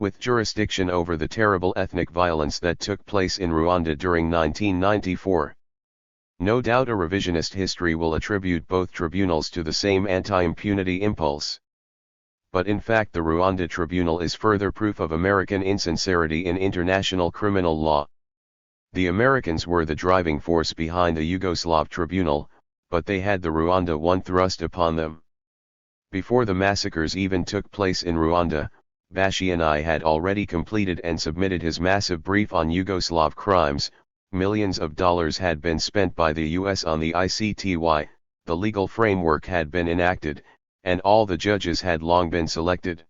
with jurisdiction over the terrible ethnic violence that took place in Rwanda during 1994. No doubt a revisionist history will attribute both tribunals to the same anti-impunity impulse. But in fact the Rwanda Tribunal is further proof of American insincerity in international criminal law. The Americans were the driving force behind the Yugoslav Tribunal, but they had the Rwanda one thrust upon them. Before the massacres even took place in Rwanda, Bashi had already completed and submitted his massive brief on Yugoslav crimes. Millions of dollars had been spent by the US on the ICTY, the legal framework had been enacted, and all the judges had long been selected.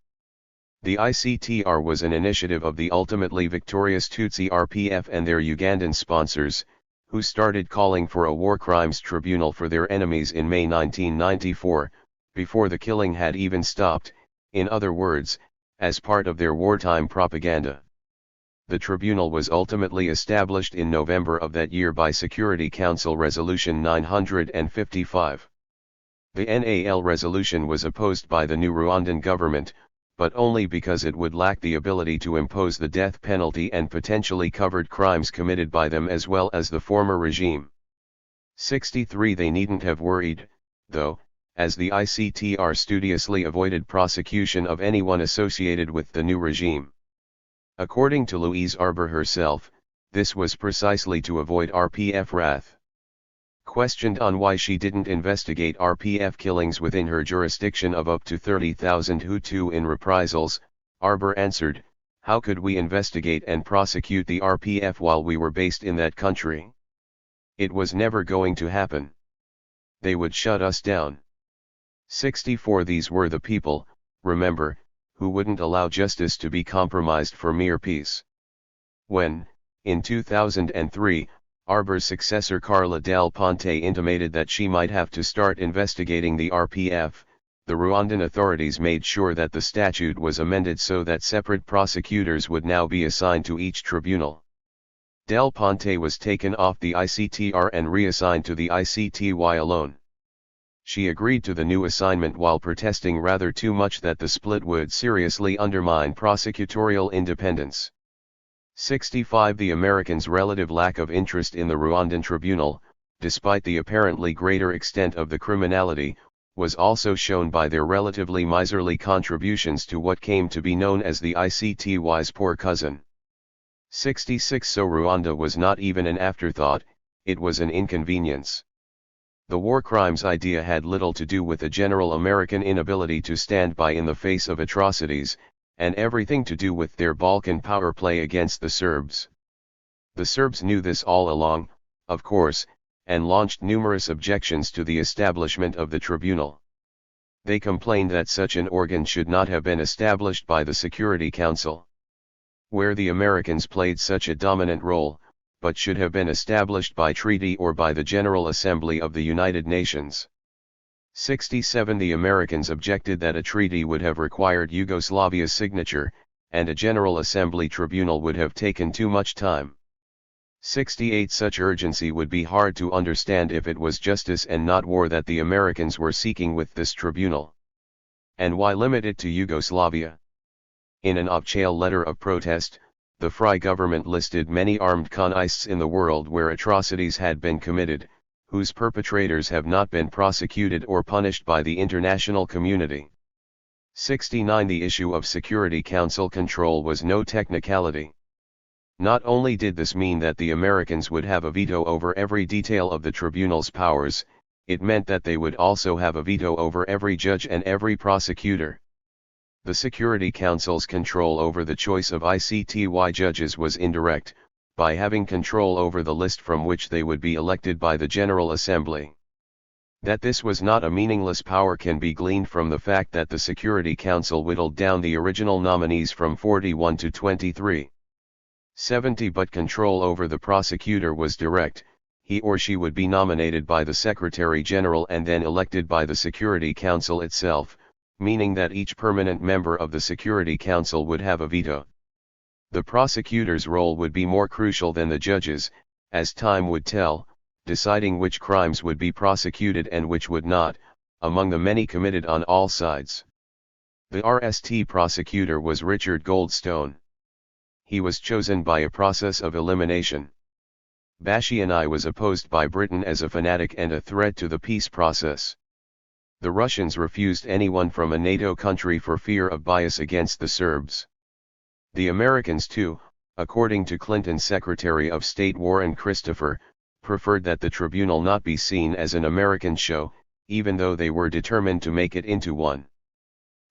The ICTR was an initiative of the ultimately victorious Tutsi RPF and their Ugandan sponsors, who started calling for a war crimes tribunal for their enemies in May 1994, before the killing had even stopped, in other words, as part of their wartime propaganda. The tribunal was ultimately established in November of that year by Security Council Resolution 955. The NAL resolution was opposed by the new Rwandan government, but only because it would lack the ability to impose the death penalty and potentially covered crimes committed by them as well as the former regime. 63 They needn't have worried, though, as the ICTR studiously avoided prosecution of anyone associated with the new regime. According to Louise Arbour herself, this was precisely to avoid RPF wrath. Questioned on why she didn't investigate RPF killings within her jurisdiction of up to 30,000 Hutu in reprisals, Arbour answered, "How could we investigate and prosecute the RPF while we were based in that country? It was never going to happen. They would shut us down." 64 These were the people, remember, who wouldn't allow justice to be compromised for mere peace. When, in 2003, Arbour's successor Carla Del Ponte intimated that she might have to start investigating the RPF, the Rwandan authorities made sure that the statute was amended so that separate prosecutors would now be assigned to each tribunal. Del Ponte was taken off the ICTR and reassigned to the ICTY alone. She agreed to the new assignment while protesting rather too much that the split would seriously undermine prosecutorial independence. 65 The Americans' relative lack of interest in the Rwandan tribunal, despite the apparently greater extent of the criminality, was also shown by their relatively miserly contributions to what came to be known as the ICTY's poor cousin. 66 So Rwanda was not even an afterthought, it was an inconvenience. The war crimes idea had little to do with the general American inability to stand by in the face of atrocities, and everything to do with their Balkan power play against the Serbs. The Serbs knew this all along, of course, and launched numerous objections to the establishment of the tribunal. They complained that such an organ should not have been established by the Security Council, where the Americans played such a dominant role, but should have been established by treaty or by the General Assembly of the United Nations. 67 The Americans objected that a treaty would have required Yugoslavia's signature, and a General Assembly tribunal would have taken too much time. 68 Such urgency would be hard to understand if it was justice and not war that the Americans were seeking with this tribunal. And why limit it to Yugoslavia? In an off-chail letter of protest, the Frye government listed many armed conflicts in the world where atrocities had been committed, whose perpetrators have not been prosecuted or punished by the international community. 69 The issue of Security Council control was no technicality. Not only did this mean that the Americans would have a veto over every detail of the tribunal's powers, it meant that they would also have a veto over every judge and every prosecutor. The Security Council's control over the choice of ICTY judges was indirect, by having control over the list from which they would be elected by the General Assembly. That this was not a meaningless power can be gleaned from the fact that the Security Council whittled down the original nominees from 41 to 23. 70 But control over the prosecutor was direct, he or she would be nominated by the Secretary General and then elected by the Security Council itself, meaning that each permanent member of the Security Council would have a veto. The prosecutor's role would be more crucial than the judges, as time would tell, deciding which crimes would be prosecuted and which would not, among the many committed on all sides. The RST prosecutor was Richard Goldstone. He was chosen by a process of elimination. Bashi was opposed by Britain as a fanatic and a threat to the peace process. The Russians refused anyone from a NATO country for fear of bias against the Serbs. The Americans too, according to Clinton's Secretary of State Warren Christopher, preferred that the tribunal not be seen as an American show, even though they were determined to make it into one.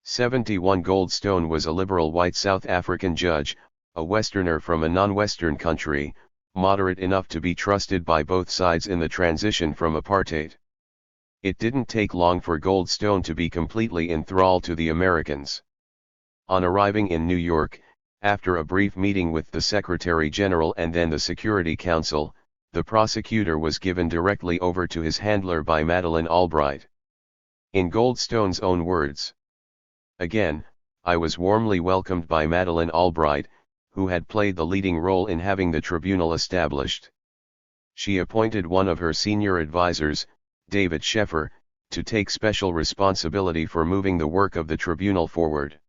71 Goldstone was a liberal white South African judge, a Westerner from a non-Western country, moderate enough to be trusted by both sides in the transition from apartheid. It didn't take long for Goldstone to be completely enthralled to the Americans. On arriving in New York, after a brief meeting with the Secretary General and then the Security Council, the prosecutor was given directly over to his handler by Madeleine Albright. In Goldstone's own words, "Again, I was warmly welcomed by Madeleine Albright, who had played the leading role in having the tribunal established. She appointed one of her senior advisors, David Sheffer, to take special responsibility for moving the work of the tribunal forward.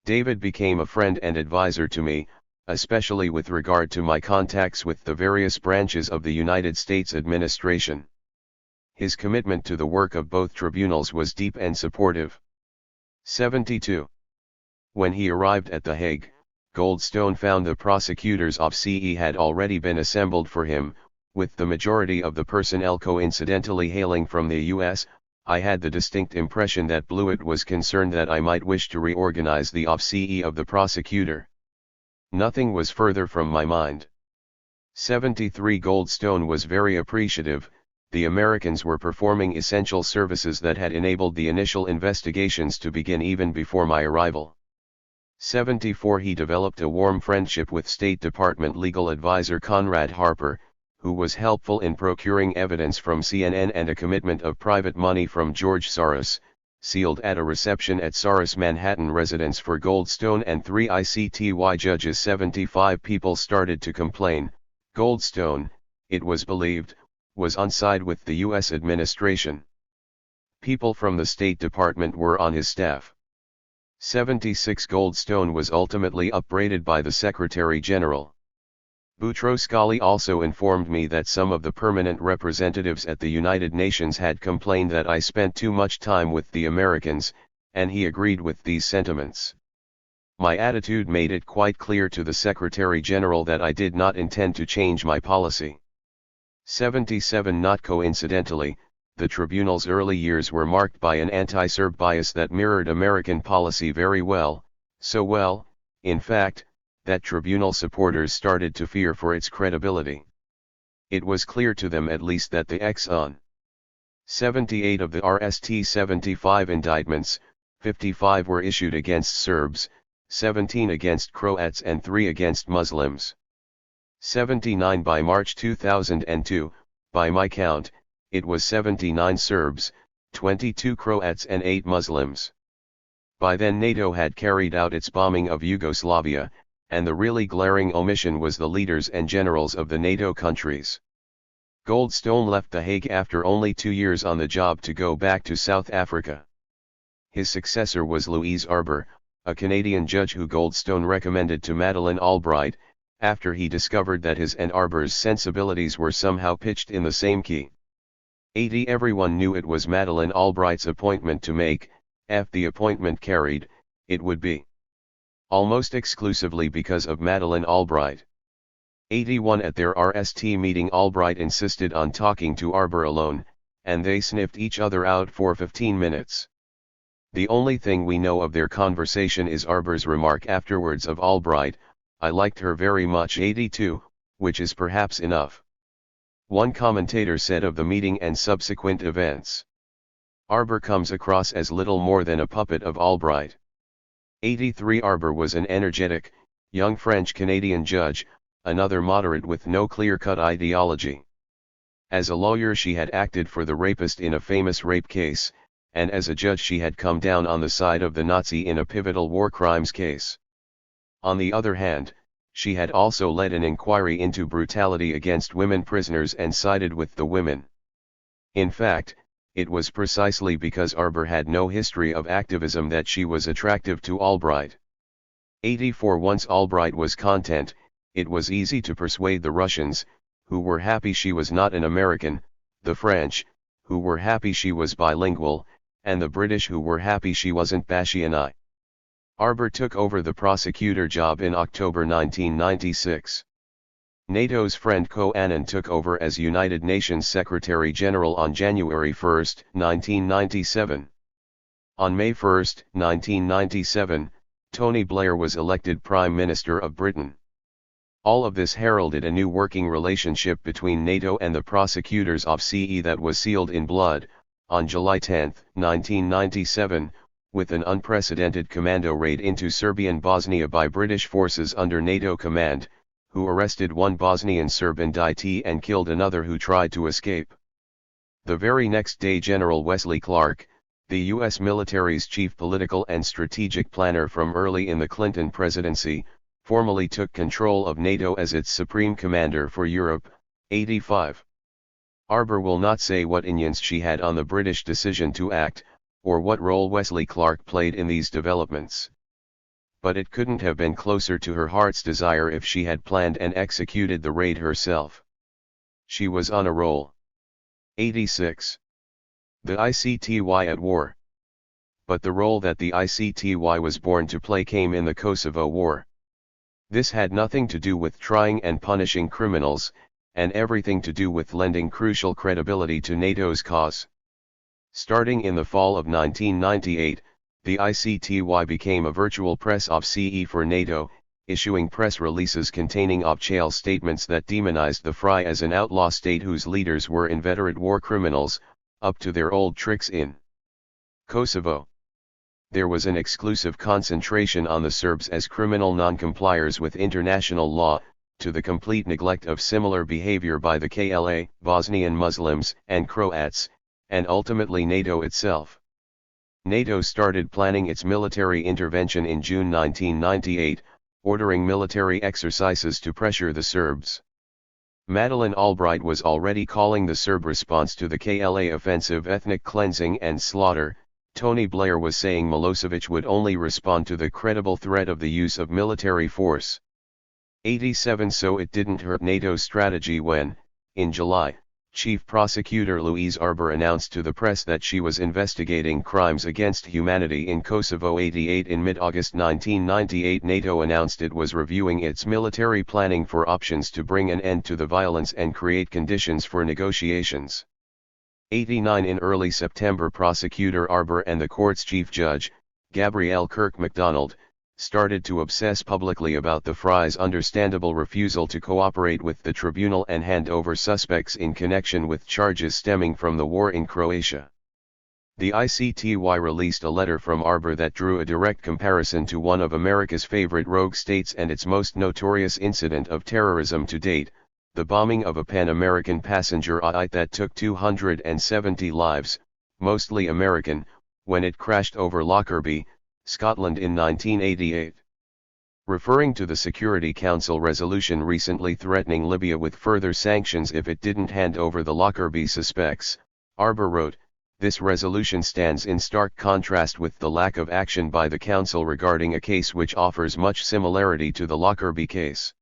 David became a friend and advisor to me, especially with regard to my contacts with the various branches of the United States administration. His commitment to the work of both tribunals was deep and supportive." 72. When he arrived at The Hague, Goldstone found the prosecutors of CE had already been assembled for him, with the majority of the personnel coincidentally hailing from the US. I had the distinct impression that Blewett was concerned that I might wish to reorganize the OFCE of the prosecutor. Nothing was further from my mind. 73 Goldstone was very appreciative. The Americans were performing essential services that had enabled the initial investigations to begin even before my arrival. 74 He developed a warm friendship with State Department legal advisor Conrad Harper, who was helpful in procuring evidence from CNN and a commitment of private money from George Soros, sealed at a reception at Soros' Manhattan residence for Goldstone and 3 ICTY judges. 75 People started to complain. Goldstone, it was believed, was on side with the U.S. administration. People from the State Department were on his staff. 76 Goldstone was ultimately upbraided by the Secretary General. Boutros Ghali also informed me that some of the permanent representatives at the United Nations had complained that I spent too much time with the Americans, and he agreed with these sentiments. My attitude made it quite clear to the Secretary General that I did not intend to change my policy. 77 Not coincidentally, the tribunal's early years were marked by an anti-Serb bias that mirrored American policy very well, so well, in fact, that tribunal supporters started to fear for its credibility. It was clear to them at least that the X-on 78 of the RST 75 indictments, 55 were issued against Serbs, 17 against Croats and 3 against Muslims. 79 By March 2002, by my count, it was 79 Serbs, 22 Croats and 8 Muslims. By then NATO had carried out its bombing of Yugoslavia, and the really glaring omission was the leaders and generals of the NATO countries. Goldstone left The Hague after only 2 years on the job to go back to South Africa. His successor was Louise Arbour, a Canadian judge who Goldstone recommended to Madeleine Albright, after he discovered that his and Arbour's sensibilities were somehow pitched in the same key. 80 Everyone knew it was Madeleine Albright's appointment to make, if the appointment carried, it would be almost exclusively because of Madeleine Albright. 81 At their RST meeting Albright insisted on talking to Arbour alone, and they sniffed each other out for 15 minutes. The only thing we know of their conversation is Arbour's remark afterwards of Albright, "I liked her very much." 82, which is perhaps enough. One commentator said of the meeting and subsequent events, "Arbour comes across as little more than a puppet of Albright." 83 Arbour was an energetic, young French-Canadian judge, another moderate with no clear-cut ideology. As a lawyer she had acted for the rapist in a famous rape case, and as a judge she had come down on the side of the Nazi in a pivotal war crimes case. On the other hand, she had also led an inquiry into brutality against women prisoners and sided with the women. In fact, it was precisely because Arbour had no history of activism that she was attractive to Albright. 84 Once Albright was content, it was easy to persuade the Russians, who were happy she was not an American, the French, who were happy she was bilingual, and the British who were happy she wasn't Bastiani. Arbour took over the prosecutor job in October 1996. NATO's friend Koh Annan took over as United Nations Secretary General on January 1, 1997. On May 1, 1997, Tony Blair was elected Prime Minister of Britain. All of this heralded a new working relationship between NATO and the prosecutors of CE that was sealed in blood, on July 10, 1997, with an unprecedented commando raid into Serbian Bosnia by British forces under NATO command, who arrested one Bosnian Serb indictee and killed another who tried to escape. The very next day General Wesley Clark, the U.S. military's chief political and strategic planner from early in the Clinton presidency, formally took control of NATO as its supreme commander for Europe. 85. Arbour will not say what influence she had on the British decision to act, or what role Wesley Clark played in these developments. But it couldn't have been closer to her heart's desire if she had planned and executed the raid herself. She was on a roll. 86. The ICTY at war. But the role that the ICTY was born to play came in the Kosovo War. This had nothing to do with trying and punishing criminals, and everything to do with lending crucial credibility to NATO's cause. Starting in the fall of 1998, the ICTY became a virtual press of CE for NATO, issuing press releases containing off-chain statements that demonized the FRY as an outlaw state whose leaders were inveterate war criminals, up to their old tricks in Kosovo. There was an exclusive concentration on the Serbs as criminal non-compliers with international law, to the complete neglect of similar behavior by the KLA, Bosnian Muslims, and Croats, and ultimately NATO itself. NATO started planning its military intervention in June 1998, ordering military exercises to pressure the Serbs. Madeleine Albright was already calling the Serb response to the KLA offensive ethnic cleansing and slaughter. Tony Blair was saying Milosevic would only respond to the credible threat of the use of military force. 87 So it didn't hurt NATO's strategy when, in July, Chief Prosecutor Louise Arbour announced to the press that she was investigating crimes against humanity in Kosovo. 88 In mid-August 1998 NATO announced it was reviewing its military planning for options to bring an end to the violence and create conditions for negotiations. 89 In early September Prosecutor Arbour and the court's chief judge, Gabrielle Kirk MacDonald, started to obsess publicly about the FRY's understandable refusal to cooperate with the tribunal and hand over suspects in connection with charges stemming from the war in Croatia. The ICTY released a letter from Arbour that drew a direct comparison to one of America's favorite rogue states and its most notorious incident of terrorism to date, the bombing of a Pan-American passenger flight that took 270 lives, mostly American, when it crashed over Lockerbie, Scotland in 1988. Referring to the Security Council resolution recently threatening Libya with further sanctions if it didn't hand over the Lockerbie suspects, Arbour wrote, "This resolution stands in stark contrast with the lack of action by the Council regarding a case which offers much similarity to the Lockerbie case."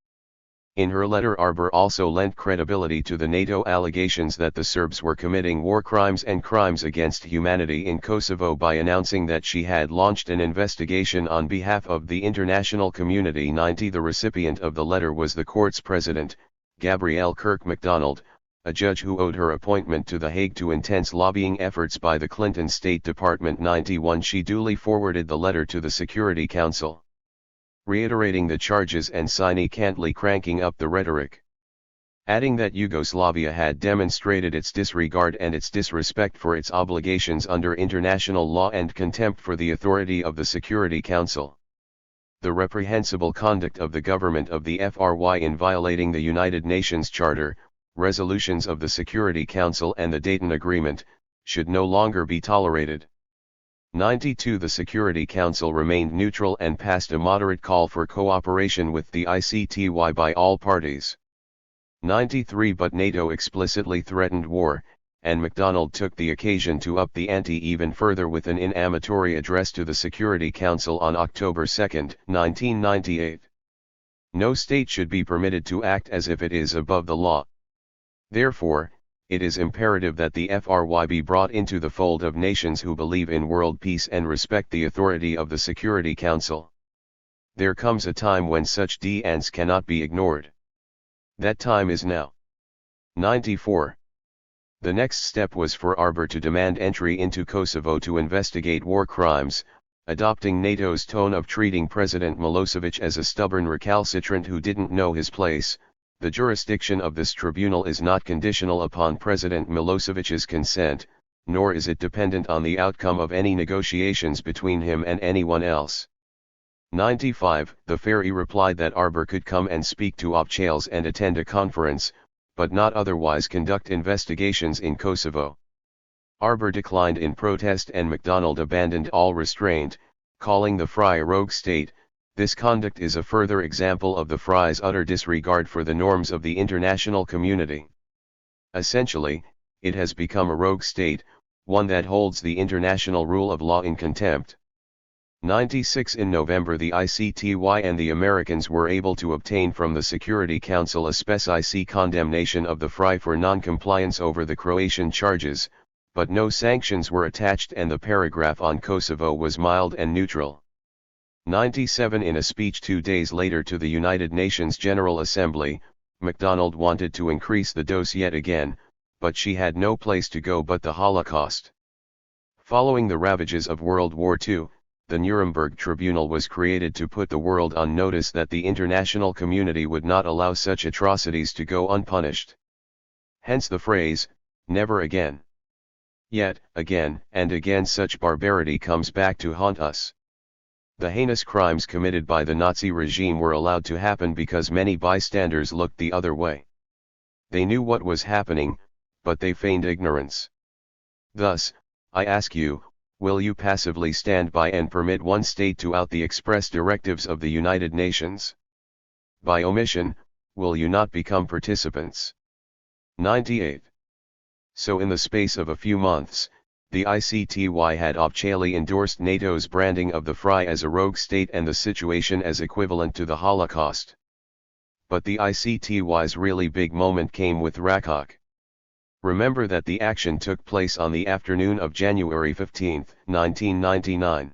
In her letter Arbour also lent credibility to the NATO allegations that the Serbs were committing war crimes and crimes against humanity in Kosovo by announcing that she had launched an investigation on behalf of the international community. 90 The recipient of the letter was the court's president, Gabrielle Kirk MacDonald, a judge who owed her appointment to The Hague to intense lobbying efforts by the Clinton State Department. 91 She duly forwarded the letter to the Security Council, reiterating the charges and significantly cranking up the rhetoric, adding that Yugoslavia had demonstrated its disregard and its disrespect for its obligations under international law and contempt for the authority of the Security Council. The reprehensible conduct of the government of the FRY in violating the United Nations Charter, resolutions of the Security Council and the Dayton Agreement, should no longer be tolerated. 92 The Security Council remained neutral and passed a moderate call for cooperation with the ICTY by all parties. 93 But NATO explicitly threatened war, and MacDonald took the occasion to up the ante even further with an inamatory address to the Security Council on October 2, 1998. No state should be permitted to act as if it is above the law. Therefore, it is imperative that the FRY be brought into the fold of nations who believe in world peace and respect the authority of the Security Council. There comes a time when such demands cannot be ignored. That time is now. 94. The next step was for Arbor to demand entry into Kosovo to investigate war crimes, adopting NATO's tone of treating President Milosevic as a stubborn recalcitrant who didn't know his place. The jurisdiction of this tribunal is not conditional upon President Milosevic's consent, nor is it dependent on the outcome of any negotiations between him and anyone else. 95. The Ferry replied that Arbor could come and speak to Opchales and attend a conference, but not otherwise conduct investigations in Kosovo. Arbor declined in protest and MacDonald abandoned all restraint, calling the FRY a rogue state. This conduct is a further example of the FRY's utter disregard for the norms of the international community. Essentially, it has become a rogue state, one that holds the international rule of law in contempt. 96. In November, the ICTY and the Americans were able to obtain from the Security Council a spec condemnation of the FRY for non-compliance over the Croatian charges, but no sanctions were attached and the paragraph on Kosovo was mild and neutral. 97. In a speech 2 days later to the United Nations General Assembly, MacDonald wanted to increase the dose yet again, but she had no place to go but the Holocaust. Following the ravages of World War II, the Nuremberg Tribunal was created to put the world on notice that the international community would not allow such atrocities to go unpunished. Hence the phrase, never again. Yet, again and again such barbarity comes back to haunt us. The heinous crimes committed by the Nazi regime were allowed to happen because many bystanders looked the other way. They knew what was happening, but they feigned ignorance. Thus, I ask you, will you passively stand by and permit one state to out the express directives of the United Nations? By omission, will you not become participants? 98. So in the space of a few months, the ICTY had officially endorsed NATO's branding of the FRY as a rogue state and the situation as equivalent to the Holocaust. But the ICTY's really big moment came with Rakok. Remember that the action took place on the afternoon of January 15, 1999.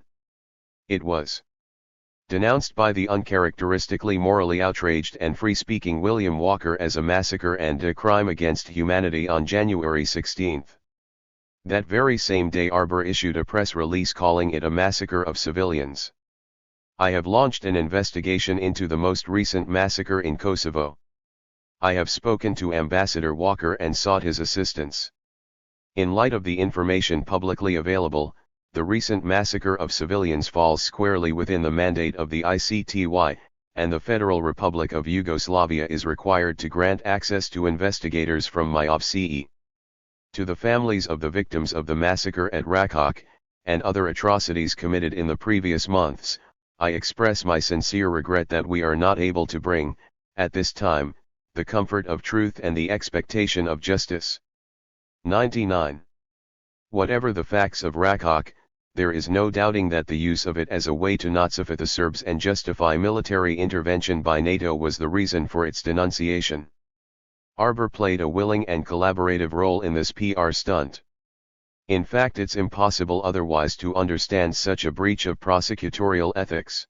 It was denounced by the uncharacteristically morally outraged and free-speaking William Walker as a massacre and a crime against humanity on January 16. That very same day Arbor issued a press release calling it a massacre of civilians. I have launched an investigation into the most recent massacre in Kosovo. I have spoken to Ambassador Walker and sought his assistance. In light of the information publicly available, the recent massacre of civilians falls squarely within the mandate of the ICTY, and the Federal Republic of Yugoslavia is required to grant access to investigators from MIOPCE. To the families of the victims of the massacre at Rakok, and other atrocities committed in the previous months, I express my sincere regret that we are not able to bring, at this time, the comfort of truth and the expectation of justice. 99. Whatever the facts of Rakok, there is no doubting that the use of it as a way to Nazify the Serbs and justify military intervention by NATO was the reason for its denunciation. Arbor played a willing and collaborative role in this PR stunt. In fact, it's impossible otherwise to understand such a breach of prosecutorial ethics.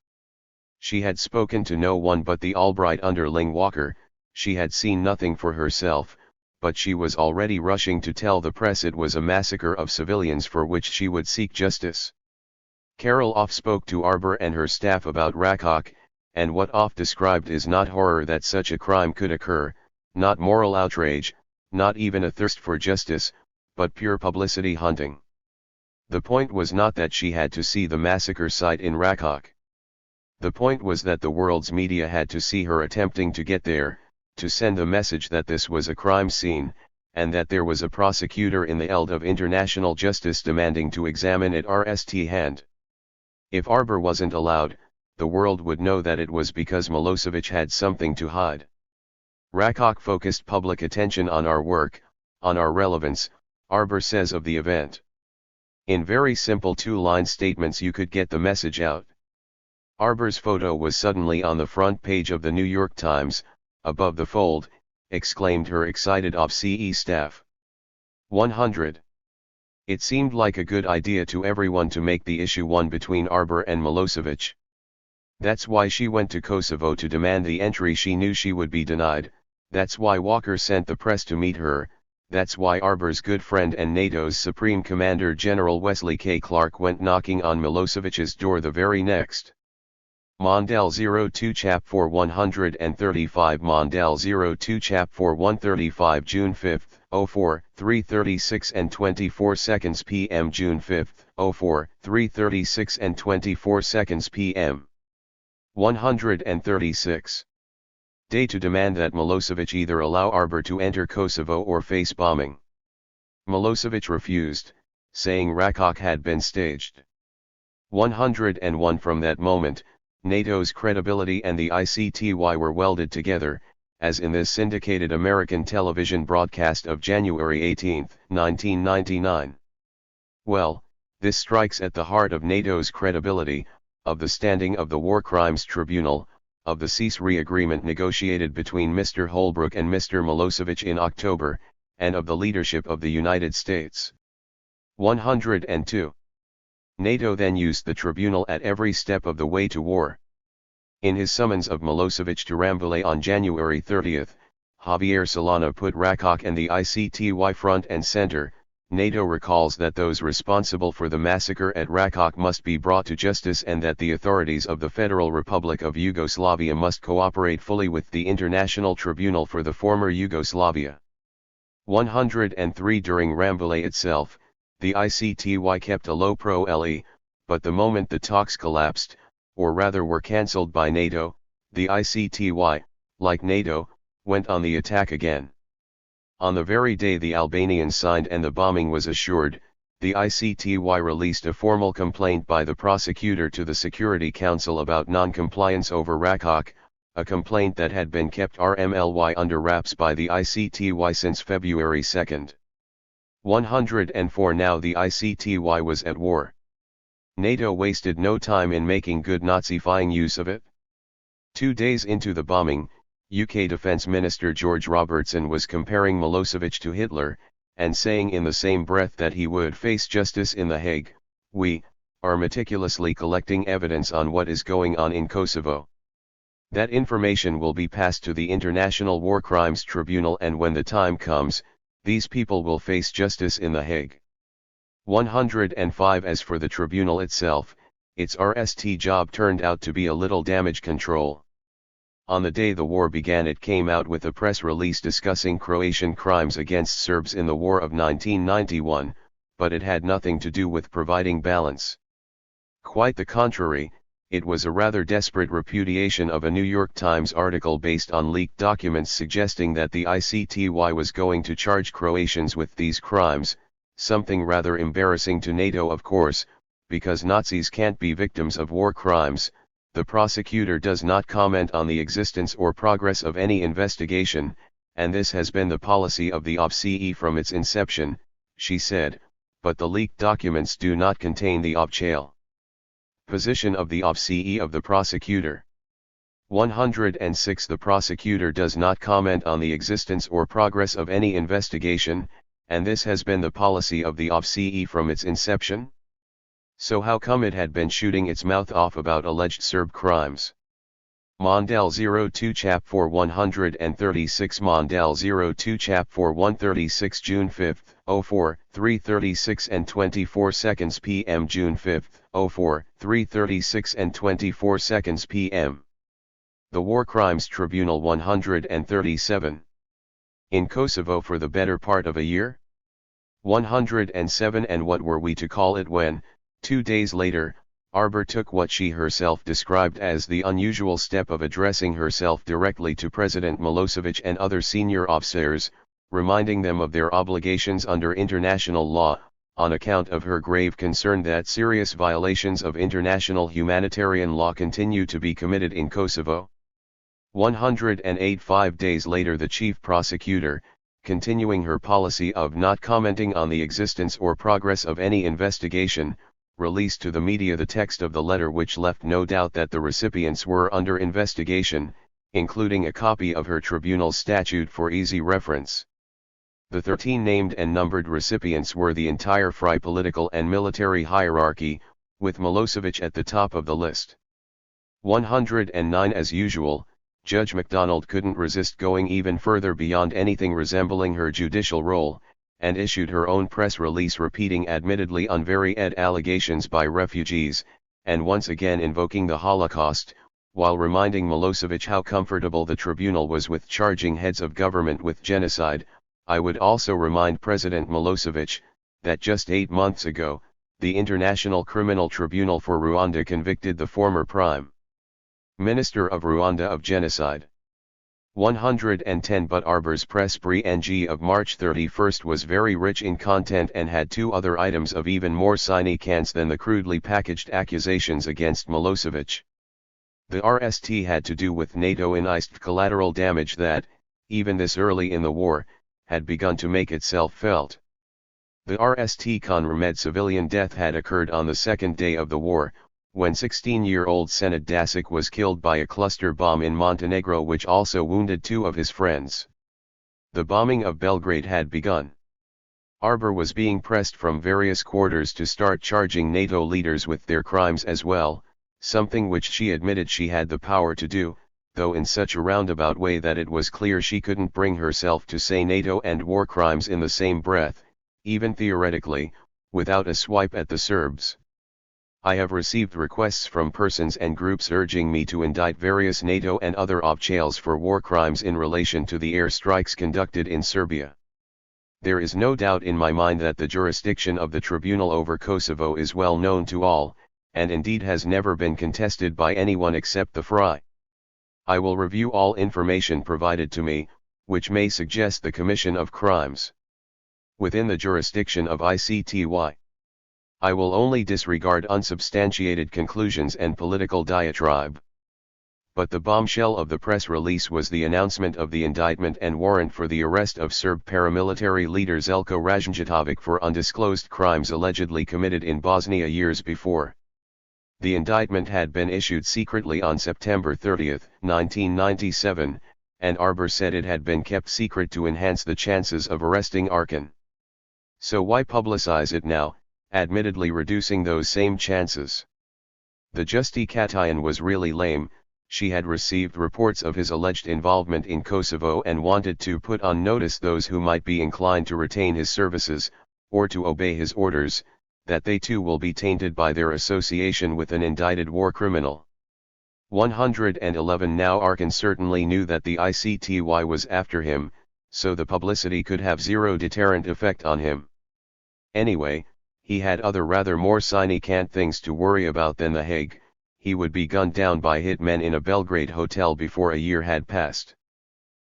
She had spoken to no one but the Albright underling Walker, she had seen nothing for herself, but she was already rushing to tell the press it was a massacre of civilians for which she would seek justice. Carol Off spoke to Arbor and her staff about Rakok, and what Off described is not horror that such a crime could occur, not moral outrage, not even a thirst for justice, but pure publicity hunting. The point was not that she had to see the massacre site in Rakok. The point was that the world's media had to see her attempting to get there, to send the message that this was a crime scene, and that there was a prosecutor in the eld of international justice demanding to examine it RST hand. If Arbor wasn't allowed, the world would know that it was because Milosevic had something to hide. Rakok focused public attention on our work, on our relevance, Arber says of the event. In very simple two-line statements you could get the message out. Arber's photo was suddenly on the front page of the New York Times, above the fold, exclaimed her excited OPCE staff. 100. It seemed like a good idea to everyone to make the issue one between Arber and Milosevic. That's why she went to Kosovo to demand the entry she knew she would be denied, that's why Walker sent the press to meet her, that's why Arber's good friend and NATO's Supreme Commander General Wesley K. Clark went knocking on Milosevic's door the very next. Mondale 02 Chap 4 135 Mondale 02 Chap 4 135 June 5, 04, 3:36 and 24 seconds p.m. June 5, 04, 3:36 and 24 seconds p.m. 136. Day to demand that Milosevic either allow Arber to enter Kosovo or face bombing. Milosevic refused, saying Rakok had been staged. 101. From that moment, NATO's credibility and the ICTY were welded together, as in this syndicated American television broadcast of January 18, 1999. Well, this strikes at the heart of NATO's credibility, of the standing of the War Crimes Tribunal, of the ceasefire agreement negotiated between Mr. Holbrooke and Mr. Milosevic in October, and of the leadership of the United States. 102. NATO then used the tribunal at every step of the way to war. In his summons of Milosevic to Rambouillet on January 30, Javier Solana put Rakok and the ICTY front and center. NATO recalls that those responsible for the massacre at Rakok must be brought to justice and that the authorities of the Federal Republic of Yugoslavia must cooperate fully with the International Tribunal for the former Yugoslavia. 103. During Rambouillet itself, the ICTY kept a low pro-LE, but the moment the talks collapsed, or rather were cancelled by NATO, the ICTY, like NATO, went on the attack again. On the very day the Albanians signed and the bombing was assured, the ICTY released a formal complaint by the prosecutor to the Security Council about non-compliance over Rakok, a complaint that had been kept RMLY under wraps by the ICTY since February 2. 104. Now the ICTY was at war. NATO wasted no time in making good Nazifying use of it. 2 days into the bombing, UK Defence Minister George Robertson was comparing Milosevic to Hitler, and saying in the same breath that he would face justice in The Hague. We are meticulously collecting evidence on what is going on in Kosovo. That information will be passed to the International War Crimes Tribunal, and when the time comes, these people will face justice in The Hague. 105. As for the tribunal itself, its RST job turned out to be a little damage control. On the day the war began it came out with a press release discussing Croatian crimes against Serbs in the War of 1991, but it had nothing to do with providing balance. Quite the contrary, it was a rather desperate repudiation of a New York Times article based on leaked documents suggesting that the ICTY was going to charge Croatians with these crimes, something rather embarrassing to NATO of course, because Nazis can't be victims of war crimes. The prosecutor does not comment on the existence or progress of any investigation, and this has been the policy of the OPCE from its inception, she said, but the leaked documents do not contain the OPCHAL position of the OPCE of the prosecutor. 106. The prosecutor does not comment on the existence or progress of any investigation, and this has been the policy of the OPCE from its inception? So how come it had been shooting its mouth off about alleged Serb crimes? Mondale 02 Chap 4 136 Mondale 02 Chap 4 136 June 5, 04, 3:36 and 24 seconds p.m. June 5, 04, 3:36 and 24 seconds p.m. The War Crimes Tribunal 137. In Kosovo for the better part of a year? 107. And what were we to call it when, 2 days later, Arber took what she herself described as the unusual step of addressing herself directly to President Milosevic and other senior officers, reminding them of their obligations under international law, on account of her grave concern that serious violations of international humanitarian law continue to be committed in Kosovo? 108. 5 days later the chief prosecutor, continuing her policy of not commenting on the existence or progress of any investigation, released to the media the text of the letter, which left no doubt that the recipients were under investigation, including a copy of her tribunal statute for easy reference. The 13 named and numbered recipients were the entire FRY political and military hierarchy, with Milosevic at the top of the list. 109. As usual, Judge MacDonald couldn't resist going even further beyond anything resembling her judicial role, and issued her own press release repeating admittedly unverified allegations by refugees, and once again invoking the Holocaust, while reminding Milosevic how comfortable the tribunal was with charging heads of government with genocide. I would also remind President Milosevic that just 8 months ago, the International Criminal Tribunal for Rwanda convicted the former Prime Minister of Rwanda of genocide. 110. But Arber's press brief of March 31 was very rich in content and had 2 other items of even more significance than the crudely packaged accusations against Milosevic. The RST had to do with NATO-induced collateral damage that, even this early in the war, had begun to make itself felt. The RST confirmed civilian death had occurred on the second day of the war, when 16-year-old Senad Dasic was killed by a cluster bomb in Montenegro, which also wounded 2 of his friends. The bombing of Belgrade had begun. Arber was being pressed from various quarters to start charging NATO leaders with their crimes as well, something which she admitted she had the power to do, though in such a roundabout way that it was clear she couldn't bring herself to say NATO and war crimes in the same breath, even theoretically, without a swipe at the Serbs. I have received requests from persons and groups urging me to indict various NATO and other officials for war crimes in relation to the air strikes conducted in Serbia. There is no doubt in my mind that the jurisdiction of the tribunal over Kosovo is well known to all, and indeed has never been contested by anyone except the FRY. I will review all information provided to me, which may suggest the commission of crimes within the jurisdiction of ICTY. I will only disregard unsubstantiated conclusions and political diatribe. But the bombshell of the press release was the announcement of the indictment and warrant for the arrest of Serb paramilitary leader Zeljko Ražnjatović for undisclosed crimes allegedly committed in Bosnia years before. The indictment had been issued secretly on September 30, 1997, and Arber said it had been kept secret to enhance the chances of arresting Arkan. So why publicize it now, admittedly reducing those same chances? The Justicațian was really lame. She had received reports of his alleged involvement in Kosovo and wanted to put on notice those who might be inclined to retain his services, or to obey his orders, that they too will be tainted by their association with an indicted war criminal. 111. Now Arkan certainly knew that the ICTY was after him, so the publicity could have zero deterrent effect on him. Anyway, he had other rather more significant things to worry about than The Hague. He would be gunned down by hitmen in a Belgrade hotel before a year had passed.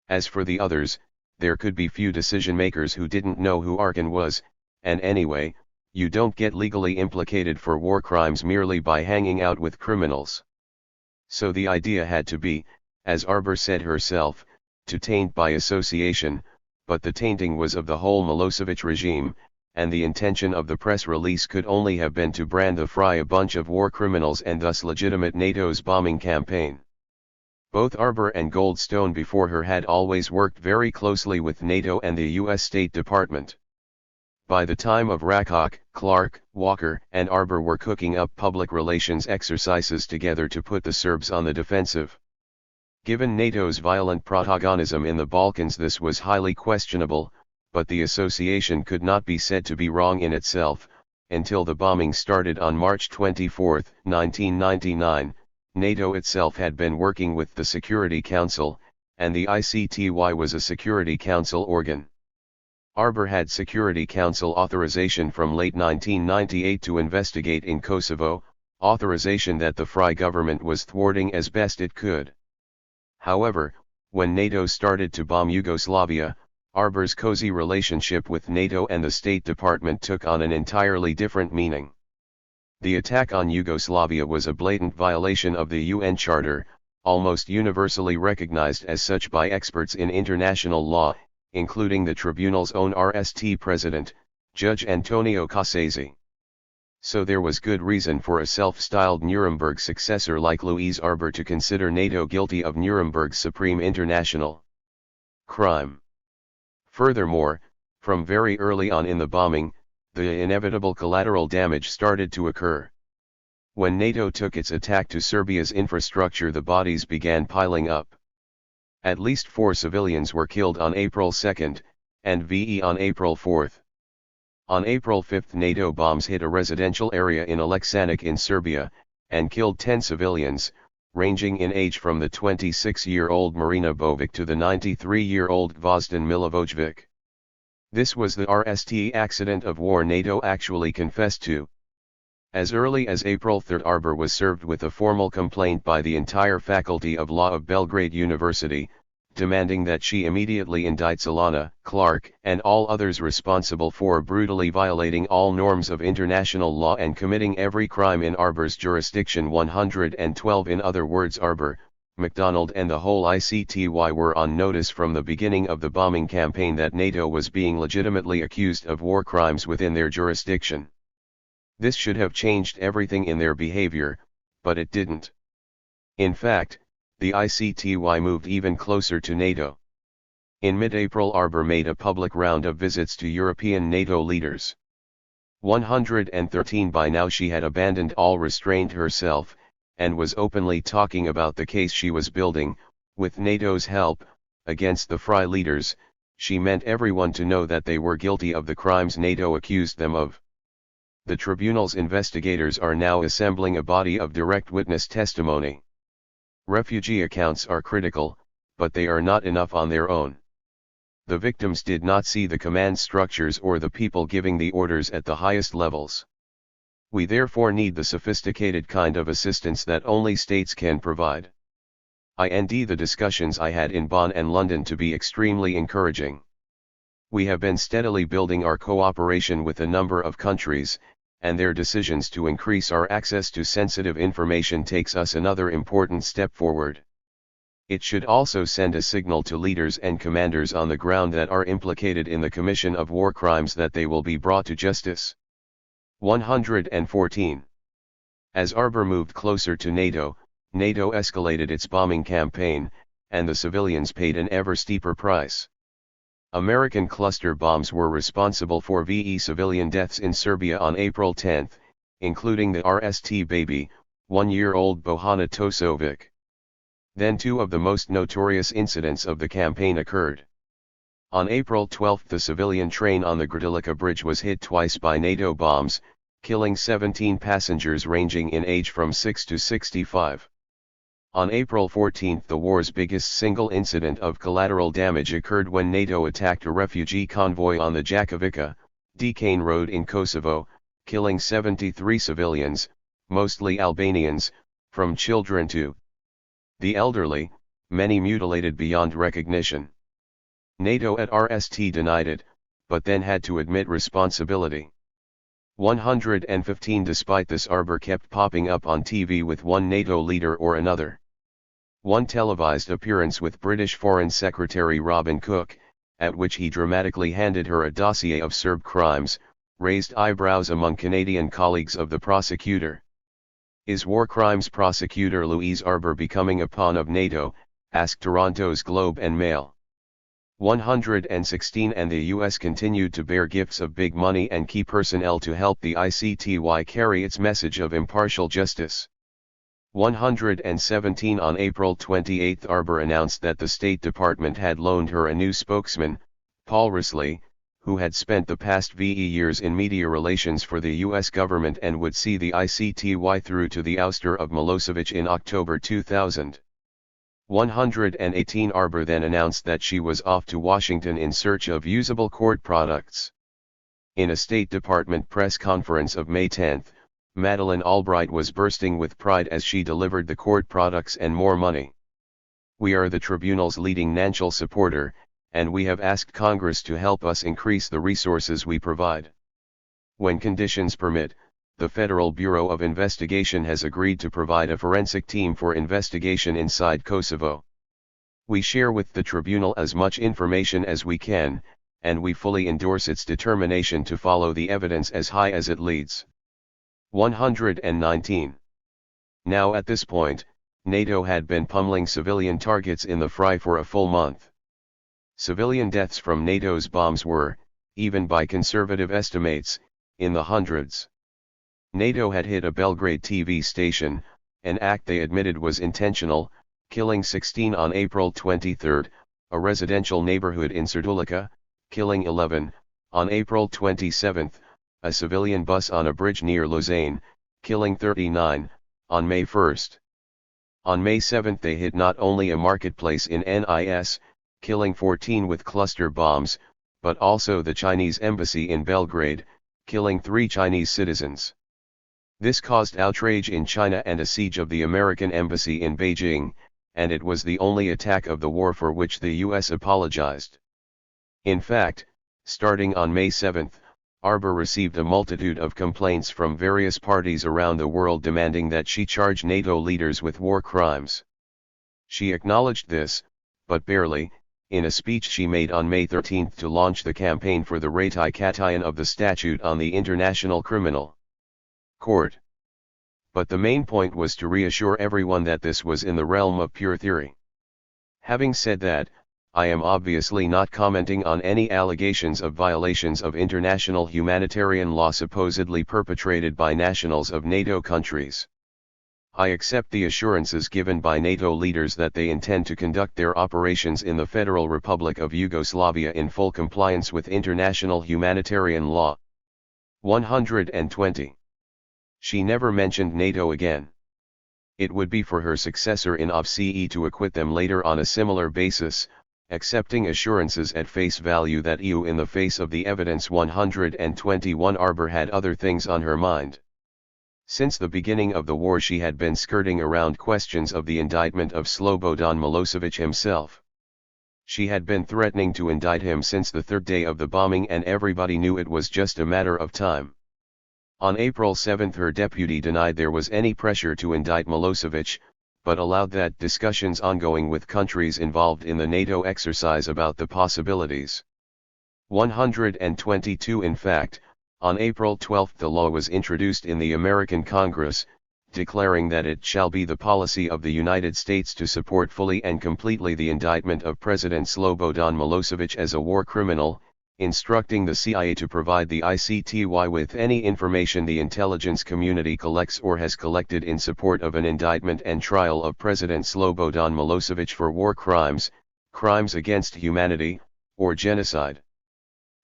As for the others, there could be few decision-makers who didn't know who Arkan was, and anyway, you don't get legally implicated for war crimes merely by hanging out with criminals. So the idea had to be, as Arber said herself, to taint by association, but the tainting was of the whole Milosevic regime, and the intention of the press release could only have been to brand the FRY a bunch of war criminals and thus legitimate NATO's bombing campaign. Both Arber and Goldstone before her had always worked very closely with NATO and the U.S. State Department. By the time of Rakoc, Clark, Walker, and Arber were cooking up public relations exercises together to put the Serbs on the defensive. Given NATO's violent protagonism in the Balkans, this was highly questionable, but the association could not be said to be wrong in itself. Until the bombing started on March 24, 1999, NATO itself had been working with the Security Council, and the ICTY was a Security Council organ. Arber had Security Council authorization from late 1998 to investigate in Kosovo, authorization that the FRY government was thwarting as best it could. However, when NATO started to bomb Yugoslavia, Arber's cozy relationship with NATO and the State Department took on an entirely different meaning. The attack on Yugoslavia was a blatant violation of the UN Charter, almost universally recognized as such by experts in international law, including the tribunal's own RST president, Judge Antonio Cassese. So there was good reason for a self-styled Nuremberg successor like Louise Arbour to consider NATO guilty of Nuremberg's supreme international crime. Furthermore, from very early on in the bombing, the inevitable collateral damage started to occur. When NATO took its attack to Serbia's infrastructure, the bodies began piling up. At least 4 civilians were killed on April 2, and VE on April 4. On April 5 NATO bombs hit a residential area in Aleksanac in Serbia, and killed 10 civilians, ranging in age from the 26-year-old Marina Bovic to the 93-year-old Gvozden Milivojevic. This was the RST accident of war NATO actually confessed to. As early as April 3, Arbour was served with a formal complaint by the entire Faculty of Law of Belgrade University, demanding that she immediately indict Solana, Clark, and all others responsible for brutally violating all norms of international law and committing every crime in Arbour's jurisdiction. 112 In other words, Arbour, MacDonald and the whole ICTY were on notice from the beginning of the bombing campaign that NATO was being legitimately accused of war crimes within their jurisdiction. This should have changed everything in their behavior, but it didn't. In fact, the ICTY moved even closer to NATO. In mid-April, Arbour made a public round of visits to European NATO leaders. 113 By now she had abandoned all restraint herself, and was openly talking about the case she was building, with NATO's help, against the FRY leaders. She meant everyone to know that they were guilty of the crimes NATO accused them of. The tribunal's investigators are now assembling a body of direct witness testimony. Refugee accounts are critical, but they are not enough on their own. The victims did not see the command structures or the people giving the orders at the highest levels. We therefore need the sophisticated kind of assistance that only states can provide. I find the discussions I had in Bonn and London to be extremely encouraging. We have been steadily building our cooperation with a number of countries, and their decisions to increase our access to sensitive information takes us another important step forward. It should also send a signal to leaders and commanders on the ground that are implicated in the commission of war crimes that they will be brought to justice. 114. As Arbour moved closer to NATO, NATO escalated its bombing campaign, and the civilians paid an ever steeper price. American cluster bombs were responsible for VE civilian deaths in Serbia on April 10, including the RST baby, 1-year-old Bohana Tosovic. Then 2 of the most notorious incidents of the campaign occurred. On April 12 the civilian train on the Grdelica Bridge was hit twice by NATO bombs, killing 17 passengers ranging in age from 6 to 65. On April 14 the war's biggest single incident of collateral damage occurred when NATO attacked a refugee convoy on the Jakovica, Dekane Road in Kosovo, killing 73 civilians, mostly Albanians, from children to the elderly, many mutilated beyond recognition. NATO at RST denied it, but then had to admit responsibility. 115 Despite this, Arbour kept popping up on TV with one NATO leader or another. One televised appearance with British Foreign Secretary Robin Cook, at which he dramatically handed her a dossier of Serb crimes, raised eyebrows among Canadian colleagues of the prosecutor. Is war crimes prosecutor Louise Arbour becoming a pawn of NATO? Asked Toronto's Globe and Mail. 116 And the US continued to bear gifts of big money and key personnel to help the ICTY carry its message of impartial justice. 117 On April 28 Arbour announced that the State Department had loaned her a new spokesman, Paul Risley, who had spent the past VE years in media relations for the US government and would see the ICTY through to the ouster of Milosevic in October 2000. 118 Arbour then announced that she was off to Washington in search of usable court products. In a State Department press conference of May 10, Madeleine Albright was bursting with pride as she delivered the court products and more money. We are the tribunal's leading financial supporter, and we have asked Congress to help us increase the resources we provide. When conditions permit, the Federal Bureau of Investigation has agreed to provide a forensic team for investigation inside Kosovo. We share with the tribunal as much information as we can, and we fully endorse its determination to follow the evidence as high as it leads. 119. Now at this point, NATO had been pummeling civilian targets in the fry for a full month. Civilian deaths from NATO's bombs were, even by conservative estimates, in the hundreds. NATO had hit a Belgrade TV station, an act they admitted was intentional, killing 16 on April 23, a residential neighborhood in Serdulica, killing 11, on April 27, a civilian bus on a bridge near Lausanne, killing 39, on May 1. On May 7 they hit not only a marketplace in Nis, killing 14 with cluster bombs, but also the Chinese embassy in Belgrade, killing 3 Chinese citizens. This caused outrage in China and a siege of the American embassy in Beijing, and it was the only attack of the war for which the US apologized. In fact, starting on May 7, Arbour received a multitude of complaints from various parties around the world demanding that she charge NATO leaders with war crimes. She acknowledged this, but barely, in a speech she made on May 13 to launch the campaign for the ratification of the Statute on the International Criminal Court. But the main point was to reassure everyone that this was in the realm of pure theory. Having said that, I am obviously not commenting on any allegations of violations of international humanitarian law supposedly perpetrated by nationals of NATO countries. I accept the assurances given by NATO leaders that they intend to conduct their operations in the Federal Republic of Yugoslavia in full compliance with international humanitarian law. 120. She never mentioned NATO again. It would be for her successor in OBSE to acquit them later on a similar basis, accepting assurances at face value that EU in the face of the evidence. 121 Arbour had other things on her mind. Since the beginning of the war she had been skirting around questions of the indictment of Slobodan Milosevic himself. She had been threatening to indict him since the third day of the bombing, and everybody knew it was just a matter of time. On April 7 her deputy denied there was any pressure to indict Milosevic, but allowed that discussions ongoing with countries involved in the NATO exercise about the possibilities. 122 In fact, on April 12 the law was introduced in the American Congress, declaring that it shall be the policy of the United States to support fully and completely the indictment of President Slobodan Milosevic as a war criminal, instructing the CIA to provide the ICTY with any information the intelligence community collects or has collected in support of an indictment and trial of President Slobodan Milosevic for war crimes, crimes against humanity, or genocide.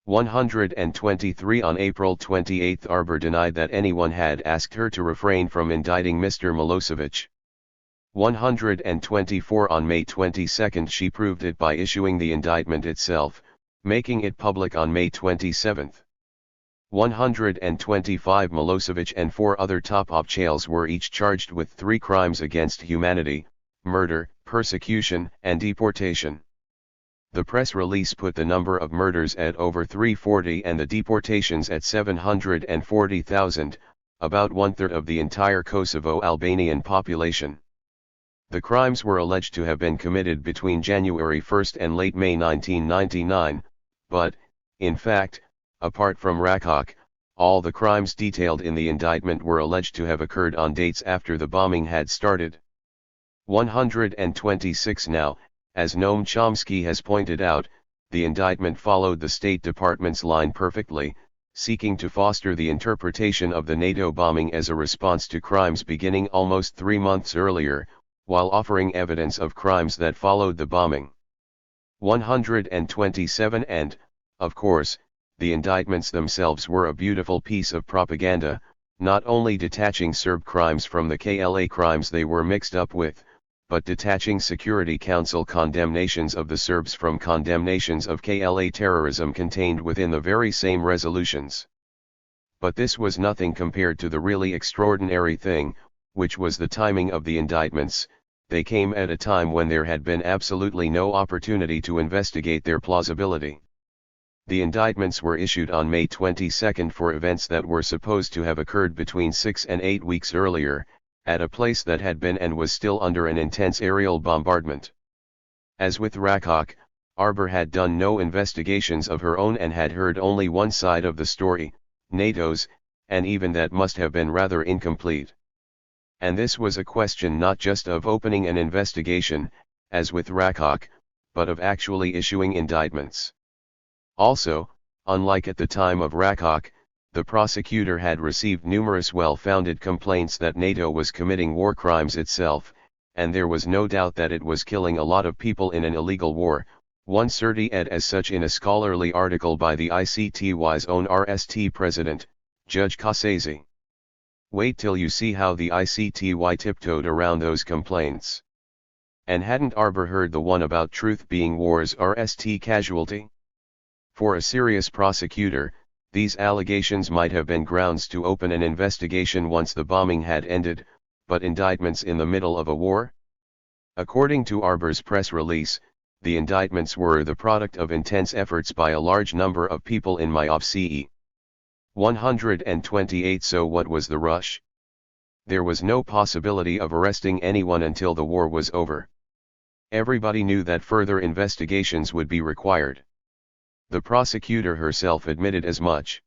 123 On April 28 Arbour denied that anyone had asked her to refrain from indicting Mr. Milosevic. 124 On May 22 she proved it by issuing the indictment itself, making it public on May 27. 125 Milosevic and 4 other top officials were each charged with 3 crimes against humanity, murder, persecution, and deportation. The press release put the number of murders at over 340 and the deportations at 740,000, about 1/3 of the entire Kosovo Albanian population. The crimes were alleged to have been committed between January 1 and late May 1999, but, in fact, apart from Rakok, all the crimes detailed in the indictment were alleged to have occurred on dates after the bombing had started. 126 Now, as Noam Chomsky has pointed out, the indictment followed the State Department's line perfectly, seeking to foster the interpretation of the NATO bombing as a response to crimes beginning almost 3 months earlier, while offering evidence of crimes that followed the bombing. 127 And, of course, the indictments themselves were a beautiful piece of propaganda, not only detaching Serb crimes from the KLA crimes they were mixed up with, but detaching Security Council condemnations of the Serbs from condemnations of KLA terrorism contained within the very same resolutions. But this was nothing compared to the really extraordinary thing, which was the timing of the indictments. They came at a time when there had been absolutely no opportunity to investigate their plausibility. The indictments were issued on May 22 for events that were supposed to have occurred between 6 and 8 weeks earlier, at a place that had been and was still under an intense aerial bombardment. As with Rakok, Arbor had done no investigations of her own and had heard only one side of the story, NATO's, and even that must have been rather incomplete. And this was a question not just of opening an investigation, as with Rakok, but of actually issuing indictments. Also, unlike at the time of Rakok, the prosecutor had received numerous well-founded complaints that NATO was committing war crimes itself, and there was no doubt that it was killing a lot of people in an illegal war, one certified as such in a scholarly article by the ICTY's own RST president, Judge Kassezi. Wait till you see how the ICTY tiptoed around those complaints. And hadn't Arbor heard the one about truth being war's RST casualty? For a serious prosecutor, these allegations might have been grounds to open an investigation once the bombing had ended, but indictments in the middle of a war? According to Arbor's press release, the indictments were the product of intense efforts by a large number of people in my OFCE. 128. So what was the rush? There was no possibility of arresting anyone until the war was over. Everybody knew that further investigations would be required. The prosecutor herself admitted as much.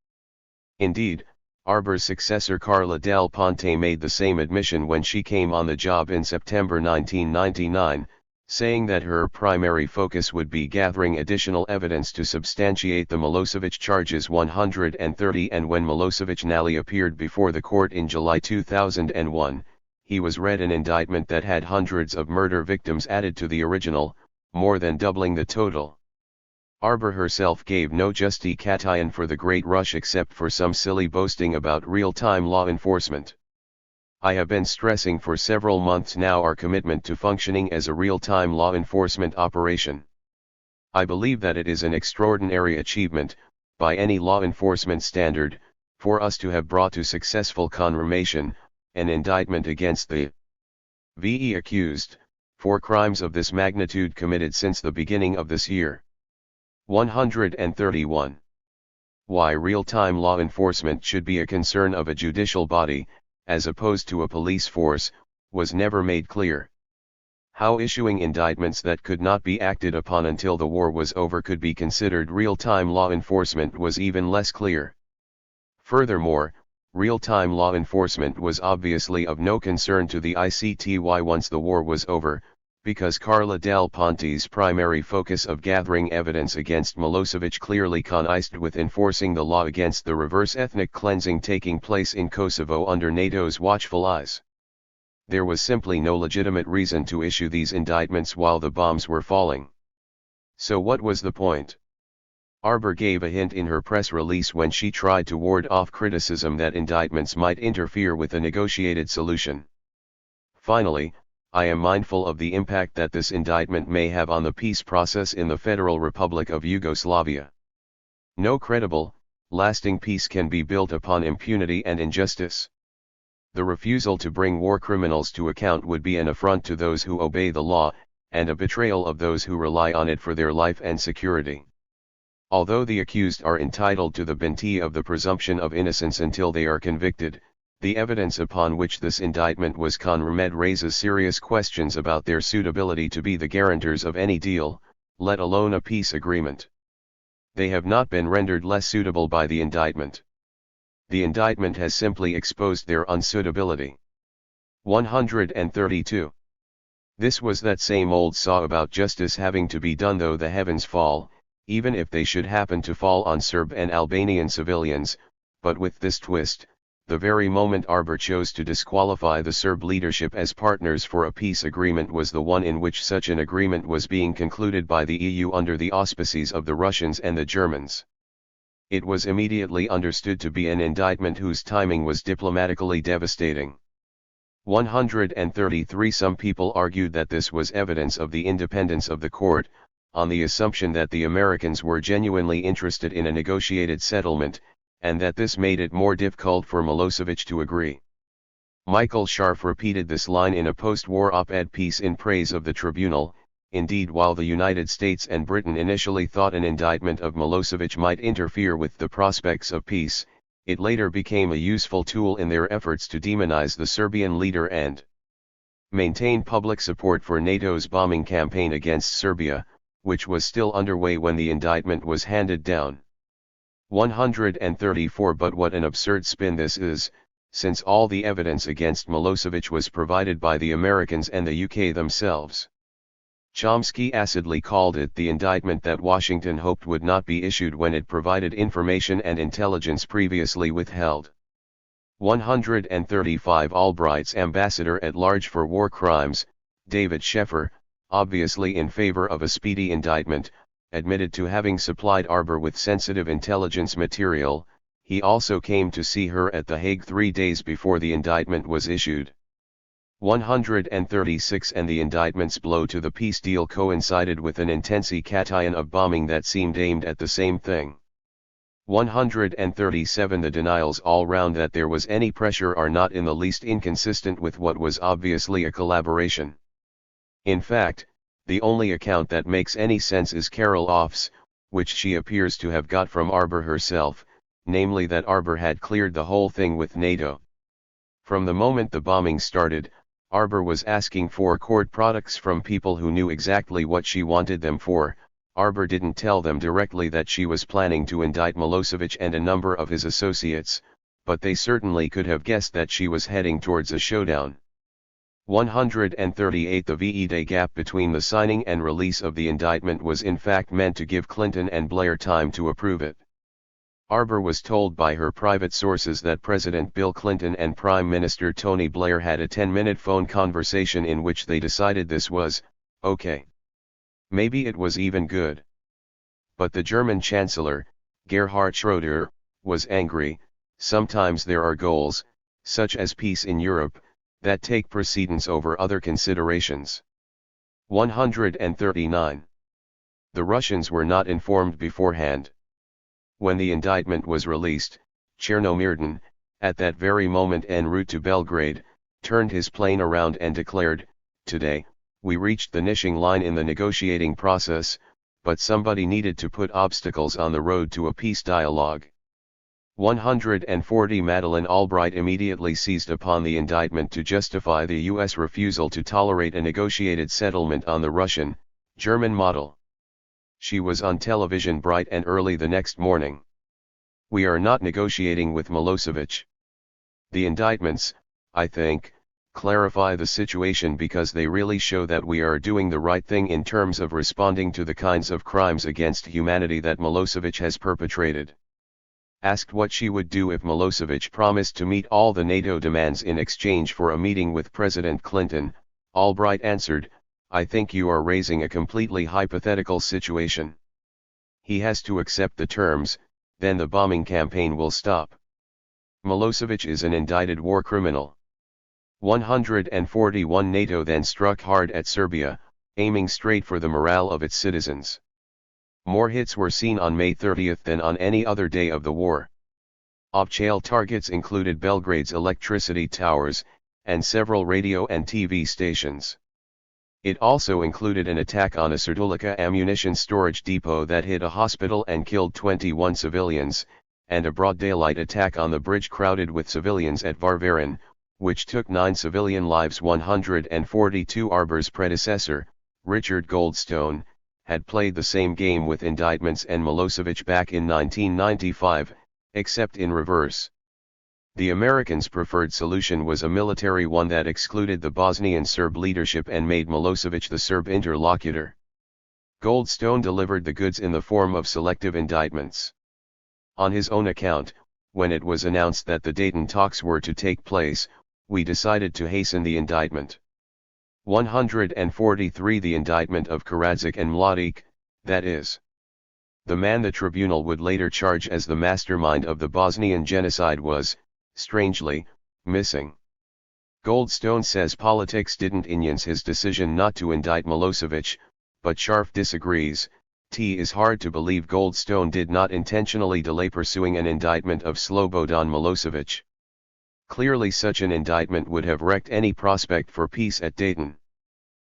Indeed, Arbor's successor Carla Del Ponte made the same admission when she came on the job in September 1999, saying that her primary focus would be gathering additional evidence to substantiate the Milosevic charges 130. And when Milosevic Nally appeared before the court in July 2001, he was read an indictment that had hundreds of murder victims added to the original, more than doubling the total. Arbor herself gave no justification for the Great Rush except for some silly boasting about real-time law enforcement. I have been stressing for several months now our commitment to functioning as a real-time law enforcement operation. I believe that it is an extraordinary achievement, by any law enforcement standard, for us to have brought to successful confirmation, an indictment against the VE accused, for crimes of this magnitude committed since the beginning of this year. 131. Why real-time law enforcement should be a concern of a judicial body, as opposed to a police force, was never made clear. How issuing indictments that could not be acted upon until the war was over could be considered real-time law enforcement was even less clear. Furthermore, real-time law enforcement was obviously of no concern to the ICTY once the war was over, because Carla Del Ponte's primary focus of gathering evidence against Milosevic clearly coincided with enforcing the law against the reverse ethnic cleansing taking place in Kosovo under NATO's watchful eyes. There was simply no legitimate reason to issue these indictments while the bombs were falling. So what was the point? Arbor gave a hint in her press release when she tried to ward off criticism that indictments might interfere with a negotiated solution. Finally, I am mindful of the impact that this indictment may have on the peace process in the Federal Republic of Yugoslavia. No credible, lasting peace can be built upon impunity and injustice. The refusal to bring war criminals to account would be an affront to those who obey the law, and a betrayal of those who rely on it for their life and security. Although the accused are entitled to the bounty of the presumption of innocence until they are convicted, the evidence upon which this indictment was confirmed raises serious questions about their suitability to be the guarantors of any deal, let alone a peace agreement. They have not been rendered less suitable by the indictment. The indictment has simply exposed their unsuitability. 132. This was that same old saw about justice having to be done though the heavens fall, even if they should happen to fall on Serb and Albanian civilians, but with this twist. The very moment Arbor chose to disqualify the Serb leadership as partners for a peace agreement was the one in which such an agreement was being concluded by the EU under the auspices of the Russians and the Germans. It was immediately understood to be an indictment whose timing was diplomatically devastating. 133. Some people argued that this was evidence of the independence of the court, on the assumption that the Americans were genuinely interested in a negotiated settlement, and that this made it more difficult for Milosevic to agree. Michael Scharf repeated this line in a post-war op-ed piece in praise of the tribunal. Indeed, while the United States and Britain initially thought an indictment of Milosevic might interfere with the prospects of peace, it later became a useful tool in their efforts to demonize the Serbian leader and maintain public support for NATO's bombing campaign against Serbia, which was still underway when the indictment was handed down. 134 But what an absurd spin this is, since all the evidence against Milosevic was provided by the Americans and the UK themselves. Chomsky acidly called it the indictment that Washington hoped would not be issued when it provided information and intelligence previously withheld. 135 Albright's ambassador-at-large for war crimes, David Sheffer, obviously in favor of a speedy indictment, admitted to having supplied Arbour with sensitive intelligence material. He also came to see her at The Hague 3 days before the indictment was issued. 136 And the indictment's blow to the peace deal coincided with an intensification of bombing that seemed aimed at the same thing. 137 The denials all round that there was any pressure are not in the least inconsistent with what was obviously a collaboration. In fact, the only account that makes any sense is Carol Off's, which she appears to have got from Arbour herself, namely that Arbour had cleared the whole thing with NATO. From the moment the bombing started, Arbour was asking for court products from people who knew exactly what she wanted them for. Arbour didn't tell them directly that she was planning to indict Milosevic and a number of his associates, but they certainly could have guessed that she was heading towards a showdown. 138 The VE-Day gap between the signing and release of the indictment was in fact meant to give Clinton and Blair time to approve it. Arbour was told by her private sources that President Bill Clinton and Prime Minister Tony Blair had a 10-minute phone conversation in which they decided this was okay. Maybe it was even good. But the German Chancellor, Gerhard Schröder, was angry. Sometimes there are goals, such as peace in Europe, that take precedence over other considerations. 139. The Russians were not informed beforehand. When the indictment was released, Chernomyrdin, at that very moment en route to Belgrade, turned his plane around and declared, "Today, we reached the finishing line in the negotiating process, but somebody needed to put obstacles on the road to a peace dialogue." 140 Madeleine Albright immediately seized upon the indictment to justify the U.S. refusal to tolerate a negotiated settlement on the Russian-German model. She was on television bright and early the next morning. "We are not negotiating with Milosevic. The indictments, I think, clarify the situation because they really show that we are doing the right thing in terms of responding to the kinds of crimes against humanity that Milosevic has perpetrated." Asked what she would do if Milosevic promised to meet all the NATO demands in exchange for a meeting with President Clinton, Albright answered, "I think you are raising a completely hypothetical situation. He has to accept the terms, then the bombing campaign will stop. Milosevic is an indicted war criminal." 141 NATO then struck hard at Serbia, aiming straight for the morale of its citizens. More hits were seen on May 30 than on any other day of the war. Off-chail targets included Belgrade's electricity towers, and several radio and TV stations. It also included an attack on a Serdulica ammunition storage depot that hit a hospital and killed 21 civilians, and a broad daylight attack on the bridge crowded with civilians at Varvarin, which took 9 civilian lives. 142 Arbour's predecessor, Richard Goldstone, had played the same game with indictments and Milosevic back in 1995, except in reverse. The Americans' preferred solution was a military one that excluded the Bosnian Serb leadership and made Milosevic the Serb interlocutor. Goldstone delivered the goods in the form of selective indictments. On his own account, when it was announced that the Dayton talks were to take place, we decided to hasten the indictment. 143 The indictment of Karadzic and Mladic, that is, the man the tribunal would later charge as the mastermind of the Bosnian genocide, was, strangely, missing. Goldstone says politics didn't influence his decision not to indict Milosevic, but Scharf disagrees. It is hard to believe Goldstone did not intentionally delay pursuing an indictment of Slobodan Milosevic. Clearly such an indictment would have wrecked any prospect for peace at Dayton.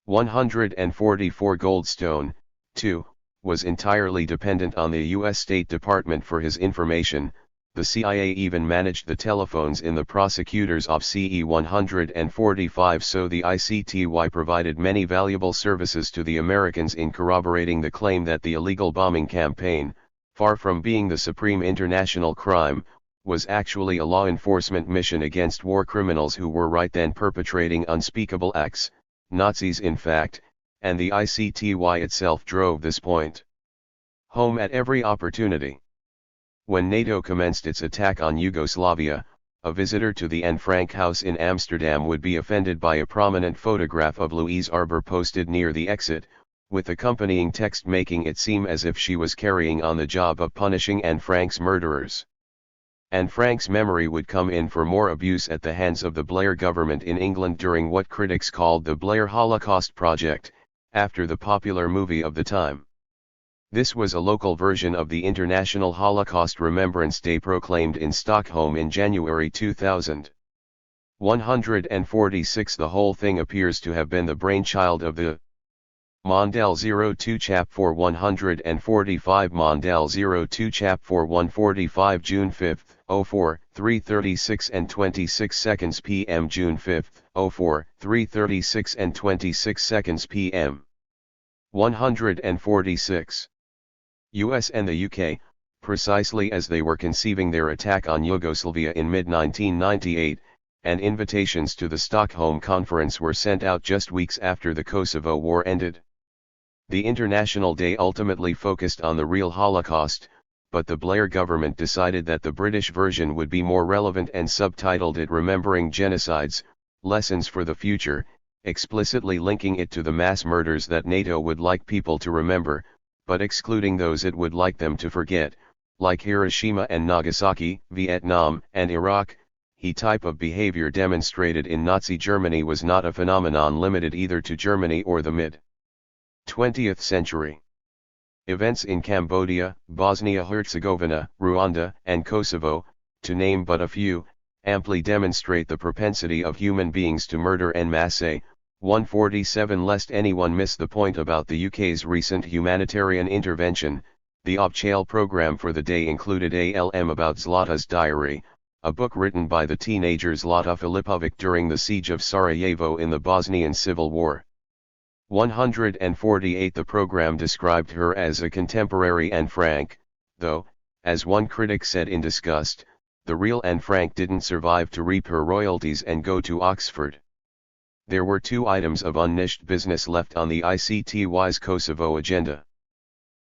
144 Goldstone, too, was entirely dependent on the U.S. State Department for his information, The CIA even managed the telephones in the prosecutors of CE-145, so the ICTY provided many valuable services to the Americans in corroborating the claim that the illegal bombing campaign, far from being the supreme international crime, was actually a law enforcement mission against war criminals who were right then perpetrating unspeakable acts, Nazis in fact, and the ICTY itself drove this point home at every opportunity. When NATO commenced its attack on Yugoslavia, a visitor to the Anne Frank house in Amsterdam would be offended by a prominent photograph of Louise Arbour posted near the exit, with accompanying text making it seem as if she was carrying on the job of punishing Anne Frank's murderers. Anne Frank's memory would come in for more abuse at the hands of the Blair government in England during what critics called the Blair Holocaust Project, after the popular movie of the time. This was a local version of the International Holocaust Remembrance Day proclaimed in Stockholm in January 2000. 146. The whole thing appears to have been the brainchild of the Mondale 02 Chap 4 145 Mondale 02 Chap 4 145 June 5, 04, 3:36 and 26 seconds p.m. June 5, 04, 3:36 and 26 seconds p.m. 146. US and the UK, precisely as they were conceiving their attack on Yugoslavia in mid-1998, and invitations to the Stockholm Conference were sent out just weeks after the Kosovo War ended. The International Day ultimately focused on the real Holocaust, but the Blair government decided that the British version would be more relevant and subtitled it Remembering Genocides, Lessons for the Future, explicitly linking it to the mass murders that NATO would like people to remember, but excluding those it would like them to forget, like Hiroshima and Nagasaki, Vietnam, and Iraq. The type of behavior demonstrated in Nazi Germany was not a phenomenon limited either to Germany or the mid-20th century. Events in Cambodia, Bosnia-Herzegovina, Rwanda, and Kosovo, to name but a few, amply demonstrate the propensity of human beings to murder en masse. 147. Lest anyone miss the point about the UK's recent humanitarian intervention, the Obchail programme for the day included ALM about Zlata's diary, a book written by the teenager Zlata Filipovic during the siege of Sarajevo in the Bosnian Civil War. 148. The programme described her as a contemporary Anne Frank, though, as one critic said in disgust, the real Anne Frank didn't survive to reap her royalties and go to Oxford. There were two items of unniched business left on the ICTY's Kosovo agenda.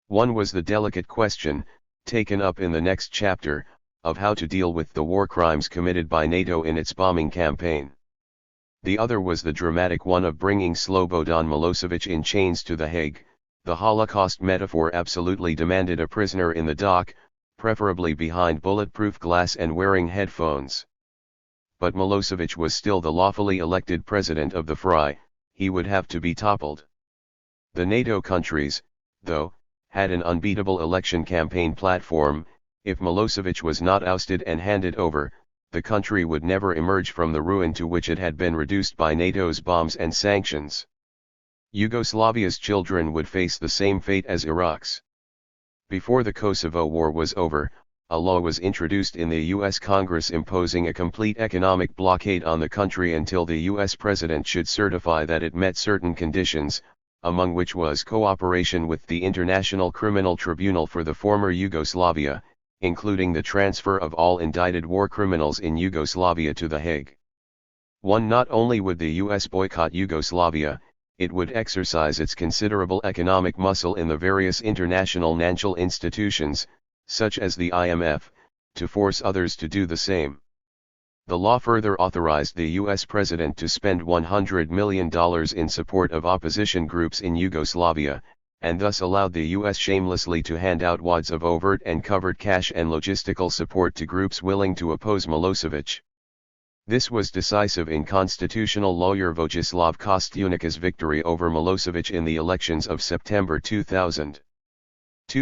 One was the delicate question, taken up in the next chapter, of how to deal with the war crimes committed by NATO in its bombing campaign. The other was the dramatic one of bringing Slobodan Milosevic in chains to The Hague. The Holocaust metaphor absolutely demanded a prisoner in the dock, preferably behind bulletproof glass and wearing headphones. But Milosevic was still the lawfully elected president of the FRY, he would have to be toppled. The NATO countries, though, had an unbeatable election campaign platform. If Milosevic was not ousted and handed over, the country would never emerge from the ruin to which it had been reduced by NATO's bombs and sanctions. Yugoslavia's children would face the same fate as Iraq's. Before the Kosovo War was over, a law was introduced in the U.S. Congress imposing a complete economic blockade on the country until the U.S. president should certify that it met certain conditions, among which was cooperation with the International Criminal Tribunal for the former Yugoslavia, including the transfer of all indicted war criminals in Yugoslavia to The Hague. Not only would the U.S. boycott Yugoslavia, it would exercise its considerable economic muscle in the various international financial institutions, such as the IMF, to force others to do the same. The law further authorized the U.S. president to spend $100 million in support of opposition groups in Yugoslavia, and thus allowed the U.S. shamelessly to hand out wads of overt and covert cash and logistical support to groups willing to oppose Milosevic. This was decisive in constitutional lawyer Vojislav Kostyunic's victory over Milosevic in the elections of September 2000.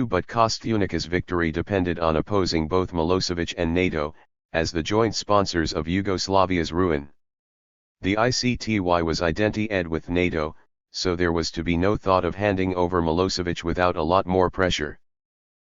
But Kostyunic's victory depended on opposing both Milosevic and NATO, as the joint sponsors of Yugoslavia's ruin. The ICTY was identi-ed with NATO, so there was to be no thought of handing over Milosevic without a lot more pressure.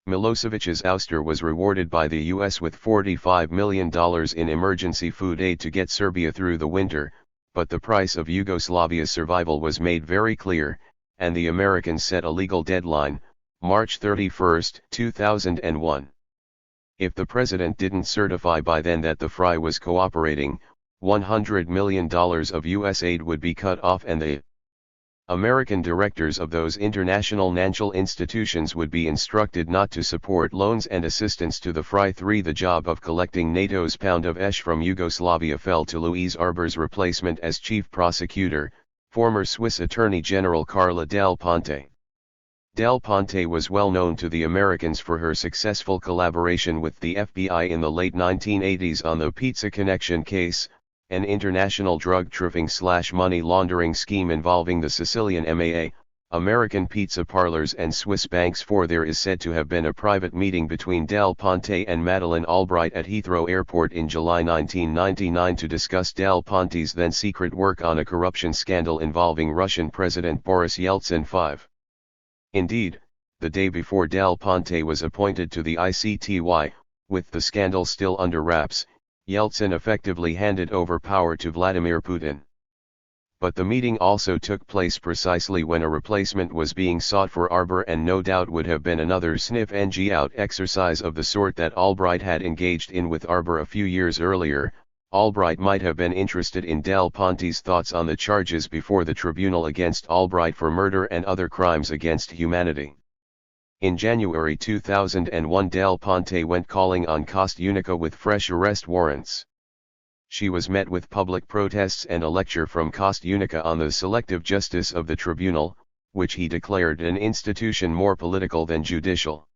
Milosevic's ouster was rewarded by the US with $45 million in emergency food aid to get Serbia through the winter, but the price of Yugoslavia's survival was made very clear, and the Americans set a legal deadline, March 31, 2001. If the president didn't certify by then that the FRY was cooperating, $100 million of US aid would be cut off and the American directors of those international financial institutions would be instructed not to support loans and assistance to the FRY. 3. The job of collecting NATO's pound of ash from Yugoslavia fell to Louise Arbour's replacement as chief prosecutor, former Swiss Attorney General Carla Del Ponte. Del Ponte was well known to the Americans for her successful collaboration with the FBI in the late 1980s on the Pizza Connection case, an international drug trafficking/money laundering scheme involving the Sicilian MAA, American pizza parlors and Swiss banks. For there is said to have been a private meeting between Del Ponte and Madeleine Albright at Heathrow Airport in July 1999 to discuss Del Ponte's then secret work on a corruption scandal involving Russian President Boris Yeltsin. 5. Indeed, the day before Del Ponte was appointed to the ICTY, with the scandal still under wraps, Yeltsin effectively handed over power to Vladimir Putin. But the meeting also took place precisely when a replacement was being sought for Arbour, and no doubt would have been another sniff-ng-out exercise of the sort that Albright had engaged in with Arbour a few years earlier. Albright might have been interested in Del Ponte's thoughts on the charges before the tribunal against Albright for murder and other crimes against humanity. In January 2001, Del Ponte went calling on Kostyunica with fresh arrest warrants. She was met with public protests and a lecture from Kostyunica on the selective justice of the tribunal, which he declared an institution more political than judicial.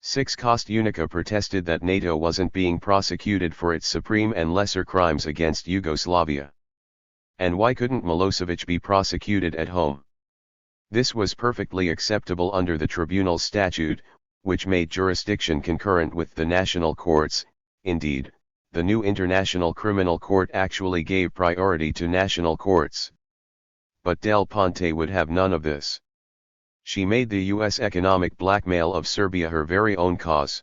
6. Kostyunica protested that NATO wasn't being prosecuted for its supreme and lesser crimes against Yugoslavia. And why couldn't Milosevic be prosecuted at home? This was perfectly acceptable under the tribunal statute, which made jurisdiction concurrent with the national courts. Indeed, the new International Criminal Court actually gave priority to national courts. But Del Ponte would have none of this. She made the US economic blackmail of Serbia her very own cause.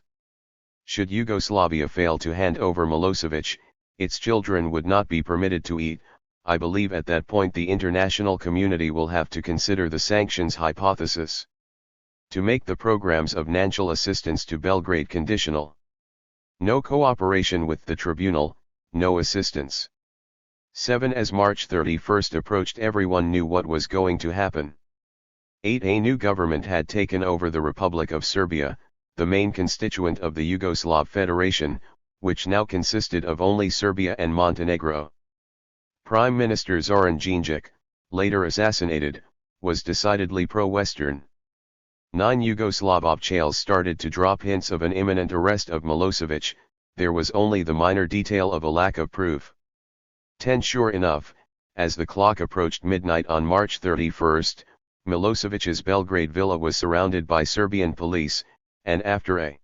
Should Yugoslavia fail to hand over Milosevic, its children would not be permitted to eat. I believe at that point the international community will have to consider the sanctions hypothesis. To make the programs of financial assistance to Belgrade conditional. No cooperation with the tribunal, no assistance. 7. As March 31 approached, everyone knew what was going to happen. 8. A new government had taken over the Republic of Serbia, the main constituent of the Yugoslav Federation, which now consisted of only Serbia and Montenegro. Prime Minister Zoran Đinđić, later assassinated, was decidedly pro-Western. 9. Yugoslav officials started to drop hints of an imminent arrest of Milosevic. There was only the minor detail of a lack of proof. 10. Sure enough, as the clock approached midnight on March 31, Milosevic's Belgrade villa was surrounded by Serbian police, and after a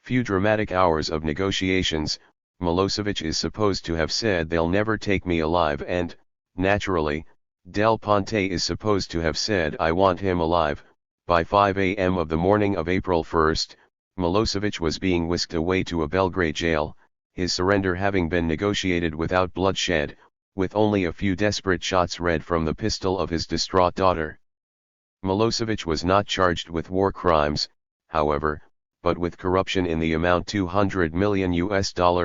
few dramatic hours of negotiations, Milosevic is supposed to have said, "They'll never take me alive," and, naturally, Del Ponte is supposed to have said, "I want him alive." By 5 a.m. of the morning of April 1, Milosevic was being whisked away to a Belgrade jail, his surrender having been negotiated without bloodshed, with only a few desperate shots read from the pistol of his distraught daughter. Milosevic was not charged with war crimes, however, but with corruption in the amount $200 million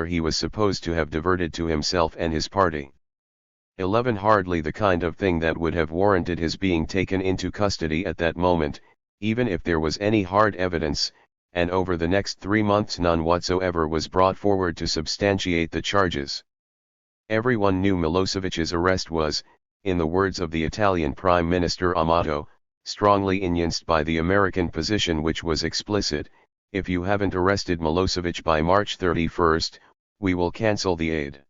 he was supposed to have diverted to himself and his party. 11. Hardly the kind of thing that would have warranted his being taken into custody at that moment, even if there was any hard evidence, and over the next 3 months none whatsoever was brought forward to substantiate the charges. Everyone knew Milosevic's arrest was, in the words of the Italian Prime Minister Amato, strongly influenced by the American position, which was explicit: "If you haven't arrested Milosevic by March 31, we will cancel the aid."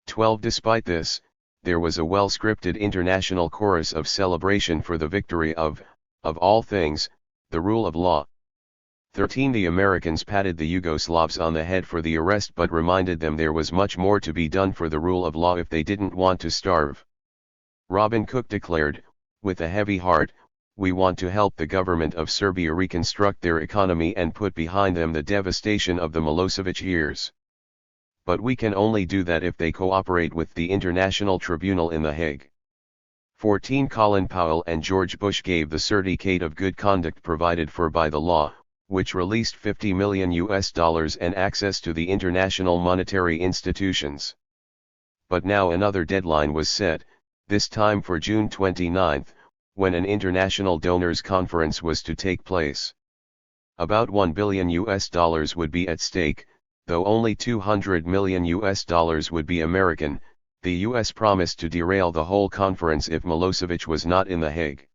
12. Despite this, there was a well-scripted international chorus of celebration for the victory of all things, the rule of law. 13. The Americans patted the Yugoslavs on the head for the arrest, but reminded them there was much more to be done for the rule of law if they didn't want to starve. Robin Cook declared, with a heavy heart, "We want to help the government of Serbia reconstruct their economy and put behind them the devastation of the Milosevic years. But we can only do that if they cooperate with the International Tribunal in The Hague." 14 Colin Powell and George Bush gave the certificate of good conduct provided for by the law, which released $50 million and access to the international monetary institutions. But now another deadline was set, this time for June 29, when an international donors conference was to take place. About $1 billion would be at stake, though only $200 million would be American. The US promised to derail the whole conference if Milosevic was not in The Hague.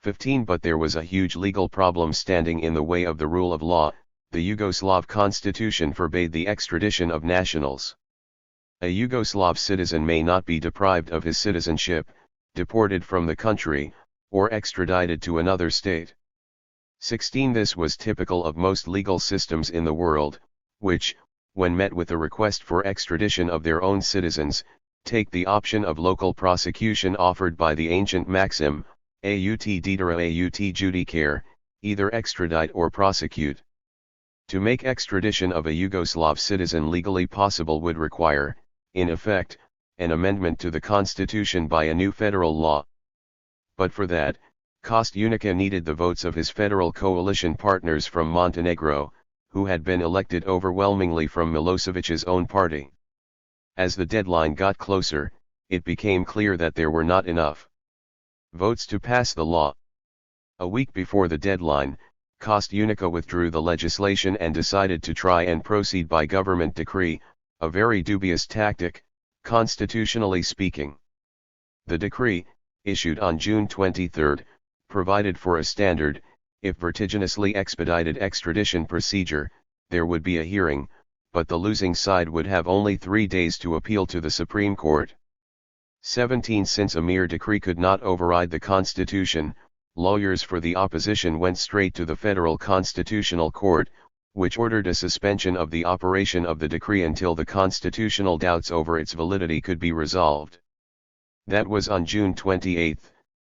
15 But there was a huge legal problem standing in the way of the rule of law. The Yugoslav constitution forbade the extradition of nationals. A Yugoslav citizen may not be deprived of his citizenship, deported from the country, or extradited to another state. 16 This was typical of most legal systems in the world, which, when met with a request for extradition of their own citizens, take the option of local prosecution offered by the ancient maxim, aut dedere aut judicare, either extradite or prosecute. To make extradition of a Yugoslav citizen legally possible would require, in effect, an amendment to the constitution by a new federal law. But for that, Kostunica needed the votes of his federal coalition partners from Montenegro, who had been elected overwhelmingly from Milosevic's own party. As the deadline got closer, it became clear that there were not enough votes to pass the law. A week before the deadline, Kostunica withdrew the legislation and decided to try and proceed by government decree, a very dubious tactic, constitutionally speaking. The decree, issued on June 23, provided for a standard, if vertiginously expedited extradition procedure. There would be a hearing, but the losing side would have only 3 days to appeal to the Supreme Court. 17 Since a mere decree could not override the Constitution, lawyers for the opposition went straight to the Federal Constitutional Court, which ordered a suspension of the operation of the decree until the constitutional doubts over its validity could be resolved. That was on June 28,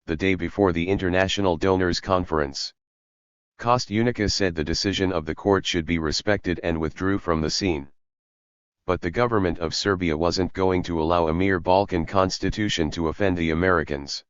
the day before the International Donors Conference. Kostunica said the decision of the court should be respected and withdrew from the scene. But the government of Serbia wasn't going to allow a mere Balkan constitution to offend the Americans.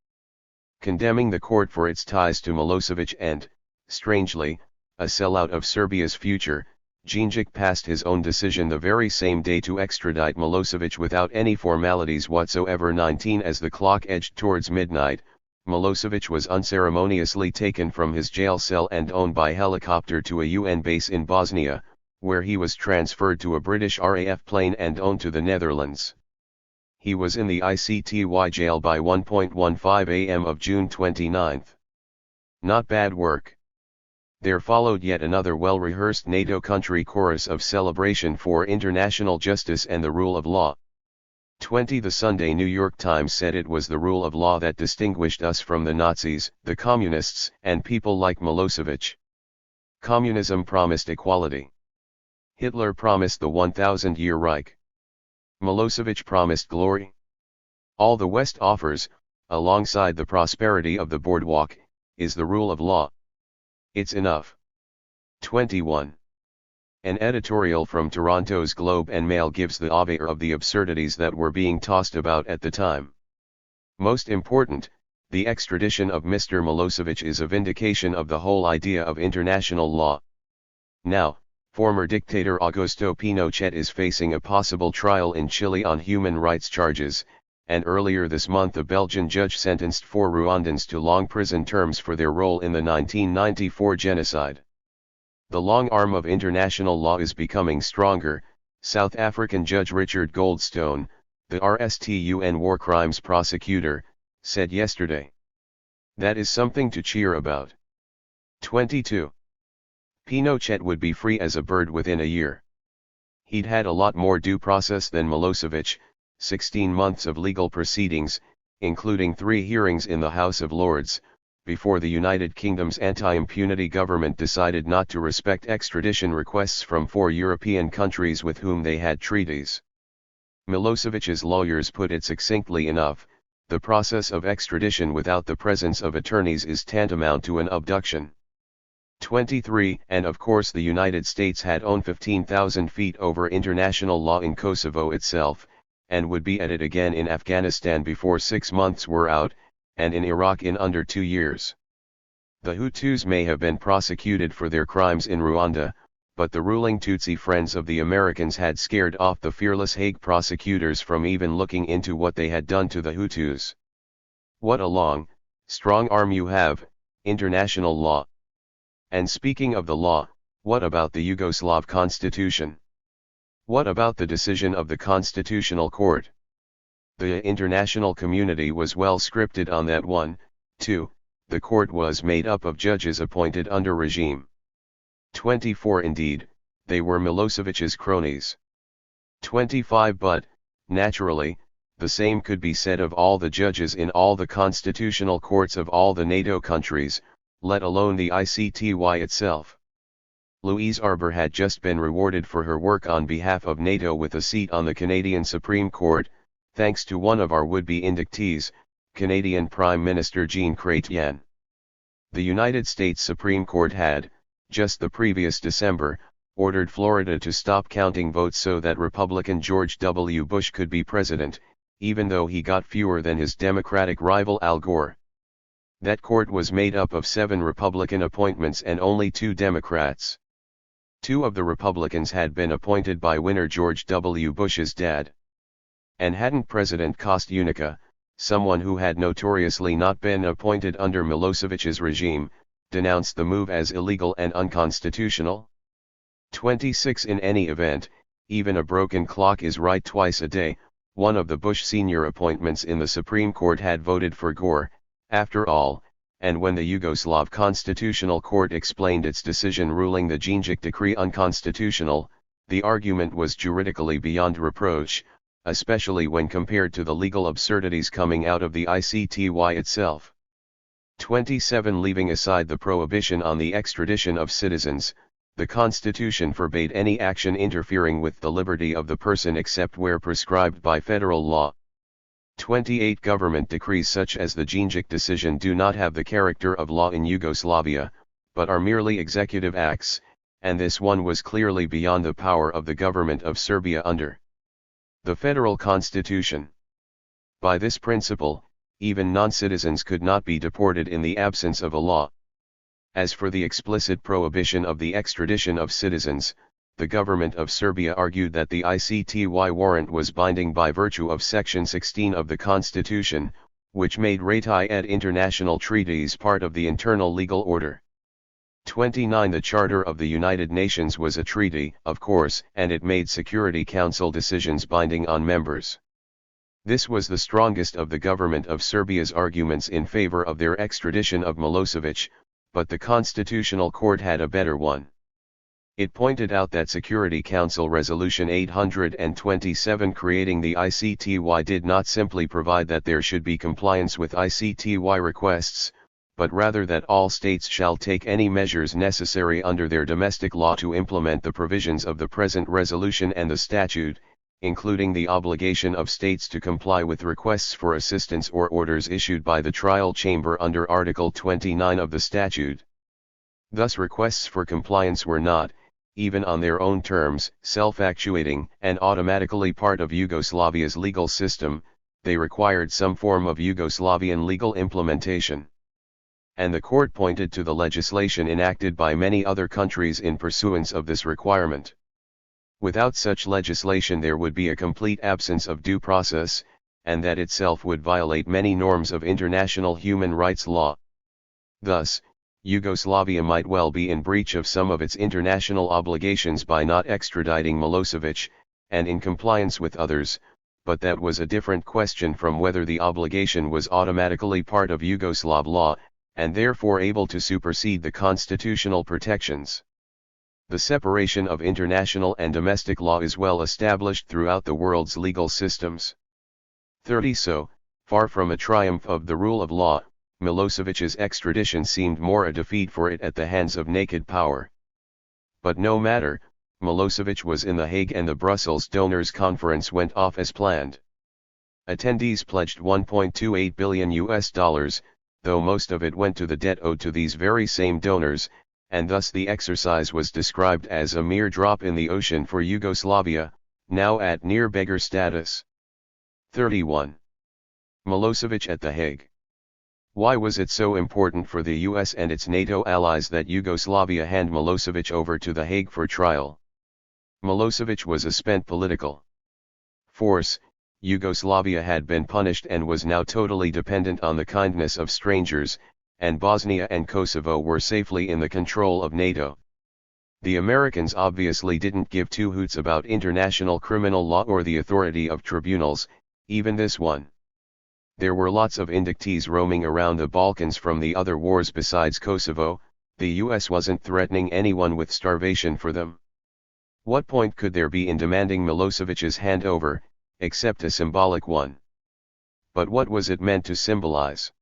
Condemning the court for its ties to Milosevic and, strangely, a sellout of Serbia's future, Djindjic passed his own decision the very same day to extradite Milosevic without any formalities whatsoever. 19 As the clock edged towards midnight, Milosevic was unceremoniously taken from his jail cell and owned by helicopter to a UN base in Bosnia, where he was transferred to a British RAF plane and owned to the Netherlands. He was in the ICTY jail by 1:15 a.m. of June 29. Not bad work. There followed yet another well-rehearsed NATO country chorus of celebration for international justice and the rule of law. 20 The Sunday New York Times said it was the rule of law that distinguished us from the Nazis, the communists, and people like Milosevic. Communism promised equality. Hitler promised the 1,000-year Reich. Milosevic promised glory. All the West offers, alongside the prosperity of the boardwalk, is the rule of law. It's enough. 21. An editorial from Toronto's Globe and Mail gives the obvious of the absurdities that were being tossed about at the time. Most important, the extradition of Mr. Milosevic is a vindication of the whole idea of international law. Now, former dictator Augusto Pinochet is facing a possible trial in Chile on human rights charges, and earlier this month a Belgian judge sentenced 4 Rwandans to long prison terms for their role in the 1994 genocide. The long arm of international law is becoming stronger, South African Judge Richard Goldstone, the RSTUN war crimes prosecutor, said yesterday. That is something to cheer about. 22. Pinochet would be free as a bird within a year. He'd had a lot more due process than Milosevic, 16 months of legal proceedings, including 3 hearings in the House of Lords, before the United Kingdom's anti-impunity government decided not to respect extradition requests from 4 European countries with whom they had treaties. Milosevic's lawyers put it succinctly enough, the process of extradition without the presence of attorneys is tantamount to an abduction. 23. And of course the United States had owned 15,000 feet over international law in Kosovo itself, and would be at it again in Afghanistan before 6 months were out, and in Iraq in under 2 years. The Hutus may have been prosecuted for their crimes in Rwanda, but the ruling Tutsi friends of the Americans had scared off the fearless Hague prosecutors from even looking into what they had done to the Hutus. What a long, strong arm you have, international law. And speaking of the law, what about the Yugoslav constitution? What about the decision of the Constitutional Court? The international community was well scripted on that one, too. The court was made up of judges appointed under regime. 24. Indeed, they were Milosevic's cronies. 25. But, naturally, the same could be said of all the judges in all the constitutional courts of all the NATO countries, let alone the ICTY itself. Louise Arbour had just been rewarded for her work on behalf of NATO with a seat on the Canadian Supreme Court, thanks to one of our would-be inductees, Canadian Prime Minister Jean Chrétien. The United States Supreme Court had, just the previous December, ordered Florida to stop counting votes so that Republican George W. Bush could be president, even though he got fewer than his Democratic rival Al Gore. That court was made up of 7 Republican appointments and only 2 Democrats. 2 of the Republicans had been appointed by winner George W. Bush's dad. And hadn't President Kostyunica, someone who had notoriously not been appointed under Milosevic's regime, denounced the move as illegal and unconstitutional? 26. In any event, even a broken clock is right twice a day. One of the Bush senior appointments in the Supreme Court had voted for Gore, after all, and when the Yugoslav Constitutional Court explained its decision ruling the Djindjic decree unconstitutional, the argument was juridically beyond reproach, especially when compared to the legal absurdities coming out of the ICTY itself. 27. Leaving aside the prohibition on the extradition of citizens, the Constitution forbade any action interfering with the liberty of the person except where prescribed by federal law. 28. Government decrees such as the Djindjic decision do not have the character of law in Yugoslavia, but are merely executive acts, and this one was clearly beyond the power of the government of Serbia under the federal constitution. By this principle, even non-citizens could not be deported in the absence of a law. As for the explicit prohibition of the extradition of citizens, the government of Serbia argued that the ICTY warrant was binding by virtue of Section 16 of the Constitution, which made ratification of international treaties part of the internal legal order. 29. The Charter of the United Nations was a treaty, of course, and it made Security Council decisions binding on members. This was the strongest of the government of Serbia's arguments in favor of their extradition of Milosevic, but the Constitutional Court had a better one. It pointed out that Security Council Resolution 827 creating the ICTY did not simply provide that there should be compliance with ICTY requests, but rather that all states shall take any measures necessary under their domestic law to implement the provisions of the present resolution and the statute, including the obligation of states to comply with requests for assistance or orders issued by the trial chamber under Article 29 of the statute. Thus requests for compliance were not, even on their own terms, self-actuating and automatically part of Yugoslavia's legal system, they required some form of Yugoslavian legal implementation. And the court pointed to the legislation enacted by many other countries in pursuance of this requirement. Without such legislation there would be a complete absence of due process, and that itself would violate many norms of international human rights law. Thus, Yugoslavia might well be in breach of some of its international obligations by not extraditing Milosevic, and in compliance with others, but that was a different question from whether the obligation was automatically part of Yugoslav law, and therefore able to supersede the constitutional protections. The separation of international and domestic law is well established throughout the world's legal systems. 30. So, far from a triumph of the rule of law, Milosevic's extradition seemed more a defeat for it at the hands of naked power. But no matter, Milosevic was in The Hague and the Brussels Donors Conference went off as planned. Attendees pledged 1.28 billion US dollars, though most of it went to the debt owed to these very same donors, and thus the exercise was described as a mere drop in the ocean for Yugoslavia, now at near beggar status. 31. Milosevic at The Hague. Why was it so important for the US and its NATO allies that Yugoslavia hand Milosevic over to The Hague for trial? Milosevic was a spent political force. Yugoslavia had been punished and was now totally dependent on the kindness of strangers, and Bosnia and Kosovo were safely in the control of NATO. The Americans obviously didn't give two hoots about international criminal law or the authority of tribunals, even this one. There were lots of indictees roaming around the Balkans from the other wars besides Kosovo. The US wasn't threatening anyone with starvation for them. What point could there be in demanding Milosevic's handover, except a symbolic one? But what was it meant to symbolize?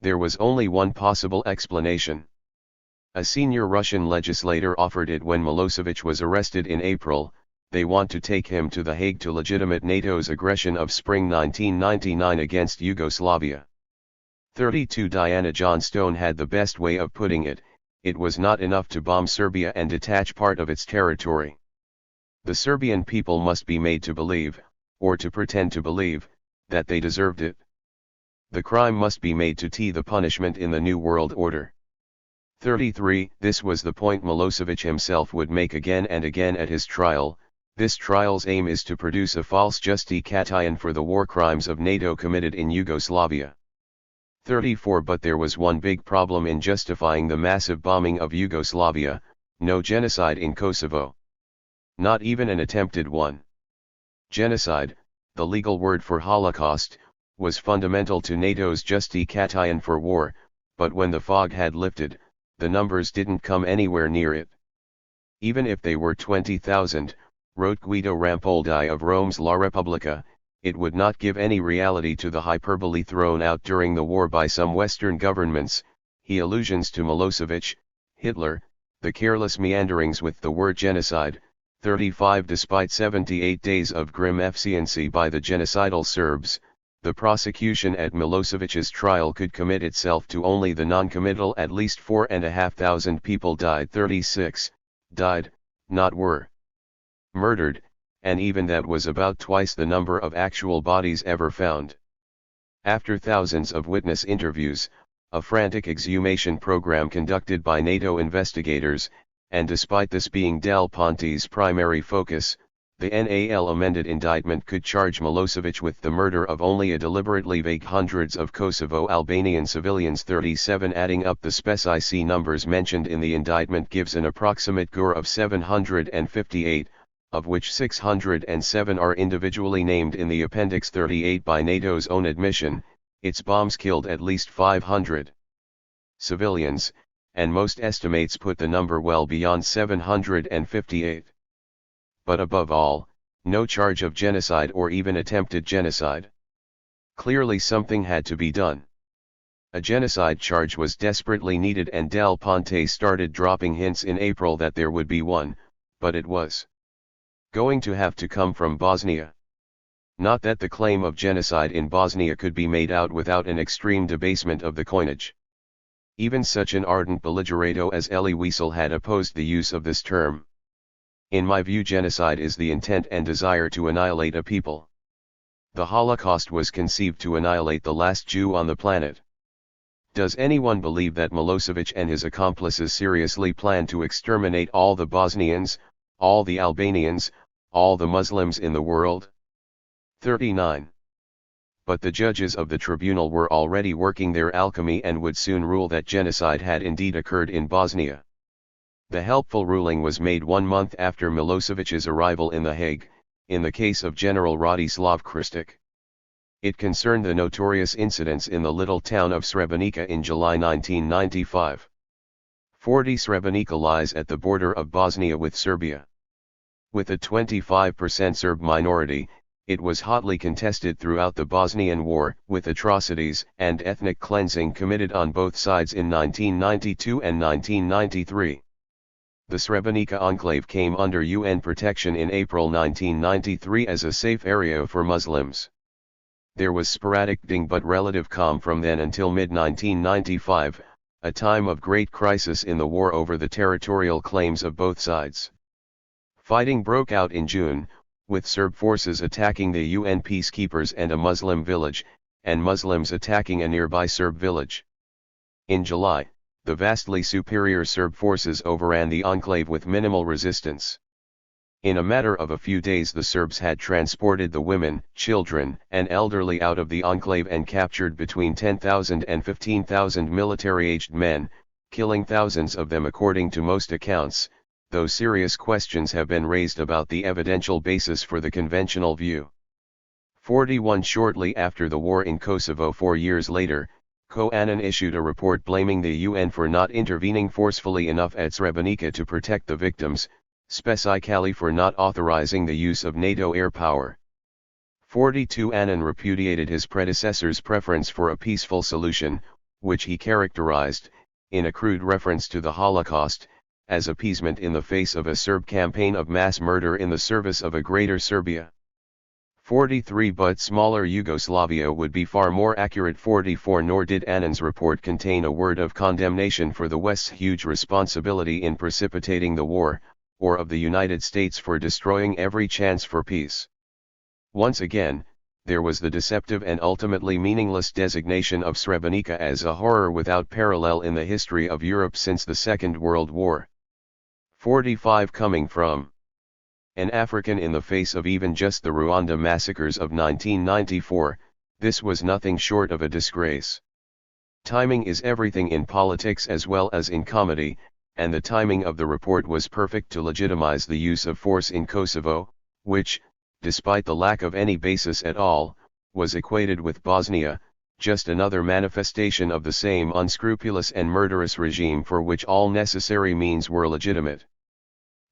There was only one possible explanation. A senior Russian legislator offered it when Milosevic was arrested in April. They want to take him to The Hague to legitimate NATO's aggression of spring 1999 against Yugoslavia. 32. Diana Johnstone had the best way of putting it: it was not enough to bomb Serbia and detach part of its territory. The Serbian people must be made to believe, or to pretend to believe, that they deserved it. The crime must be made to the punishment in the New World Order. 33. This was the point Milosevic himself would make again and again at his trial. This trial's aim is to produce a false justification for the war crimes of NATO committed in Yugoslavia. 34. But there was one big problem in justifying the massive bombing of Yugoslavia: no genocide in Kosovo. Not even an attempted one. Genocide, the legal word for Holocaust, was fundamental to NATO's justification for war, but when the fog had lifted, the numbers didn't come anywhere near it. Even if they were 20,000, wrote Guido Rampoldi of Rome's La Repubblica, it would not give any reality to the hyperbole thrown out during the war by some Western governments. He allusions to Milosevic, Hitler, the careless meanderings with the word genocide. 35. Despite 78 days of grim efficiency by the genocidal Serbs, the prosecution at Milosevic's trial could commit itself to only the non-committal. At least 4,500 people died. 36. Died, not were murdered, and even that was about twice the number of actual bodies ever found. After thousands of witness interviews, a frantic exhumation program conducted by NATO investigators, and despite this being Del Ponte's primary focus, the NAL amended indictment could charge Milosevic with the murder of only a deliberately vague hundreds of Kosovo Albanian civilians. 37. Adding up the specific numbers mentioned in the indictment gives an approximate GUR of 758, of which 607 are individually named in the Appendix 38 by NATO's own admission. Its bombs killed at least 500 civilians, and most estimates put the number well beyond 758. But above all, no charge of genocide or even attempted genocide. Clearly something had to be done. A genocide charge was desperately needed, and Del Ponte started dropping hints in April that there would be one, but it was going to have to come from Bosnia. Not that the claim of genocide in Bosnia could be made out without an extreme debasement of the coinage. Even such an ardent belligerado as Elie Wiesel had opposed the use of this term. In my view, genocide is the intent and desire to annihilate a people. The Holocaust was conceived to annihilate the last Jew on the planet. Does anyone believe that Milosevic and his accomplices seriously planned to exterminate all the Bosnians, all the Albanians, all the Muslims in the world? 39. But the judges of the tribunal were already working their alchemy and would soon rule that genocide had indeed occurred in Bosnia. The helpful ruling was made 1 month after Milosevic's arrival in The Hague, in the case of General Radislav Kristic. It concerned the notorious incidents in the little town of Srebrenica in July 1995. 40. Srebrenica lies at the border of Bosnia with Serbia. With a 25% Serb minority, it was hotly contested throughout the Bosnian War, with atrocities and ethnic cleansing committed on both sides in 1992 and 1993. The Srebrenica enclave came under UN protection in April 1993 as a safe area for Muslims. There was sporadic ding but relative calm from then until mid-1995, a time of great crisis in the war over the territorial claims of both sides. Fighting broke out in June, with Serb forces attacking the UN peacekeepers and a Muslim village, and Muslims attacking a nearby Serb village. In July, the vastly superior Serb forces overran the enclave with minimal resistance. In a matter of a few days the Serbs had transported the women, children, and elderly out of the enclave and captured between 10,000 and 15,000 military-aged men, killing thousands of them according to most accounts, though serious questions have been raised about the evidential basis for the conventional view. 41 Shortly after the war in Kosovo 4 years later, Ko Annan issued a report blaming the UN for not intervening forcefully enough at Srebrenica to protect the victims, specifically for not authorizing the use of NATO air power. 42 Annan repudiated his predecessor's preference for a peaceful solution, which he characterized, in a crude reference to the Holocaust, as appeasement in the face of a Serb campaign of mass murder in the service of a greater Serbia. 43 But smaller Yugoslavia would be far more accurate. 44 Nor did Annan's report contain a word of condemnation for the West's huge responsibility in precipitating the war, or of the United States for destroying every chance for peace. Once again, there was the deceptive and ultimately meaningless designation of Srebrenica as a horror without parallel in the history of Europe since the Second World War. 45 Coming from an African in the face of even just the Rwanda massacres of 1994, this was nothing short of a disgrace. Timing is everything in politics as well as in comedy, and the timing of the report was perfect to legitimize the use of force in Kosovo, which, despite the lack of any basis at all, was equated with Bosnia, just another manifestation of the same unscrupulous and murderous regime for which all necessary means were legitimate.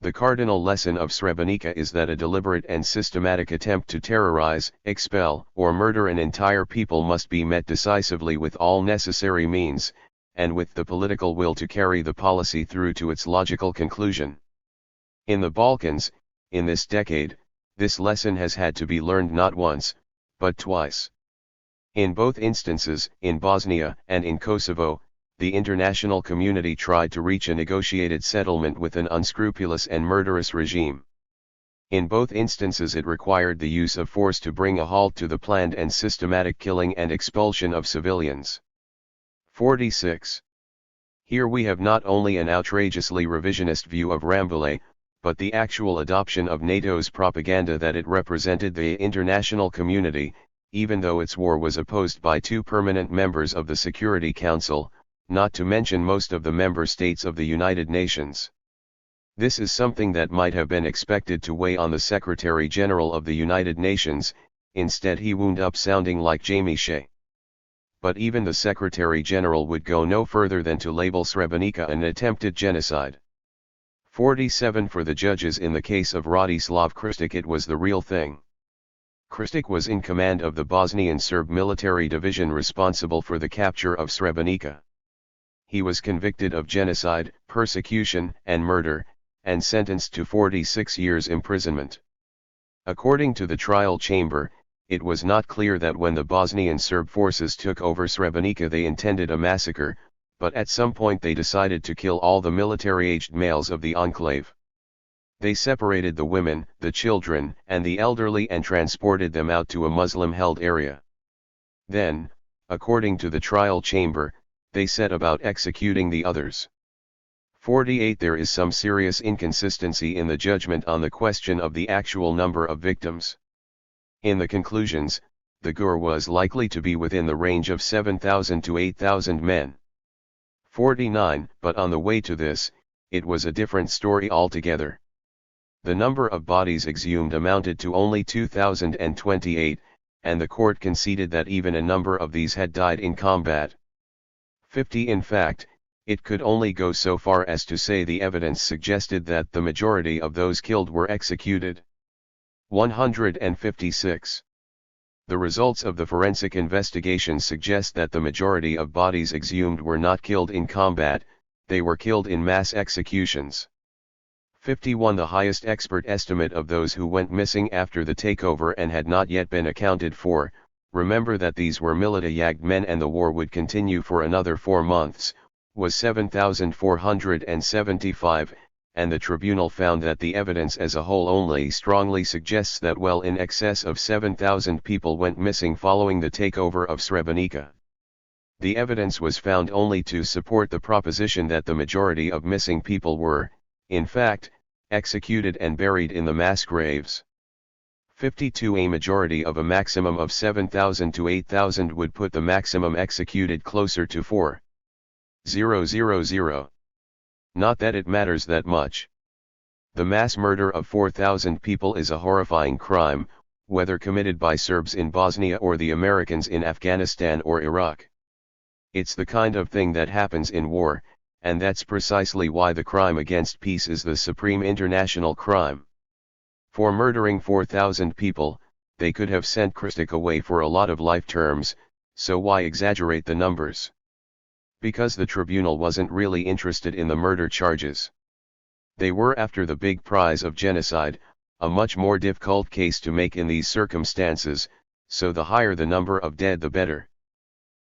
The cardinal lesson of Srebrenica is that a deliberate and systematic attempt to terrorize, expel, or murder an entire people must be met decisively with all necessary means, and with the political will to carry the policy through to its logical conclusion. In the Balkans, in this decade, this lesson has had to be learned not once, but twice. In both instances, in Bosnia and in Kosovo, the international community tried to reach a negotiated settlement with an unscrupulous and murderous regime. In both instances it required the use of force to bring a halt to the planned and systematic killing and expulsion of civilians. 46. Here we have not only an outrageously revisionist view of Rambouillet, but the actual adoption of NATO's propaganda that it represented the international community, even though its war was opposed by 2 permanent members of the Security Council, not to mention most of the member states of the United Nations. This is something that might have been expected to weigh on the Secretary General of the United Nations, instead he wound up sounding like Jamie Shea. But even the Secretary General would go no further than to label Srebrenica an attempted genocide. 47 For the judges in the case of Radislav Kristic it was the real thing. Kristic was in command of the Bosnian Serb military division responsible for the capture of Srebrenica. He was convicted of genocide, persecution, and murder, and sentenced to 46 years imprisonment. According to the trial chamber, it was not clear that when the Bosnian Serb forces took over Srebrenica they intended a massacre, but at some point they decided to kill all the military-aged males of the enclave. They separated the women, the children, and the elderly and transported them out to a Muslim-held area. Then, according to the trial chamber, they set about executing the others. 48 There is some serious inconsistency in the judgment on the question of the actual number of victims. In the conclusions, the GUR was likely to be within the range of 7,000 to 8,000 men. 49 But on the way to this, it was a different story altogether. The number of bodies exhumed amounted to only 2,028, and the court conceded that even a number of these had died in combat. 50 In fact, it could only go so far as to say the evidence suggested that the majority of those killed were executed. 156. The results of the forensic investigation suggest that the majority of bodies exhumed were not killed in combat, they were killed in mass executions. 51 The highest expert estimate of those who went missing after the takeover and had not yet been accounted for, Remember that these were military men and the war would continue for another 4 months, was 7,475, and the tribunal found that the evidence as a whole only strongly suggests that well in excess of 7,000 people went missing following the takeover of Srebrenica. The evidence was found only to support the proposition that the majority of missing people were, in fact, executed and buried in the mass graves. 52. A majority of a maximum of 7,000 to 8,000 would put the maximum executed closer to 4,000. Not that it matters that much. The mass murder of 4,000 people is a horrifying crime, whether committed by Serbs in Bosnia or the Americans in Afghanistan or Iraq. It's the kind of thing that happens in war, and that's precisely why the crime against peace is the supreme international crime. For murdering 4,000 people, they could have sent Kristic away for a lot of life terms, so why exaggerate the numbers? Because the tribunal wasn't really interested in the murder charges. They were after the big prize of genocide, a much more difficult case to make in these circumstances, so the higher the number of dead the better.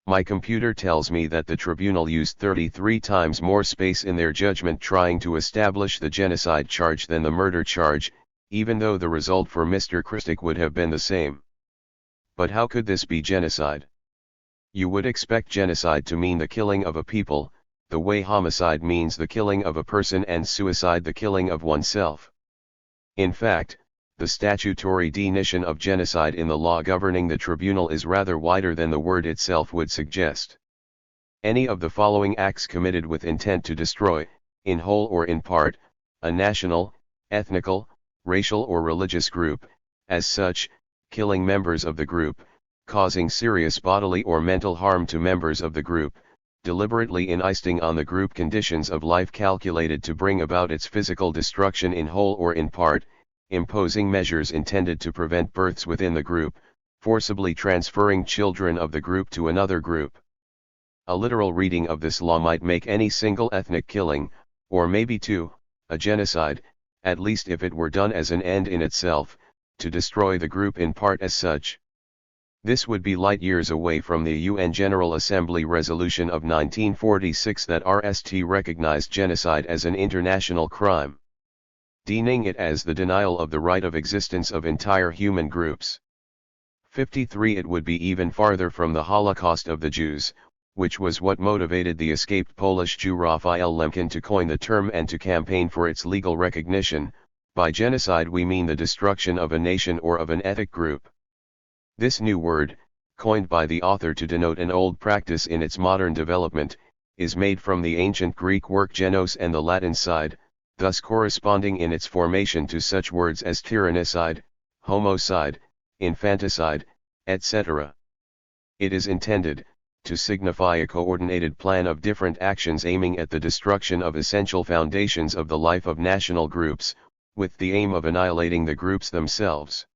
My computer tells me that the tribunal used 33 times more space in their judgment trying to establish the genocide charge than the murder charge, even though the result for Mr. Kristic would have been the same. But how could this be genocide? You would expect genocide to mean the killing of a people, the way homicide means the killing of a person and suicide the killing of oneself. In fact, the statutory definition of genocide in the law governing the tribunal is rather wider than the word itself would suggest. Any of the following acts committed with intent to destroy, in whole or in part, a national, ethnical, racial or religious group, as such, killing members of the group, causing serious bodily or mental harm to members of the group, deliberately insisting on the group conditions of life calculated to bring about its physical destruction in whole or in part, imposing measures intended to prevent births within the group, forcibly transferring children of the group to another group. A literal reading of this law might make any single ethnic killing, or maybe two, a genocide, at least if it were done as an end in itself, to destroy the group in part as such. This would be light years away from the UN General Assembly resolution of 1946 that RST recognized genocide as an international crime, deeming it as the denial of the right of existence of entire human groups. 53. It would be even farther from the Holocaust of the Jews, which was what motivated the escaped Polish Jew Raphael Lemkin to coin the term and to campaign for its legal recognition. By genocide we mean the destruction of a nation or of an ethnic group. This new word, coined by the author to denote an old practice in its modern development, is made from the ancient Greek word genos and the Latin side, thus corresponding in its formation to such words as tyrannicide, homicide, infanticide, etc. It is intended to signify a coordinated plan of different actions aiming at the destruction of essential foundations of the life of national groups, with the aim of annihilating the groups themselves.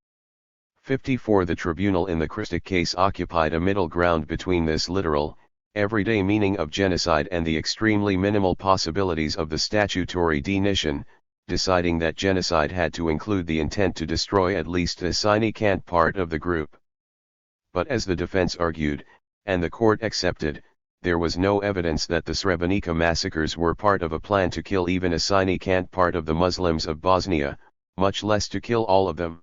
54. The tribunal in the Kristic case occupied a middle ground between this literal, everyday meaning of genocide and the extremely minimal possibilities of the statutory definition, deciding that genocide had to include the intent to destroy at least a significant part of the group. But as the defense argued, and the court accepted, there was no evidence that the Srebrenica massacres were part of a plan to kill even a significant part of the Muslims of Bosnia, much less to kill all of them.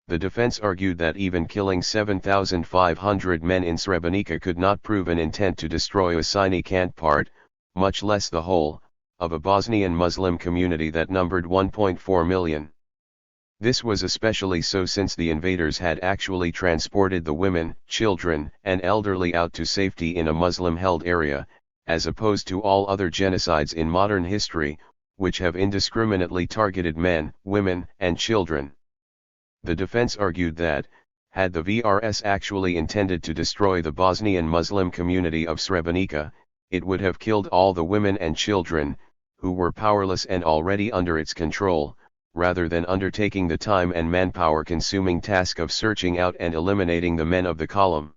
The defense argued that even killing 7,500 men in Srebrenica could not prove an intent to destroy a significant part, much less the whole, of a Bosnian Muslim community that numbered 1.4 million. This was especially so since the invaders had actually transported the women, children, and elderly out to safety in a Muslim-held area, as opposed to all other genocides in modern history, which have indiscriminately targeted men, women, and children. The defense argued that, had the VRS actually intended to destroy the Bosnian Muslim community of Srebrenica, it would have killed all the women and children, who were powerless and already under its control, rather than undertaking the time and manpower-consuming task of searching out and eliminating the men of the column.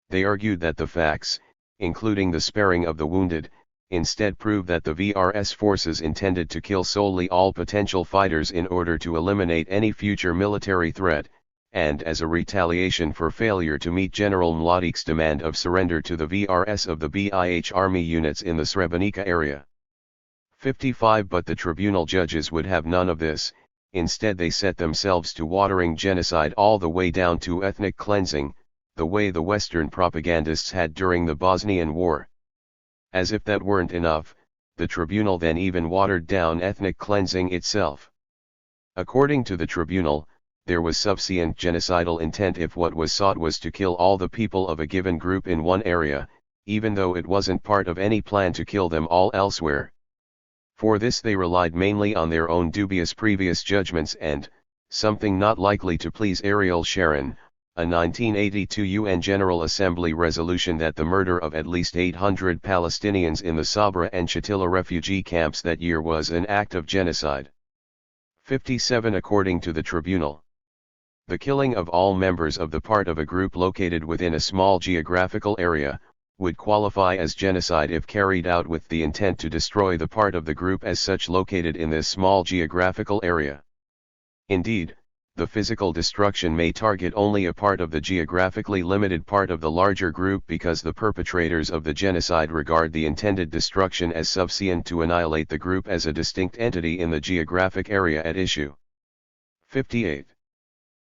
They argued that the facts, including the sparing of the wounded, instead prove that the VRS forces intended to kill solely all potential fighters in order to eliminate any future military threat, and as a retaliation for failure to meet General Mladić's demand of surrender to the VRS of the BiH army units in the Srebrenica area. 55 But the tribunal judges would have none of this. Instead they set themselves to watering genocide all the way down to ethnic cleansing, the way the Western propagandists had during the Bosnian War. As if that weren't enough, the tribunal then even watered down ethnic cleansing itself. According to the tribunal, there was sufficient genocidal intent if what was sought was to kill all the people of a given group in one area, even though it wasn't part of any plan to kill them all elsewhere. For this they relied mainly on their own dubious previous judgments and, something not likely to please Ariel Sharon, a 1982 UN General Assembly resolution that the murder of at least 800 Palestinians in the Sabra and Shatila refugee camps that year was an act of genocide. 57 According to the tribunal, the killing of all members of the part of a group located within a small geographical area, would qualify as genocide if carried out with the intent to destroy the part of the group as such located in this small geographical area. Indeed, the physical destruction may target only a part of the geographically limited part of the larger group because the perpetrators of the genocide regard the intended destruction as sufficient to annihilate the group as a distinct entity in the geographic area at issue. 58.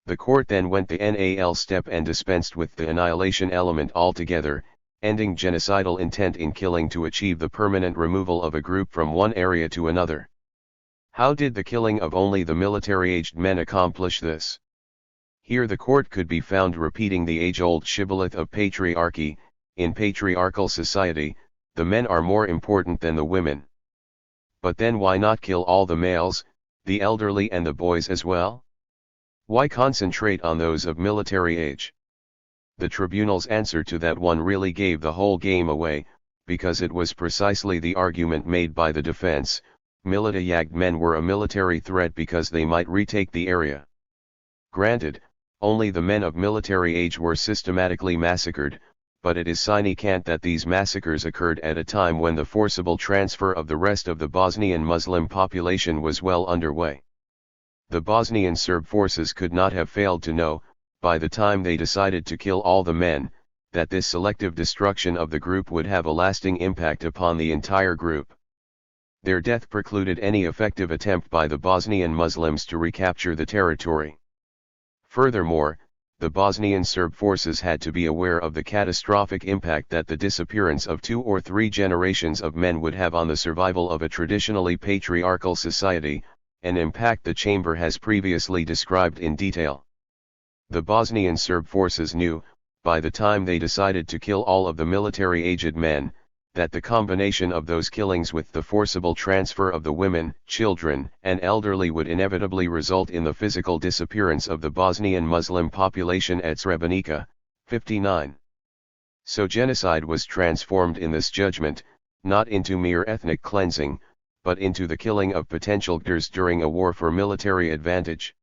The court then went the NAL step and dispensed with the annihilation element altogether, ending genocidal intent in killing to achieve the permanent removal of a group from one area to another. How did the killing of only the military-aged men accomplish this? Here the court could be found repeating the age-old shibboleth of patriarchy. In patriarchal society, the men are more important than the women. But then why not kill all the males, the elderly and the boys as well? Why concentrate on those of military age? The tribunal's answer to that one really gave the whole game away, because it was precisely the argument made by the defense. Military-aged men were a military threat because they might retake the area. Granted, only the men of military age were systematically massacred, but it is significant that these massacres occurred at a time when the forcible transfer of the rest of the Bosnian Muslim population was well underway. The Bosnian Serb forces could not have failed to know, by the time they decided to kill all the men, that this selective destruction of the group would have a lasting impact upon the entire group. Their death precluded any effective attempt by the Bosnian Muslims to recapture the territory. Furthermore, the Bosnian Serb forces had to be aware of the catastrophic impact that the disappearance of 2 or 3 generations of men would have on the survival of a traditionally patriarchal society, an impact the chamber has previously described in detail. The Bosnian Serb forces knew, by the time they decided to kill all of the military-aged men, that the combination of those killings with the forcible transfer of the women, children, and elderly would inevitably result in the physical disappearance of the Bosnian Muslim population at Srebrenica. 59. So genocide was transformed in this judgment, not into mere ethnic cleansing, but into the killing of potential actors during a war for military advantage.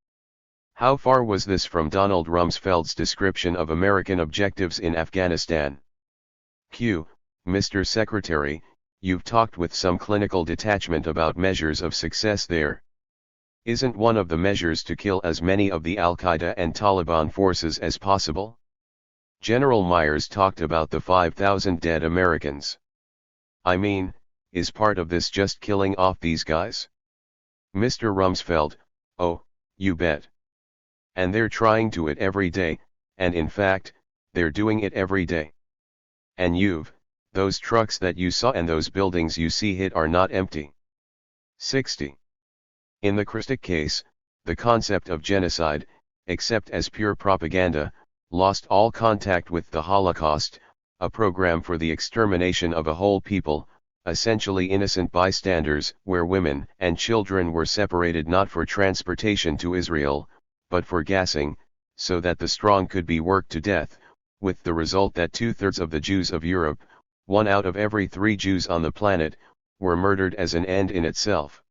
How far was this from Donald Rumsfeld's description of American objectives in Afghanistan? Q. Mr. Secretary, you've talked with some clinical detachment about measures of success there. Isn't one of the measures to kill as many of the Al-Qaeda and Taliban forces as possible? General Myers talked about the 5,000 dead Americans. I mean, is part of this just killing off these guys? Mr. Rumsfeld, oh, you bet. And they're trying to it every day, and in fact, they're doing it every day. And those trucks that you saw and those buildings you see hit are not empty. 60. In the Christic case, the concept of genocide, except as pure propaganda, lost all contact with the Holocaust, a program for the extermination of a whole people, essentially innocent bystanders, where women and children were separated not for transportation to Israel, but for gassing, so that the strong could be worked to death, with the result that 2/3 of the Jews of Europe, 1 out of every 3 Jews on the planet, were murdered as an end in itself.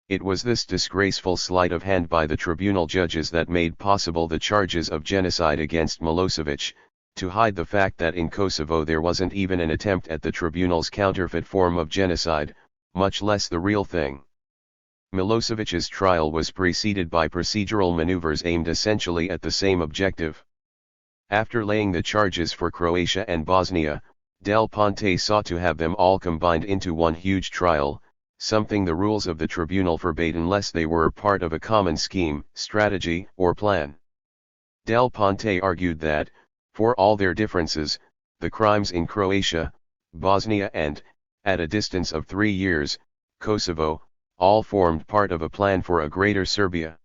It was this disgraceful sleight of hand by the tribunal judges that made possible the charges of genocide against Milosevic, to hide the fact that in Kosovo there wasn't even an attempt at the tribunal's counterfeit form of genocide, much less the real thing. Milosevic's trial was preceded by procedural maneuvers aimed essentially at the same objective. After laying the charges for Croatia and Bosnia, Del Ponte sought to have them all combined into one huge trial, something the rules of the tribunal forbade unless they were part of a common scheme, strategy, or plan. Del Ponte argued that, for all their differences, the crimes in Croatia, Bosnia and, at a distance of 3 years, Kosovo, all formed part of a plan for a greater Serbia.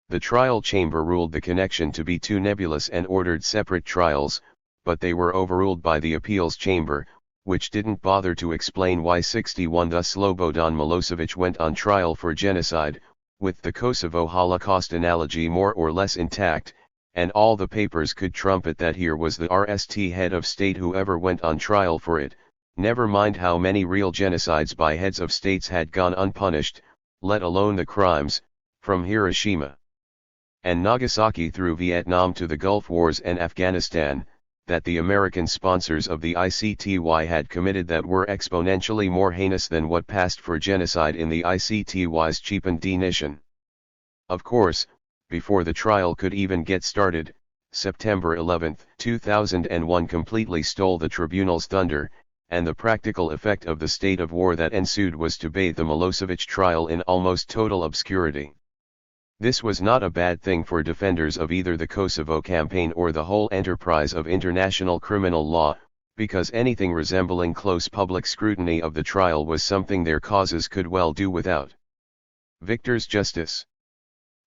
The trial chamber ruled the connection to be too nebulous and ordered separate trials, but they were overruled by the appeals chamber, which didn't bother to explain why 61. Thus Slobodan Milosevic went on trial for genocide, with the Kosovo Holocaust analogy more or less intact, and all the papers could trumpet that here was the RST head of state who ever went on trial for it, never mind how many real genocides by heads of states had gone unpunished, let alone the crimes, from Hiroshima and Nagasaki through Vietnam to the Gulf Wars and Afghanistan, that the American sponsors of the ICTY had committed that were exponentially more heinous than what passed for genocide in the ICTY's cheapened denition. Of course, before the trial could even get started, September 11, 2001 completely stole the tribunal's thunder, and the practical effect of the state of war that ensued was to bathe the Milosevic trial in almost total obscurity. This was not a bad thing for defenders of either the Kosovo campaign or the whole enterprise of international criminal law, because anything resembling close public scrutiny of the trial was something their causes could well do without. Victor's justice.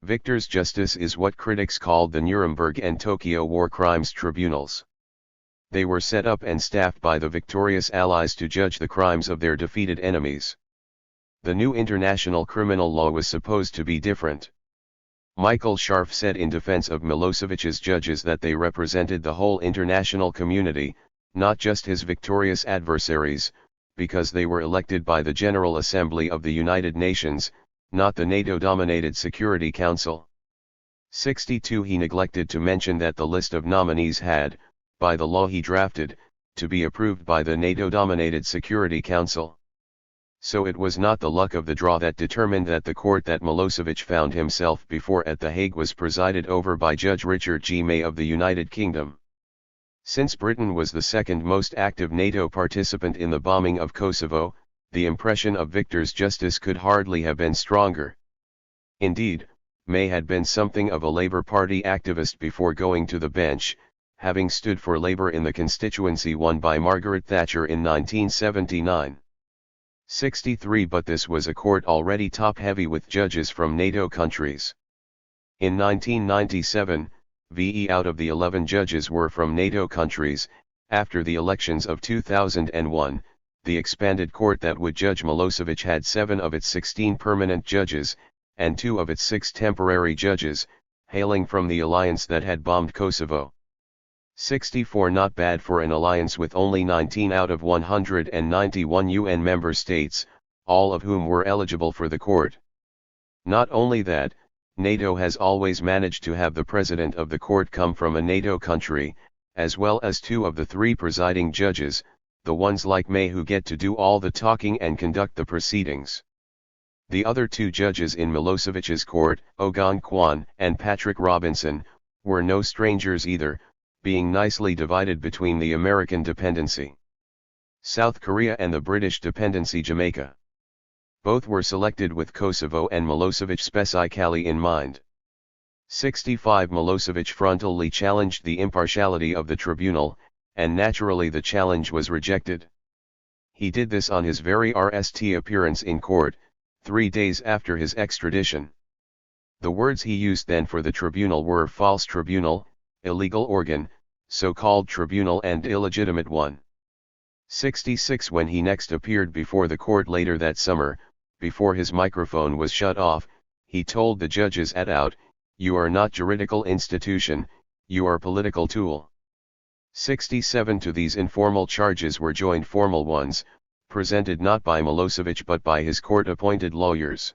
Victor's justice is what critics called the Nuremberg and Tokyo war crimes tribunals. They were set up and staffed by the victorious allies to judge the crimes of their defeated enemies. The new international criminal law was supposed to be different. Michael Scharf said in defense of Milosevic's judges that they represented the whole international community, not just his victorious adversaries, because they were elected by the General Assembly of the United Nations, not the NATO-dominated Security Council. 62. He neglected to mention that the list of nominees had, by the law he drafted, to be approved by the NATO-dominated Security Council. So it was not the luck of the draw that determined that the court that Milosevic found himself before at The Hague was presided over by Judge Richard G. May of the United Kingdom. Since Britain was the second most active NATO participant in the bombing of Kosovo, the impression of Victor's justice could hardly have been stronger. Indeed, May had been something of a Labour Party activist before going to the bench, having stood for Labour in the constituency won by Margaret Thatcher in 1979. 63. But this was a court already top-heavy with judges from NATO countries. In 1997, out of the 11 judges were from NATO countries. After the elections of 2001, the expanded court that would judge Milosevic had 7 of its 16 permanent judges, and 2 of its 6 temporary judges, hailing from the alliance that had bombed Kosovo. 64. Not bad for an alliance with only 19 out of 191 UN member states, all of whom were eligible for the court. Not only that, NATO has always managed to have the president of the court come from a NATO country, as well as 2 of the 3 presiding judges, the ones like May who get to do all the talking and conduct the proceedings. The other 2 judges in Milosevic's court, Ogon Kwan and Patrick Robinson, were no strangers either, being nicely divided between the American dependency, South Korea and the British dependency Jamaica. Both were selected with Kosovo and Milosevic specifically in mind. 65. Milosevic frontally challenged the impartiality of the tribunal, and naturally the challenge was rejected. He did this on his very RST appearance in court, 3 days after his extradition. The words he used then for the tribunal were false tribunal, illegal organ, so-called tribunal and illegitimate one. 66. When he next appeared before the court later that summer, before his microphone was shut off, he told the judges out, "You are not juridical institution, you are political tool." 67. To these informal charges were joined formal ones, presented not by Milosevic but by his court-appointed lawyers.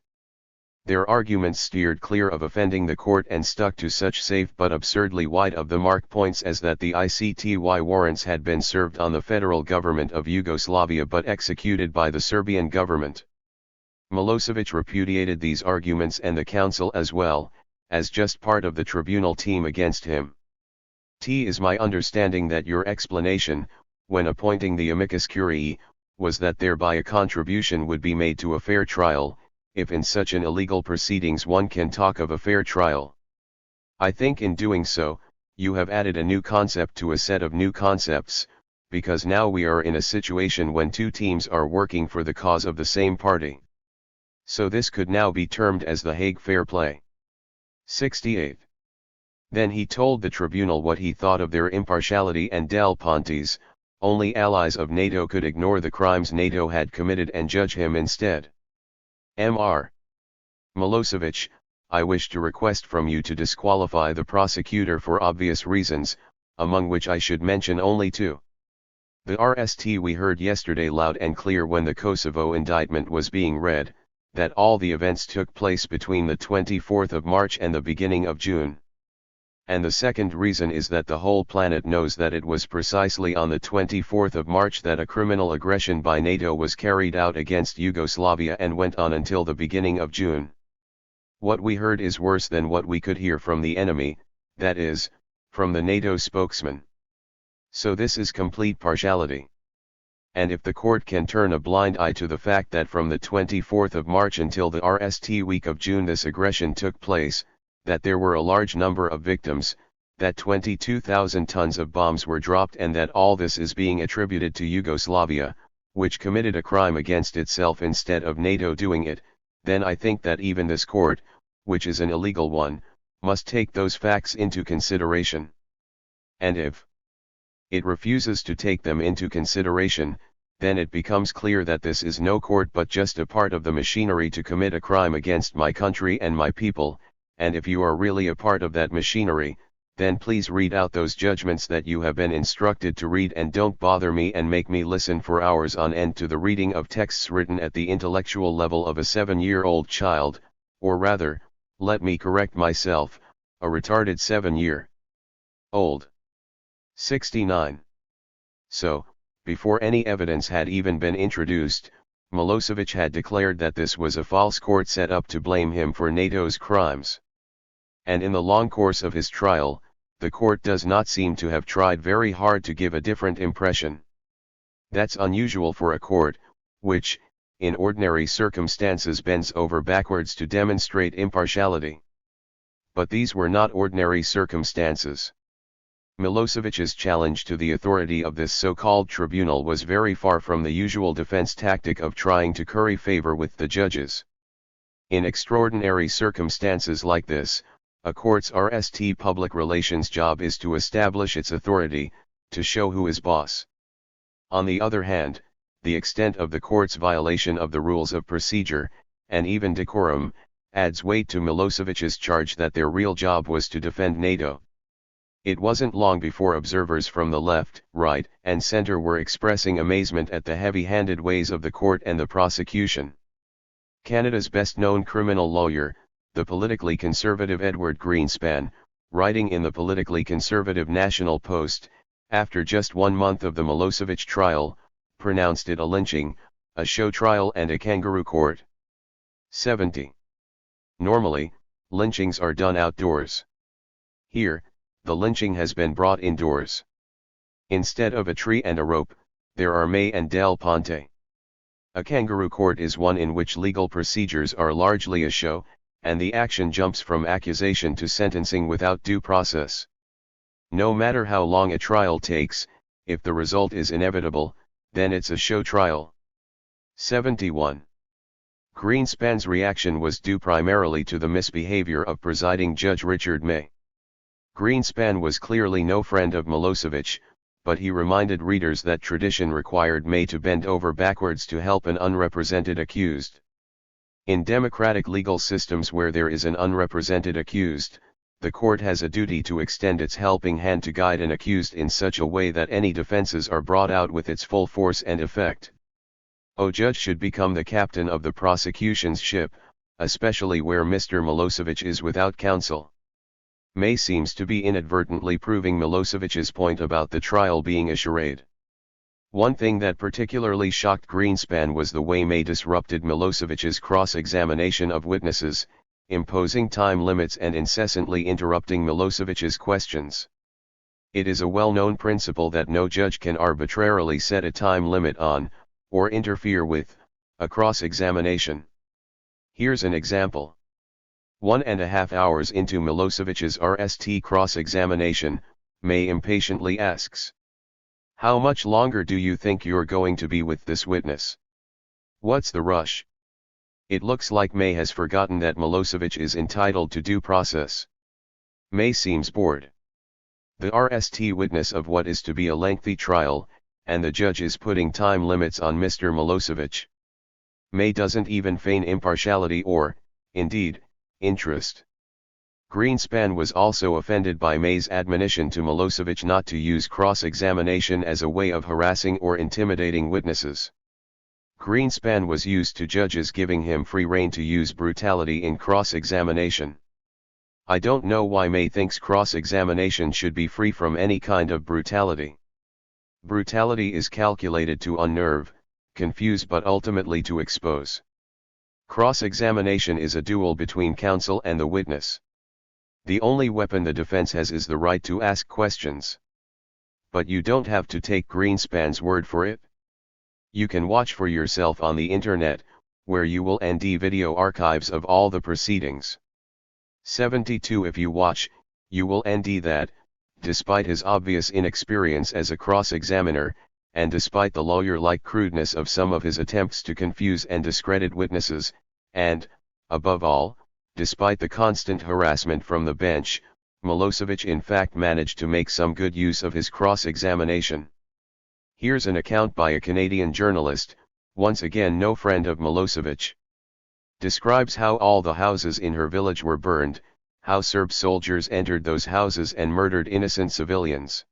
Their arguments steered clear of offending the court and stuck to such safe but absurdly wide of the mark points as that the ICTY warrants had been served on the federal government of Yugoslavia but executed by the Serbian government. Milosevic repudiated these arguments and the council as well, as just part of the tribunal team against him. T is my understanding that your explanation, when appointing the amicus curiae, was that thereby a contribution would be made to a fair trial, if in such an illegal proceedings one can talk of a fair trial. I think in doing so, you have added a new concept to a set of new concepts, because now we are in a situation when two teams are working for the cause of the same party. So this could now be termed as the Hague Fair Play. 68. Then he told the tribunal what he thought of their impartiality and Del Ponte's, only allies of NATO could ignore the crimes NATO had committed and judge him instead. Mr. Milosevic, I wish to request from you to disqualify the prosecutor for obvious reasons, among which I should mention only two. The RST we heard yesterday loud and clear when the Kosovo indictment was being read, that all the events took place between the 24th of March and the beginning of June. And the second reason is that the whole planet knows that it was precisely on the 24th of March that a criminal aggression by NATO was carried out against Yugoslavia and went on until the beginning of June. What we heard is worse than what we could hear from the enemy, that is, from the NATO spokesman. So this is complete partiality. And if the court can turn a blind eye to the fact that from the 24th of March until the RST week of June this aggression took place, that there were a large number of victims, that 22,000 tons of bombs were dropped and that all this is being attributed to Yugoslavia, which committed a crime against itself instead of NATO doing it, then I think that even this court, which is an illegal one, must take those facts into consideration. And if it refuses to take them into consideration, then it becomes clear that this is no court but just a part of the machinery to commit a crime against my country and my people. And if you are really a part of that machinery, then please read out those judgments that you have been instructed to read and don't bother me and make me listen for hours on end to the reading of texts written at the intellectual level of a 7-year-old child, or rather, let me correct myself, a retarded 7-year-old. 69. So, before any evidence had even been introduced, Milosevic had declared that this was a false court set up to blame him for NATO's crimes. And in the long course of his trial, the court does not seem to have tried very hard to give a different impression. That's unusual for a court, which, in ordinary circumstances bends over backwards to demonstrate impartiality. But these were not ordinary circumstances. Milosevic's challenge to the authority of this so-called tribunal was very far from the usual defense tactic of trying to curry favor with the judges. In extraordinary circumstances like this, a court's RST public relations job is to establish its authority, to show who is boss. On the other hand, the extent of the court's violation of the rules of procedure, and even decorum, adds weight to Milosevic's charge that their real job was to defend NATO. It wasn't long before observers from the left, right, and center were expressing amazement at the heavy-handed ways of the court and the prosecution. Canada's best-known criminal lawyer, the politically conservative Edward Greenspan, writing in the politically conservative National Post, after just 1 month of the Milosevic trial, pronounced it a lynching, a show trial and a kangaroo court. 70. Normally, lynchings are done outdoors. Here, the lynching has been brought indoors. Instead of a tree and a rope, there are May and Del Ponte. A kangaroo court is one in which legal procedures are largely a show, and the action jumps from accusation to sentencing without due process. No matter how long a trial takes, if the result is inevitable, then it's a show trial. 71. Greenspan's reaction was due primarily to the misbehavior of presiding Judge Richard May. Greenspan was clearly no friend of Milosevic, but he reminded readers that tradition required May to bend over backwards to help an unrepresented accused. In democratic legal systems where there is an unrepresented accused, the court has a duty to extend its helping hand to guide an accused in such a way that any defenses are brought out with its full force and effect. A judge should become the captain of the prosecution's ship, especially where Mr. Milosevic is without counsel. May seems to be inadvertently proving Milosevic's point about the trial being a charade. One thing that particularly shocked Greenspan was the way May disrupted Milosevic's cross-examination of witnesses, imposing time limits and incessantly interrupting Milosevic's questions. It is a well-known principle that no judge can arbitrarily set a time limit on, or interfere with, a cross-examination. Here's an example. 1.5 hours into Milosevic's RST cross-examination, May impatiently asks, "How much longer do you think you're going to be with this witness? What's the rush?" It looks like May has forgotten that Milosevic is entitled to due process. May seems bored. The RST witness of what is to be a lengthy trial, and the judge is putting time limits on Mr. Milosevic. May doesn't even feign impartiality or, indeed, interest. Greenspan was also offended by May's admonition to Milosevic not to use cross-examination as a way of harassing or intimidating witnesses. Greenspan was used to judges giving him free rein to use brutality in cross-examination. I don't know why May thinks cross-examination should be free from any kind of brutality. Brutality is calculated to unnerve, confuse but ultimately to expose. Cross-examination is a duel between counsel and the witness. The only weapon the defense has is the right to ask questions. But you don't have to take Greenspan's word for it. You can watch for yourself on the internet, where you will find video archives of all the proceedings. 72 If you watch, you will find that, despite his obvious inexperience as a cross-examiner, and despite the lawyer-like crudeness of some of his attempts to confuse and discredit witnesses, and, above all, despite the constant harassment from the bench, Milosevic in fact managed to make some good use of his cross-examination. Here's an account by a Canadian journalist, once again no friend of Milosevic. Describes how all the houses in her village were burned, how Serb soldiers entered those houses and murdered innocent civilians.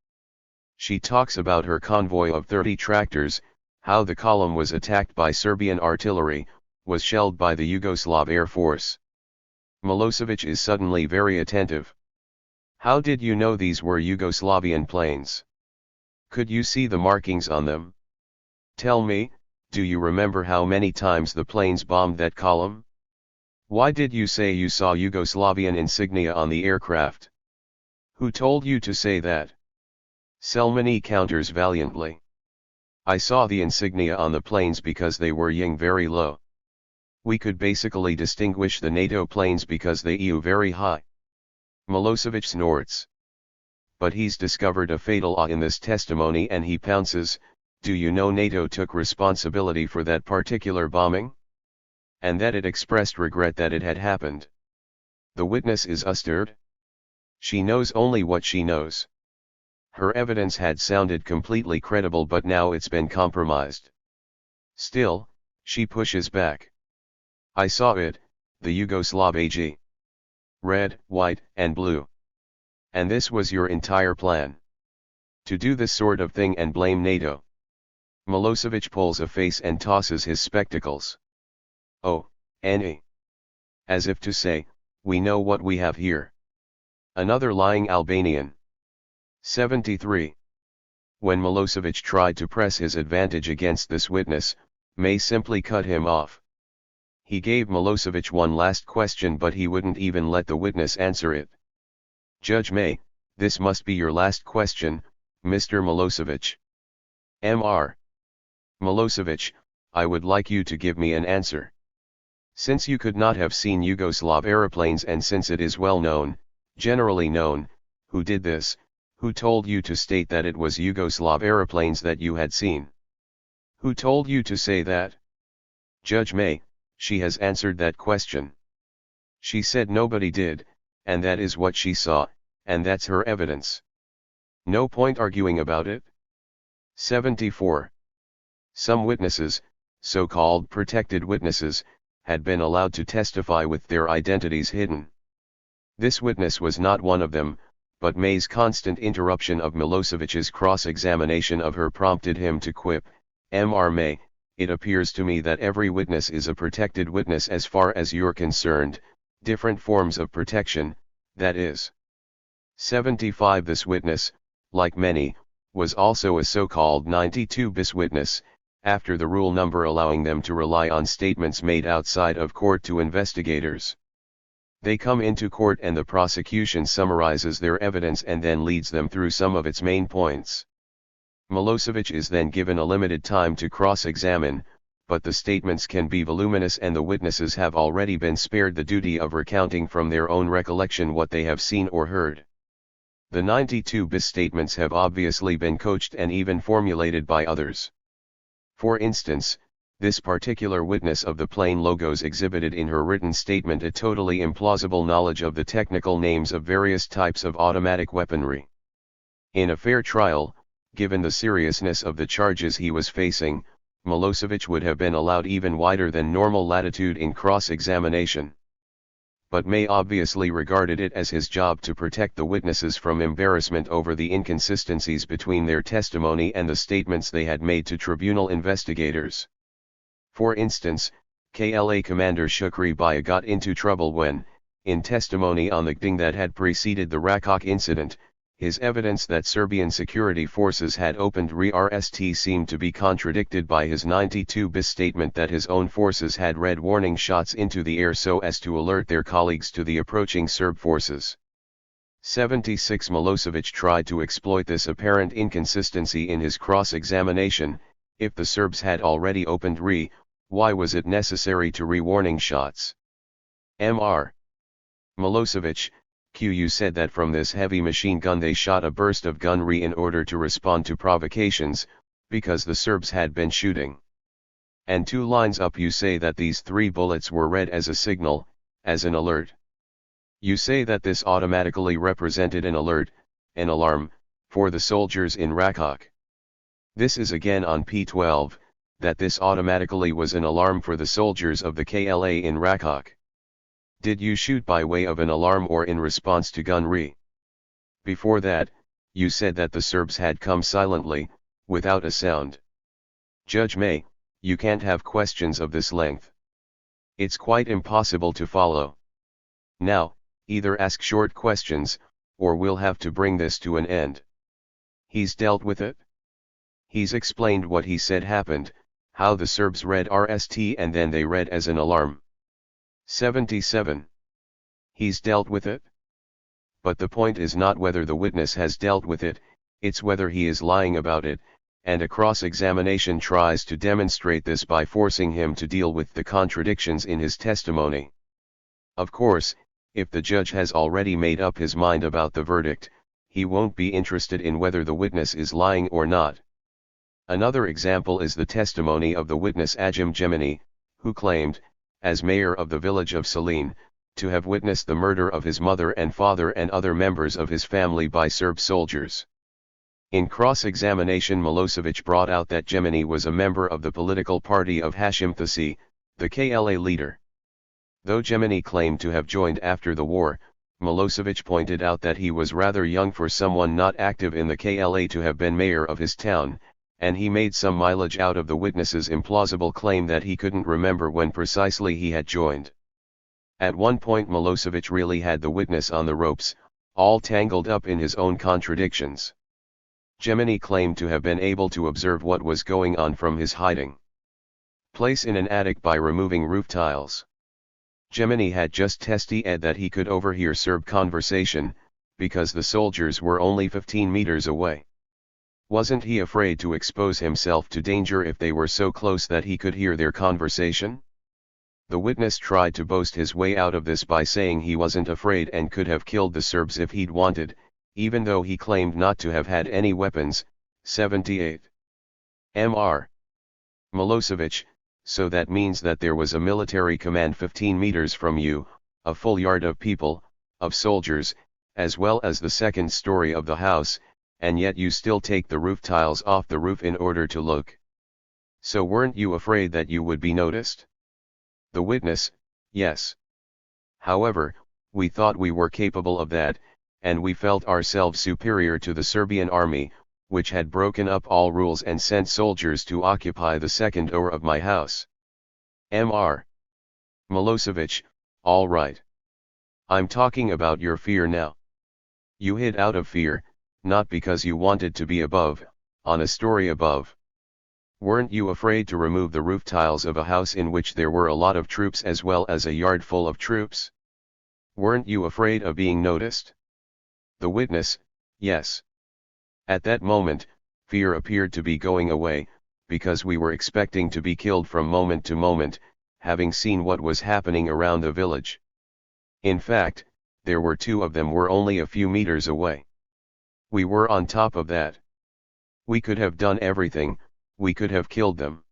She talks about her convoy of 30 tractors, how the column was attacked by Serbian artillery, was shelled by the Yugoslav Air Force. Milosevic is suddenly very attentive. How did you know these were Yugoslavian planes? Could you see the markings on them? Tell me, do you remember how many times the planes bombed that column? Why did you say you saw Yugoslavian insignia on the aircraft? Who told you to say that? Selmani counters valiantly. I saw the insignia on the planes because they were ying very low. We could basically distinguish the NATO planes because they ew very high. Milosevic snorts. But he's discovered a fatal in this testimony and he pounces, do you know NATO took responsibility for that particular bombing? And that it expressed regret that it had happened. The witness is stirred. She knows only what she knows. Her evidence had sounded completely credible but now it's been compromised. Still, she pushes back. I saw it, the Yugoslav AG. Red, white, and blue. And this was your entire plan. To do this sort of thing and blame NATO. Milosevic pulls a face and tosses his spectacles. Oh, Annie. As if to say, we know what we have here. Another lying Albanian. 73. When Milosevic tried to press his advantage against this witness, May simply cut him off. He gave Milosevic one last question but he wouldn't even let the witness answer it. Judge May, this must be your last question, Mr. Milosevic. Mr. Milosevic, I would like you to give me an answer. Since you could not have seen Yugoslav aeroplanes and since it is well known, generally known, who did this, who told you to state that it was Yugoslav aeroplanes that you had seen? Who told you to say that? Judge May, she has answered that question. She said nobody did, and that is what she saw, and that's her evidence. No point arguing about it. 74. Some witnesses, so-called protected witnesses, had been allowed to testify with their identities hidden. This witness was not one of them, but May's constant interruption of Milosevic's cross-examination of her prompted him to quip, Mr. May, it appears to me that every witness is a protected witness as far as you're concerned, different forms of protection, that is. 75. This witness, like many, was also a so-called 92 bis witness, after the rule number allowing them to rely on statements made outside of court to investigators. They come into court and the prosecution summarizes their evidence and then leads them through some of its main points. Milosevic is then given a limited time to cross-examine, but the statements can be voluminous and the witnesses have already been spared the duty of recounting from their own recollection what they have seen or heard. The 92 bis statements have obviously been coached and even formulated by others. For instance, this particular witness of the plane logos exhibited in her written statement a totally implausible knowledge of the technical names of various types of automatic weaponry. In a fair trial, given the seriousness of the charges he was facing, Milosevic would have been allowed even wider than normal latitude in cross-examination. But May obviously regarded it as his job to protect the witnesses from embarrassment over the inconsistencies between their testimony and the statements they had made to tribunal investigators. For instance, KLA Commander Shukri Baya got into trouble when, in testimony on the ding that had preceded the Rakok incident, his evidence that Serbian security forces had opened RST seemed to be contradicted by his 92 bis statement that his own forces had red warning shots into the air so as to alert their colleagues to the approaching Serb forces. 76 Milosevic tried to exploit this apparent inconsistency in his cross-examination. If the Serbs had already opened why was it necessary to re-warning shots? Mr. Milosevic, QU said that from this heavy machine gun they shot a burst of gun in order to respond to provocations, because the Serbs had been shooting. And 2 lines up you say that these 3 bullets were read as a signal, as an alert. You say that this automatically represented an alert, an alarm, for the soldiers in Rakok. This is again on P12, that this automatically was an alarm for the soldiers of the KLA in Rakok. Did you shoot by way of an alarm or in response to gun Before that, you said that the Serbs had come silently, without a sound. Judge May, you can't have questions of this length. It's quite impossible to follow. Now, either ask short questions, or we'll have to bring this to an end. He's dealt with it? He's explained what he said happened, how the Serbs read RST and then they read as an alarm. 77. He's dealt with it? But the point is not whether the witness has dealt with it, it's whether he is lying about it, and a cross-examination tries to demonstrate this by forcing him to deal with the contradictions in his testimony. Of course, if the judge has already made up his mind about the verdict, he won't be interested in whether the witness is lying or not. Another example is the testimony of the witness Ajim Gemini, who claimed, as mayor of the village of Selin, to have witnessed the murder of his mother and father and other members of his family by Serb soldiers. In cross-examination Milosevic brought out that Gemini was a member of the political party of Hashim Thaci, the KLA leader. Though Gemini claimed to have joined after the war, Milosevic pointed out that he was rather young for someone not active in the KLA to have been mayor of his town, and he made some mileage out of the witness's implausible claim that he couldn't remember when precisely he had joined. At one point Milosevic really had the witness on the ropes, all tangled up in his own contradictions. Gemini claimed to have been able to observe what was going on from his hiding place in an attic by removing roof tiles. Gemini had just testified that he could overhear Serb conversation, because the soldiers were only 15 meters away. Wasn't he afraid to expose himself to danger if they were so close that he could hear their conversation? The witness tried to boast his way out of this by saying he wasn't afraid and could have killed the Serbs if he'd wanted, even though he claimed not to have had any weapons. 78. Mr. Milosevic, so that means that there was a military command 15 meters from you, a full yard of people, of soldiers, as well as the second story of the house, and yet you still take the roof tiles off the roof in order to look. So weren't you afraid that you would be noticed? The witness, yes. However, we thought we were capable of that, and we felt ourselves superior to the Serbian army, which had broken up all rules and sent soldiers to occupy the second door of my house. Mr. Milosevic, all right. I'm talking about your fear now. You hid out of fear, not because you wanted to be above, on a story above. Weren't you afraid to remove the roof tiles of a house in which there were a lot of troops as well as a yard full of troops? Weren't you afraid of being noticed? The witness, yes. At that moment, fear appeared to be going away, because we were expecting to be killed from moment to moment, having seen what was happening around the village. In fact, there were two of them were only a few meters away. We were on top of that. We could have done everything, we could have killed them.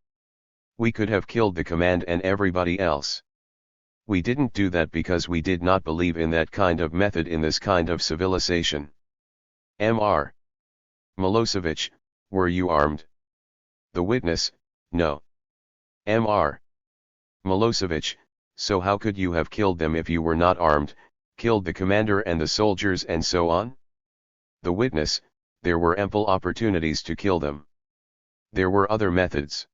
We could have killed the command and everybody else. We didn't do that because we did not believe in that kind of method in this kind of civilization. Mr. Milosevic, were you armed? The witness, no. Mr. Milosevic, so how could you have killed them if you were not armed, killed the commander and the soldiers and so on? The witness, there were ample opportunities to kill them. There were other methods.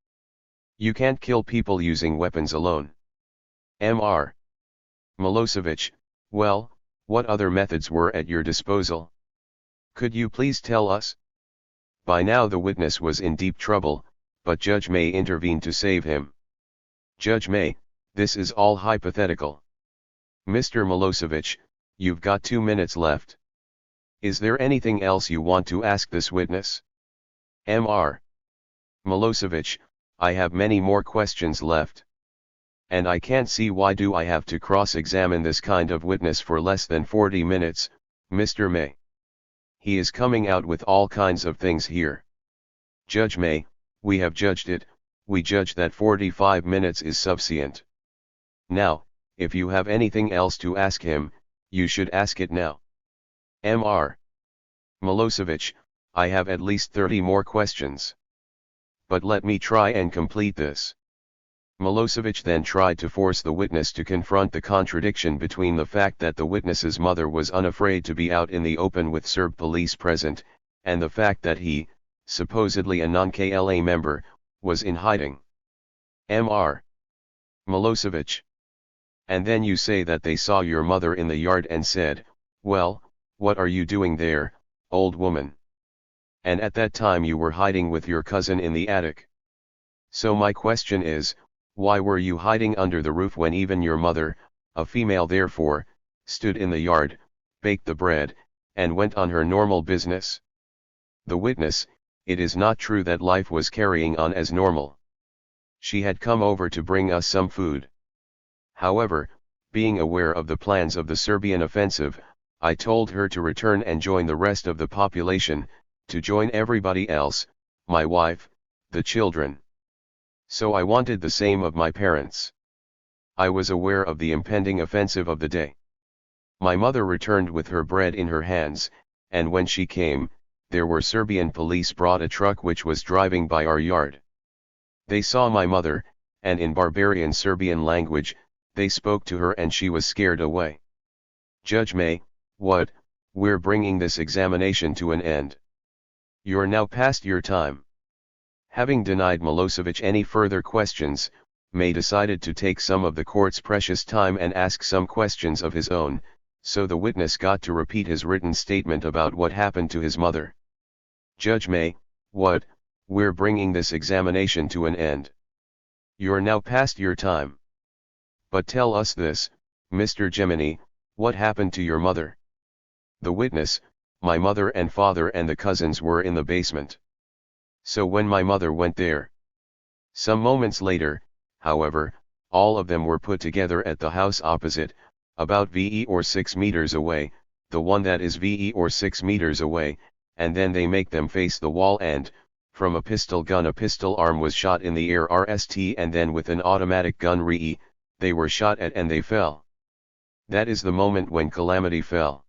You can't kill people using weapons alone. Mr. Milosevic, well, what other methods were at your disposal? Could you please tell us? By now the witness was in deep trouble, but Judge May intervened to save him. Judge May, this is all hypothetical. Mr. Milosevic, you've got 2 minutes left. Is there anything else you want to ask this witness? Mr. Milosevic, I have many more questions left. And I can't see why do I have to cross-examine this kind of witness for less than 40 minutes, Mr. May. He is coming out with all kinds of things here. Judge May, we have judged it, we judge that 45 minutes is sufficient. Now, if you have anything else to ask him, you should ask it now. Mr. Milosevic, I have at least 30 more questions. But let me try and complete this. Milosevic then tried to force the witness to confront the contradiction between the fact that the witness's mother was unafraid to be out in the open with Serb police present, and the fact that he, supposedly a non-KLA member, was in hiding. Mr. Milosevic. And then you say that they saw your mother in the yard and said, well, what are you doing there, old woman? And at that time you were hiding with your cousin in the attic. So my question is, why were you hiding under the roof when even your mother, a female therefore, stood in the yard, baked the bread, and went on her normal business? The witness, it is not true that life was carrying on as normal. She had come over to bring us some food. However, being aware of the plans of the Serbian offensive, I told her to return and join the rest of the population, to join everybody else, my wife, the children. So I wanted the same of my parents. I was aware of the impending offensive of the day. My mother returned with her bread in her hands, and when she came, there were Serbian police brought a truck which was driving by our yard. They saw my mother, and in barbarian Serbian language, they spoke to her and she was scared away. Judge May, what, we're bringing this examination to an end. You're now past your time. Having denied Milosevic any further questions, May decided to take some of the court's precious time and ask some questions of his own, so the witness got to repeat his written statement about what happened to his mother. Judge May, what, we're bringing this examination to an end. You're now past your time. But tell us this, Mr. Gemini, what happened to your mother? The witness, my mother and father and the cousins were in the basement. So when my mother went there. Some moments later, however, all of them were put together at the house opposite, about VE or 6 meters away, the one that is VE or 6 meters away, and then they make them face the wall and, from a pistol gun a pistol arm was shot in the air RST and then with an automatic gun RE, they were shot at and they fell. That is the moment when Calamity fell.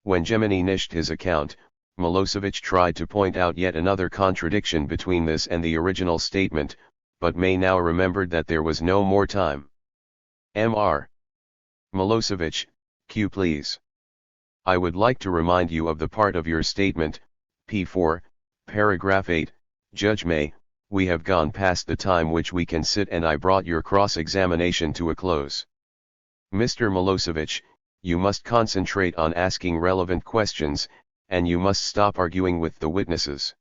When Gemini nished his account, Milosevic tried to point out yet another contradiction between this and the original statement, but May now remembered that there was no more time. Mr. Milosevic, cue please. I would like to remind you of the part of your statement, P4, paragraph 8, Judge May, we have gone past the time which we can sit and I brought your cross-examination to a close. Mr. Milosevic, you must concentrate on asking relevant questions, and you must stop arguing with the witnesses.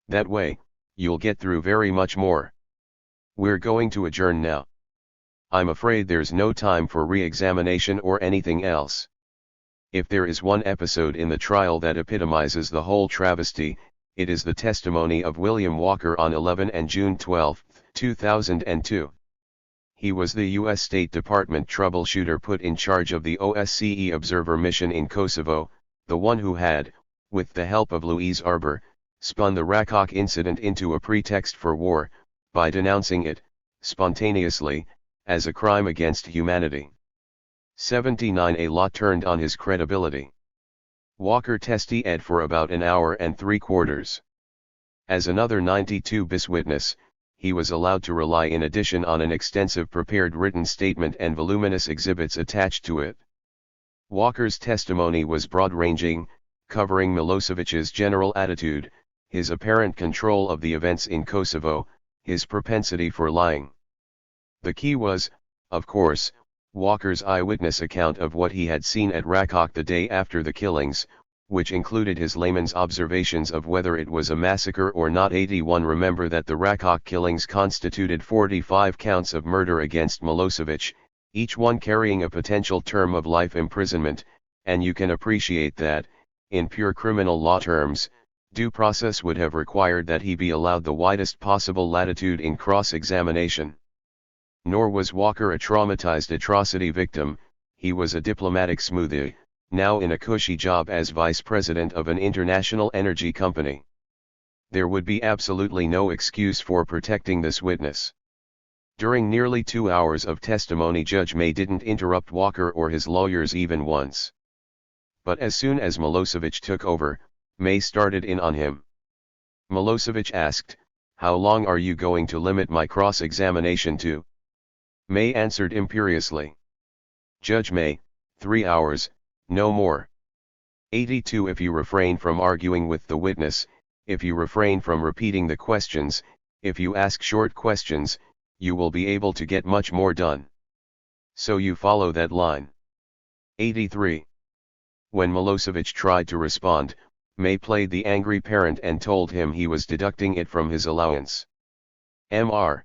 That way, you'll get through very much more. We're going to adjourn now. I'm afraid there's no time for re-examination or anything else. If there is one episode in the trial that epitomizes the whole travesty, it is the testimony of William Walker on 11 and June 12, 2002. He was the U.S. State Department troubleshooter put in charge of the OSCE observer mission in Kosovo, the one who had, with the help of Louise Arbour, spun the Rakok incident into a pretext for war, by denouncing it, spontaneously, as a crime against humanity. 79 A lot turned on his credibility. Walker testified for about an hour and 3/4. As another 92 bis witness, he was allowed to rely in addition on an extensive prepared written statement and voluminous exhibits attached to it. Walker's testimony was broad-ranging, covering Milosevic's general attitude, his apparent control of the events in Kosovo, his propensity for lying. The key was, of course, Walker's eyewitness account of what he had seen at Rakok the day after the killings, which included his layman's observations of whether it was a massacre or not. 81 Remember that the Rakok killings constituted 45 counts of murder against Milosevic, each one carrying a potential term of life imprisonment, and you can appreciate that, in pure criminal law terms, due process would have required that he be allowed the widest possible latitude in cross-examination. Nor was Walker a traumatized atrocity victim, he was a diplomatic smoothie, now in a cushy job as vice president of an international energy company. There would be absolutely no excuse for protecting this witness. During nearly 2 hours of testimony, Judge May didn't interrupt Walker or his lawyers even once. But as soon as Milosevic took over, May started in on him. Milosevic asked, "How long are you going to limit my cross-examination to?" May answered imperiously. Judge May, 3 hours, no more. 82 If you refrain from arguing with the witness, if you refrain from repeating the questions, if you ask short questions, you will be able to get much more done. So you follow that line. 83. When Milosevic tried to respond, May played the angry parent and told him he was deducting it from his allowance. Mr.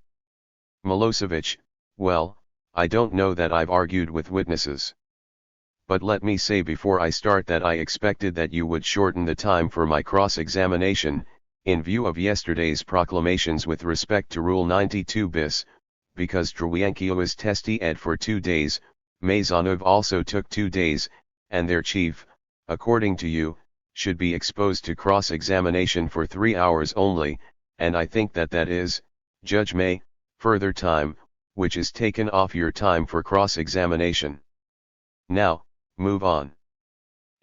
Milosevic, well, I don't know that I've argued with witnesses. But let me say before I start that I expected that you would shorten the time for my cross-examination, in view of yesterday's proclamations with respect to Rule 92 bis, because Trwienkiewicz testified for 2 days, Mazanov also took 2 days, and their chief, according to you, should be exposed to cross-examination for 3 hours only, and I think that that is, Judge May, further time, which is taken off your time for cross-examination. Now, move on.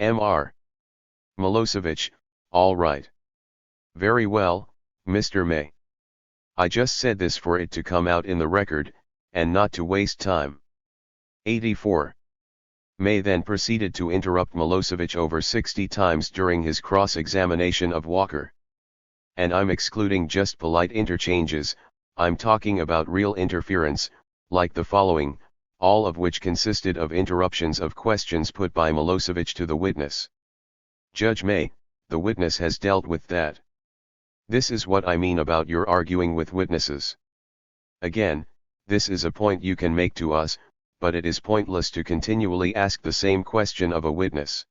Mr. Milosevic, all right. Very well, Mr. May. I just said this for it to come out in the record, and not to waste time. 84. May then proceeded to interrupt Milosevic over 60 times during his cross-examination of Walker. And I'm excluding just polite interchanges, I'm talking about real interference, like the following, all of which consisted of interruptions of questions put by Milosevic to the witness. Judge May, the witness has dealt with that. This is what I mean about your arguing with witnesses. Again, this is a point you can make to us, but it is pointless to continually ask the same question of a witness.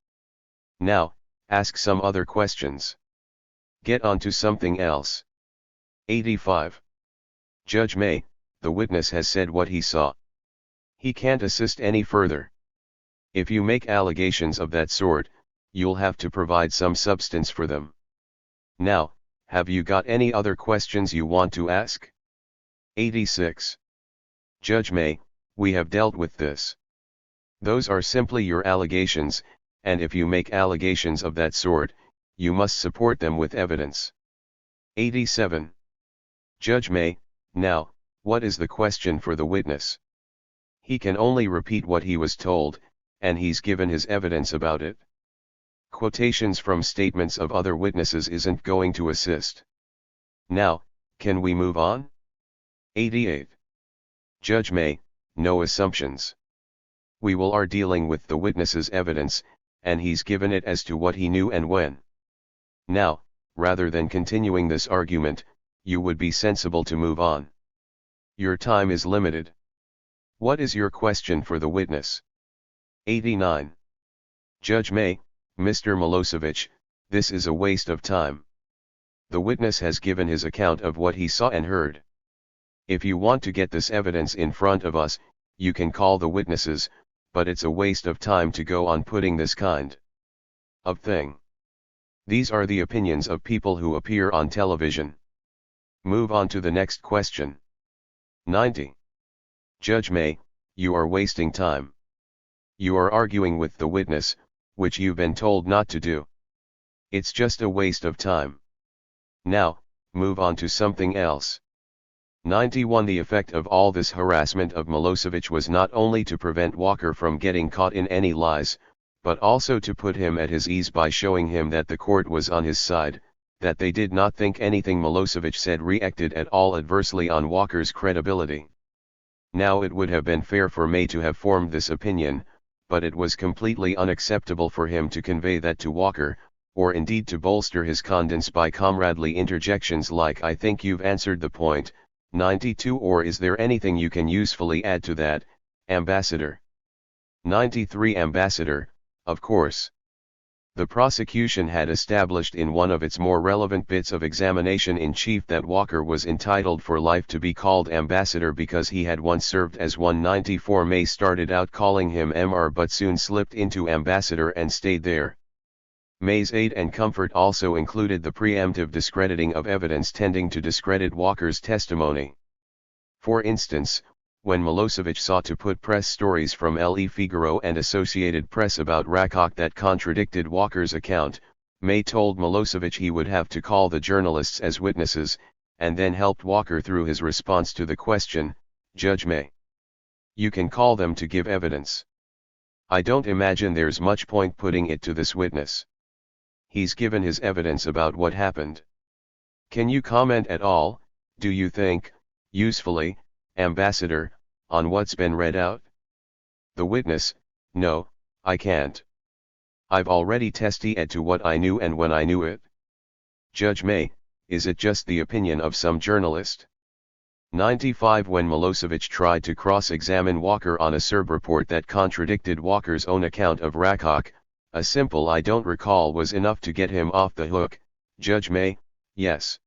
Now, ask some other questions. Get on to something else. 85. Judge May, the witness has said what he saw. He can't assist any further. If you make allegations of that sort, you'll have to provide some substance for them. Now, have you got any other questions you want to ask? 86. Judge May, we have dealt with this. Those are simply your allegations, and if you make allegations of that sort, you must support them with evidence. 87. Judge May, now, what is the question for the witness? He can only repeat what he was told, and he's given his evidence about it. Quotations from statements of other witnesses isn't going to assist. Now, can we move on? 88. Judge May, no assumptions. We are dealing with the witness's evidence, and he's given it as to what he knew and when. Now, rather than continuing this argument, you would be sensible to move on. Your time is limited. What is your question for the witness? 89. Judge May, Mr. Milosevic, this is a waste of time. The witness has given his account of what he saw and heard. If you want to get this evidence in front of us, you can call the witnesses, but it's a waste of time to go on putting this kind of thing. These are the opinions of people who appear on television. Move on to the next question. 90. Judge May, you are wasting time. You are arguing with the witness, which you've been told not to do. It's just a waste of time. Now, move on to something else. 91. The effect of all this harassment of Milosevic was not only to prevent Walker from getting caught in any lies, but also to put him at his ease by showing him that the court was on his side, that they did not think anything Milosevic said reacted at all adversely on Walker's credibility. Now it would have been fair for May to have formed this opinion, but it was completely unacceptable for him to convey that to Walker, or indeed to bolster his confidence by comradely interjections like "I think you've answered the point, 92, or is there anything you can usefully add to that, Ambassador?" 93. Ambassador, of course. The prosecution had established in one of its more relevant bits of examination in chief that Walker was entitled for life to be called ambassador because he had once served as one. 94. May started out calling him Mr. but soon slipped into ambassador and stayed there. May's aid and comfort also included the preemptive discrediting of evidence tending to discredit Walker's testimony. For instance, when Milosevic sought to put press stories from Le Figaro and Associated Press about Rakoc that contradicted Walker's account, May told Milosevic he would have to call the journalists as witnesses, and then helped Walker through his response to the question, "Judge May, you can call them to give evidence. I don't imagine there's much point putting it to this witness. He's given his evidence about what happened. Can you comment at all, do you think, usefully, Ambassador, on what's been read out?" The witness, "No, I can't. I've already testified to what I knew and when I knew it." Judge May, is it just the opinion of some journalist? 95. When Milosevic tried to cross-examine Walker on a Serb report that contradicted Walker's own account of Rakoc, a simple "I don't recall" was enough to get him off the hook. Judge May, yes.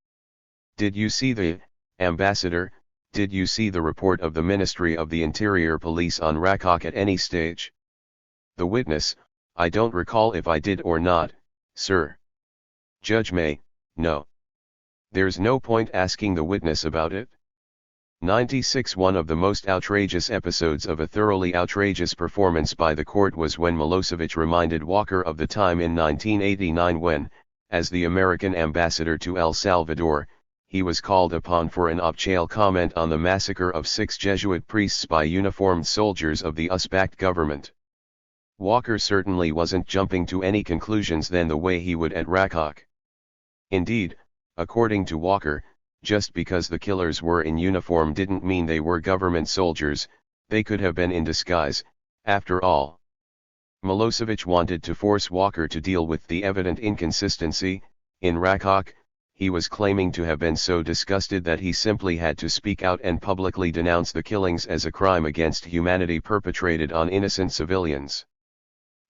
Did you see the, Ambassador, did you see the report of the Ministry of the Interior Police on Rakoc at any stage? The witness, "I don't recall if I did or not, sir." Judge May, no. There's no point asking the witness about it. 96. One of the most outrageous episodes of a thoroughly outrageous performance by the court was when Milosevic reminded Walker of the time in 1989 when, as the American ambassador to El Salvador, he was called upon for an off-chale comment on the massacre of 6 Jesuit priests by uniformed soldiers of the US-backed government. Walker certainly wasn't jumping to any conclusions then the way he would at Rakoc. Indeed, according to Walker, just because the killers were in uniform didn't mean they were government soldiers, they could have been in disguise, after all. Milosevic wanted to force Walker to deal with the evident inconsistency. In Rakoc, he was claiming to have been so disgusted that he simply had to speak out and publicly denounce the killings as a crime against humanity perpetrated on innocent civilians.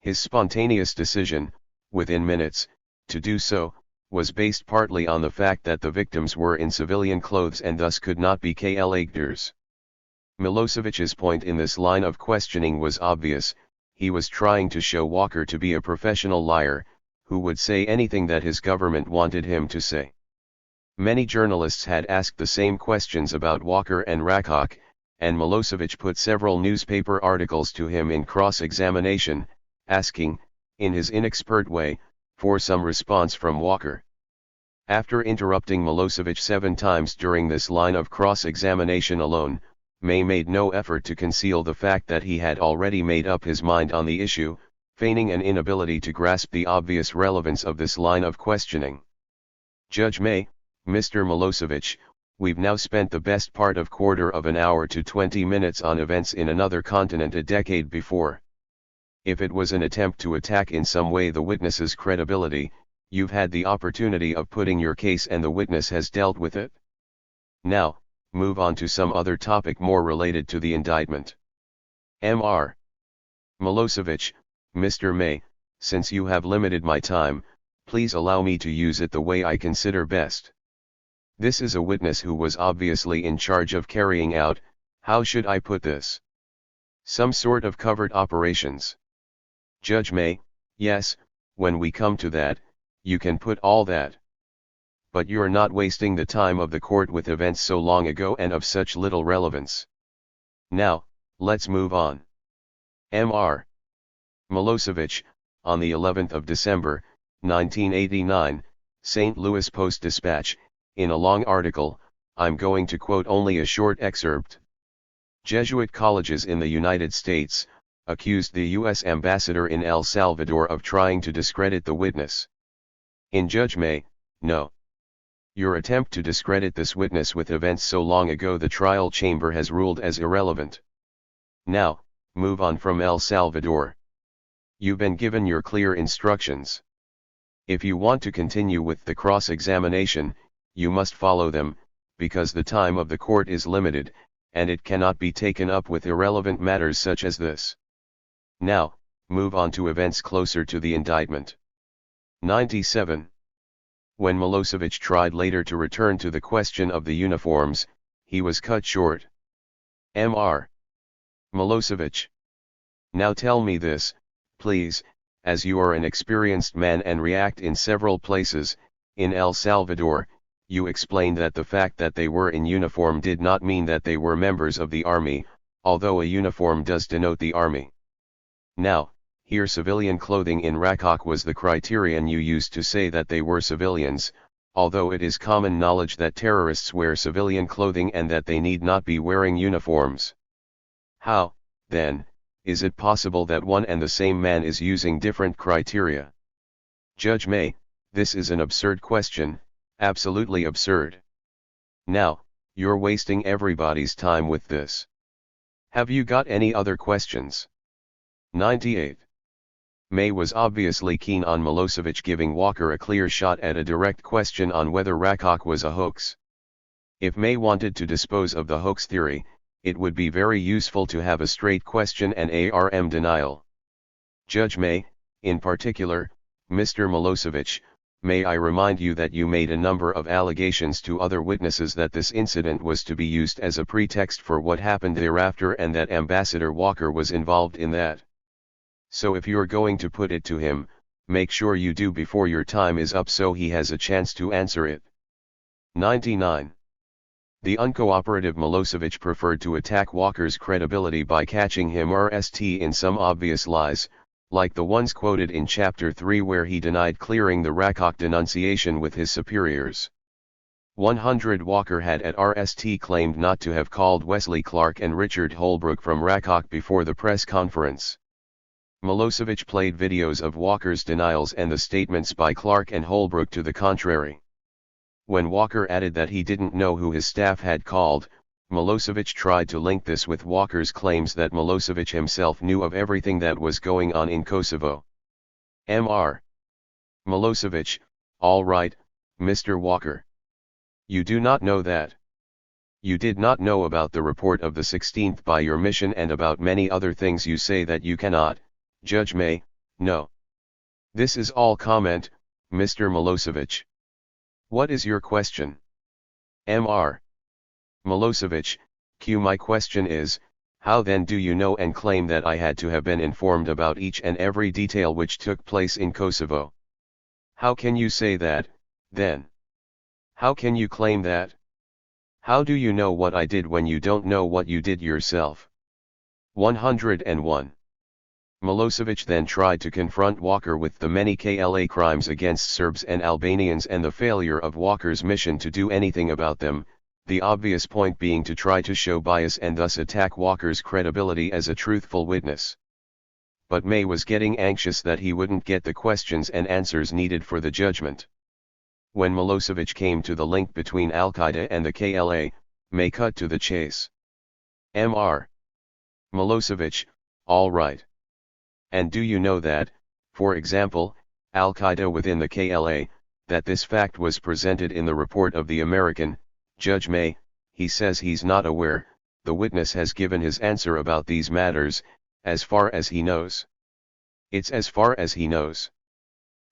His spontaneous decision, within minutes, to do so, was based partly on the fact that the victims were in civilian clothes and thus could not be killers. Milosevic's point in this line of questioning was obvious. He was trying to show Walker to be a professional liar, who would say anything that his government wanted him to say. Many journalists had asked the same questions about Walker and Rakoc, and Milosevic put several newspaper articles to him in cross-examination, asking, in his inexpert way, for some response from Walker. After interrupting Milosevic 7 times during this line of cross-examination alone, May made no effort to conceal the fact that he had already made up his mind on the issue, feigning an inability to grasp the obvious relevance of this line of questioning. Judge May, Mr. Milosevic, we've now spent the best part of quarter of an hour to 20 minutes on events in another continent a decade before. If it was an attempt to attack in some way the witness's credibility, you've had the opportunity of putting your case and the witness has dealt with it. Now, move on to some other topic more related to the indictment. Mr. Milosevic, Mr. May, since you have limited my time, please allow me to use it the way I consider best. This is a witness who was obviously in charge of carrying out, how should I put this? Some sort of covert operations. Judge May, yes, when we come to that, you can put all that. But you're not wasting the time of the court with events so long ago and of such little relevance. Now, let's move on. Mr. Milosevic, on the 11th of December, 1989, St. Louis Post-Dispatch, in a long article, I'm going to quote only a short excerpt. Jesuit colleges in the United States accused the U.S. ambassador in El Salvador of trying to discredit the witness. In Judge May, no. Your attempt to discredit this witness with events so long ago the trial chamber has ruled as irrelevant. Now, move on from El Salvador. You've been given your clear instructions. If you want to continue with the cross-examination, you must follow them, because the time of the court is limited, and it cannot be taken up with irrelevant matters such as this. Now, move on to events closer to the indictment. 97. When Milosevic tried later to return to the question of the uniforms, he was cut short. Mr. Milosevic. Now tell me this, please, as you are an experienced man and react in several places. In El Salvador, you explained that the fact that they were in uniform did not mean that they were members of the army, although a uniform does denote the army. Now, here civilian clothing in Rakok was the criterion you used to say that they were civilians, although it is common knowledge that terrorists wear civilian clothing and that they need not be wearing uniforms. How, then, is it possible that one and the same man is using different criteria? Judge May, this is an absurd question, absolutely absurd. Now, you're wasting everybody's time with this. Have you got any other questions? 98. May was obviously keen on Milosevic giving Walker a clear shot at a direct question on whether Rakok was a hoax. If May wanted to dispose of the hoax theory, it would be very useful to have a straight question and ARM denial. Judge May, in particular, Mr. Milosevic, may I remind you that you made a number of allegations to other witnesses that this incident was to be used as a pretext for what happened thereafter and that Ambassador Walker was involved in that. So if you're going to put it to him, make sure you do before your time is up so he has a chance to answer it. 99. The uncooperative Milosevic preferred to attack Walker's credibility by catching him in some obvious lies, like the ones quoted in Chapter 3 where he denied clearing the Rakok denunciation with his superiors. 100 Walker had at RST claimed not to have called Wesley Clark and Richard Holbrook from Rakok before the press conference. Milosevic played videos of Walker's denials and the statements by Clark and Holbrook to the contrary. When Walker added that he didn't know who his staff had called, Milosevic tried to link this with Walker's claims that Milosevic himself knew of everything that was going on in Kosovo. Mr. Milosevic, all right, Mr. Walker. You do not know that. You did not know about the report of the 16th by your mission and about many other things you say that you cannot, Judge May, no. This is all comment, Mr. Milosevic. What is your question? Mr. Milosevic, my question is, how then do you know and claim that I had to have been informed about each and every detail which took place in Kosovo? How can you say that, then? How can you claim that? How do you know what I did when you don't know what you did yourself? 101. Milosevic then tried to confront Walker with the many KLA crimes against Serbs and Albanians and the failure of Walker's mission to do anything about them, the obvious point being to try to show bias and thus attack Walker's credibility as a truthful witness. But May was getting anxious that he wouldn't get the questions and answers needed for the judgment. When Milosevic came to the link between Al-Qaeda and the KLA, May cut to the chase. Mr. Milosevic, all right. And do you know that, for example, Al-Qaeda within the KLA, that this fact was presented in the report of the American, Judge May, he says he's not aware, the witness has given his answer about these matters, as far as he knows. It's as far as he knows.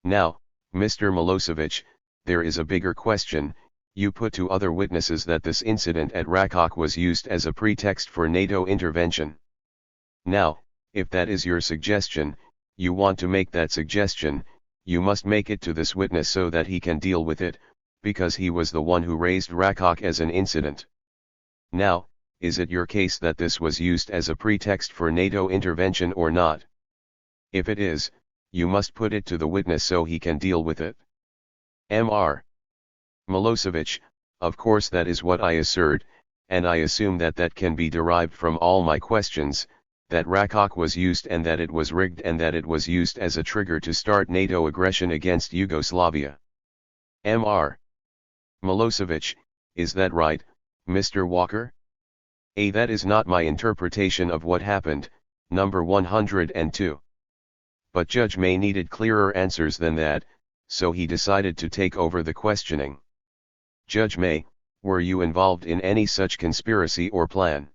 Now, Mr. Milosevic, there is a bigger question. You put to other witnesses that this incident at Rakok was used as a pretext for NATO intervention. Now, if that is your suggestion, you want to make that suggestion, you must make it to this witness so that he can deal with it, because he was the one who raised Rakok as an incident. Now, is it your case that this was used as a pretext for NATO intervention or not? If it is, you must put it to the witness so he can deal with it. Mr. Milosevic, of course that is what I assert, and I assume that that can be derived from all my questions, that Rakok was used and that it was rigged and that it was used as a trigger to start NATO aggression against Yugoslavia. Mr. Milosevic, is that right, Mr. Walker? That is not my interpretation of what happened, number 102. But Judge May needed clearer answers than that, so he decided to take over the questioning. Judge May, were you involved in any such conspiracy or plan?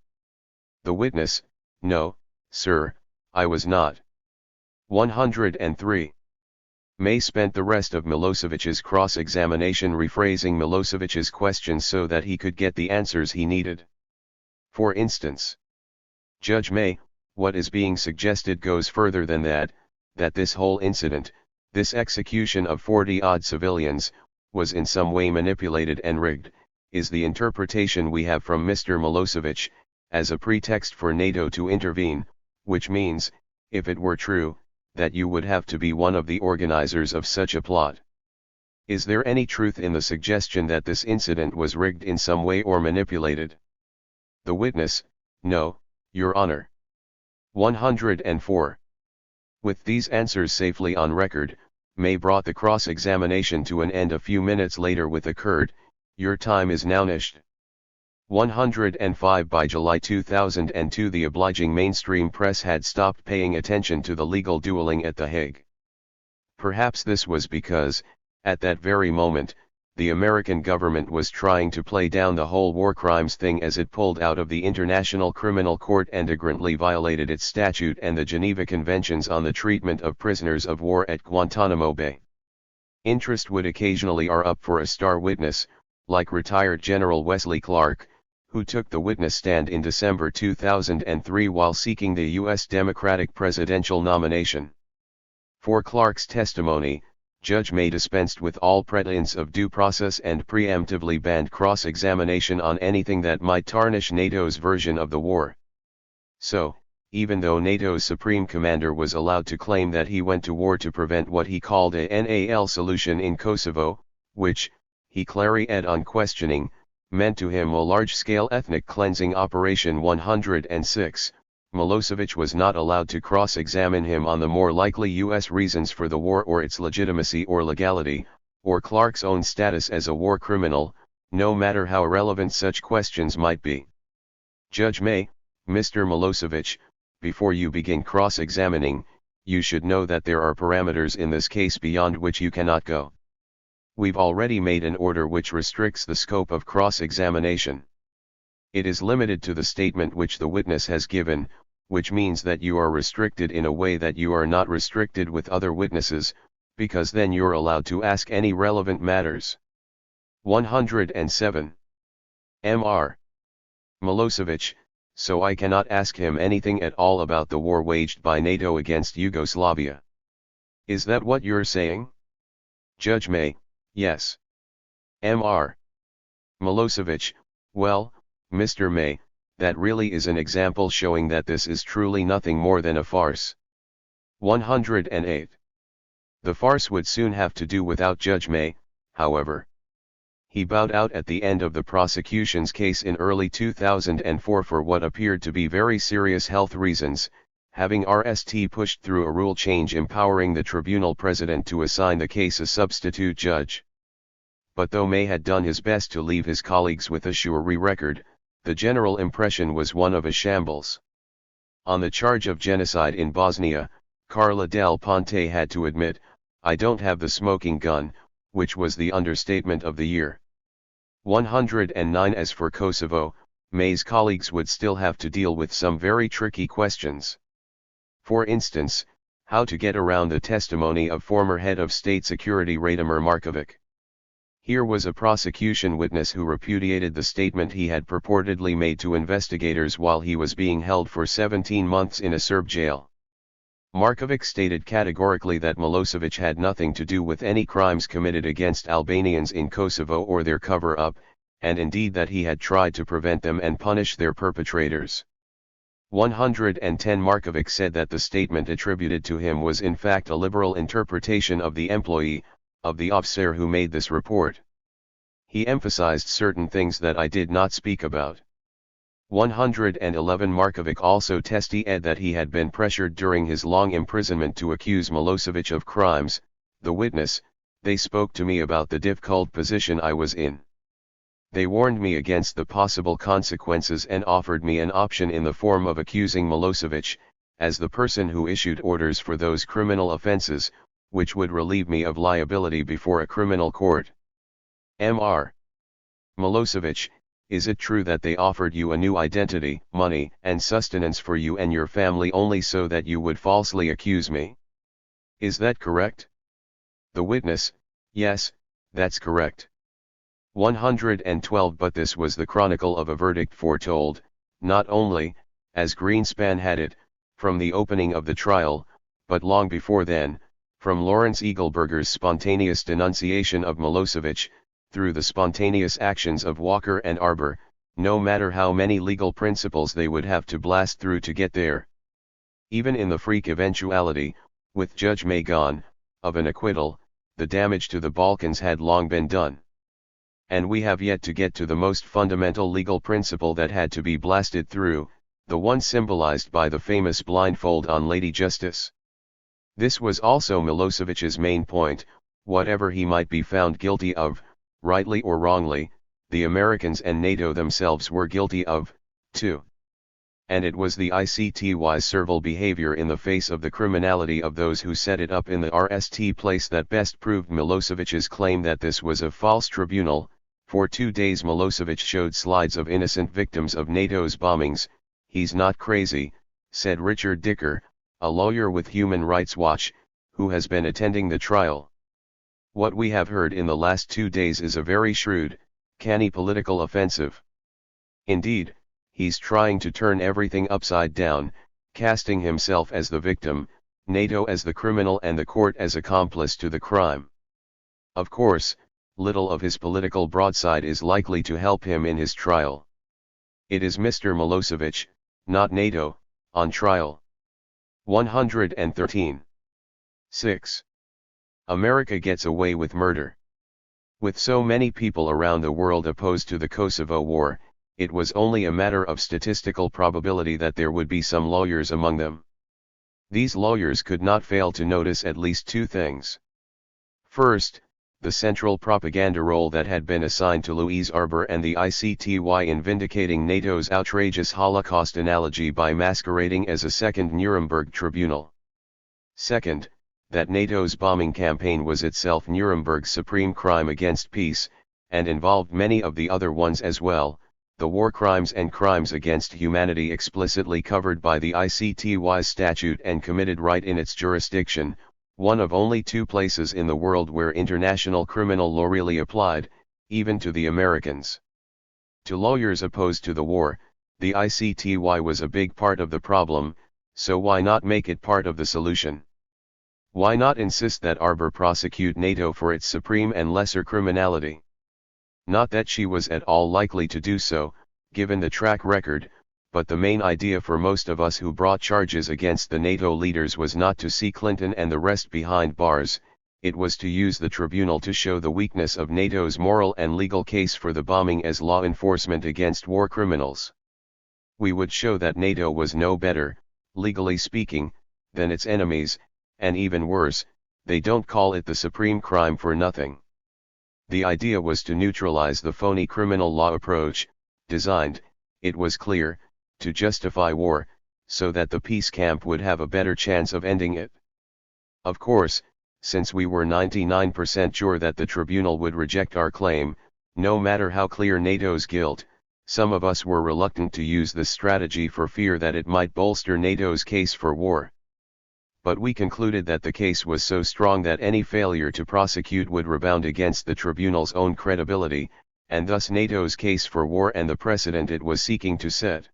The witness, no, sir, I was not. 103. May spent the rest of Milosevic's cross-examination rephrasing Milosevic's questions so that he could get the answers he needed. For instance, Judge May, what is being suggested goes further than that this whole incident, this execution of 40-odd civilians, was in some way manipulated and rigged, is the interpretation we have from Mr. Milosevic, as a pretext for NATO to intervene, which means, if it were true, that you would have to be one of the organizers of such a plot. Is there any truth in the suggestion that this incident was rigged in some way or manipulated? The witness, no, Your Honor. 104. With these answers safely on record, May brought the cross-examination to an end a few minutes later with a curt, "Your time is now finished." 105. By July 2002 the obliging mainstream press had stopped paying attention to the legal dueling at The Hague. Perhaps this was because, at that very moment, the American government was trying to play down the whole war crimes thing as it pulled out of the International Criminal Court and flagrantly violated its statute and the Geneva Conventions on the treatment of prisoners of war at Guantanamo Bay. Interest would occasionally are up for a star witness, like retired General Wesley Clark, who took the witness stand in December 2003 while seeking the U.S. Democratic presidential nomination. For Clark's testimony, Judge May dispensed with all pretense of due process and preemptively banned cross-examination on anything that might tarnish NATO's version of the war. So, even though NATO's supreme commander was allowed to claim that he went to war to prevent what he called a NAL solution in Kosovo, which, he clarified on questioning, meant to him a large-scale ethnic cleansing operation 106, Milosevic was not allowed to cross-examine him on the more likely U.S. reasons for the war or its legitimacy or legality, or Clark's own status as a war criminal, no matter how irrelevant such questions might be. Judge May, Mr. Milosevic, before you begin cross-examining, you should know that there are parameters in this case beyond which you cannot go. We've already made an order which restricts the scope of cross-examination. It is limited to the statement which the witness has given, which means that you are restricted in a way that you are not restricted with other witnesses, because then you're allowed to ask any relevant matters. 107. Mr. Milosevic, so I cannot ask him anything at all about the war waged by NATO against Yugoslavia. Is that what you're saying? Judge May, yes. Mr. Milosevic, well, Mr. May, that really is an example showing that this is truly nothing more than a farce. 108. The farce would soon have to do without Judge May, however. He bowed out at the end of the prosecution's case in early 2004 for what appeared to be very serious health reasons, having RST pushed through a rule change empowering the tribunal president to assign the case a substitute judge. But though May had done his best to leave his colleagues with a sure record, the general impression was one of a shambles. On the charge of genocide in Bosnia, Carla Del Ponte had to admit, "I don't have the smoking gun," which was the understatement of the year. 109. As for Kosovo, May's colleagues would still have to deal with some very tricky questions. For instance, how to get around the testimony of former head of state security Radomir Markovic. Here was a prosecution witness who repudiated the statement he had purportedly made to investigators while he was being held for 17 months in a Serb jail. Markovic stated categorically that Milosevic had nothing to do with any crimes committed against Albanians in Kosovo or their cover-up, and indeed that he had tried to prevent them and punish their perpetrators. 110. Markovic said that the statement attributed to him was in fact a liberal interpretation of the employee, of the officer who made this report. He emphasized certain things that I did not speak about. 111. Markovic also testified that he had been pressured during his long imprisonment to accuse Milosevic of crimes. The witness, "They spoke to me about the difficult position I was in. They warned me against the possible consequences and offered me an option in the form of accusing Milosevic, as the person who issued orders for those criminal offenses, which would relieve me of liability before a criminal court." Mr. Milosevic, is it true that they offered you a new identity, money, and sustenance for you and your family only so that you would falsely accuse me? Is that correct? The witness, "Yes, that's correct." 112. But this was the chronicle of a verdict foretold, not only, as Greenspan had it, from the opening of the trial, but long before then, from Lawrence Eagleburger's spontaneous denunciation of Milosevic, through the spontaneous actions of Walker and Arbor, no matter how many legal principles they would have to blast through to get there. Even in the freak eventuality, with Judge May gone, of an acquittal, the damage to the Balkans had long been done. And we have yet to get to the most fundamental legal principle that had to be blasted through, the one symbolized by the famous blindfold on Lady Justice. This was also Milosevic's main point: whatever he might be found guilty of, rightly or wrongly, the Americans and NATO themselves were guilty of, too. And it was the ICTY's servile behavior in the face of the criminality of those who set it up in the RST place that best proved Milosevic's claim that this was a false tribunal. For 2 days Milosevic showed slides of innocent victims of NATO's bombings. "He's not crazy," said Richard Dicker, a lawyer with Human Rights Watch, who has been attending the trial. "What we have heard in the last 2 days is a very shrewd, canny political offensive. Indeed, he's trying to turn everything upside down, casting himself as the victim, NATO as the criminal and the court as accomplice to the crime. Of course, little of his political broadside is likely to help him in his trial. It is Mr. Milosevic, not NATO, on trial." 113. 6. America gets away with murder. With so many people around the world opposed to the Kosovo War, it was only a matter of statistical probability that there would be some lawyers among them. These lawyers could not fail to notice at least 2 things. First, the central propaganda role that had been assigned to Louise Arbour and the ICTY in vindicating NATO's outrageous Holocaust analogy by masquerading as a second Nuremberg tribunal. Second, that NATO's bombing campaign was itself Nuremberg's supreme crime against peace, and involved many of the other ones as well, the war crimes and crimes against humanity explicitly covered by the ICTY statute and committed right in its jurisdiction, one of only 2 places in the world where international criminal law really applied, even to the Americans. To lawyers opposed to the war, the ICTY was a big part of the problem, so why not make it part of the solution? Why not insist that Arbour prosecute NATO for its supreme and lesser criminality? Not that she was at all likely to do so, given the track record, but the main idea for most of us who brought charges against the NATO leaders was not to see Clinton and the rest behind bars, it was to use the tribunal to show the weakness of NATO's moral and legal case for the bombing as law enforcement against war criminals. We would show that NATO was no better, legally speaking, than its enemies, and even worse, they don't call it the supreme crime for nothing. The idea was to neutralize the phony criminal law approach, designed, it was clear, to justify war, so that the peace camp would have a better chance of ending it. Of course, since we were 99% sure that the tribunal would reject our claim, no matter how clear NATO's guilt, some of us were reluctant to use this strategy for fear that it might bolster NATO's case for war. But we concluded that the case was so strong that any failure to prosecute would rebound against the tribunal's own credibility, and thus NATO's case for war and the precedent it was seeking to set.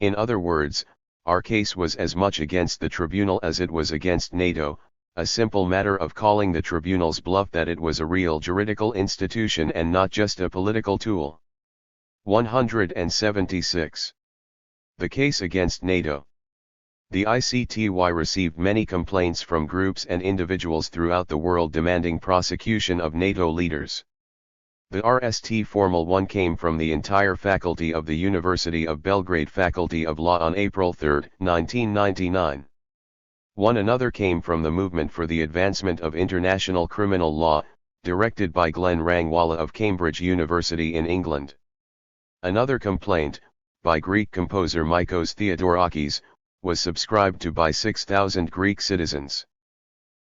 In other words, our case was as much against the tribunal as it was against NATO, a simple matter of calling the tribunal's bluff that it was a real juridical institution and not just a political tool. 176. The case against NATO. The ICTY received many complaints from groups and individuals throughout the world demanding prosecution of NATO leaders. The RST Formal 1 came from the entire faculty of the University of Belgrade Faculty of Law on April 3, 1999. Another came from the Movement for the Advancement of International Criminal Law, directed by Glenn Rangwala of Cambridge University in England. Another complaint, by Greek composer Mikos Theodorakis, was subscribed to by 6,000 Greek citizens.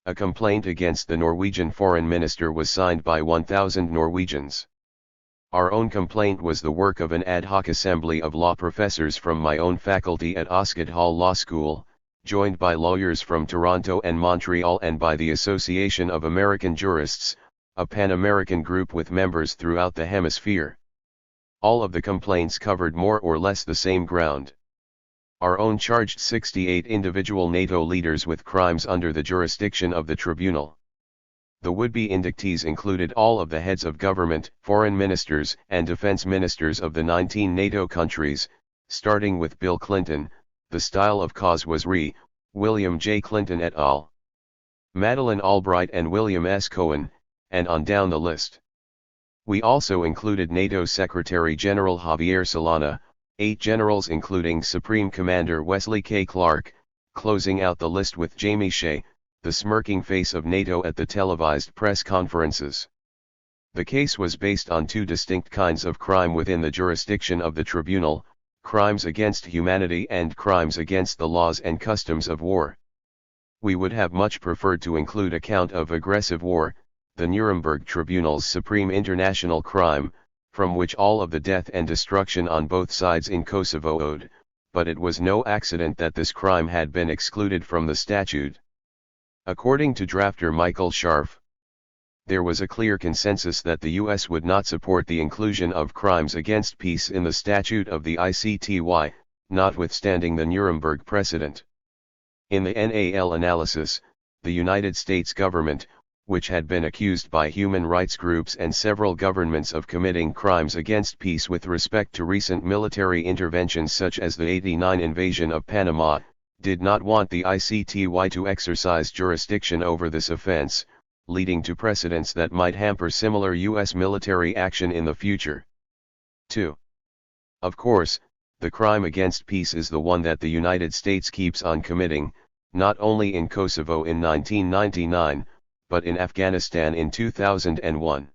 A complaint against the Norwegian foreign minister was signed by 1,000 Norwegians. Our own complaint was the work of an ad hoc assembly of law professors from my own faculty at Oskett Hall Law School, joined by lawyers from Toronto and Montreal and by the Association of American Jurists, a Pan-American group with members throughout the hemisphere. All of the complaints covered more or less the same ground. Our own charged 68 individual NATO leaders with crimes under the jurisdiction of the tribunal. The would-be indictees included all of the heads of government, foreign ministers, and defense ministers of the 19 NATO countries, starting with Bill Clinton. The style of cause was Re. William J. Clinton et al., Madeleine Albright and William S. Cohen, and on down the list. We also included NATO Secretary General Javier Solana, 8 generals including Supreme Commander Wesley K. Clark, closing out the list with Jamie Shea, the smirking face of NATO at the televised press conferences. The case was based on 2 distinct kinds of crime within the jurisdiction of the tribunal: crimes against humanity and crimes against the laws and customs of war. We would have much preferred to include a count of aggressive war, the Nuremberg Tribunal's supreme international crime, from which all of the death and destruction on both sides in Kosovo owed, but it was no accident that this crime had been excluded from the statute. According to drafter Michael Scharf, there was a clear consensus that the U.S. would not support the inclusion of crimes against peace in the statute of the ICTY, notwithstanding the Nuremberg precedent. In the NAL analysis, the United States government, which had been accused by human rights groups and several governments of committing crimes against peace with respect to recent military interventions such as the '89 invasion of Panama, did not want the ICTY to exercise jurisdiction over this offense, leading to precedents that might hamper similar U.S. military action in the future. 2. Of course, the crime against peace is the one that the United States keeps on committing, not only in Kosovo in 1999, but in Afghanistan in 2001.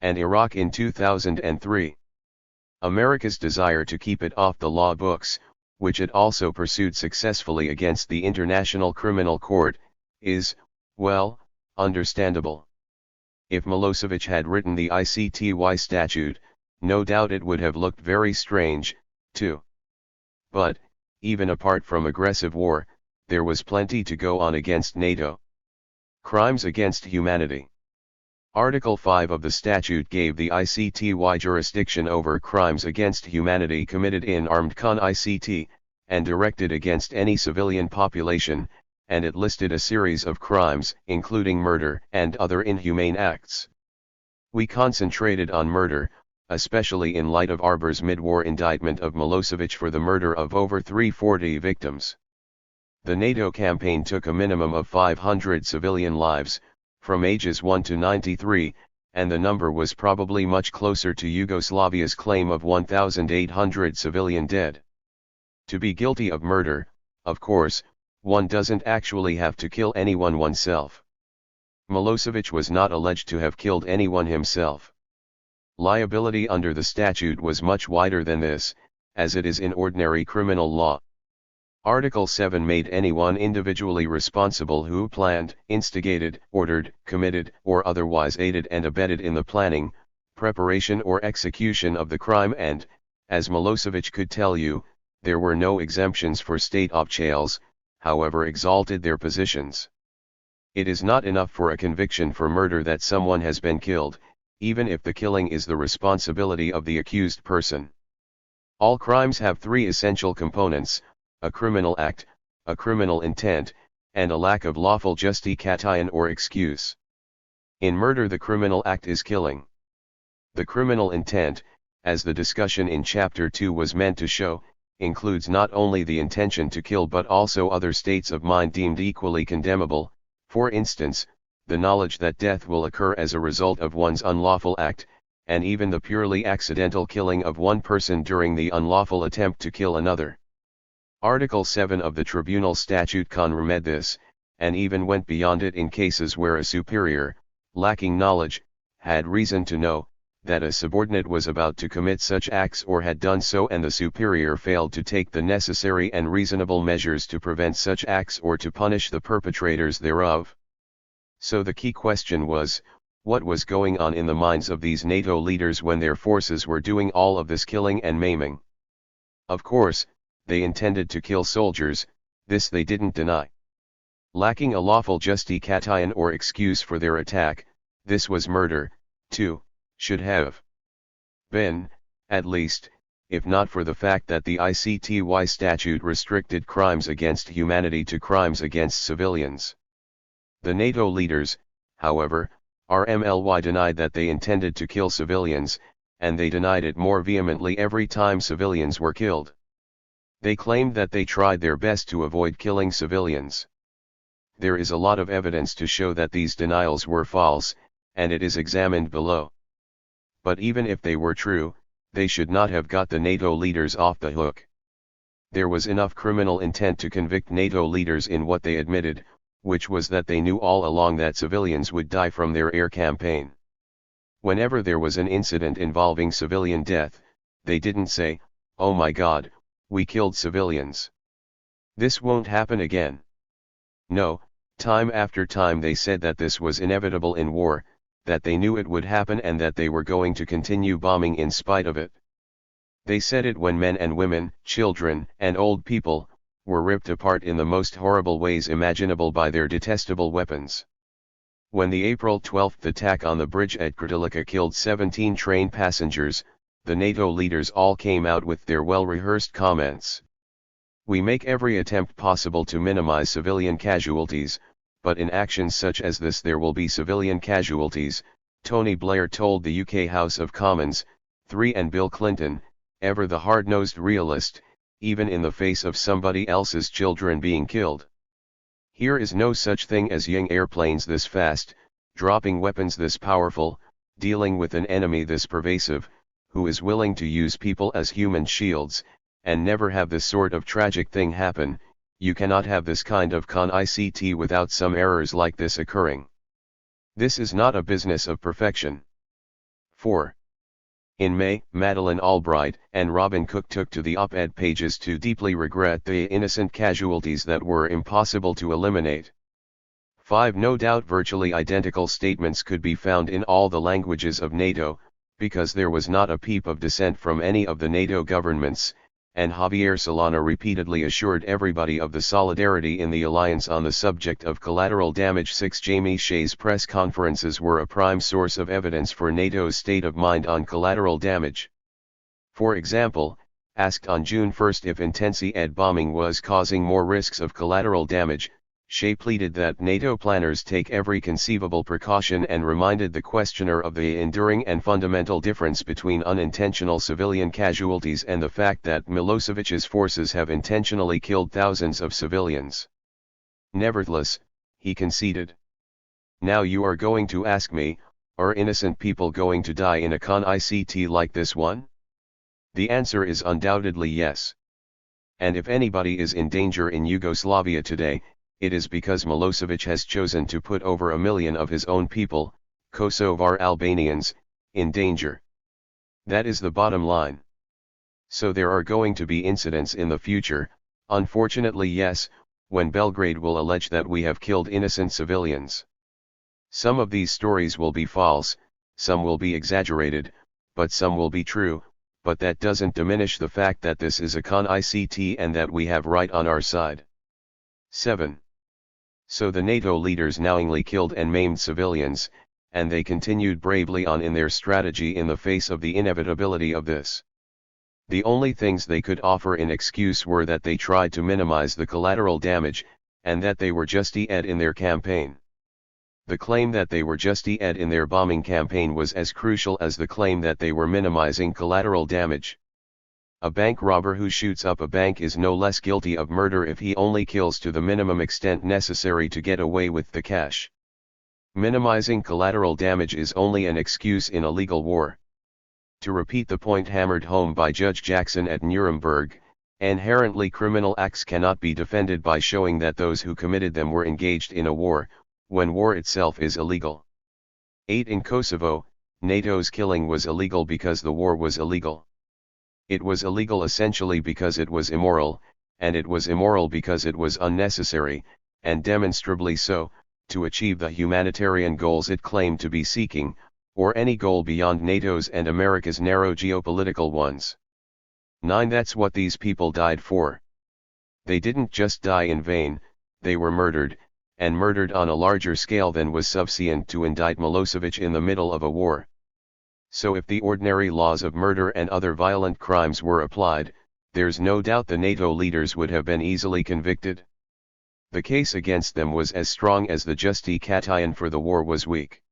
And Iraq in 2003. America's desire to keep it off the law books, which it also pursued successfully against the International Criminal Court, is, well, understandable. If Milosevic had written the ICTY statute, no doubt it would have looked very strange, too. But, even apart from aggressive war, there was plenty to go on against NATO. Crimes against humanity. Article 5 of the statute gave the ICTY jurisdiction over crimes against humanity committed in armed con-ICT, and directed against any civilian population, and it listed a series of crimes, including murder and other inhumane acts. We concentrated on murder, especially in light of Arbor's mid-war indictment of Milosevic for the murder of over 340 victims. The NATO campaign took a minimum of 500 civilian lives, from ages 1 to 93, and the number was probably much closer to Yugoslavia's claim of 1,800 civilian dead. To be guilty of murder, of course, one doesn't actually have to kill anyone oneself. Milosevic was not alleged to have killed anyone himself. Liability under the statute was much wider than this, as it is in ordinary criminal law. Article 7 made anyone individually responsible who planned, instigated, ordered, committed, or otherwise aided and abetted in the planning, preparation or execution of the crime, and, as Milosevic could tell you, there were no exemptions for state officials, however exalted their positions. It is not enough for a conviction for murder that someone has been killed, even if the killing is the responsibility of the accused person. All crimes have three essential components: a criminal act, a criminal intent, and a lack of lawful justification or excuse. In murder, the criminal act is killing. The criminal intent, as the discussion in Chapter 2 was meant to show, includes not only the intention to kill but also other states of mind deemed equally condemnable, for instance, the knowledge that death will occur as a result of one's unlawful act, and even the purely accidental killing of one person during the unlawful attempt to kill another. Article 7 of the Tribunal Statute confirmed this, and even went beyond it in cases where a superior, lacking knowledge, had reason to know that a subordinate was about to commit such acts or had done so, and the superior failed to take the necessary and reasonable measures to prevent such acts or to punish the perpetrators thereof. So the key question was, what was going on in the minds of these NATO leaders when their forces were doing all of this killing and maiming? Of course, they intended to kill soldiers, this they didn't deny. Lacking a lawful justification or excuse for their attack, this was murder, too, should have been, at least, if not for the fact that the ICTY statute restricted crimes against humanity to crimes against civilians. The NATO leaders, however, RMLY denied that they intended to kill civilians, and they denied it more vehemently every time civilians were killed. They claimed that they tried their best to avoid killing civilians. There is a lot of evidence to show that these denials were false, and it is examined below. But even if they were true, they should not have got the NATO leaders off the hook. There was enough criminal intent to convict NATO leaders in what they admitted, which was that they knew all along that civilians would die from their air campaign. Whenever there was an incident involving civilian death, they didn't say, "Oh my God, we killed civilians. This won't happen again." No, time after time they said that this was inevitable in war, that they knew it would happen and that they were going to continue bombing in spite of it. They said it when men and women, children and old people, were ripped apart in the most horrible ways imaginable by their detestable weapons. When the April 12 attack on the bridge at Krdylivka killed 17 train passengers, the NATO leaders all came out with their well-rehearsed comments. "We make every attempt possible to minimize civilian casualties, but in actions such as this there will be civilian casualties," Tony Blair told the UK House of Commons, 3, and Bill Clinton, ever the hard-nosed realist, even in the face of somebody else's children being killed. Here is no such thing as young airplanes this fast, dropping weapons this powerful, dealing with an enemy this pervasive, who is willing to use people as human shields, and never have this sort of tragic thing happen. You cannot have this kind of con-ICT without some errors like this occurring. This is not a business of perfection. 4. In May, Madeleine Albright and Robin Cook took to the op-ed pages to deeply regret the innocent casualties that were impossible to eliminate. 5. No doubt virtually identical statements could be found in all the languages of NATO, because there was not a peep of dissent from any of the NATO governments, and Javier Solana repeatedly assured everybody of the solidarity in the alliance on the subject of collateral damage. 6. Jamie Shea's press conferences were a prime source of evidence for NATO's state of mind on collateral damage. For example, asked on June 1 if Intensi-Ed bombing was causing more risks of collateral damage, Shea pleaded that NATO planners take every conceivable precaution and reminded the questioner of the enduring and fundamental difference between unintentional civilian casualties and the fact that Milosevic's forces have intentionally killed thousands of civilians. Nevertheless, he conceded. Now you are going to ask me, are innocent people going to die in a con-ICT like this one? The answer is undoubtedly yes. And if anybody is in danger in Yugoslavia today, it is because Milosevic has chosen to put over 1 million of his own people, Kosovar Albanians, in danger. That is the bottom line. So there are going to be incidents in the future, Unfortunately, yes, when Belgrade will allege that we have killed innocent civilians. Some of these stories will be false, some will be exaggerated, but some will be true, but that doesn't diminish the fact that this is a con-ICT and that we have right on our side. 7. So the NATO leaders knowingly killed and maimed civilians, and they continued bravely on in their strategy in the face of the inevitability of this. The only things they could offer in excuse were that they tried to minimize the collateral damage, and that they were just-ed in their campaign. The claim that they were just-ed in their bombing campaign was as crucial as the claim that they were minimizing collateral damage. A bank robber who shoots up a bank is no less guilty of murder if he only kills to the minimum extent necessary to get away with the cash. Minimizing collateral damage is only an excuse in a legal war. To repeat the point hammered home by Judge Jackson at Nuremberg, inherently criminal acts cannot be defended by showing that those who committed them were engaged in a war, when war itself is illegal. 8. In Kosovo, NATO's killing was illegal because the war was illegal. It was illegal essentially because it was immoral, and it was immoral because it was unnecessary, and demonstrably so, to achieve the humanitarian goals it claimed to be seeking, or any goal beyond NATO's and America's narrow geopolitical ones. 9. That's what these people died for. They didn't just die in vain, they were murdered, and murdered on a larger scale than was sufficient to indict Milosevic in the middle of a war. So if the ordinary laws of murder and other violent crimes were applied, there's no doubt the NATO leaders would have been easily convicted. The case against them was as strong as the justification for the war was weak.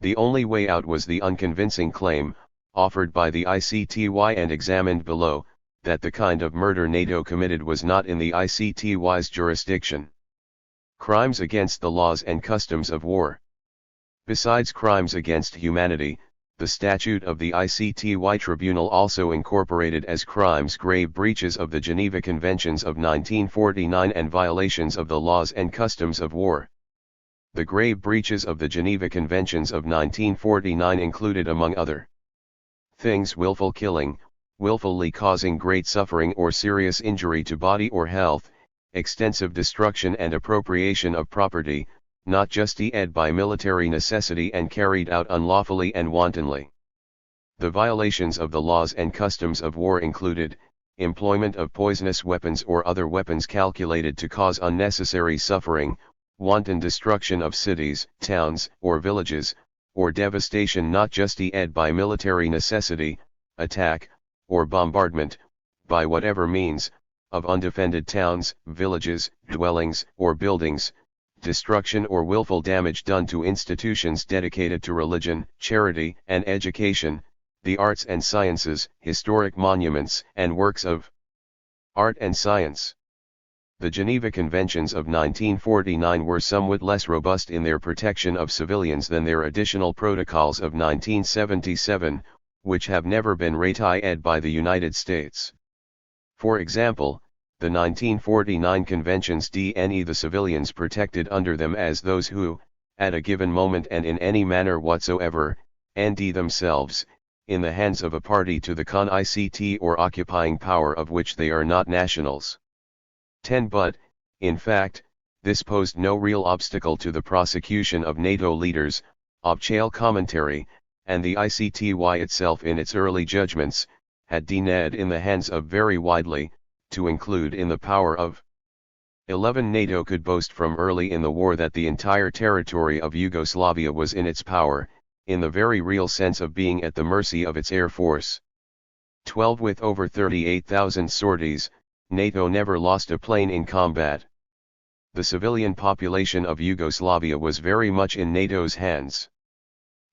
The only way out was the unconvincing claim, offered by the ICTY and examined below, that the kind of murder NATO committed was not in the ICTY's jurisdiction. Crimes against the laws and customs of war. Besides crimes against humanity, the statute of the ICTY Tribunal also incorporated as crimes grave breaches of the Geneva Conventions of 1949 and violations of the laws and customs of war. The grave breaches of the Geneva Conventions of 1949 included, among other things, willful killing, willfully causing great suffering or serious injury to body or health, extensive destruction and appropriation of property, not just-ed by military necessity and carried out unlawfully and wantonly. The violations of the laws and customs of war included employment of poisonous weapons or other weapons calculated to cause unnecessary suffering, wanton destruction of cities, towns, or villages, or devastation not just-ed by military necessity, attack, or bombardment, by whatever means, of undefended towns, villages, dwellings, or buildings, destruction or willful damage done to institutions dedicated to religion, charity, and education, the arts and sciences, historic monuments, and works of art and science. The Geneva Conventions of 1949 were somewhat less robust in their protection of civilians than their additional protocols of 1977, which have never been ratified by the United States. For example, the 1949 conventions deny the civilians protected under them as those who, at a given moment and in any manner whatsoever, and themselves, in the hands of a party to the con-ICT or occupying power of which they are not nationals. 10. But, in fact, this posed no real obstacle to the prosecution of NATO leaders, Obchail commentary, and the ICTY itself in its early judgments, had denied in the hands of very widely, to include in the power of 11. NATO could boast from early in the war that the entire territory of Yugoslavia was in its power, in the very real sense of being at the mercy of its air force. 12. With over 38,000 sorties, NATO never lost a plane in combat. The civilian population of Yugoslavia was very much in NATO's hands.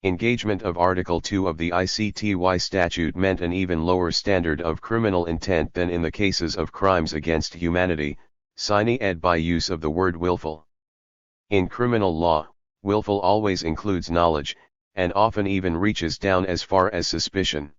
Engagement of Article 2 of the ICTY statute meant an even lower standard of criminal intent than in the cases of crimes against humanity, signed by use of the word willful. In criminal law, willful always includes knowledge, and often even reaches down as far as suspicion.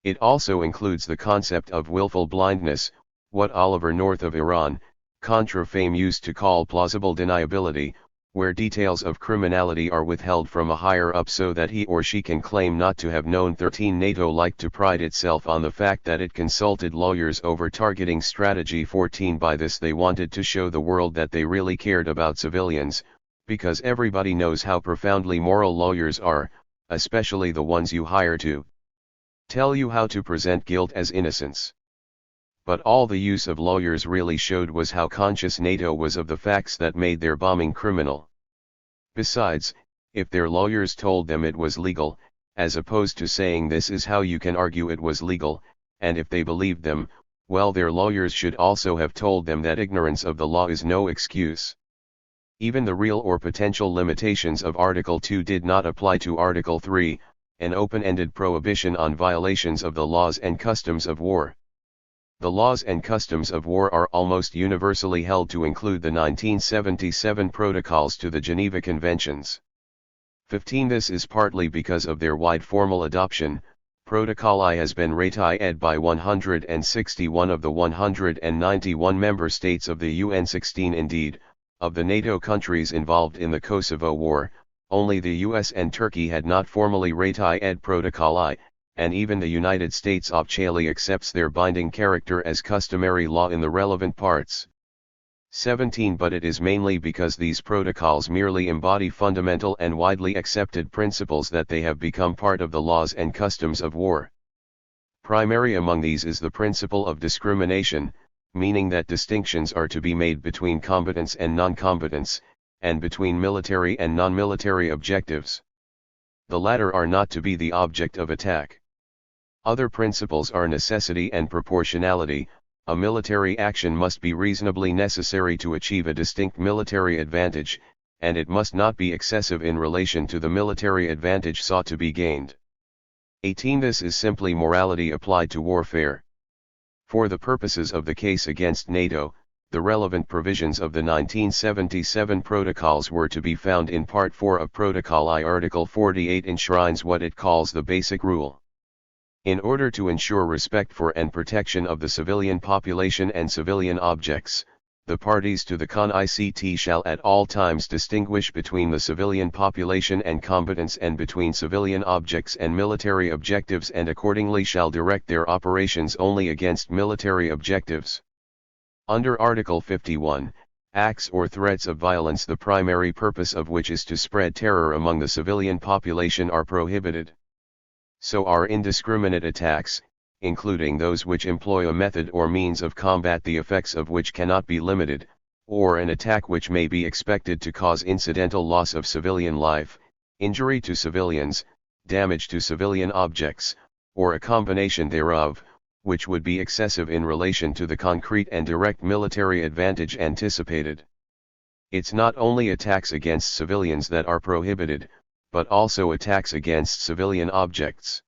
It also includes the concept of willful blindness, what Oliver North of Iran, Contra Fame used to call plausible deniability, where details of criminality are withheld from a higher up so that he or she can claim not to have known. 13 NATO liked to pride itself on the fact that it consulted lawyers over targeting strategy. 14 By this they wanted to show the world that they really cared about civilians, because everybody knows how profoundly moral lawyers are, especially the ones you hire to tell you how to present guilt as innocence. But all the use of lawyers really showed was how conscious NATO was of the facts that made their bombing criminal. Besides, if their lawyers told them it was legal, as opposed to saying this is how you can argue it was legal, and if they believed them, well, their lawyers should also have told them that ignorance of the law is no excuse. Even the real or potential limitations of Article 2 did not apply to Article 3, an open-ended prohibition on violations of the laws and customs of war. The laws and customs of war are almost universally held to include the 1977 protocols to the Geneva Conventions. 15 This is partly because of their wide formal adoption. Protocol I has been ratified by 161 of the 191 member states of the UN. 16 Indeed, of the NATO countries involved in the Kosovo War, only the US and Turkey had not formally ratified Protocol I, and even the United States officially accepts their binding character as customary law in the relevant parts. 17 But it is mainly because these protocols merely embody fundamental and widely accepted principles that they have become part of the laws and customs of war. Primary among these is the principle of discrimination, meaning that distinctions are to be made between combatants and non-combatants, and between military and non-military objectives. The latter are not to be the object of attack. Other principles are necessity and proportionality. A military action must be reasonably necessary to achieve a distinct military advantage, and it must not be excessive in relation to the military advantage sought to be gained. 18 This is simply morality applied to warfare. For the purposes of the case against NATO, the relevant provisions of the 1977 protocols were to be found in Part 4 of Protocol I. Article 48 enshrines what it calls the basic rule. In order to ensure respect for and protection of the civilian population and civilian objects, the parties to the CON-ICT shall at all times distinguish between the civilian population and combatants and between civilian objects and military objectives, and accordingly shall direct their operations only against military objectives. Under Article 51, acts or threats of violence the primary purpose of which is to spread terror among the civilian population are prohibited. So are indiscriminate attacks, including those which employ a method or means of combat the effects of which cannot be limited, or an attack which may be expected to cause incidental loss of civilian life, injury to civilians, damage to civilian objects, or a combination thereof, which would be excessive in relation to the concrete and direct military advantage anticipated. It's not only attacks against civilians that are prohibited, but also attacks against civilian objects.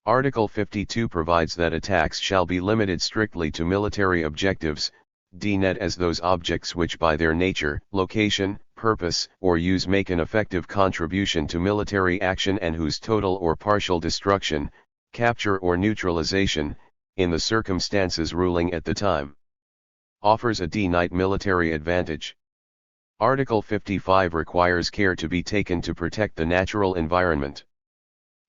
Article 52 provides that attacks shall be limited strictly to military objectives, defined as those objects which by their nature, location, purpose, or use make an effective contribution to military action and whose total or partial destruction, capture or neutralization, in the circumstances ruling at the time, offers a definite military advantage. Article 55 requires care to be taken to protect the natural environment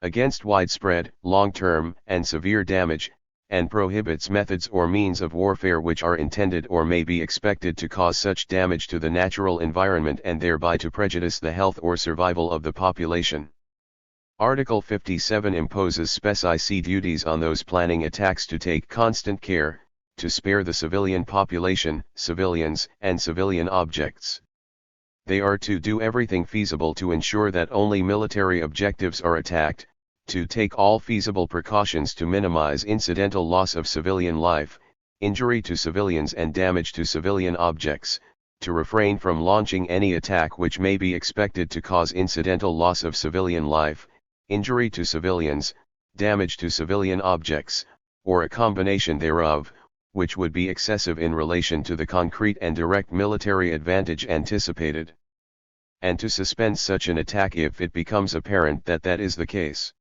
against widespread, long-term, and severe damage, and prohibits methods or means of warfare which are intended or may be expected to cause such damage to the natural environment and thereby to prejudice the health or survival of the population. Article 57 imposes specific duties on those planning attacks to take constant care to spare the civilian population, civilians, and civilian objects. They are to do everything feasible to ensure that only military objectives are attacked, to take all feasible precautions to minimize incidental loss of civilian life, injury to civilians and damage to civilian objects, to refrain from launching any attack which may be expected to cause incidental loss of civilian life, injury to civilians, damage to civilian objects, or a combination thereof, which would be excessive in relation to the concrete and direct military advantage anticipated, and to suspend such an attack if it becomes apparent that that is the case.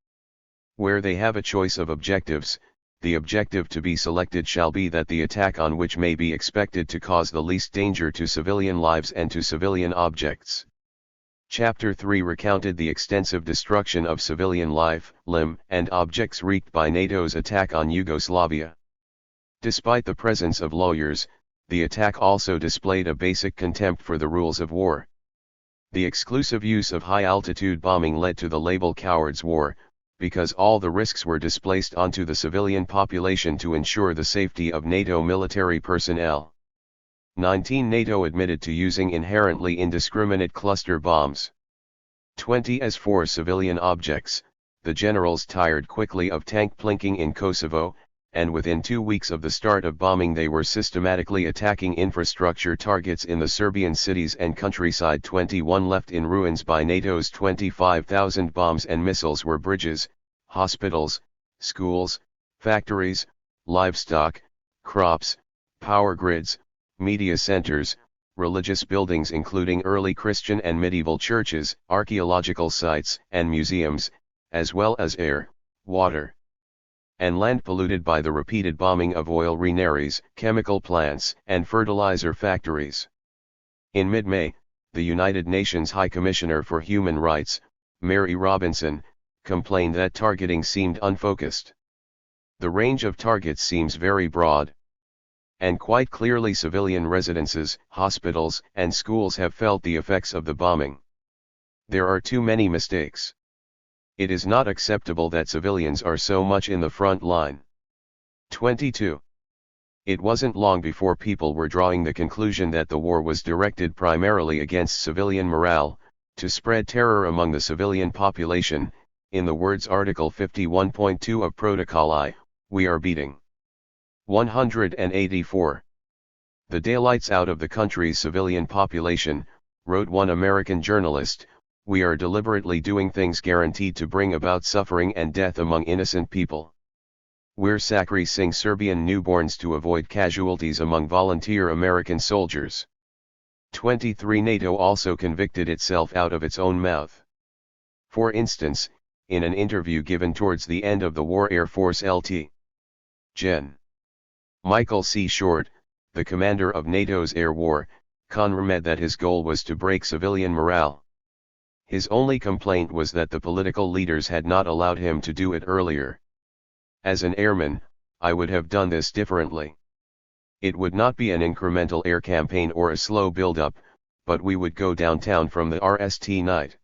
Where they have a choice of objectives, the objective to be selected shall be that the attack on which may be expected to cause the least danger to civilian lives and to civilian objects. Chapter 3 recounted the extensive destruction of civilian life, limb, and objects wreaked by NATO's attack on Yugoslavia. Despite the presence of lawyers, the attack also displayed a basic contempt for the rules of war. The exclusive use of high-altitude bombing led to the label Cowards' War, because all the risks were displaced onto the civilian population to ensure the safety of NATO military personnel. 19. NATO admitted to using inherently indiscriminate cluster bombs. 20. As for civilian objects, the generals tired quickly of tank plinking in Kosovo, and within 2 weeks of the start of bombing they were systematically attacking infrastructure targets in the Serbian cities and countryside. 21. Left in ruins by NATO's 25,000 bombs and missiles were bridges, hospitals, schools, factories, livestock, crops, power grids, media centers, religious buildings including early Christian and medieval churches, archaeological sites and museums, as well as air, water, and land polluted by the repeated bombing of oil refineries, chemical plants, and fertilizer factories. In mid-May, the United Nations High Commissioner for Human Rights, Mary Robinson, complained that targeting seemed unfocused. The range of targets seems very broad. And quite clearly civilian residences, hospitals, and schools have felt the effects of the bombing. There are too many mistakes. It is not acceptable that civilians are so much in the front line. 22. It wasn't long before people were drawing the conclusion that the war was directed primarily against civilian morale, to spread terror among the civilian population. In the words Article 51.2 of Protocol I, we are beating 184 the daylights out of the country's civilian population, wrote one American journalist. We are deliberately doing things guaranteed to bring about suffering and death among innocent people. We're sacrificing Serbian newborns to avoid casualties among volunteer American soldiers. 23. NATO also convicted itself out of its own mouth. For instance, in an interview given towards the end of the war, Air Force Lt. Gen. Michael C. Short, the commander of NATO's air war, confirmed that his goal was to break civilian morale. His only complaint was that the political leaders had not allowed him to do it earlier. As an airman, I would have done this differently. It would not be an incremental air campaign or a slow build-up, but we would go downtown from the RST night.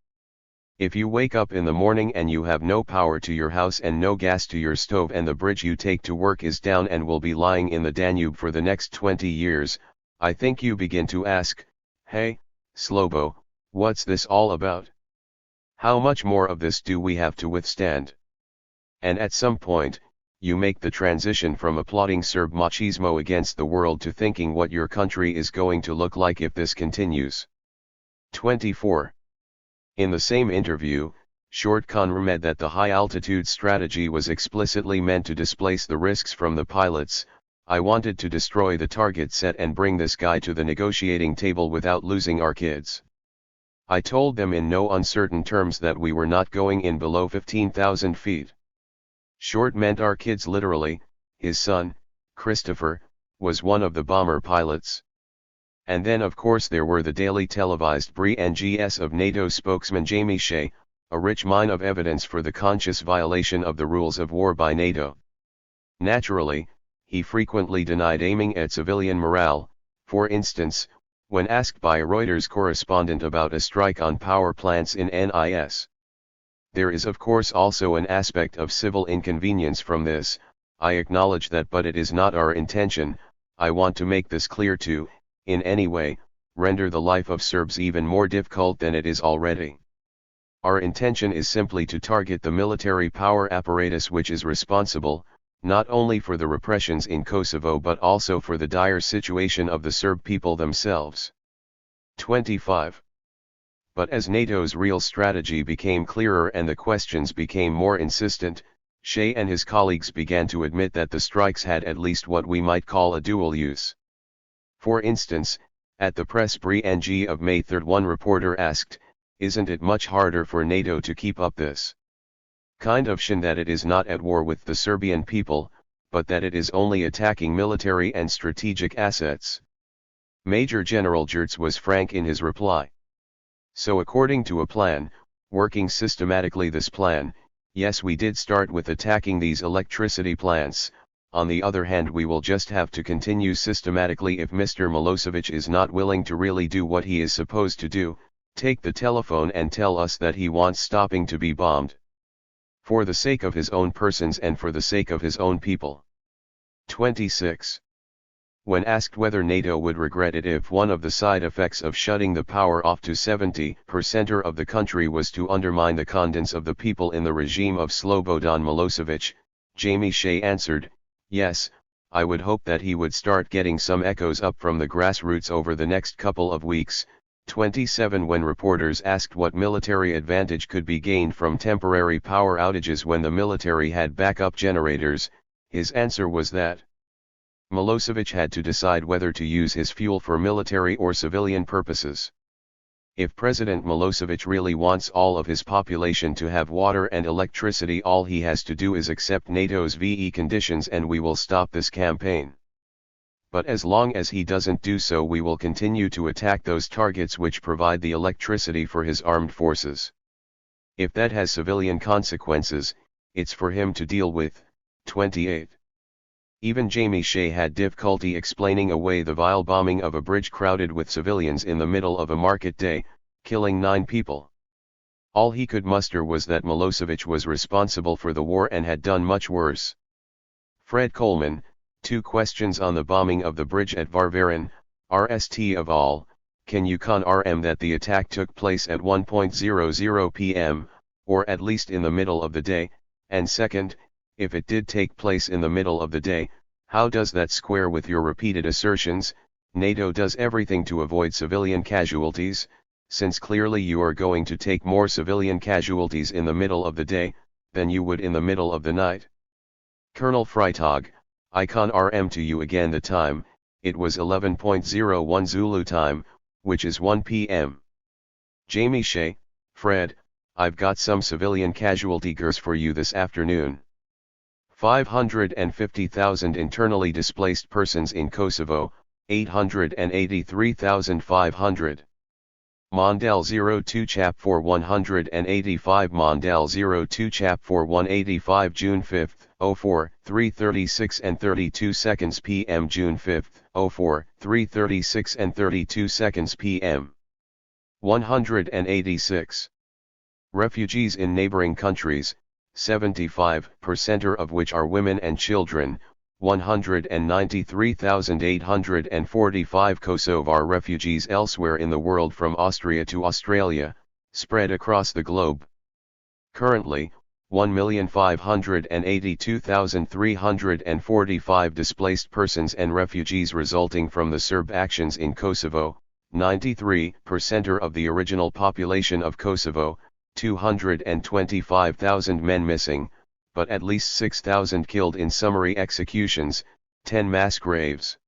If you wake up in the morning and you have no power to your house and no gas to your stove and the bridge you take to work is down and will be lying in the Danube for the next 20 years, I think you begin to ask, hey, Slobo, what's this all about? How much more of this do we have to withstand? And at some point, you make the transition from applauding Serb machismo against the world to thinking what your country is going to look like if this continues. 24. In the same interview, Short confirmed that the high-altitude strategy was explicitly meant to displace the risks from the pilots. I wanted to destroy the target set and bring this guy to the negotiating table without losing our kids. I told them in no uncertain terms that we were not going in below 15,000 feet. Short meant our kids literally. His son, Christopher, was one of the bomber pilots. And then of course there were the daily televised BRINGs of NATO spokesman Jamie Shea, a rich mine of evidence for the conscious violation of the rules of war by NATO. Naturally, he frequently denied aiming at civilian morale. For instance, when asked by a Reuters correspondent about a strike on power plants in NIS. There is of course also an aspect of civil inconvenience from this. I acknowledge that, but it is not our intention. I want to make this clear to, in any way, render the life of Serbs even more difficult than it is already. Our intention is simply to target the military power apparatus which is responsible, not only for the repressions in Kosovo but also for the dire situation of the Serb people themselves. 25. But as NATO's real strategy became clearer and the questions became more insistent, Shea and his colleagues began to admit that the strikes had at least what we might call a dual use. For instance, at the press briefing of May 3, one reporter asked, "Isn't it much harder for NATO to keep up this kind of shun that it is not at war with the Serbian people, but that it is only attacking military and strategic assets?" Major General Gertz was frank in his reply. So according to a plan, working systematically this plan, yes we did start with attacking these electricity plants. On the other hand we will just have to continue systematically if Mr. Milosevic is not willing to really do what he is supposed to do, take the telephone and tell us that he wants stopping to be bombed. For the sake of his own persons and for the sake of his own people. 26. When asked whether NATO would regret it if one of the side effects of shutting the power off to 70% of the country was to undermine the confidence of the people in the regime of Slobodan Milosevic, Jamie Shea answered, yes, I would hope that he would start getting some echoes up from the grassroots over the next couple of weeks. 27. When reporters asked what military advantage could be gained from temporary power outages when the military had backup generators, his answer was that Milosevic had to decide whether to use his fuel for military or civilian purposes. If President Milosevic really wants all of his population to have water and electricity, all he has to do is accept NATO's VE conditions and we will stop this campaign. But as long as he doesn't do so, we will continue to attack those targets which provide the electricity for his armed forces. If that has civilian consequences, it's for him to deal with. 28. Even Jamie Shea had difficulty explaining away the vile bombing of a bridge crowded with civilians in the middle of a market day, killing 9 people. All he could muster was that Milosevic was responsible for the war and had done much worse. Fred Coleman, 2 questions on the bombing of the bridge at Varvarin, RST of all, can you confirm that the attack took place at 1:00 p.m., or at least in the middle of the day, and second, if it did take place in the middle of the day, how does that square with your repeated assertions, NATO does everything to avoid civilian casualties, since clearly you are going to take more civilian casualties in the middle of the day, than you would in the middle of the night? Colonel Freitag, I confirm to you again the time, it was 11:01 Zulu time, which is 1 p.m. Jamie Shea, Fred, I've got some civilian casualty figures for you this afternoon. 550,000 internally displaced persons in Kosovo, 883,500. Mondel 02 Chap 4 185 Mondel 02 Chap 4 185 June 5, 04, 3:36 and 32 seconds p.m. June 5, 04, 3:36 and 32 seconds p.m. 186. Refugees in neighboring countries, 75% of which are women and children, 193,845 Kosovar refugees elsewhere in the world from Austria to Australia, spread across the globe. Currently, 1,582,345 displaced persons and refugees resulting from the Serb actions in Kosovo, 93% of the original population of Kosovo, 225,000 men missing, but at least 6,000 killed in summary executions, 10 mass graves.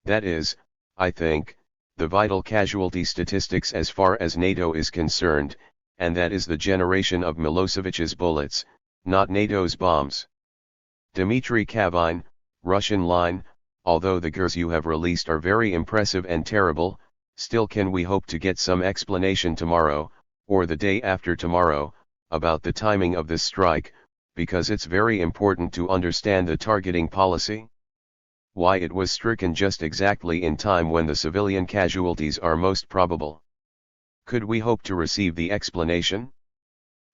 That is, I think, the vital casualty statistics as far as NATO is concerned, and that is the generation of Milosevic's bullets, not NATO's bombs. Dmitry Kavine, Russian line, although the figures you have released are very impressive and terrible, still can we hope to get some explanation tomorrow, or the day after tomorrow, about the timing of this strike, because it's very important to understand the targeting policy? Why it was stricken just exactly in time when the civilian casualties are most probable. Could we hope to receive the explanation?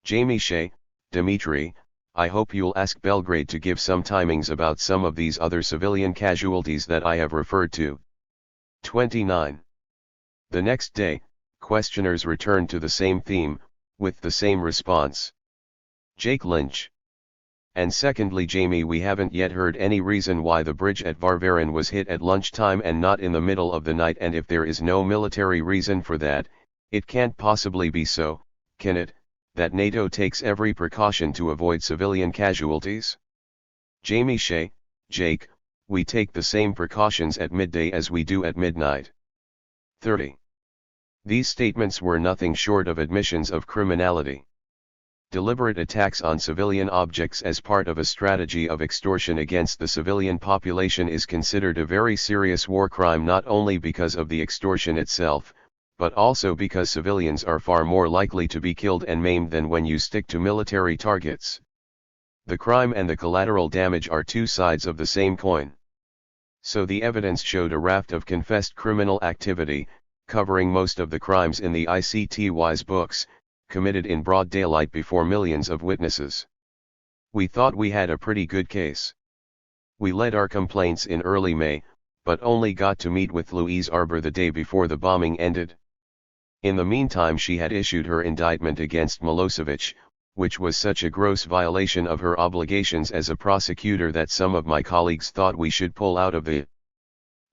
Jamie Shea, Dmitry, I hope you'll ask Belgrade to give some timings about some of these other civilian casualties that I have referred to. 29. The next day, questioners returned to the same theme, with the same response. Jake Lynch. And secondly, Jamie, we haven't yet heard any reason why the bridge at Varvarin was hit at lunchtime and not in the middle of the night, and if there is no military reason for that, it can't possibly be so, can it, that NATO takes every precaution to avoid civilian casualties? Jamie Shea, Jake, we take the same precautions at midday as we do at midnight. 30. These statements were nothing short of admissions of criminality. Deliberate attacks on civilian objects as part of a strategy of extortion against the civilian population is considered a very serious war crime, not only because of the extortion itself, but also because civilians are far more likely to be killed and maimed than when you stick to military targets. The crime and the collateral damage are two sides of the same coin. So the evidence showed a raft of confessed criminal activity, covering most of the crimes in the ICTY's books, committed in broad daylight before millions of witnesses. We thought we had a pretty good case. We led our complaints in early May, but only got to meet with Louise Arbour the day before the bombing ended. In the meantime she had issued her indictment against Milosevic, which was such a gross violation of her obligations as a prosecutor that some of my colleagues thought we should pull out of the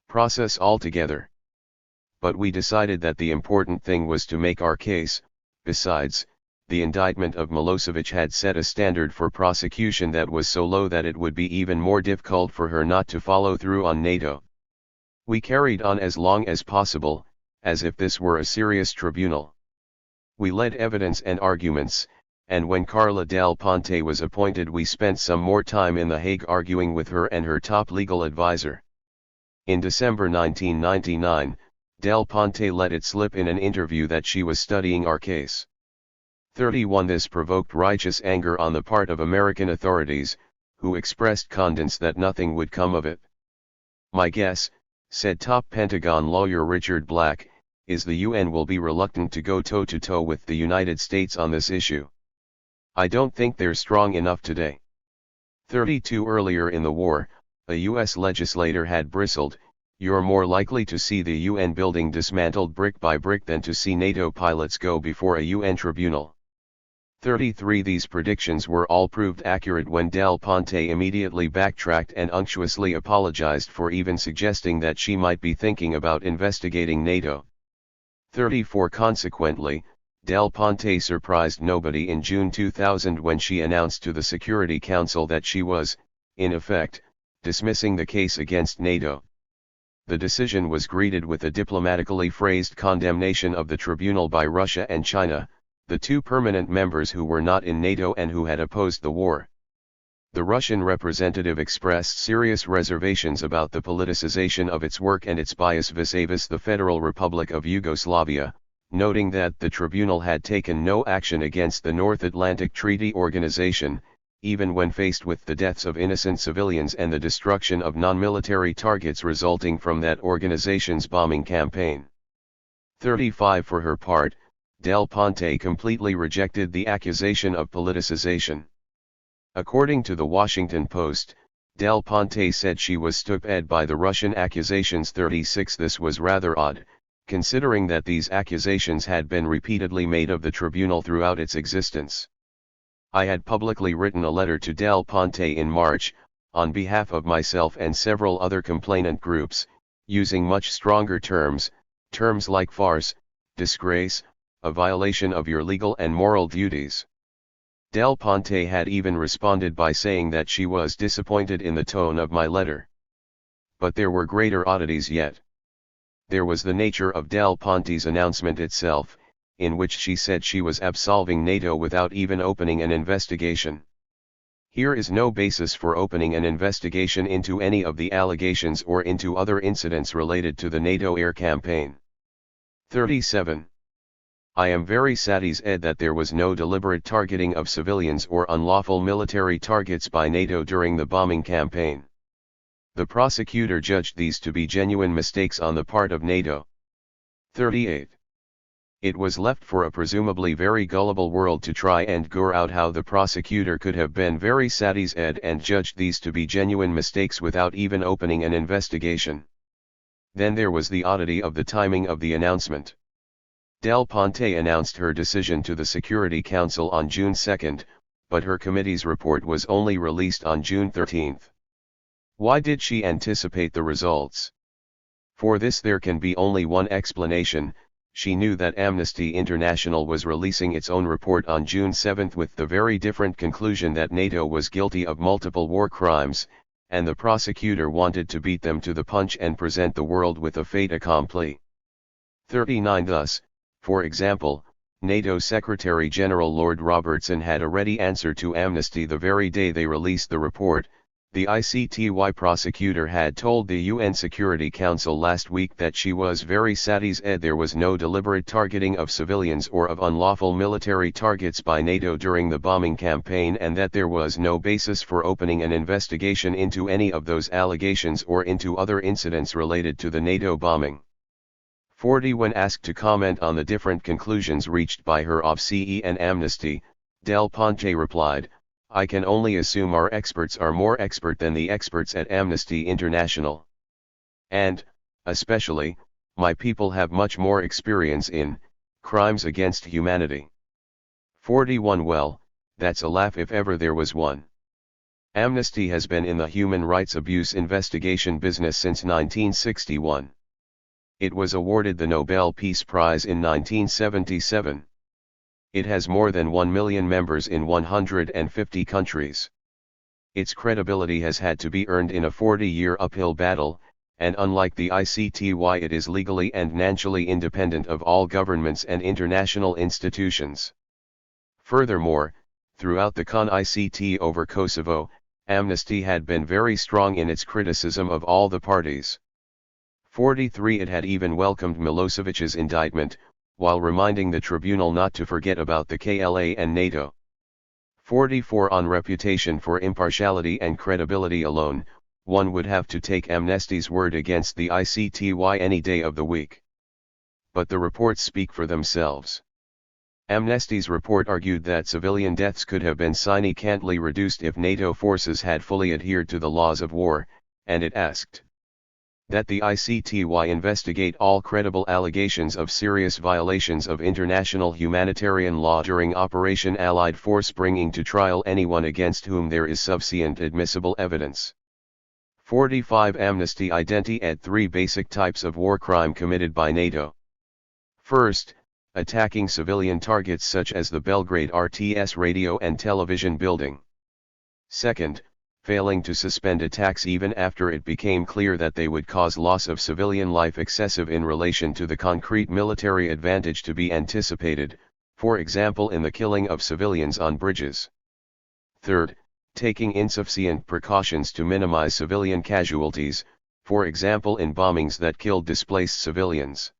process altogether. But we decided that the important thing was to make our case. Besides, the indictment of Milosevic had set a standard for prosecution that was so low that it would be even more difficult for her not to follow through on NATO. We carried on as long as possible, as if this were a serious tribunal. We led evidence and arguments, and when Carla Del Ponte was appointed we spent some more time in The Hague arguing with her and her top legal advisor. In December 1999, Del Ponte let it slip in an interview that she was studying our case. 31 This provoked righteous anger on the part of American authorities, who expressed confidence that nothing would come of it. My guess, said top Pentagon lawyer Richard Black, is the UN will be reluctant to go toe-to-toe with the United States on this issue. I don't think they're strong enough today. 32 Earlier in the war, a US legislator had bristled, "You're more likely to see the UN building dismantled brick by brick than to see NATO pilots go before a UN tribunal." 33 These predictions were all proved accurate when Del Ponte immediately backtracked and unctuously apologized for even suggesting that she might be thinking about investigating NATO. 34 Consequently, Del Ponte surprised nobody in June 2000 when she announced to the Security Council that she was, in effect, dismissing the case against NATO. The decision was greeted with a diplomatically phrased condemnation of the tribunal by Russia and China, the two permanent members who were not in NATO and who had opposed the war. The Russian representative expressed serious reservations about the politicization of its work and its bias vis-a-vis the Federal Republic of Yugoslavia, noting that the tribunal had taken no action against the North Atlantic Treaty Organization, even when faced with the deaths of innocent civilians and the destruction of non-military targets resulting from that organization's bombing campaign. 35 For her part, Del Ponte completely rejected the accusation of politicization. According to the Washington Post, Del Ponte said she was stupid by the Russian accusations. 36 This was rather odd, considering that these accusations had been repeatedly made of the tribunal throughout its existence. I had publicly written a letter to Del Ponte in March, on behalf of myself and several other complainant groups, using much stronger terms like farce, disgrace, a violation of your legal and moral duties. Del Ponte had even responded by saying that she was disappointed in the tone of my letter. But there were greater oddities yet. There was the nature of Del Ponte's announcement itself, in which she said she was absolving NATO without even opening an investigation. Here is no basis for opening an investigation into any of the allegations or into other incidents related to the NATO air campaign. 37. I am very satisfied that there was no deliberate targeting of civilians or unlawful military targets by NATO during the bombing campaign. The prosecutor judged these to be genuine mistakes on the part of NATO. 38. It was left for a presumably very gullible world to try and gore out how the prosecutor could have been very satisfied and judged these to be genuine mistakes without even opening an investigation. Then there was the oddity of the timing of the announcement. Del Ponte announced her decision to the Security Council on June 2, but her committee's report was only released on June 13. Why did she anticipate the results? For this there can be only one explanation. She knew that Amnesty International was releasing its own report on June 7 with the very different conclusion that NATO was guilty of multiple war crimes, and the prosecutor wanted to beat them to the punch and present the world with a fait accompli. 39 Thus, for example, NATO Secretary-General Lord Robertson had a ready answer to Amnesty the very day they released the report, The ICTY prosecutor had told the UN Security Council last week that she was very satisfied there was no deliberate targeting of civilians or of unlawful military targets by NATO during the bombing campaign, and that there was no basis for opening an investigation into any of those allegations or into other incidents related to the NATO bombing. 40 When asked to comment on the different conclusions reached by her OBSE and Amnesty, Del Ponte replied, "I can only assume our experts are more expert than the experts at Amnesty International. And, especially, my people have much more experience in crimes against humanity." 41 Well, that's a laugh if ever there was one. Amnesty has been in the human rights abuse investigation business since 1961. It was awarded the Nobel Peace Prize in 1977. It has more than 1 million members in 150 countries. Its credibility has had to be earned in a 40-year uphill battle, and unlike the ICTY, it is legally and nationally independent of all governments and international institutions. Furthermore, throughout the CON-ICT over Kosovo, Amnesty had been very strong in its criticism of all the parties. 43 It had even welcomed Milosevic's indictment, while reminding the tribunal not to forget about the KLA and NATO. 44 On reputation for impartiality and credibility alone, one would have to take Amnesty's word against the ICTY any day of the week. But the reports speak for themselves. Amnesty's report argued that civilian deaths could have been significantly reduced if NATO forces had fully adhered to the laws of war, and it asked that the ICTY investigate all credible allegations of serious violations of international humanitarian law during Operation Allied Force, bringing to trial anyone against whom there is sufficient admissible evidence. 45 Amnesty identified 3 basic types of war crime committed by NATO. First, attacking civilian targets such as the Belgrade RTS radio and television building. Second, failing to suspend attacks even after it became clear that they would cause loss of civilian life excessive in relation to the concrete military advantage to be anticipated, for example in the killing of civilians on bridges. Third, taking insufficient precautions to minimize civilian casualties, for example in bombings that killed displaced civilians.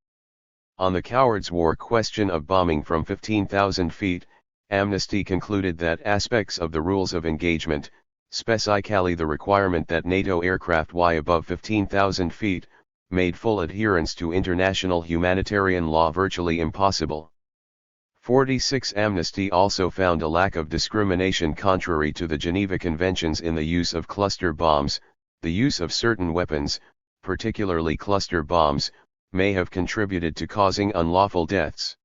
On the cowards' war question of bombing from 15,000 feet, Amnesty concluded that aspects of the rules of engagement, specifically the requirement that NATO aircraft fly above 15,000 feet, made full adherence to international humanitarian law virtually impossible. 46 Amnesty also found a lack of discrimination contrary to the Geneva Conventions in the use of cluster bombs. The use of certain weapons, particularly cluster bombs, may have contributed to causing unlawful deaths.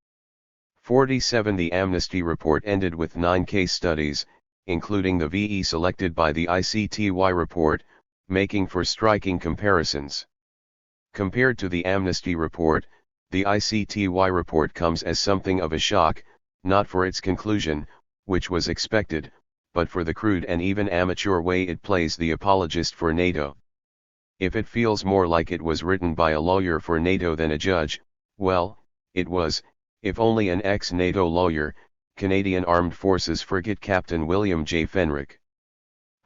47 The Amnesty report ended with 9 case studies, including the VE selected by the ICTY report, making for striking comparisons. Compared to the Amnesty report, the ICTY report comes as something of a shock, not for its conclusion, which was expected, but for the crude and even amateur way it plays the apologist for NATO. If it feels more like it was written by a lawyer for NATO than a judge, well, it was, if only an ex-NATO lawyer, Canadian Armed Forces Frigate Captain William J. Fenrick.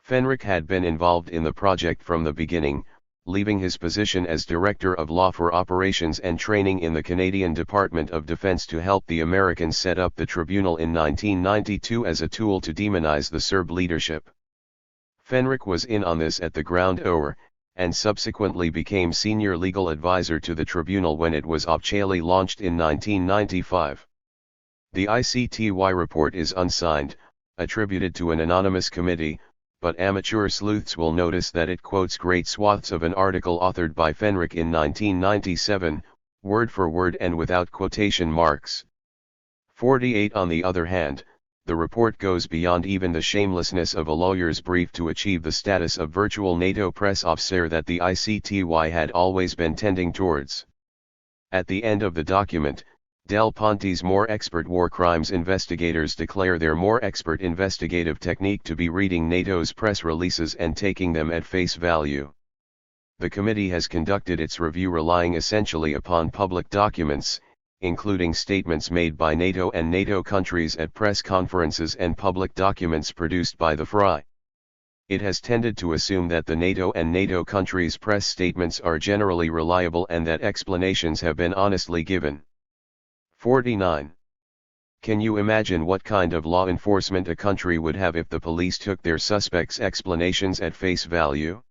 Fenrick had been involved in the project from the beginning, leaving his position as Director of Law for Operations and Training in the Canadian Department of Defense to help the Americans set up the tribunal in 1992 as a tool to demonize the Serb leadership. Fenrick was in on this at the ground floor, and subsequently became senior legal advisor to the tribunal when it was officially launched in 1995. The ICTY report is unsigned, attributed to an anonymous committee, but amateur sleuths will notice that it quotes great swaths of an article authored by Fenrick in 1997, word for word and without quotation marks. 48 On the other hand, the report goes beyond even the shamelessness of a lawyer's brief to achieve the status of virtual NATO press officer that the ICTY had always been tending towards. At the end of the document, Del Ponte's more expert war crimes investigators declare their more expert investigative technique to be reading NATO's press releases and taking them at face value. The committee has conducted its review relying essentially upon public documents, including statements made by NATO and NATO countries at press conferences and public documents produced by the FRI. It has tended to assume that the NATO and NATO countries' press statements are generally reliable and that explanations have been honestly given. 49. Can you imagine what kind of law enforcement a country would have if the police took their suspects' explanations at face value?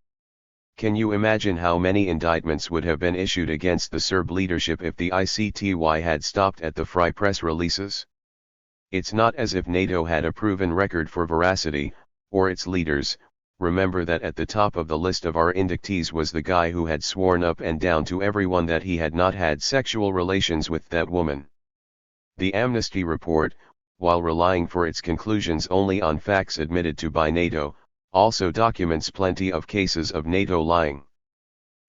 Can you imagine how many indictments would have been issued against the Serb leadership if the ICTY had stopped at the FRY press releases? It's not as if NATO had a proven record for veracity, or its leaders. Remember that at the top of the list of our indictees was the guy who had sworn up and down to everyone that he had not had sexual relations with that woman. The amnesty report, while relying for its conclusions only on facts admitted to by NATO, also documents plenty of cases of NATO lying.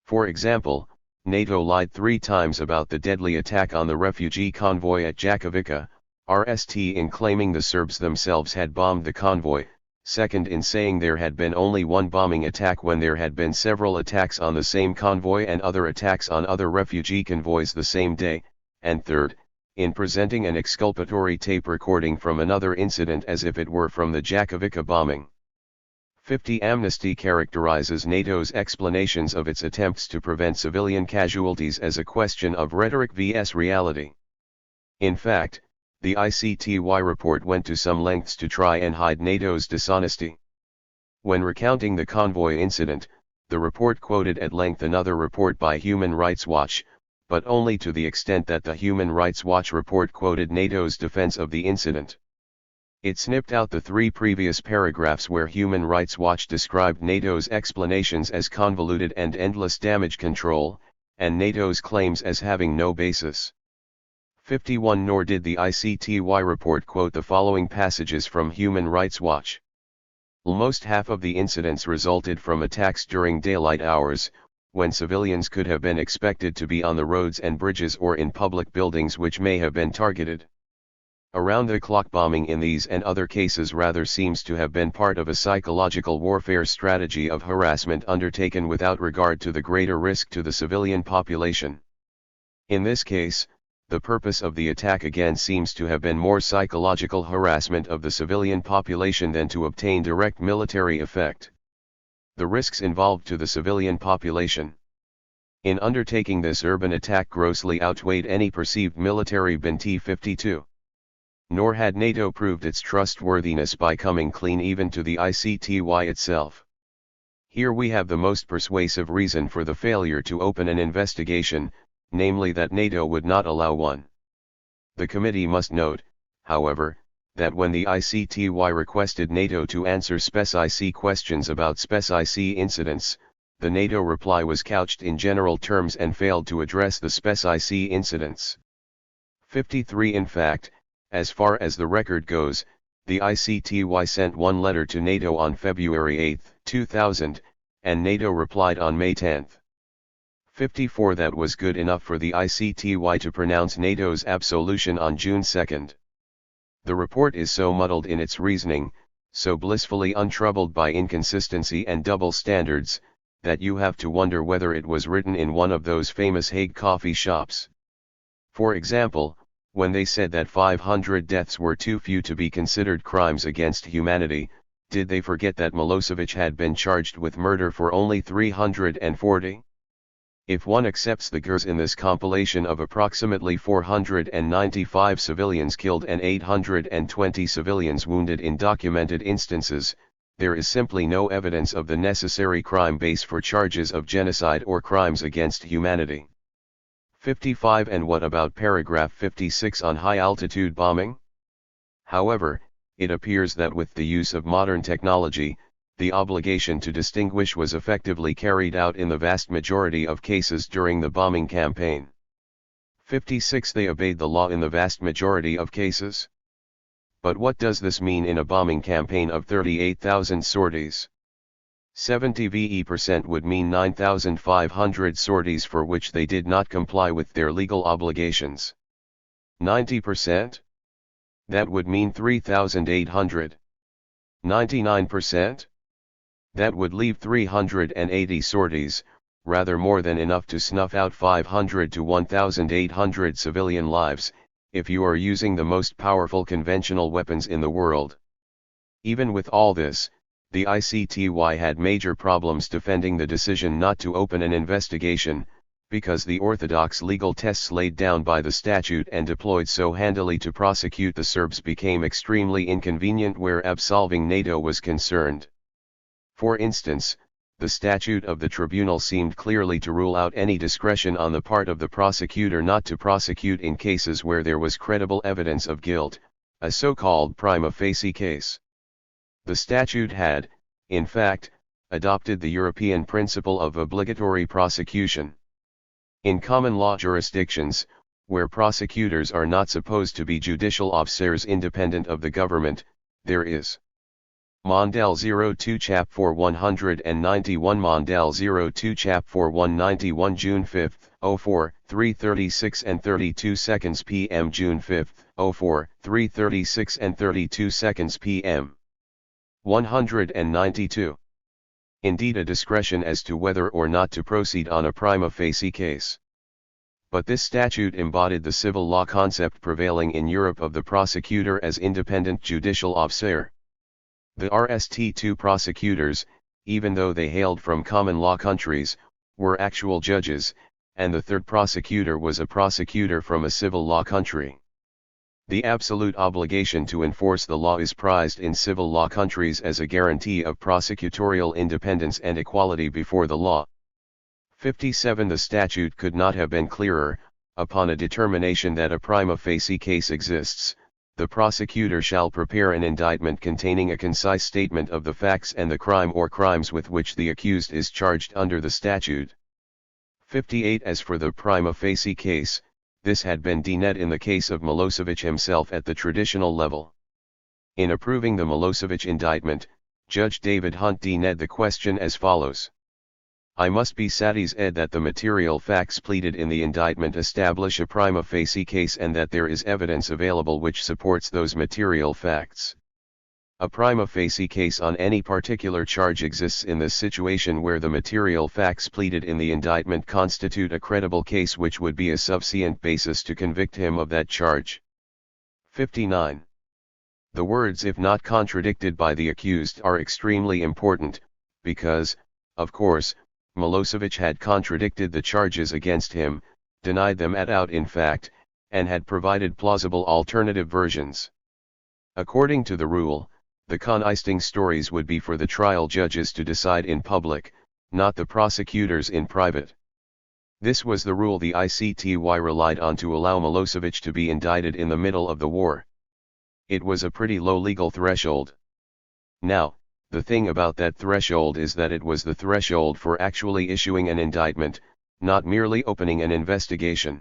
For example, NATO lied 3 times about the deadly attack on the refugee convoy at Jakovica, RST in claiming the Serbs themselves had bombed the convoy, second in saying there had been only one bombing attack when there had been several attacks on the same convoy and other attacks on other refugee convoys the same day, and third, in presenting an exculpatory tape recording from another incident as if it were from the Jakovica bombing. 50. Amnesty characterizes NATO's explanations of its attempts to prevent civilian casualties as a question of rhetoric vs reality. In fact, the ICTY report went to some lengths to try and hide NATO's dishonesty. When recounting the convoy incident, the report quoted at length another report by Human Rights Watch, but only to the extent that the Human Rights Watch report quoted NATO's defense of the incident. It snipped out the 3 previous paragraphs where Human Rights Watch described NATO's explanations as convoluted and endless damage control, and NATO's claims as having no basis. 51. Nor did the ICTY report quote the following passages from Human Rights Watch. Almost half of the incidents resulted from attacks during daylight hours, when civilians could have been expected to be on the roads and bridges or in public buildings which may have been targeted. Around-the-clock bombing in these and other cases rather seems to have been part of a psychological warfare strategy of harassment undertaken without regard to the greater risk to the civilian population. In this case, the purpose of the attack again seems to have been more psychological harassment of the civilian population than to obtain direct military effect. The risks involved to the civilian population in undertaking this urban attack grossly outweighed any perceived military benefit. 52. Nor had NATO proved its trustworthiness by coming clean even to the ICTY itself. Here we have the most persuasive reason for the failure to open an investigation, namely that NATO would not allow one. The committee must note, however, that when the ICTY requested NATO to answer Spec-IC questions about Spec-IC incidents, the NATO reply was couched in general terms and failed to address the Spec-IC incidents. 53. In fact, as far as the record goes, the ICTY sent one letter to NATO on February 8, 2000, and NATO replied on May 10. 54. That was good enough for the ICTY to pronounce NATO's absolution on June 2. The report is so muddled in its reasoning, so blissfully untroubled by inconsistency and double standards, that you have to wonder whether it was written in one of those famous Hague coffee shops. For example, when they said that 500 deaths were too few to be considered crimes against humanity, did they forget that Milosevic had been charged with murder for only 340? If one accepts the figures in this compilation of approximately 495 civilians killed and 820 civilians wounded in documented instances, there is simply no evidence of the necessary crime base for charges of genocide or crimes against humanity. 55. And what about paragraph 56 on high-altitude bombing? However, it appears that with the use of modern technology, the obligation to distinguish was effectively carried out in the vast majority of cases during the bombing campaign. 56. They obeyed the law in the vast majority of cases. But what does this mean in a bombing campaign of 38,000 sorties? 70% would mean 9,500 sorties for which they did not comply with their legal obligations. 90%? That would mean 3,800. 99%? That would leave 380 sorties, rather more than enough to snuff out 500 to 1,800 civilian lives, if you are using the most powerful conventional weapons in the world. Even with all this, The ICTY had major problems defending the decision not to open an investigation, because the orthodox legal tests laid down by the statute and deployed so handily to prosecute the Serbs became extremely inconvenient where absolving NATO was concerned. For instance, the statute of the tribunal seemed clearly to rule out any discretion on the part of the prosecutor not to prosecute in cases where there was credible evidence of guilt, a so-called prima facie case. The statute had, in fact, adopted the European principle of obligatory prosecution. In common law jurisdictions, where prosecutors are not supposed to be judicial officers independent of the government, there is Mondale 02 Chap 4 191 Mondale 02 Chap 4 191 June 5, 04, 3:36 and 32 seconds p.m. June 5, 04, 3:36 and 32 seconds p.m. 192. Indeed, a discretion as to whether or not to proceed on a prima facie case. But this statute embodied the civil law concept prevailing in Europe of the prosecutor as independent judicial officer. The RST2 prosecutors, even though they hailed from common law countries, were actual judges, and the third prosecutor was a prosecutor from a civil law country. The absolute obligation to enforce the law is prized in civil law countries as a guarantee of prosecutorial independence and equality before the law. 57. The statute could not have been clearer. Upon a determination that a prima facie case exists, the prosecutor shall prepare an indictment containing a concise statement of the facts and the crime or crimes with which the accused is charged under the statute. 58. As for the prima facie case, this had been denied in the case of Milosevic himself at the traditional level. In approving the Milosevic indictment, Judge David Hunt denied the question as follows. I must be satisfied that the material facts pleaded in the indictment establish a prima facie case and that there is evidence available which supports those material facts. A prima facie case on any particular charge exists in this situation where the material facts pleaded in the indictment constitute a credible case which would be a sufficient basis to convict him of that charge. 59. The words "if not contradicted by the accused" are extremely important, because, of course, Milosevic had contradicted the charges against him, denied them out in fact, and had provided plausible alternative versions. According to the rule, the conniving stories would be for the trial judges to decide in public, not the prosecutors in private. This was the rule the ICTY relied on to allow Milosevic to be indicted in the middle of the war. It was a pretty low legal threshold. Now, the thing about that threshold is that it was the threshold for actually issuing an indictment, not merely opening an investigation.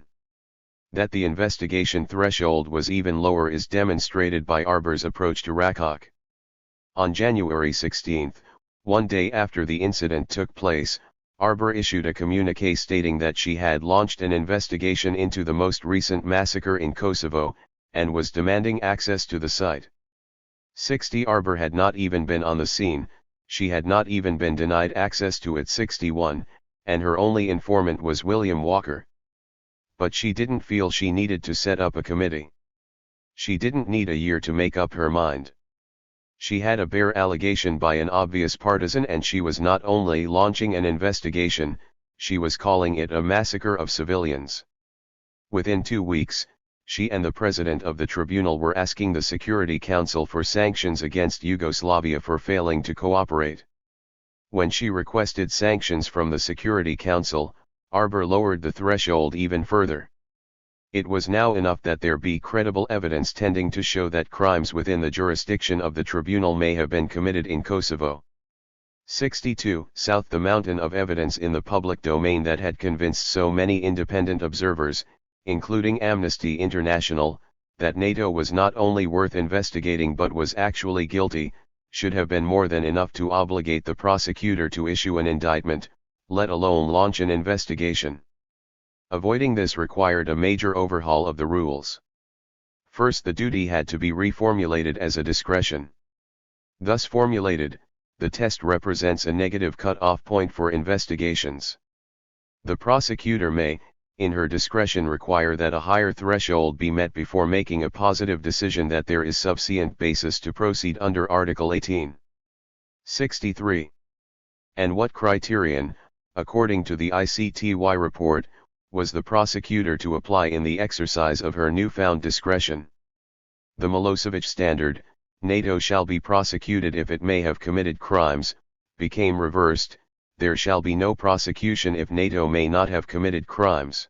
That the investigation threshold was even lower is demonstrated by Arber's approach to Rakok. On January 16, one day after the incident took place, Arber issued a communiqué stating that she had launched an investigation into the most recent massacre in Kosovo, and was demanding access to the site. 60. Arber had not even been on the scene, she had not even been denied access to it. 61, and her only informant was William Walker. But she didn't feel she needed to set up a committee. She didn't need a year to make up her mind. She had a bare allegation by an obvious partisan and she was not only launching an investigation, she was calling it a massacre of civilians. Within 2 weeks, she and the president of the tribunal were asking the Security Council for sanctions against Yugoslavia for failing to cooperate. When she requested sanctions from the Security Council, Arber lowered the threshold even further. It was now enough that there be credible evidence tending to show that crimes within the jurisdiction of the tribunal may have been committed in Kosovo. 62. South, the mountain of evidence in the public domain that had convinced so many independent observers, including Amnesty International, that NATO was not only worth investigating but was actually guilty, should have been more than enough to obligate the prosecutor to issue an indictment, let alone launch an investigation. Avoiding this required a major overhaul of the rules. First, the duty had to be reformulated as a discretion. Thus formulated, the test represents a negative cut-off point for investigations. The prosecutor may, in her discretion, require that a higher threshold be met before making a positive decision that there is sufficient basis to proceed under Article 18. 63. And what criterion, according to the ICTY report, was the prosecutor to apply in the exercise of her newfound discretion? The Milosevic standard, NATO shall be prosecuted if it may have committed crimes, became reversed, there shall be no prosecution if NATO may not have committed crimes.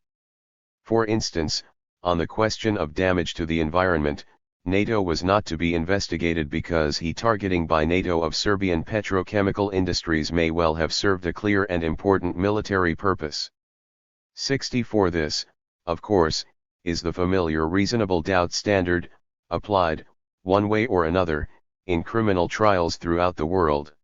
For instance, on the question of damage to the environment, NATO was not to be investigated because he targeting by NATO of Serbian petrochemical industries may well have served a clear and important military purpose. 64. This, of course, is the familiar reasonable doubt standard, applied, one way or another, in criminal trials throughout the world.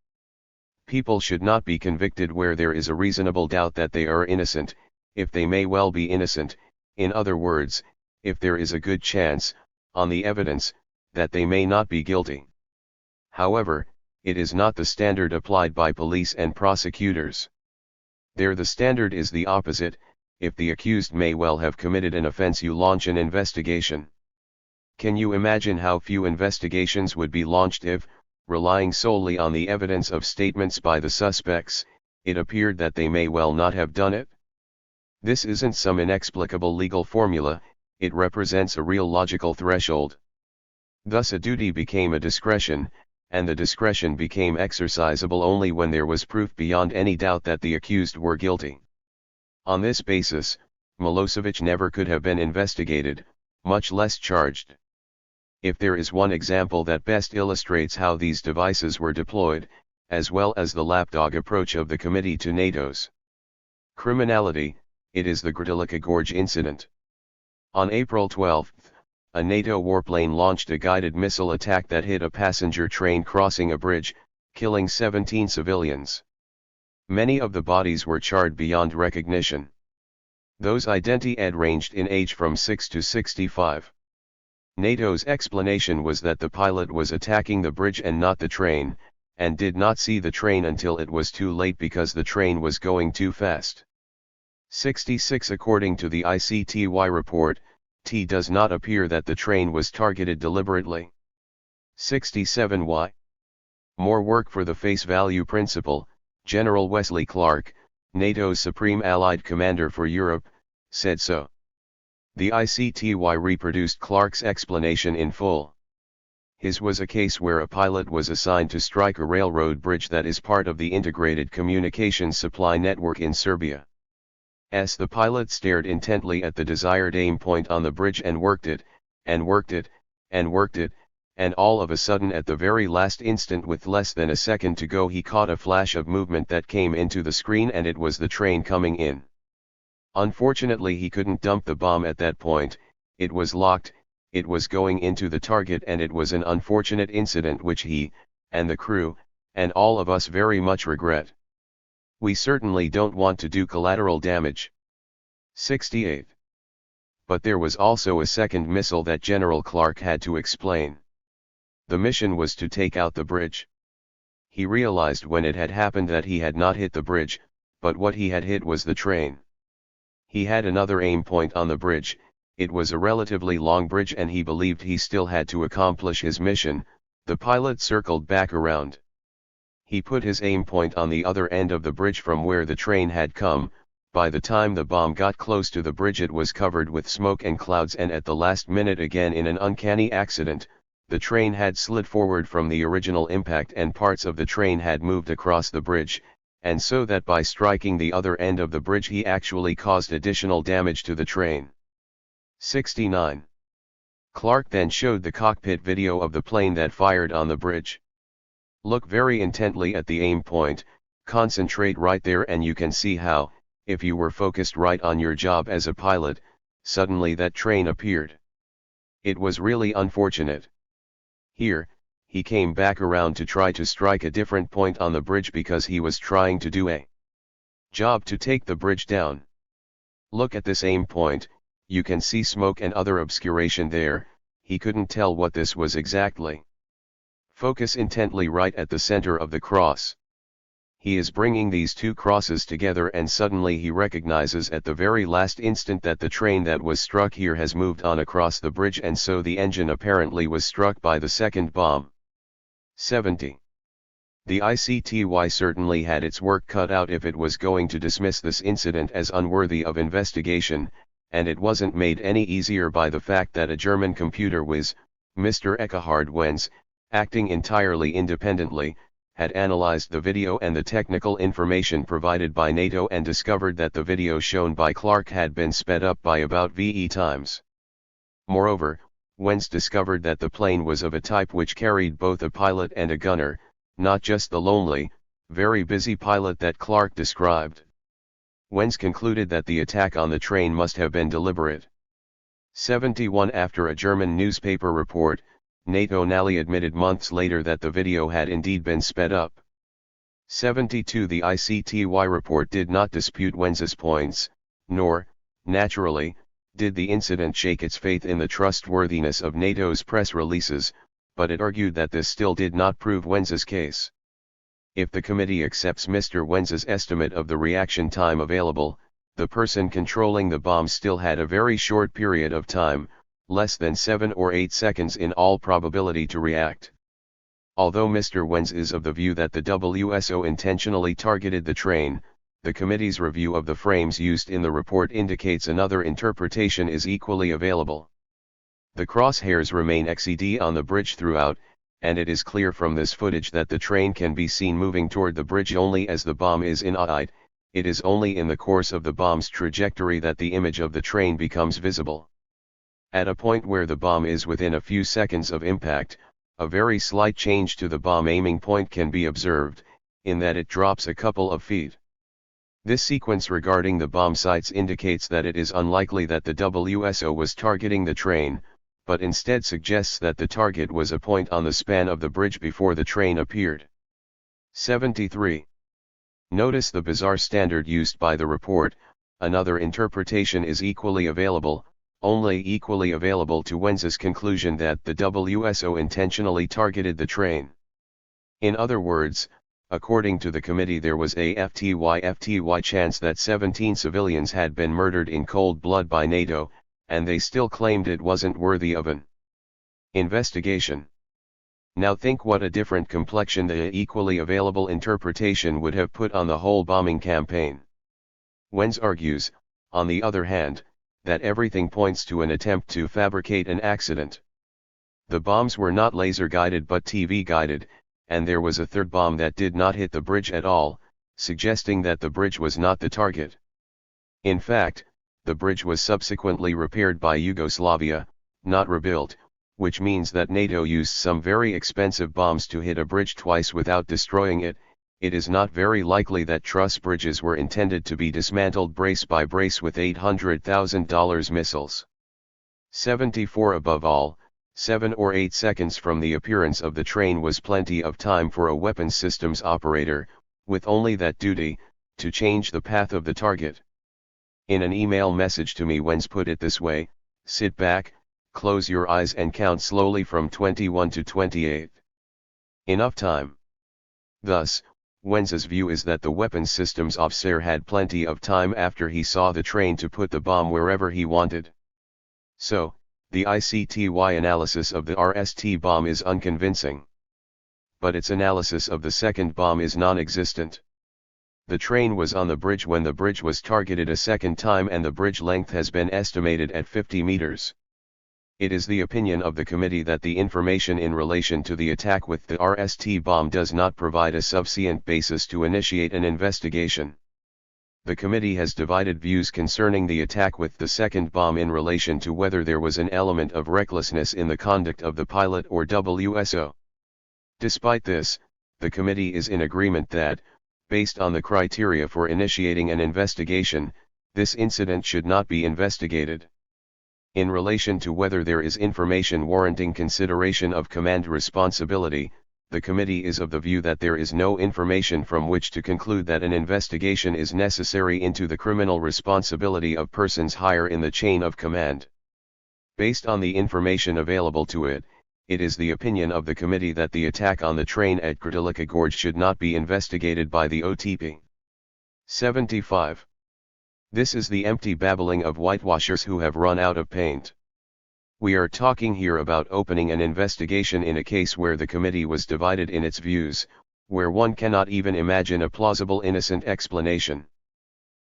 People should not be convicted where there is a reasonable doubt that they are innocent, if they may well be innocent, in other words, if there is a good chance, on the evidence, that they may not be guilty. However, it is not the standard applied by police and prosecutors. There the standard is the opposite: if the accused may well have committed an offense, you launch an investigation. Can you imagine how few investigations would be launched if, relying solely on the evidence of statements by the suspects, it appeared that they may well not have done it? This isn't some inexplicable legal formula, it represents a real logical threshold. Thus a duty became a discretion, and the discretion became exercisable only when there was proof beyond any doubt that the accused were guilty. On this basis, Milosevic never could have been investigated, much less charged. If there is one example that best illustrates how these devices were deployed, as well as the lapdog approach of the committee to NATO's criminality, it is the Grdelica Gorge incident. On April 12, a NATO warplane launched a guided missile attack that hit a passenger train crossing a bridge, killing 17 civilians. Many of the bodies were charred beyond recognition. Those identified ranged in age from 6 to 65. NATO's explanation was that the pilot was attacking the bridge and not the train, and did not see the train until it was too late because the train was going too fast. 66. According to the ICTY report, it does not appear that the train was targeted deliberately. 67. Why? More work for the face value principle. General Wesley Clark, NATO's Supreme Allied Commander for Europe, said so. The ICTY reproduced Clark's explanation in full. His was a case where a pilot was assigned to strike a railroad bridge that is part of the integrated communications supply network in Serbia. The pilot stared intently at the desired aim point on the bridge and worked it, and worked it, and worked it, and all of a sudden at the very last instant, with less than a second to go, he caught a flash of movement that came into the screen, and it was the train coming in. Unfortunately he couldn't dump the bomb at that point, it was locked, it was going into the target, and it was an unfortunate incident which he, and the crew, and all of us very much regret. We certainly don't want to do collateral damage. 68. But there was also a second missile that General Clark had to explain. The mission was to take out the bridge. He realized when it had happened that he had not hit the bridge, but what he had hit was the train. He had another aim point on the bridge, it was a relatively long bridge, and he believed he still had to accomplish his mission. The pilot circled back around. He put his aim point on the other end of the bridge from where the train had come. By the time the bomb got close to the bridge, it was covered with smoke and clouds, and at the last minute, again in an uncanny accident, the train had slid forward from the original impact, and parts of the train had moved across the bridge, and so that by striking the other end of the bridge he actually caused additional damage to the train. 69. Clark then showed the cockpit video of the plane that fired on the bridge. Look very intently at the aim point, concentrate right there, and you can see how, if you were focused right on your job as a pilot, suddenly that train appeared. It was really unfortunate. Here, he came back around to try to strike a different point on the bridge because he was trying to do a job to take the bridge down. Look at this aim point, you can see smoke and other obscuration there, he couldn't tell what this was exactly. Focus intently right at the center of the cross. He is bringing these two crosses together, and suddenly he recognizes at the very last instant that the train that was struck here has moved on across the bridge, and so the engine apparently was struck by the second bomb. 70. The ICTY certainly had its work cut out if it was going to dismiss this incident as unworthy of investigation, and it wasn't made any easier by the fact that a German computer whiz, Mr. Eckhard Wenz, acting entirely independently, had analyzed the video and the technical information provided by NATO and discovered that the video shown by Clark had been sped up by about VE times. Moreover, Wenz discovered that the plane was of a type which carried both a pilot and a gunner, not just the lonely, very busy pilot that Clark described. Wenz concluded that the attack on the train must have been deliberate. 71 After a German newspaper report, NATO nearly admitted months later that the video had indeed been sped up. 72 The ICTY report did not dispute Wenz's points, nor, naturally, did the incident shake its faith in the trustworthiness of NATO's press releases, but it argued that this still did not prove Wenz's case. If the committee accepts Mr. Wenz's estimate of the reaction time available, the person controlling the bomb still had a very short period of time, less than 7 or 8 seconds in all probability to react. Although Mr. Wenz is of the view that the WSO intentionally targeted the train, the committee's review of the frames used in the report indicates another interpretation is equally available. The crosshairs remain XED on the bridge throughout, and it is clear from this footage that the train can be seen moving toward the bridge only as the bomb is in sight. It is only in the course of the bomb's trajectory that the image of the train becomes visible. At a point where the bomb is within a few seconds of impact, a very slight change to the bomb aiming point can be observed, in that it drops a couple of feet. This sequence regarding the bomb sites indicates that it is unlikely that the WSO was targeting the train, but instead suggests that the target was a point on the span of the bridge before the train appeared. 73. Notice the bizarre standard used by the report. Another interpretation is equally available, only equally available to Wenz's conclusion that the WSO intentionally targeted the train. In other words, according to the committee, there was a FTY chance that 17 civilians had been murdered in cold blood by NATO, and they still claimed it wasn't worthy of an investigation. Now think what a different complexion the equally available interpretation would have put on the whole bombing campaign. Wenz argues, on the other hand, that everything points to an attempt to fabricate an accident. The bombs were not laser-guided but TV-guided, and there was a third bomb that did not hit the bridge at all, suggesting that the bridge was not the target. In fact, the bridge was subsequently repaired by Yugoslavia, not rebuilt, which means that NATO used some very expensive bombs to hit a bridge twice without destroying it. It is not very likely that truss bridges were intended to be dismantled brace by brace with $800,000 missiles. 74 Above all, 7 or 8 seconds from the appearance of the train was plenty of time for a weapons systems operator, with only that duty, to change the path of the target. In an email message to me, Wenz put it this way: sit back, close your eyes and count slowly from 21 to 28. Enough time. Thus, Wenz's view is that the weapons systems officer had plenty of time after he saw the train to put the bomb wherever he wanted. So, the ICTY analysis of the RST bomb is unconvincing. But its analysis of the second bomb is non-existent. The train was on the bridge when the bridge was targeted a second time, and the bridge length has been estimated at 50 meters. It is the opinion of the committee that the information in relation to the attack with the RST bomb does not provide a sufficient basis to initiate an investigation. The committee has divided views concerning the attack with the second bomb in relation to whether there was an element of recklessness in the conduct of the pilot or WSO. Despite this, the committee is in agreement that, based on the criteria for initiating an investigation, this incident should not be investigated. In relation to whether there is information warranting consideration of command responsibility, the committee is of the view that there is no information from which to conclude that an investigation is necessary into the criminal responsibility of persons higher in the chain of command. Based on the information available to it, it is the opinion of the committee that the attack on the train at Grdelica Gorge should not be investigated by the OTP. 75. This is the empty babbling of whitewashers who have run out of paint. We are talking here about opening an investigation in a case where the committee was divided in its views, where one cannot even imagine a plausible innocent explanation.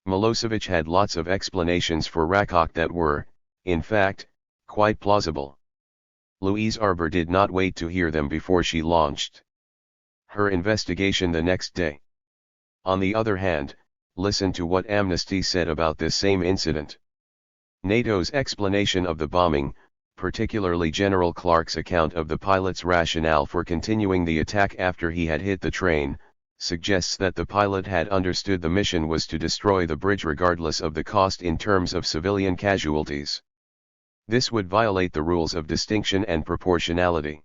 Milosevic had lots of explanations for Rakok that were, in fact, quite plausible. Louise Arbour did not wait to hear them before she launched her investigation the next day. On the other hand, listen to what Amnesty said about this same incident. NATO's explanation of the bombing, particularly General Clark's account of the pilot's rationale for continuing the attack after he had hit the train, suggests that the pilot had understood the mission was to destroy the bridge regardless of the cost in terms of civilian casualties. This would violate the rules of distinction and proportionality.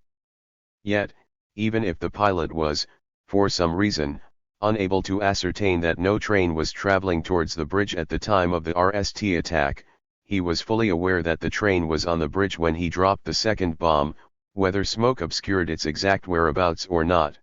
Yet, even if the pilot was, for some reason, unable to ascertain that no train was traveling towards the bridge at the time of the RST attack, he was fully aware that the train was on the bridge when he dropped the second bomb, whether smoke obscured its exact whereabouts or not.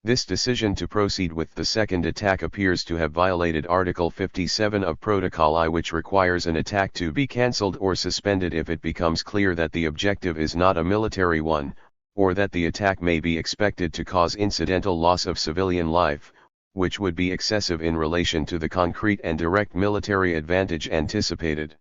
This decision to proceed with the second attack appears to have violated Article 57 of Protocol I, which requires an attack to be cancelled or suspended if it becomes clear that the objective is not a military one, or that the attack may be expected to cause incidental loss of civilian life, which would be excessive in relation to the concrete and direct military advantage anticipated.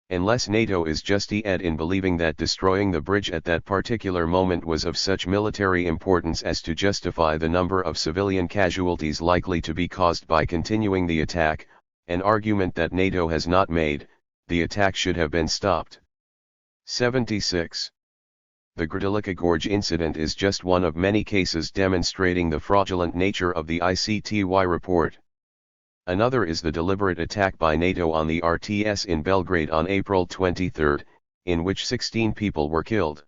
Unless NATO is justified in believing that destroying the bridge at that particular moment was of such military importance as to justify the number of civilian casualties likely to be caused by continuing the attack, an argument that NATO has not made, the attack should have been stopped. 76. The Grdelica Gorge incident is just one of many cases demonstrating the fraudulent nature of the ICTY report. Another is the deliberate attack by NATO on the RTS in Belgrade on April 23, in which 16 people were killed.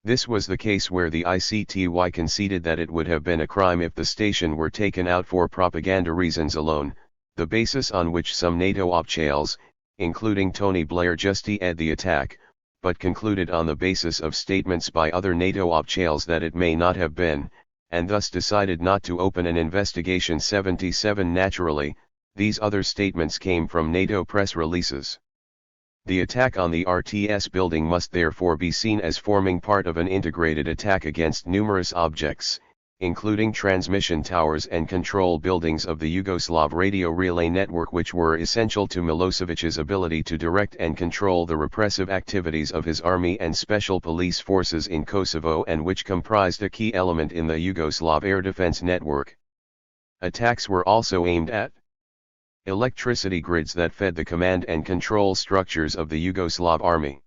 This was the case where the ICTY conceded that it would have been a crime if the station were taken out for propaganda reasons alone, the basis on which some NATO officials, including Tony Blair, justified the attack, but concluded on the basis of statements by other NATO officials that it may not have been, and thus decided not to open an investigation. 77. Naturally, these other statements came from NATO press releases. The attack on the RTS building must therefore be seen as forming part of an integrated attack against numerous objects, including transmission towers and control buildings of the Yugoslav radio relay network, which were essential to Milosevic's ability to direct and control the repressive activities of his army and special police forces in Kosovo, and which comprised a key element in the Yugoslav air defense network. Attacks were also aimed at electricity grids that fed the command and control structures of the Yugoslav army.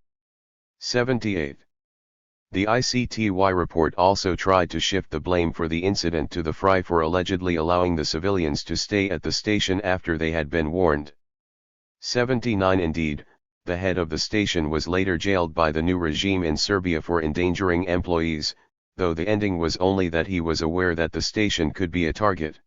78. The ICTY report also tried to shift the blame for the incident to the FRY for allegedly allowing the civilians to stay at the station after they had been warned. 79. Indeed, the head of the station was later jailed by the new regime in Serbia for endangering employees, though the ending was only that he was aware that the station could be a target.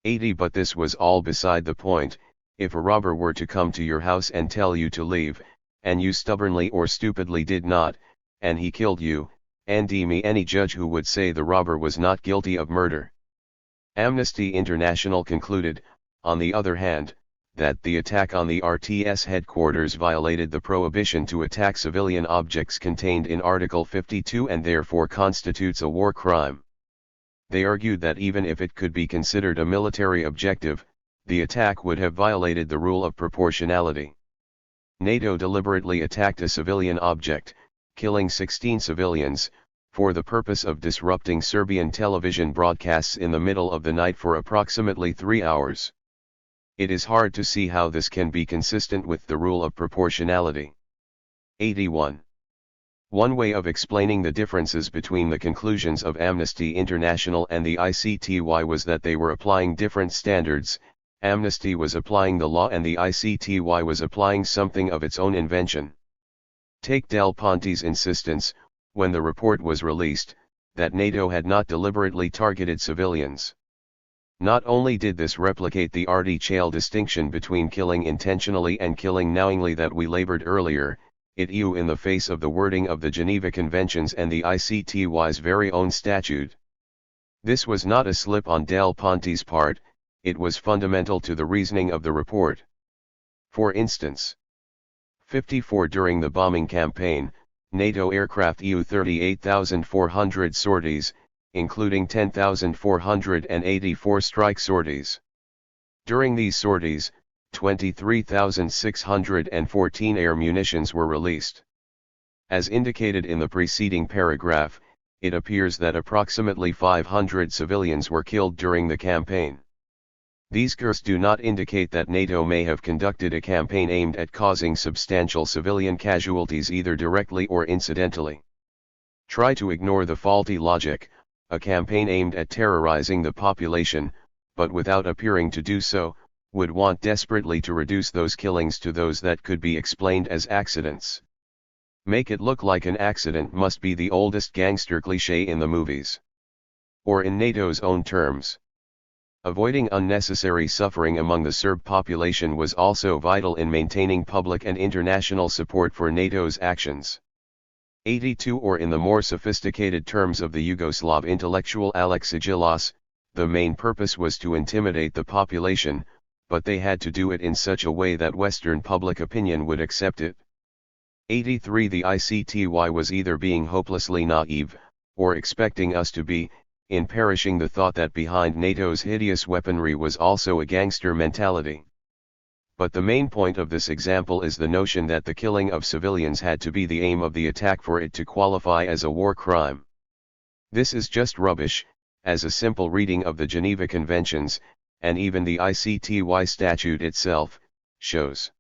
80. But this was all beside the point. If a robber were to come to your house and tell you to leave, and you stubbornly or stupidly did not, and he killed you, and any judge who would say the robber was not guilty of murder. Amnesty International concluded, on the other hand, that the attack on the RTS headquarters violated the prohibition to attack civilian objects contained in Article 52 and therefore constitutes a war crime. They argued that even if it could be considered a military objective, the attack would have violated the rule of proportionality. NATO deliberately attacked a civilian object, killing 16 civilians, for the purpose of disrupting Serbian television broadcasts in the middle of the night for approximately 3 hours. It is hard to see how this can be consistent with the rule of proportionality. 81. One way of explaining the differences between the conclusions of Amnesty International and the ICTY was that they were applying different standards. Amnesty was applying the law and the ICTY was applying something of its own invention. Take Del Ponte's insistence, when the report was released, that NATO had not deliberately targeted civilians. Not only did this replicate the RDCHAL distinction between killing intentionally and killing knowingly that we labored earlier, it in the face of the wording of the Geneva Conventions and the ICTY's very own statute. This was not a slip on Del Ponte's part, it was fundamental to the reasoning of the report. For instance, 54. During the bombing campaign, NATO aircraft 38,400 sorties, including 10,484 strike sorties. During these sorties, 23,614 air munitions were released. As indicated in the preceding paragraph, it appears that approximately 500 civilians were killed during the campaign. These figures do not indicate that NATO may have conducted a campaign aimed at causing substantial civilian casualties either directly or incidentally. Try to ignore the faulty logic. A campaign aimed at terrorizing the population, but without appearing to do so, would want desperately to reduce those killings to those that could be explained as accidents. Make it look like an accident must be the oldest gangster cliché in the movies. Or in NATO's own terms. Avoiding unnecessary suffering among the Serb population was also vital in maintaining public and international support for NATO's actions. 82 Or in the more sophisticated terms of the Yugoslav intellectual Alex Agilas, the main purpose was to intimidate the population, but they had to do it in such a way that Western public opinion would accept it. 83 The ICTY was either being hopelessly naive, or expecting us to be, in perishing the thought that behind NATO's hideous weaponry was also a gangster mentality. But the main point of this example is the notion that the killing of civilians had to be the aim of the attack for it to qualify as a war crime. This is just rubbish, as a simple reading of the Geneva Conventions, and even the ICTY statute itself, shows.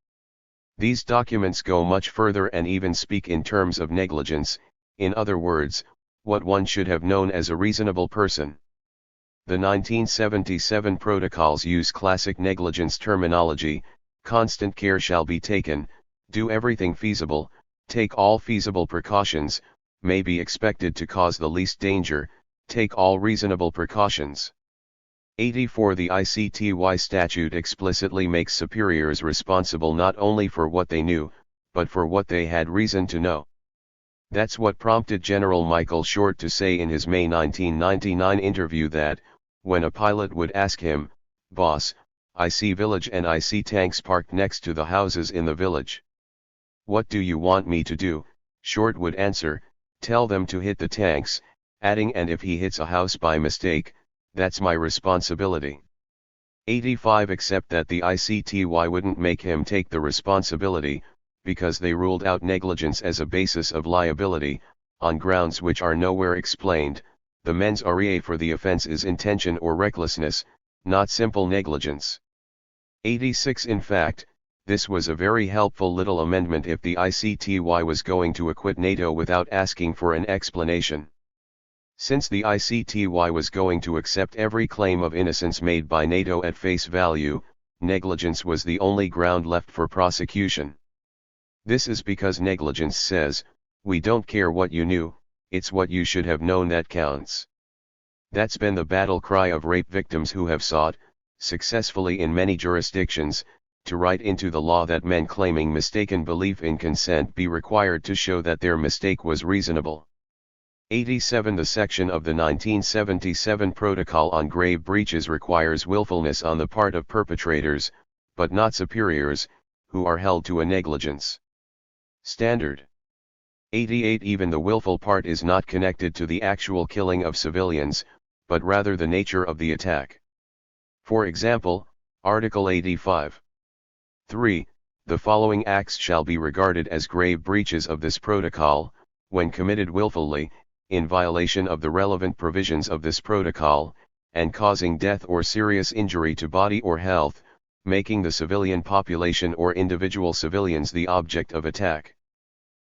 These documents go much further and even speak in terms of negligence, in other words, what one should have known as a reasonable person. The 1977 protocols use classic negligence terminology: constant care shall be taken, do everything feasible, take all feasible precautions, may be expected to cause the least danger, take all reasonable precautions. 84 The ICTY statute explicitly makes superiors responsible not only for what they knew, but for what they had reason to know. That's what prompted General Michael Short to say in his May 1999 interview that, when a pilot would ask him, "Boss, I see village and I see tanks parked next to the houses in the village. What do you want me to do?" Short would answer, "Tell them to hit the tanks," adding, "and if he hits a house by mistake, that's my responsibility." 85 Except that the ICTY wouldn't make him take the responsibility, because they ruled out negligence as a basis of liability, on grounds which are nowhere explained. The mens rea for the offense is intention or recklessness, not simple negligence. 86 In fact, this was a very helpful little amendment if the ICTY was going to acquit NATO without asking for an explanation. Since the ICTY was going to accept every claim of innocence made by NATO at face value, negligence was the only ground left for prosecution. This is because negligence says, we don't care what you knew, it's what you should have known that counts. That's been the battle cry of rape victims who have sought, successfully in many jurisdictions, to write into the law that men claiming mistaken belief in consent be required to show that their mistake was reasonable. 87 The section of the 1977 Protocol on grave breaches requires willfulness on the part of perpetrators, but not superiors, who are held to a negligence standard. 88 Even the willful part is not connected to the actual killing of civilians, but rather the nature of the attack. For example, Article 85. 3. The following acts shall be regarded as grave breaches of this protocol, when committed willfully, in violation of the relevant provisions of this protocol, and causing death or serious injury to body or health, making the civilian population or individual civilians the object of attack.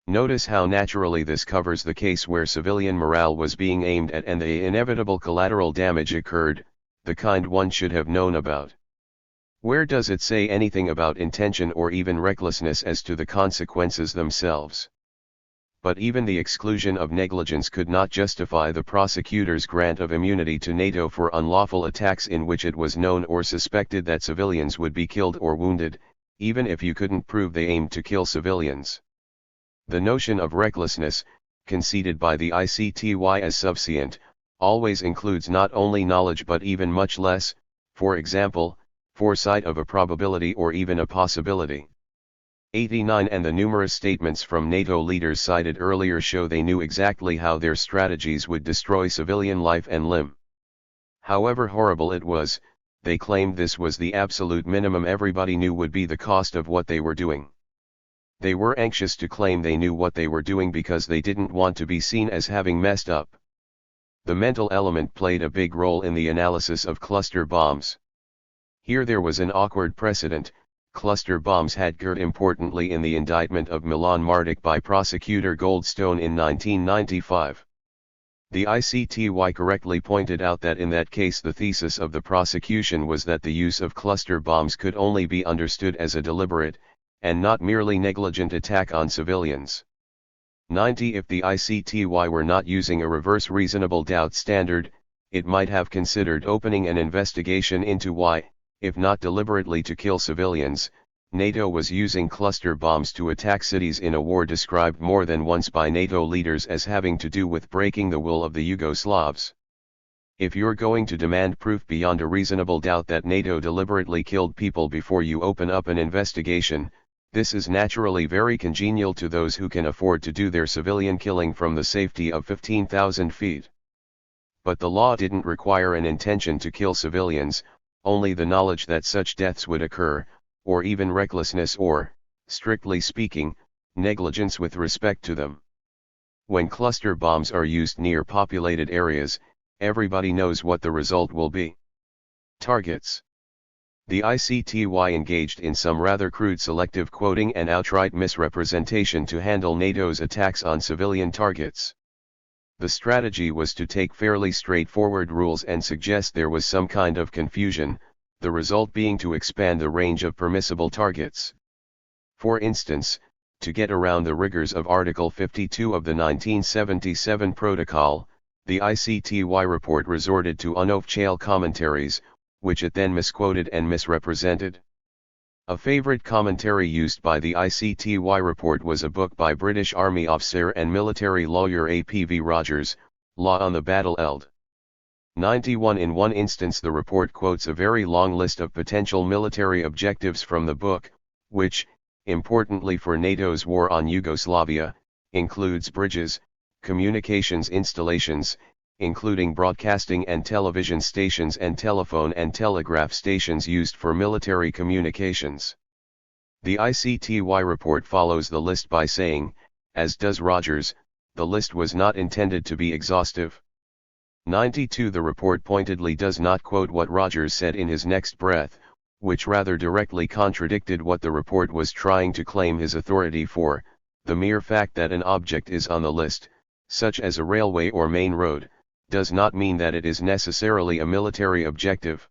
Notice how naturally this covers the case where civilian morale was being aimed at and the inevitable collateral damage occurred, the kind one should have known about. Where does it say anything about intention or even recklessness as to the consequences themselves? But even the exclusion of negligence could not justify the prosecutor's grant of immunity to NATO for unlawful attacks in which it was known or suspected that civilians would be killed or wounded, even if you couldn't prove they aimed to kill civilians. The notion of recklessness, conceded by the ICTY as sufficient, always includes not only knowledge but even much less, for example, foresight of a probability or even a possibility. 89 and the numerous statements from NATO leaders cited earlier show they knew exactly how their strategies would destroy civilian life and limb. However horrible it was, they claimed this was the absolute minimum everybody knew would be the cost of what they were doing. They were anxious to claim they knew what they were doing because they didn't want to be seen as having messed up. The mental element played a big role in the analysis of cluster bombs. Here there was an awkward precedent. Cluster bombs had occurred importantly in the indictment of Milan Mardik by prosecutor Goldstone in 1995. The ICTY correctly pointed out that in that case the thesis of the prosecution was that the use of cluster bombs could only be understood as a deliberate, and not merely negligent attack on civilians. 90 If the ICTY were not using a reverse reasonable doubt standard, it might have considered opening an investigation into why, if not deliberately to kill civilians, NATO was using cluster bombs to attack cities in a war described more than once by NATO leaders as having to do with breaking the will of the Yugoslavs. If you're going to demand proof beyond a reasonable doubt that NATO deliberately killed people before you open up an investigation, this is naturally very congenial to those who can afford to do their civilian killing from the safety of 15,000 feet. But the law didn't require an intention to kill civilians, only the knowledge that such deaths would occur, or even recklessness or, strictly speaking, negligence with respect to them. When cluster bombs are used near populated areas, everybody knows what the result will be. Targets. The ICTY engaged in some rather crude selective quoting and outright misrepresentation to handle NATO's attacks on civilian targets. The strategy was to take fairly straightforward rules and suggest there was some kind of confusion, the result being to expand the range of permissible targets. For instance, to get around the rigors of Article 52 of the 1977 Protocol, the ICTY report resorted to unofficial commentaries, which it then misquoted and misrepresented. A favorite commentary used by the ICTY report was a book by British Army officer and military lawyer A.P.V. Rogers, Law on the Battlefield. 91 In one instance the report quotes a very long list of potential military objectives from the book, which, importantly for NATO's war on Yugoslavia, includes bridges, communications installations, including broadcasting and television stations and telephone and telegraph stations used for military communications. The ICTY report follows the list by saying, as does Rogers, the list was not intended to be exhaustive. 92 The report pointedly does not quote what Rogers said in his next breath, which rather directly contradicted what the report was trying to claim his authority for. The mere fact that an object is on the list, such as a railway or main road, does not mean that it is necessarily a military objective.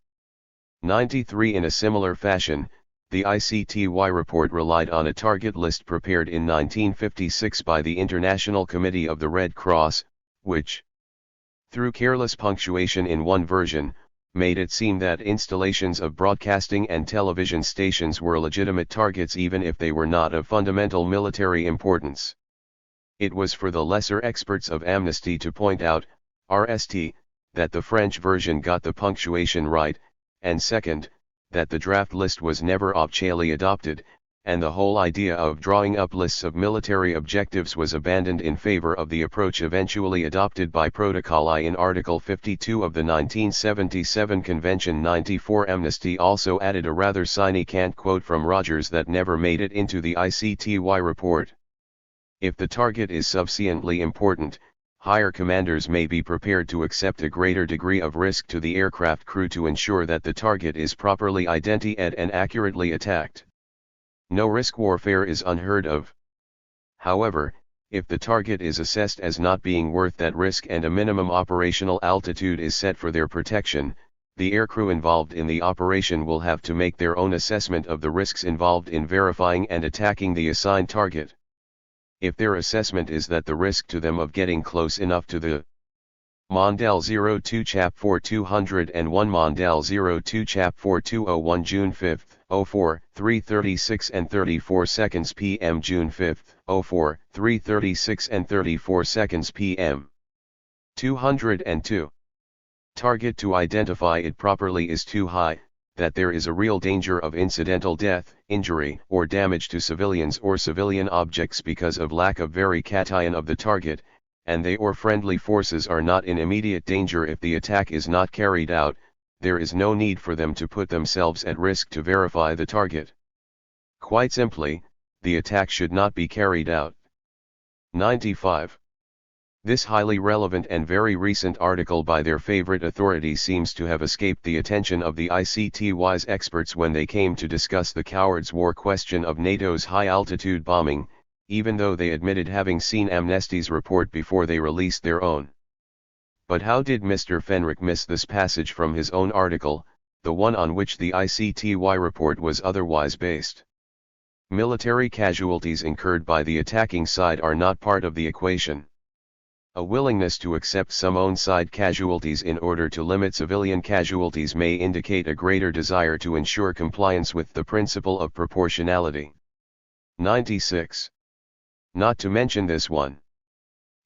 93 In a similar fashion, the ICTY report relied on a target list prepared in 1956 by the International Committee of the Red Cross, which, through careless punctuation in one version, made it seem that installations of broadcasting and television stations were legitimate targets even if they were not of fundamental military importance. It was for the lesser experts of Amnesty to point out, RST, that the French version got the punctuation right, and second, that the draft list was never officially adopted, and the whole idea of drawing up lists of military objectives was abandoned in favor of the approach eventually adopted by Protocol I in Article 52 of the 1977 Convention. 94 Amnesty also added a rather significant quote from Rogers that never made it into the ICTY report. If the target is sufficiently important, higher commanders may be prepared to accept a greater degree of risk to the aircraft crew to ensure that the target is properly identified and accurately attacked. No risk warfare is unheard of. However, if the target is assessed as not being worth that risk and a minimum operational altitude is set for their protection, the aircrew involved in the operation will have to make their own assessment of the risks involved in verifying and attacking the assigned target. If their assessment is that the risk to them of getting close enough to the Mondale 02 Chap 4201 Mondale 02 Chap 4201 June 5, 04, 3:36 and 34 seconds p.m. June 5, 04, 3:36 and 34 seconds p.m. 202. Target to identify it properly is too high, that there is a real danger of incidental death, injury, or damage to civilians or civilian objects because of lack of very cation of the target, and they or friendly forces are not in immediate danger if the attack is not carried out, there is no need for them to put themselves at risk to verify the target. Quite simply, the attack should not be carried out. 95. This highly relevant and very recent article by their favorite authority seems to have escaped the attention of the ICTY's experts when they came to discuss the cowards' war question of NATO's high-altitude bombing, even though they admitted having seen Amnesty's report before they released their own. But how did Mr. Fenrick miss this passage from his own article, the one on which the ICTY report was otherwise based? Military casualties incurred by the attacking side are not part of the equation. A willingness to accept some own side casualties in order to limit civilian casualties may indicate a greater desire to ensure compliance with the principle of proportionality. 96. Not to mention this one.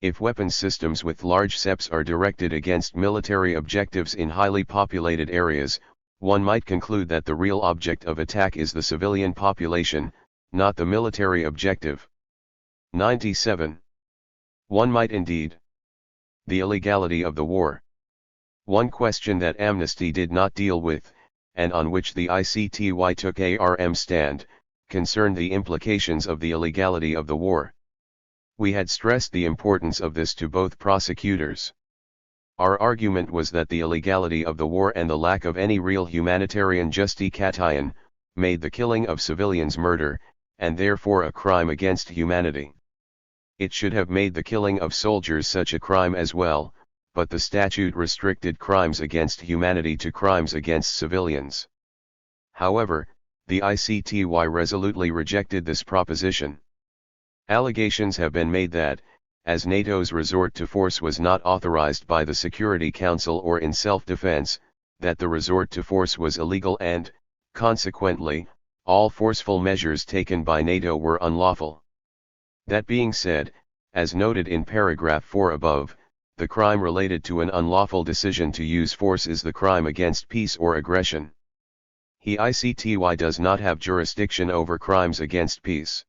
If weapons systems with large SEPs are directed against military objectives in highly populated areas, one might conclude that the real object of attack is the civilian population, not the military objective. 97. One might indeed. The illegality of the war. One question that Amnesty did not deal with, and on which the ICTY took a stand, concerned the implications of the illegality of the war. We had stressed the importance of this to both prosecutors. Our argument was that the illegality of the war and the lack of any real humanitarian justification made the killing of civilians murder, and therefore a crime against humanity. It should have made the killing of soldiers such a crime as well, but the statute restricted crimes against humanity to crimes against civilians. However, the ICTY resolutely rejected this proposition. Allegations have been made that, as NATO's resort to force was not authorized by the Security Council or in self-defense, that the resort to force was illegal and, consequently, all forceful measures taken by NATO were unlawful. That being said, as noted in paragraph 4 above, the crime related to an unlawful decision to use force is the crime against peace or aggression. The ICTY does not have jurisdiction over crimes against peace.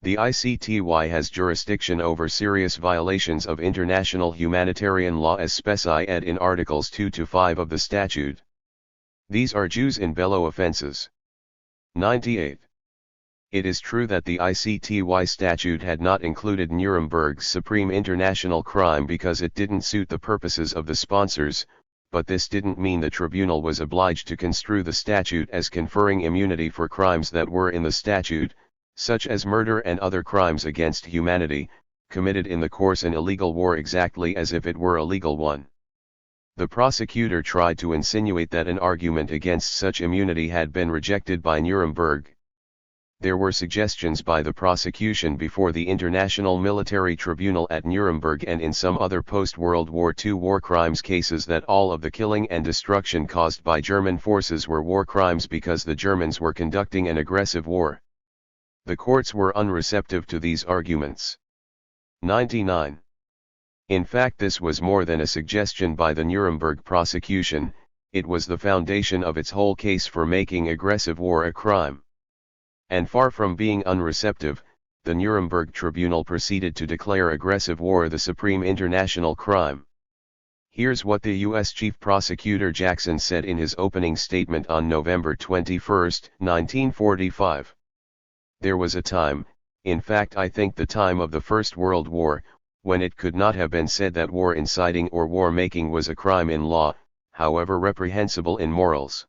The ICTY has jurisdiction over serious violations of international humanitarian law as specified in Articles 2 to 5 of the statute. These are jus in bello offenses. 98. It is true that the ICTY statute had not included Nuremberg's supreme international crime because it didn't suit the purposes of the sponsors, but this didn't mean the tribunal was obliged to construe the statute as conferring immunity for crimes that were in the statute, such as murder and other crimes against humanity, committed in the course of an illegal war exactly as if it were a legal one. The prosecutor tried to insinuate that an argument against such immunity had been rejected by Nuremberg. There were suggestions by the prosecution before the International Military Tribunal at Nuremberg and in some other post-World War II war crimes cases that all of the killing and destruction caused by German forces were war crimes because the Germans were conducting an aggressive war. The courts were unreceptive to these arguments. 99. In fact, this was more than a suggestion by the Nuremberg prosecution, it was the foundation of its whole case for making aggressive war a crime. And far from being unreceptive, the Nuremberg Tribunal proceeded to declare aggressive war the supreme international crime. Here's what the U.S. Chief Prosecutor Jackson said in his opening statement on November 21, 1945. There was a time, in fact I think the time of the First World War, when it could not have been said that war inciting or war making was a crime in law, however reprehensible in morals.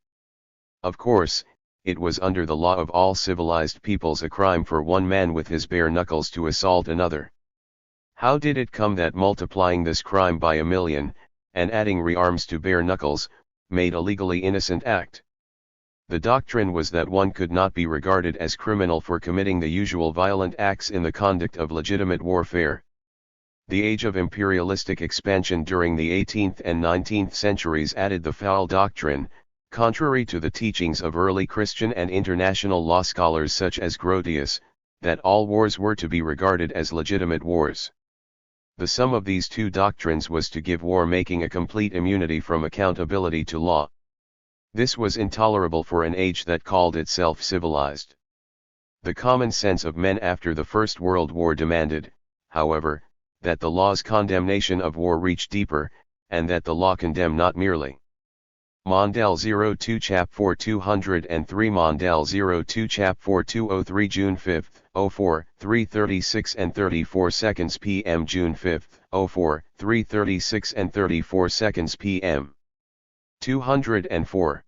Of course, it was under the law of all civilized peoples a crime for one man with his bare knuckles to assault another. How did it come that multiplying this crime by 1,000,000, and adding rearms to bare knuckles, made a legally innocent act? The doctrine was that one could not be regarded as criminal for committing the usual violent acts in the conduct of legitimate warfare. The age of imperialistic expansion during the 18th and 19th centuries added the foul doctrine, contrary to the teachings of early Christian and international law scholars such as Grotius, that all wars were to be regarded as legitimate wars. The sum of these two doctrines was to give war making a complete immunity from accountability to law. This was intolerable for an age that called itself civilized. The common sense of men after the First World War demanded, however, that the law's condemnation of war reach deeper, and that the law condemn not merely. Mondale 02 Chap 4 203 Mondale 02 Chap 4 203 June 5, 04, 3:36 and 34 seconds p.m. June 5, 04, 3:36 and 34 seconds p.m. 204.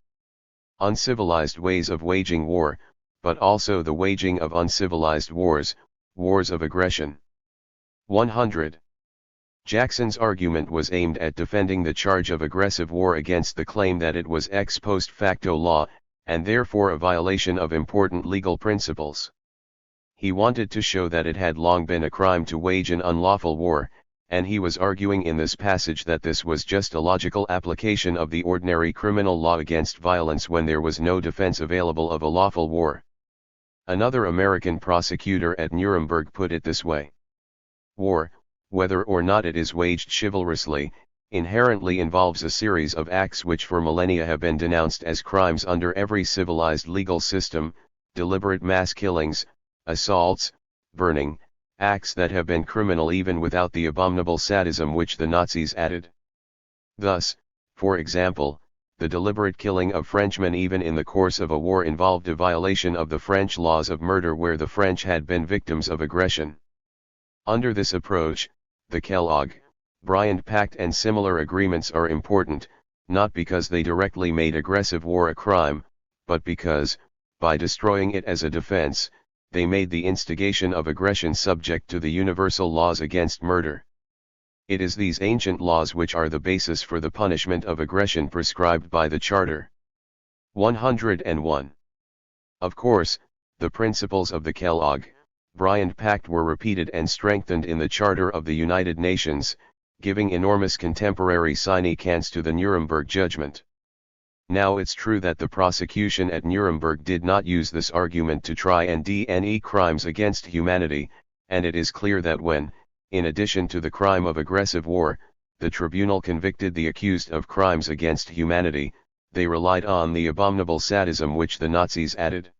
Uncivilized ways of waging war, but also the waging of uncivilized wars, wars of aggression. 100. Jackson's argument was aimed at defending the charge of aggressive war against the claim that it was ex post facto law, and therefore a violation of important legal principles. He wanted to show that it had long been a crime to wage an unlawful war, and he was arguing in this passage that this was just a logical application of the ordinary criminal law against violence when there was no defense available of a lawful war. Another American prosecutor at Nuremberg put it this way: war, whether or not it is waged chivalrously, inherently involves a series of acts which for millennia have been denounced as crimes under every civilized legal system: deliberate mass killings, assaults, burning, acts that have been criminal even without the abominable sadism which the Nazis added. Thus, for example, the deliberate killing of Frenchmen even in the course of a war involved a violation of the French laws of murder where the French had been victims of aggression. Under this approach, the Kellogg-Briand Pact and similar agreements are important, not because they directly made aggressive war a crime, but because, by destroying it as a defense, they made the instigation of aggression subject to the universal laws against murder. It is these ancient laws which are the basis for the punishment of aggression prescribed by the Charter. 101. Of course, the principles of the Kellogg-Briand Pact were repeated and strengthened in the Charter of the United Nations, giving enormous contemporary significance to the Nuremberg judgment. Now it's true that the prosecution at Nuremberg did not use this argument to try and deny crimes against humanity, and it is clear that when, in addition to the crime of aggressive war, the tribunal convicted the accused of crimes against humanity, they relied on the abominable sadism which the Nazis added.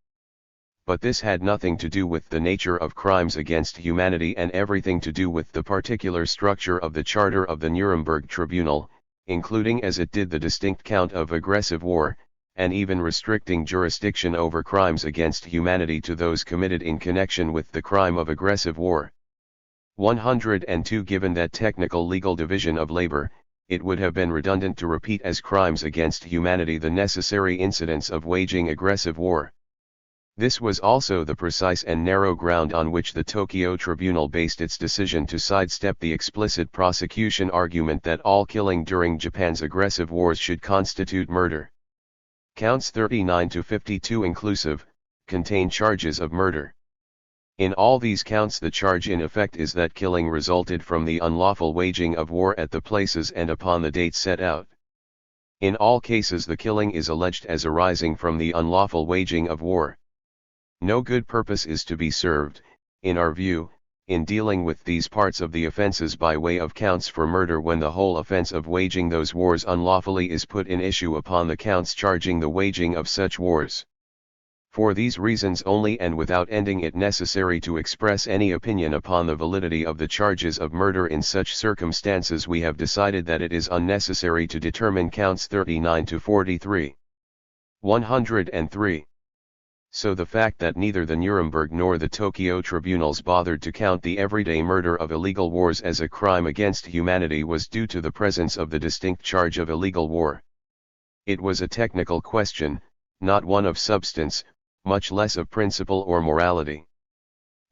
But this had nothing to do with the nature of crimes against humanity and everything to do with the particular structure of the Charter of the Nuremberg Tribunal, including as it did the distinct count of aggressive war, and even restricting jurisdiction over crimes against humanity to those committed in connection with the crime of aggressive war. 102. Given that technical legal division of labor, it would have been redundant to repeat as crimes against humanity the necessary incidents of waging aggressive war. This was also the precise and narrow ground on which the Tokyo Tribunal based its decision to sidestep the explicit prosecution argument that all killing during Japan's aggressive wars should constitute murder. Counts 39 to 52 inclusive, contain charges of murder. In all these counts the charge in effect is that killing resulted from the unlawful waging of war at the places and upon the dates set out. In all cases the killing is alleged as arising from the unlawful waging of war. No good purpose is to be served, in our view, in dealing with these parts of the offenses by way of counts for murder when the whole offense of waging those wars unlawfully is put in issue upon the counts charging the waging of such wars. For these reasons only and without ending it necessary to express any opinion upon the validity of the charges of murder in such circumstances, we have decided that it is unnecessary to determine counts 39 to 43. 103. So the fact that neither the Nuremberg nor the Tokyo tribunals bothered to count the everyday murder of illegal wars as a crime against humanity was due to the presence of the distinct charge of illegal war. It was a technical question, not one of substance, much less of principle or morality.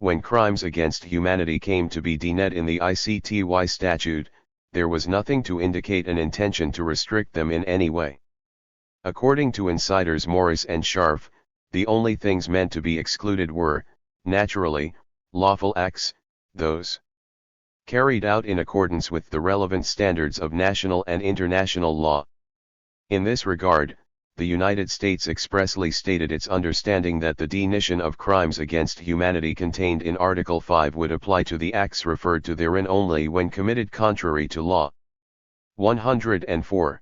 When crimes against humanity came to be dened in the ICTY statute, there was nothing to indicate an intention to restrict them in any way. According to insiders Morris and Scharf, the only things meant to be excluded were, naturally, lawful acts, those carried out in accordance with the relevant standards of national and international law. In this regard, the United States expressly stated its understanding that the definition of crimes against humanity contained in Article 5 would apply to the acts referred to therein only when committed contrary to law. 104.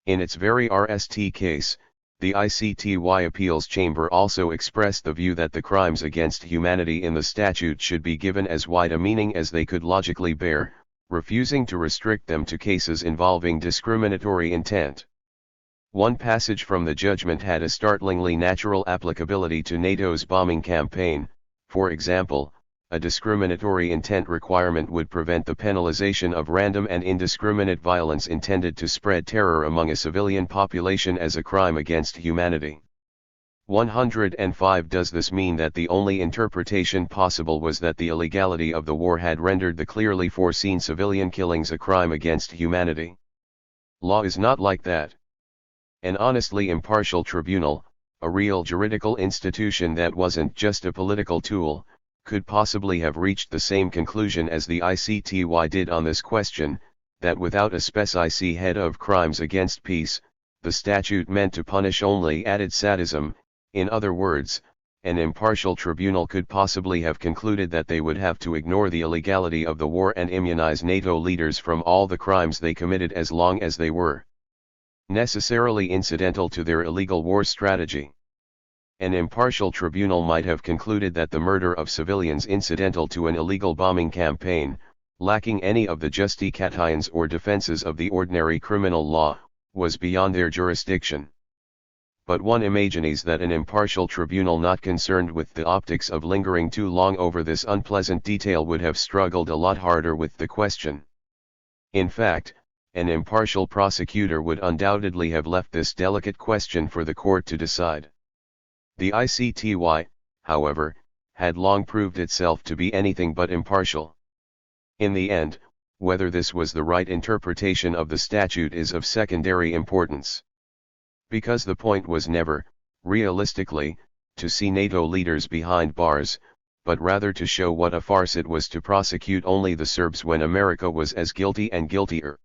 In its very RST case, the ICTY Appeals Chamber also expressed the view that the crimes against humanity in the statute should be given as wide a meaning as they could logically bear, refusing to restrict them to cases involving discriminatory intent. One passage from the judgment had a startlingly natural applicability to NATO's bombing campaign. For example, a discriminatory intent requirement would prevent the penalization of random and indiscriminate violence intended to spread terror among a civilian population as a crime against humanity. 105. Does this mean that the only interpretation possible was that the illegality of the war had rendered the clearly foreseen civilian killings a crime against humanity? Law is not like that. An honestly impartial tribunal, a real juridical institution that wasn't just a political tool, could possibly have reached the same conclusion as the ICTY did on this question, that without a spec.ic head of crimes against peace, the statute meant to punish only added sadism. In other words, an impartial tribunal could possibly have concluded that they would have to ignore the illegality of the war and immunize NATO leaders from all the crimes they committed as long as they were necessarily incidental to their illegal war strategy. An impartial tribunal might have concluded that the murder of civilians incidental to an illegal bombing campaign, lacking any of the justifications or defenses of the ordinary criminal law, was beyond their jurisdiction. But one imagines that an impartial tribunal not concerned with the optics of lingering too long over this unpleasant detail would have struggled a lot harder with the question. In fact, an impartial prosecutor would undoubtedly have left this delicate question for the court to decide. The ICTY, however, had long proved itself to be anything but impartial. In the end, whether this was the right interpretation of the statute is of secondary importance. Because the point was never, realistically, to see NATO leaders behind bars, but rather to show what a farce it was to prosecute only the Serbs when America was as guilty and guiltier.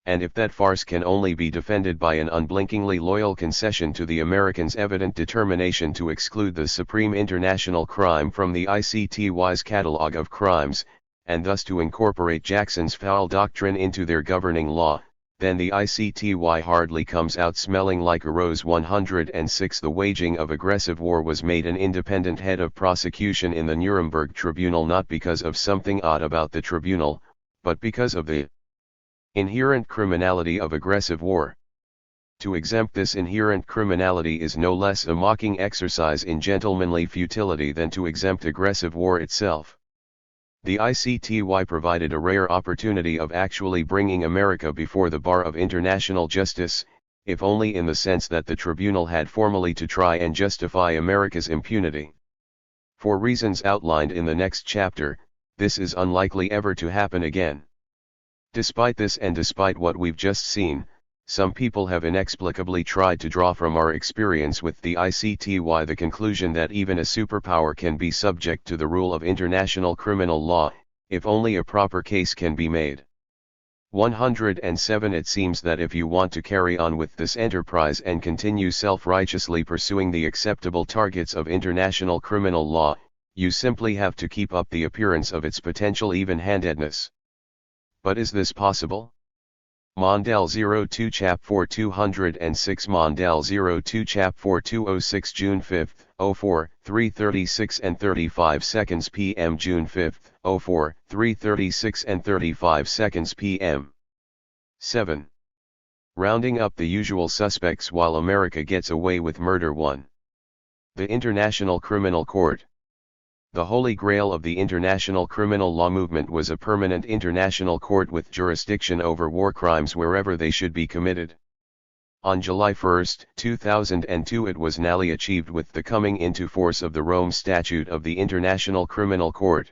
And if that farce can only be defended by an unblinkingly loyal concession to the Americans' evident determination to exclude the supreme international crime from the ICTY's catalog of crimes, and thus to incorporate Jackson's foul doctrine into their governing law, then the ICTY hardly comes out smelling like a rose. 106. The waging of aggressive war was made an independent head of prosecution in the Nuremberg Tribunal, not because of something odd about the tribunal, but because of the inherent criminality of aggressive war. To exempt this inherent criminality is no less a mocking exercise in gentlemanly futility than to exempt aggressive war itself. The ICTY provided a rare opportunity of actually bringing America before the bar of international justice, if only in the sense that the tribunal had formally to try and justify America's impunity. For reasons outlined in the next chapter, this is unlikely ever to happen again. Despite this and despite what we've just seen, some people have inexplicably tried to draw from our experience with the ICTY the conclusion that even a superpower can be subject to the rule of international criminal law, if only a proper case can be made. 107. It seems that if you want to carry on with this enterprise and continue self-righteously pursuing the acceptable targets of international criminal law, you simply have to keep up the appearance of its potential even-handedness. But is this possible? Mondale 02 Chap 4 206 Mondale 02 Chap 4 206 June 5, 04, 3:36 and 35 seconds p.m. June 5, 04, 3:36 and 35 seconds p.m. 7. Rounding up the usual suspects while America gets away with murder. 1. The International Criminal Court. The holy grail of the international criminal law movement was a permanent international court with jurisdiction over war crimes wherever they should be committed. On July 1, 2002 it was nally achieved with the coming into force of the Rome Statute of the International Criminal Court.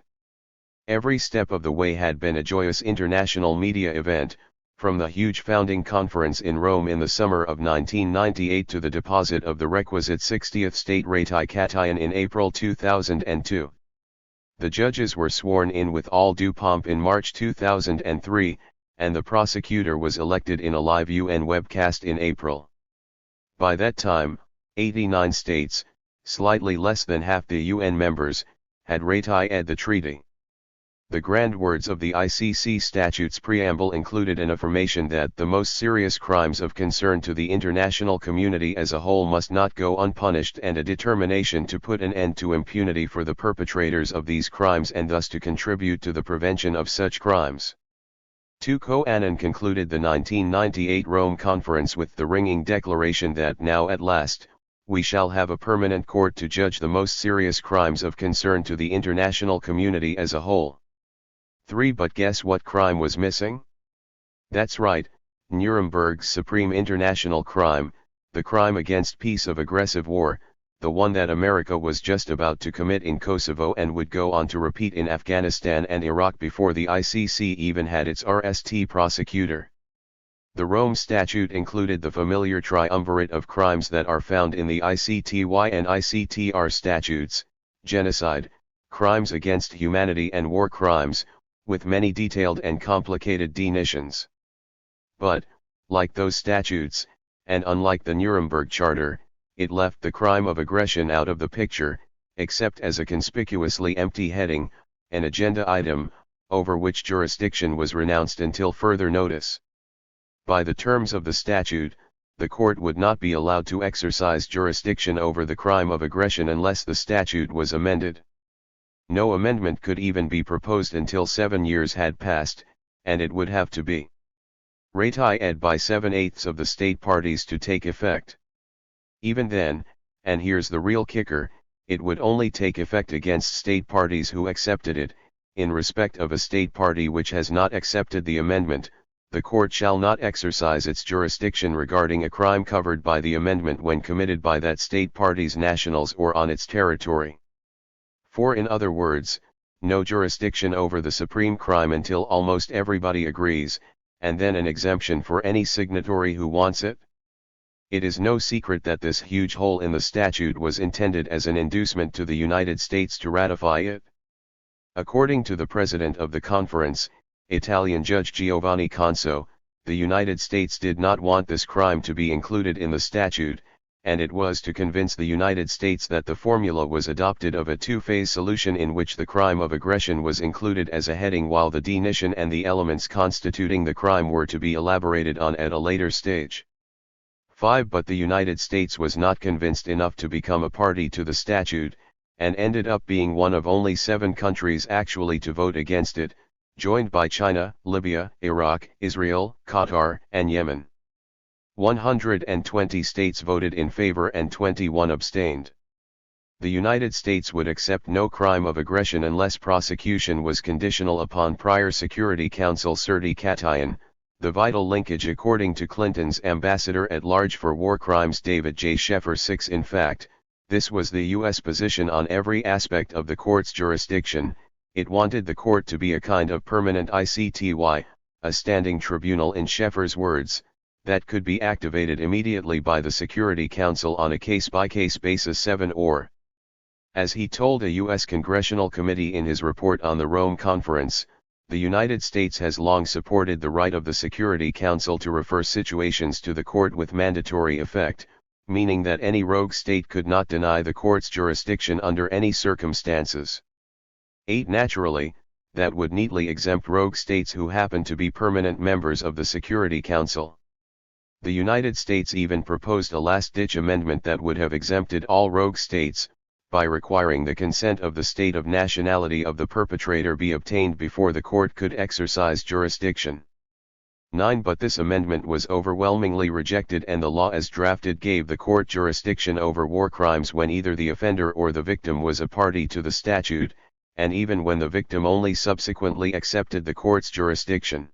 Every step of the way had been a joyous international media event, from the huge founding conference in Rome in the summer of 1998 to the deposit of the requisite 60th state ratification in April 2002. The judges were sworn in with all due pomp in March 2003, and the prosecutor was elected in a live UN webcast in April. By that time, 89 states, slightly less than half the UN members, had ratified the treaty. The grand words of the ICC statute's preamble included an affirmation that the most serious crimes of concern to the international community as a whole must not go unpunished, and a determination to put an end to impunity for the perpetrators of these crimes and thus to contribute to the prevention of such crimes. 2. Co Annan concluded the 1998 Rome Conference with the ringing declaration that now at last, we shall have a permanent court to judge the most serious crimes of concern to the international community as a whole. 3. But guess what crime was missing? That's right, Nuremberg's supreme international crime, the crime against peace of aggressive war, the one that America was just about to commit in Kosovo and would go on to repeat in Afghanistan and Iraq before the ICC even had its RST prosecutor. The Rome Statute included the familiar triumvirate of crimes that are found in the ICTY and ICTR statutes: genocide, crimes against humanity and war crimes, with many detailed and complicated definitions. But, like those statutes, and unlike the Nuremberg Charter, it left the crime of aggression out of the picture, except as a conspicuously empty heading, an agenda item, over which jurisdiction was renounced until further notice. By the terms of the statute, the court would not be allowed to exercise jurisdiction over the crime of aggression unless the statute was amended. No amendment could even be proposed until 7 years had passed, and it would have to be ratified by 7/8 of the state parties to take effect. Even then, and here's the real kicker, it would only take effect against state parties who accepted it. In respect of a state party which has not accepted the amendment, the court shall not exercise its jurisdiction regarding a crime covered by the amendment when committed by that state party's nationals or on its territory. 4. In other words, no jurisdiction over the supreme crime until almost everybody agrees, and then an exemption for any signatory who wants it. It is no secret that this huge hole in the statute was intended as an inducement to the United States to ratify it. According to the president of the conference, Italian Judge Giovanni Conso, the United States did not want this crime to be included in the statute, and it was to convince the United States that the formula was adopted of a two-phase solution in which the crime of aggression was included as a heading while the definition and the elements constituting the crime were to be elaborated on at a later stage. 5. But the United States was not convinced enough to become a party to the statute, and ended up being one of only 7 countries actually to vote against it, joined by China, Libya, Iraq, Israel, Qatar, and Yemen. 120 states voted in favor and 21 abstained. The United States would accept no crime of aggression unless prosecution was conditional upon prior Security Council certification, the vital linkage according to Clinton's Ambassador-at-Large for War Crimes David J. Sheffer. 6. In fact, this was the U.S. position on every aspect of the court's jurisdiction. It wanted the court to be a kind of permanent ICTY, a standing tribunal in Sheffer's words, that could be activated immediately by the Security Council on a case-by-case basis. 7. Or, as he told a U.S. Congressional committee in his report on the Rome Conference, the United States has long supported the right of the Security Council to refer situations to the court with mandatory effect, meaning that any rogue state could not deny the court's jurisdiction under any circumstances. 8. Naturally, that would neatly exempt rogue states who happen to be permanent members of the Security Council. The United States even proposed a last-ditch amendment that would have exempted all rogue states, by requiring the consent of the state of nationality of the perpetrator be obtained before the court could exercise jurisdiction. 9. But this amendment was overwhelmingly rejected, and the law as drafted gave the court jurisdiction over war crimes when either the offender or the victim was a party to the statute, and even when the victim only subsequently accepted the court's jurisdiction.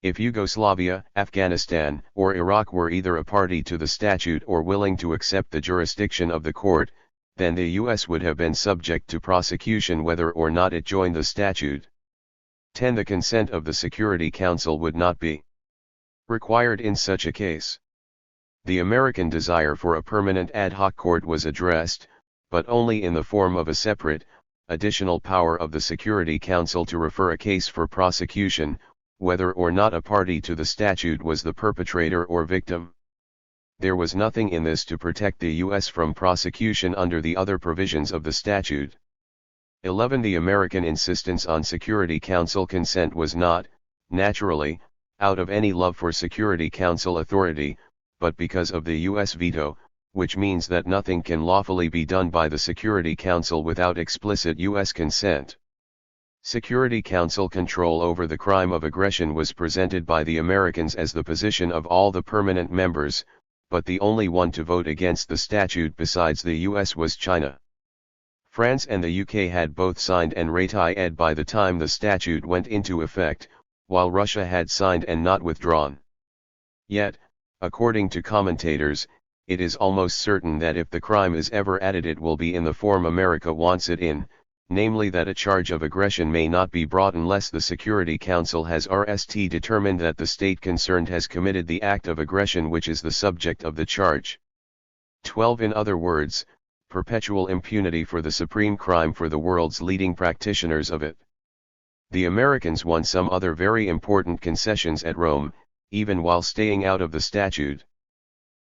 If Yugoslavia, Afghanistan, or Iraq were either a party to the statute or willing to accept the jurisdiction of the court, then the U.S. would have been subject to prosecution whether or not it joined the statute. 10. The consent of the Security Council would not be required in such a case. The American desire for a permanent ad hoc court was addressed, but only in the form of a separate, additional power of the Security Council to refer a case for prosecution, whether or not a party to the statute was the perpetrator or victim. There was nothing in this to protect the U.S. from prosecution under the other provisions of the statute. 11. The American insistence on Security Council consent was not, naturally, out of any love for Security Council authority, but because of the U.S. veto, which means that nothing can lawfully be done by the Security Council without explicit U.S. consent. Security Council control over the crime of aggression was presented by the Americans as the position of all the permanent members, but the only one to vote against the statute besides the US was China. France and the UK had both signed and ratified by the time the statute went into effect, while Russia had signed and not withdrawn. Yet, according to commentators, it is almost certain that if the crime is ever added it will be in the form America wants it in, namely that a charge of aggression may not be brought unless the Security Council has determined that the state concerned has committed the act of aggression which is the subject of the charge. 12. In other words, perpetual impunity for the supreme crime for the world's leading practitioners of it. The Americans won some other very important concessions at Rome, even while staying out of the statute.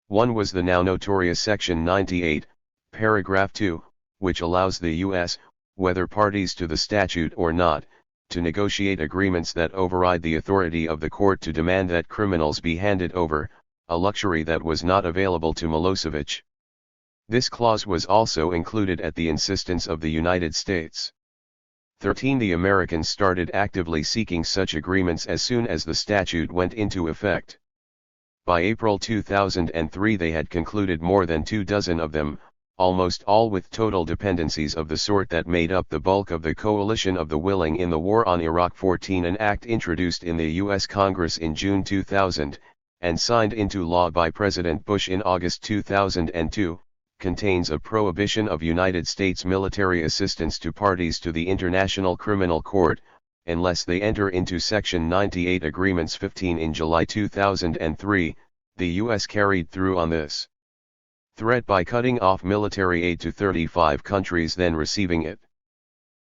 One was the now notorious Section 98, Paragraph 2, which allows the U.S., whether parties to the statute or not, to negotiate agreements that override the authority of the court to demand that criminals be handed over, a luxury that was not available to Milosevic. This clause was also included at the insistence of the United States. 13. The Americans started actively seeking such agreements as soon as the statute went into effect. By April 2003 they had concluded more than 24 of them, almost all with total dependencies of the sort that made up the bulk of the coalition of the willing in the war on Iraq. 14. An act introduced in the U.S. Congress in June 2000, and signed into law by President Bush in August 2002, contains a prohibition of United States military assistance to parties to the International Criminal Court, unless they enter into Section 98 agreements. 15. In July 2003, the U.S. carried through on this threat by cutting off military aid to 35 countries then receiving it.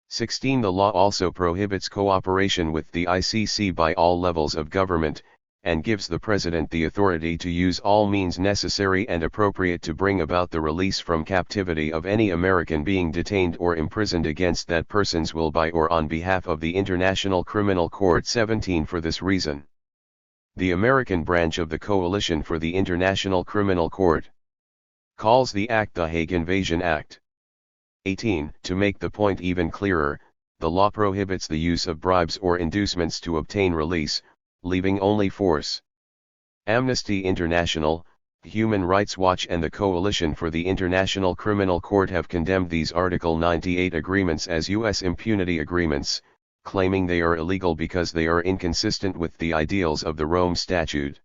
16. The law also prohibits cooperation with the ICC by all levels of government, and gives the President the authority to use all means necessary and appropriate to bring about the release from captivity of any American being detained or imprisoned against that person's will by or on behalf of the International Criminal Court. 17. For this reason, the American branch of the Coalition for the International Criminal Court calls the act the Hague Invasion Act. 18. To make the point even clearer, the law prohibits the use of bribes or inducements to obtain release, leaving only force. Amnesty International, Human Rights Watch and the Coalition for the International Criminal Court have condemned these Article 98 agreements as U.S. impunity agreements, claiming they are illegal because they are inconsistent with the ideals of the Rome Statute.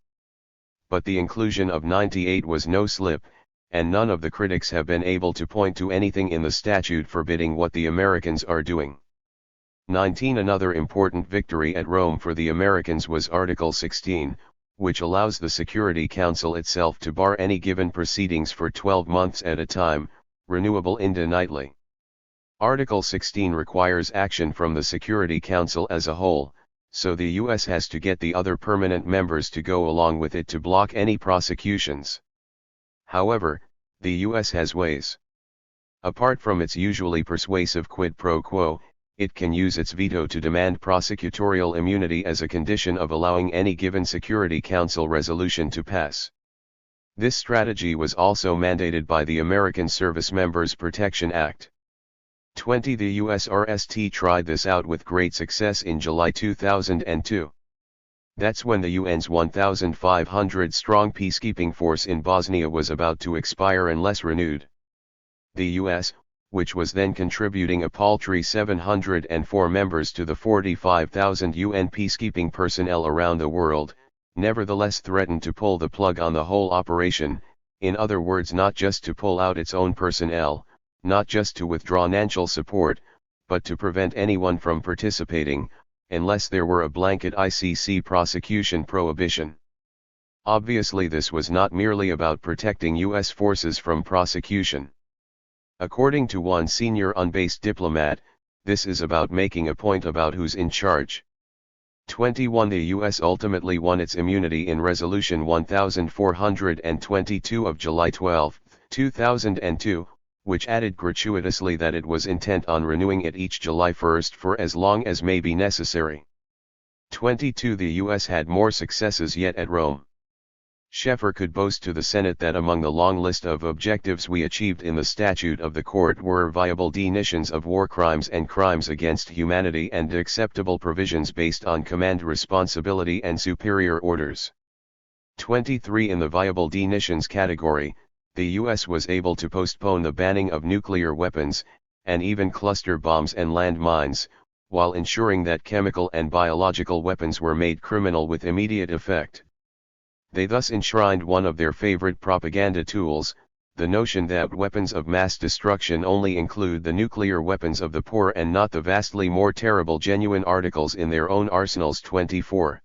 But the inclusion of 98 was no slip, and none of the critics have been able to point to anything in the statute forbidding what the Americans are doing. 19. Another important victory at Rome for the Americans was Article 16, which allows the Security Council itself to bar any given proceedings for 12 months at a time, renewable indefinitely. Article 16 requires action from the Security Council as a whole, so the U.S. has to get the other permanent members to go along with it to block any prosecutions. However, the U.S. has ways. Apart from its usually persuasive quid pro quo, it can use its veto to demand prosecutorial immunity as a condition of allowing any given Security Council resolution to pass. This strategy was also mandated by the American Service Members Protection Act. 20. The USRST tried this out with great success in July 2002. That's when the UN's 1,500-strong peacekeeping force in Bosnia was about to expire unless renewed. The US, which was then contributing a paltry 704 members to the 45,000 UN peacekeeping personnel around the world, nevertheless threatened to pull the plug on the whole operation, in other words not just to pull out its own personnel, not just to withdraw financial support, but to prevent anyone from participating, unless there were a blanket ICC prosecution prohibition. Obviously this was not merely about protecting U.S. forces from prosecution. According to one senior unbased diplomat, this is about making a point about who's in charge. 21. The U.S. ultimately won its immunity in Resolution 1422 of July 12, 2002, which added gratuitously that it was intent on renewing it each July 1 for as long as may be necessary. 22. The U.S. had more successes yet at Rome. Sheffer could boast to the Senate that among the long list of objectives we achieved in the statute of the court were viable definitions of war crimes and crimes against humanity and acceptable provisions based on command responsibility and superior orders. 23. In the viable definitions category, the U.S. was able to postpone the banning of nuclear weapons, and even cluster bombs and land mines, while ensuring that chemical and biological weapons were made criminal with immediate effect. They thus enshrined one of their favorite propaganda tools, the notion that weapons of mass destruction only include the nuclear weapons of the poor and not the vastly more terrible genuine articles in their own arsenals. 24.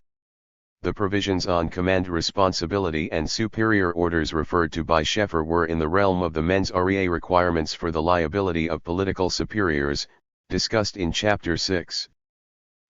The provisions on command responsibility and superior orders referred to by Sheffer were in the realm of the mens rea requirements for the liability of political superiors, discussed in Chapter 6.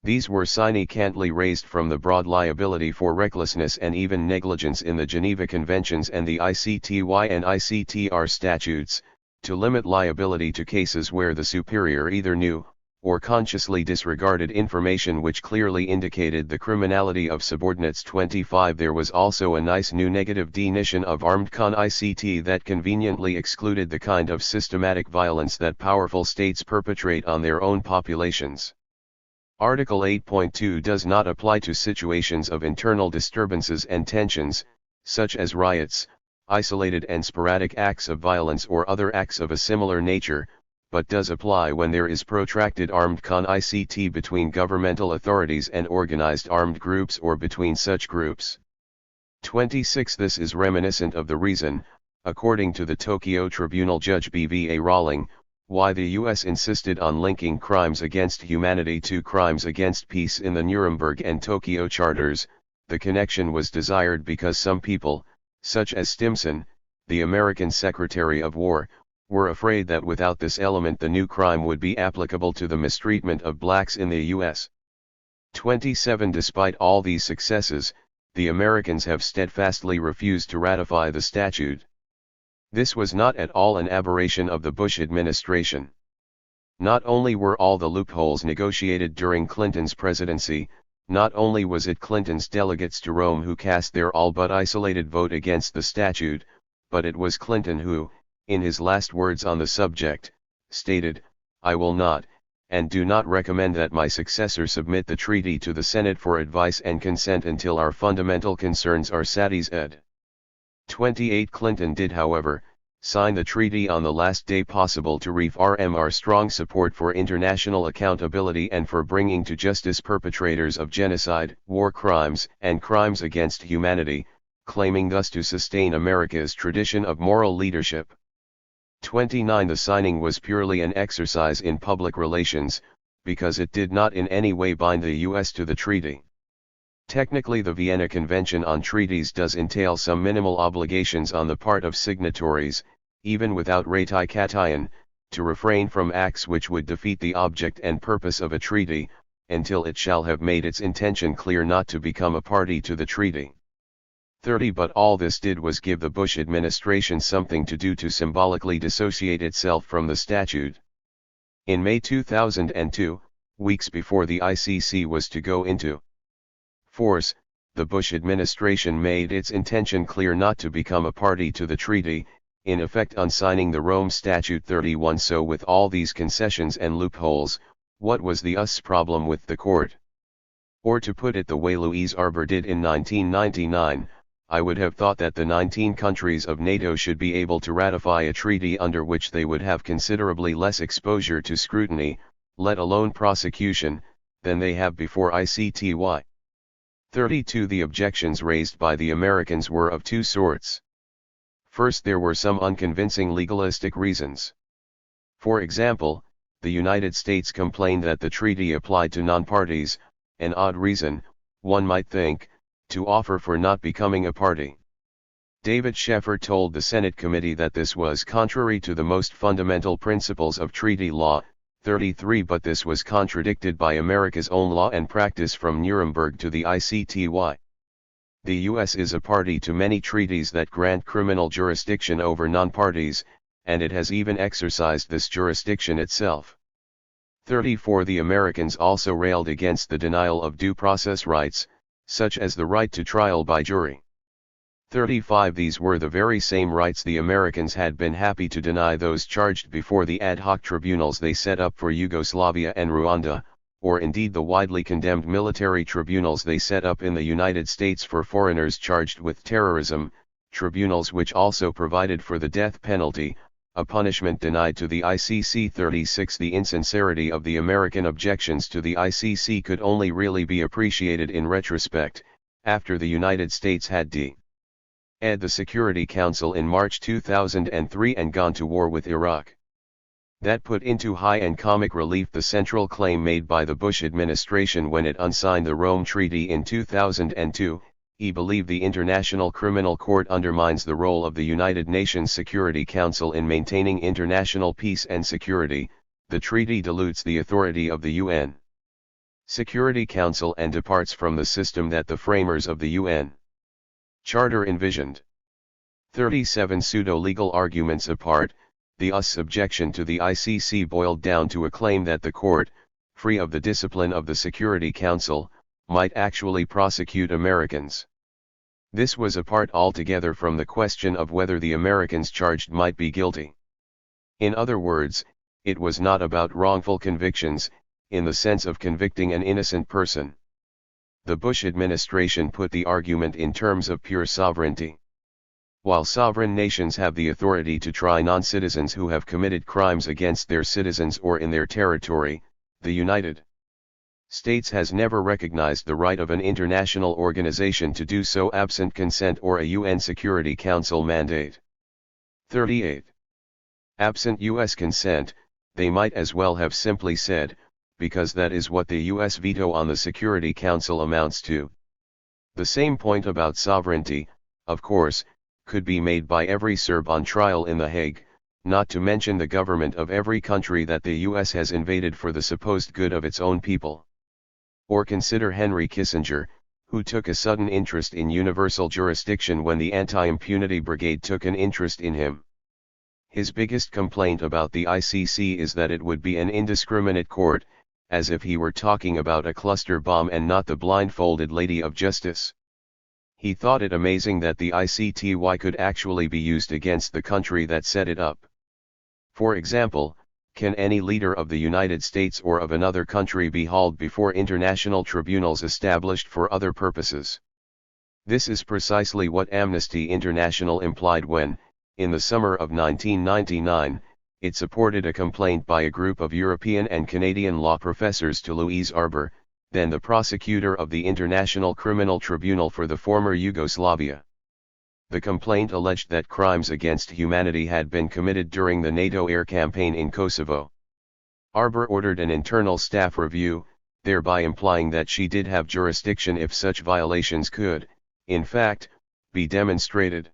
These were sine cantly raised from the broad liability for recklessness and even negligence in the Geneva Conventions and the ICTY and ICTR statutes, to limit liability to cases where the superior either knew, or consciously disregarded information which clearly indicated the criminality of subordinates. 25. There was also a nice new negative definition of armed con-ICT that conveniently excluded the kind of systematic violence that powerful states perpetrate on their own populations. Article 8.2 does not apply to situations of internal disturbances and tensions, such as riots, isolated and sporadic acts of violence or other acts of a similar nature, but does apply when there is protracted armed con-ICT between governmental authorities and organized armed groups or between such groups. 26. This is reminiscent of the reason, according to the Tokyo Tribunal Judge B.V.A. Rawling, why the U.S. insisted on linking crimes against humanity to crimes against peace in the Nuremberg and Tokyo charters. The connection was desired because some people, such as Stimson, the American Secretary of War, were afraid that without this element the new crime would be applicable to the mistreatment of blacks in the U.S. 27. Despite all these successes, the Americans have steadfastly refused to ratify the statute. This was not at all an aberration of the Bush administration. Not only were all the loopholes negotiated during Clinton's presidency, not only was it Clinton's delegates to Rome who cast their all but isolated vote against the statute, but it was Clinton who, in his last words on the subject, stated, "I will not, and do not recommend that my successor submit the treaty to the Senate for advice and consent until our fundamental concerns are satisfied." 28. Clinton did, however, sign the treaty on the last day possible to reaffirm our strong support for international accountability and for bringing to justice perpetrators of genocide, war crimes, and crimes against humanity, claiming thus to sustain America's tradition of moral leadership. 29. The signing was purely an exercise in public relations, because it did not in any way bind the U.S. to the treaty. Technically, the Vienna Convention on Treaties does entail some minimal obligations on the part of signatories, even without ratification, to refrain from acts which would defeat the object and purpose of a treaty, until it shall have made its intention clear not to become a party to the treaty. 30. But all this did was give the Bush administration something to do to symbolically dissociate itself from the statute. In May 2002, weeks before the ICC was to go into force, the Bush administration made its intention clear not to become a party to the treaty, in effect unsigning the Rome Statute 31. So with all these concessions and loopholes, what was the US problem with the court? Or to put it the way Louise Arbour did in 1999, I would have thought that the 19 countries of NATO should be able to ratify a treaty under which they would have considerably less exposure to scrutiny, let alone prosecution, than they have before ICTY. 32. The objections raised by the Americans were of two sorts. First, there were some unconvincing legalistic reasons. For example, the United States complained that the treaty applied to non-parties, an odd reason, one might think, to offer for not becoming a party. David Sheffer told the Senate committee that this was contrary to the most fundamental principles of treaty law. 33. But this was contradicted by America's own law and practice from Nuremberg to the ICTY. The U.S. is a party to many treaties that grant criminal jurisdiction over non-parties, and it has even exercised this jurisdiction itself. 34. The Americans also railed against the denial of due process rights, such as the right to trial by jury. 35. These were the very same rights the Americans had been happy to deny those charged before the ad hoc tribunals they set up for Yugoslavia and Rwanda, or indeed the widely condemned military tribunals they set up in the United States for foreigners charged with terrorism, tribunals which also provided for the death penalty, a punishment denied to the ICC. 36. The insincerity of the American objections to the ICC could only really be appreciated in retrospect, after the United States had d. ed the Security Council in March 2003 and gone to war with Iraq. That put into high and comic relief the central claim made by the Bush administration when it unsigned the Rome Treaty in 2002. He believed the International Criminal Court undermines the role of the United Nations Security Council in maintaining international peace and security. The treaty dilutes the authority of the UN Security Council and departs from the system that the framers of the UN Charter envisioned. 37. Pseudo-legal arguments apart, the US objection to the ICC boiled down to a claim that the court, free of the discipline of the Security Council, might actually prosecute Americans. This was apart altogether from the question of whether the Americans charged might be guilty. In other words, it was not about wrongful convictions, in the sense of convicting an innocent person. The Bush administration put the argument in terms of pure sovereignty. While sovereign nations have the authority to try non-citizens who have committed crimes against their citizens or in their territory, the United States has never recognized the right of an international organization to do so absent consent or a UN Security Council mandate. 38. Absent U.S. consent, they might as well have simply said, because that is what the U.S. veto on the Security Council amounts to. The same point about sovereignty, of course, could be made by every Serb on trial in The Hague, not to mention the government of every country that the U.S. has invaded for the supposed good of its own people. Or consider Henry Kissinger, who took a sudden interest in universal jurisdiction when the Anti-Impunity Brigade took an interest in him. His biggest complaint about the ICC is that it would be an indiscriminate court, as if he were talking about a cluster bomb and not the blindfolded Lady of Justice. He thought it amazing that the ICTY could actually be used against the country that set it up. For example, can any leader of the United States or of another country be hauled before international tribunals established for other purposes? This is precisely what Amnesty International implied when, in the summer of 1999, it supported a complaint by a group of European and Canadian law professors to Louise Arbour, then the prosecutor of the International Criminal Tribunal for the former Yugoslavia. The complaint alleged that crimes against humanity had been committed during the NATO air campaign in Kosovo. Arbour ordered an internal staff review, thereby implying that she did have jurisdiction if such violations could, in fact, be demonstrated.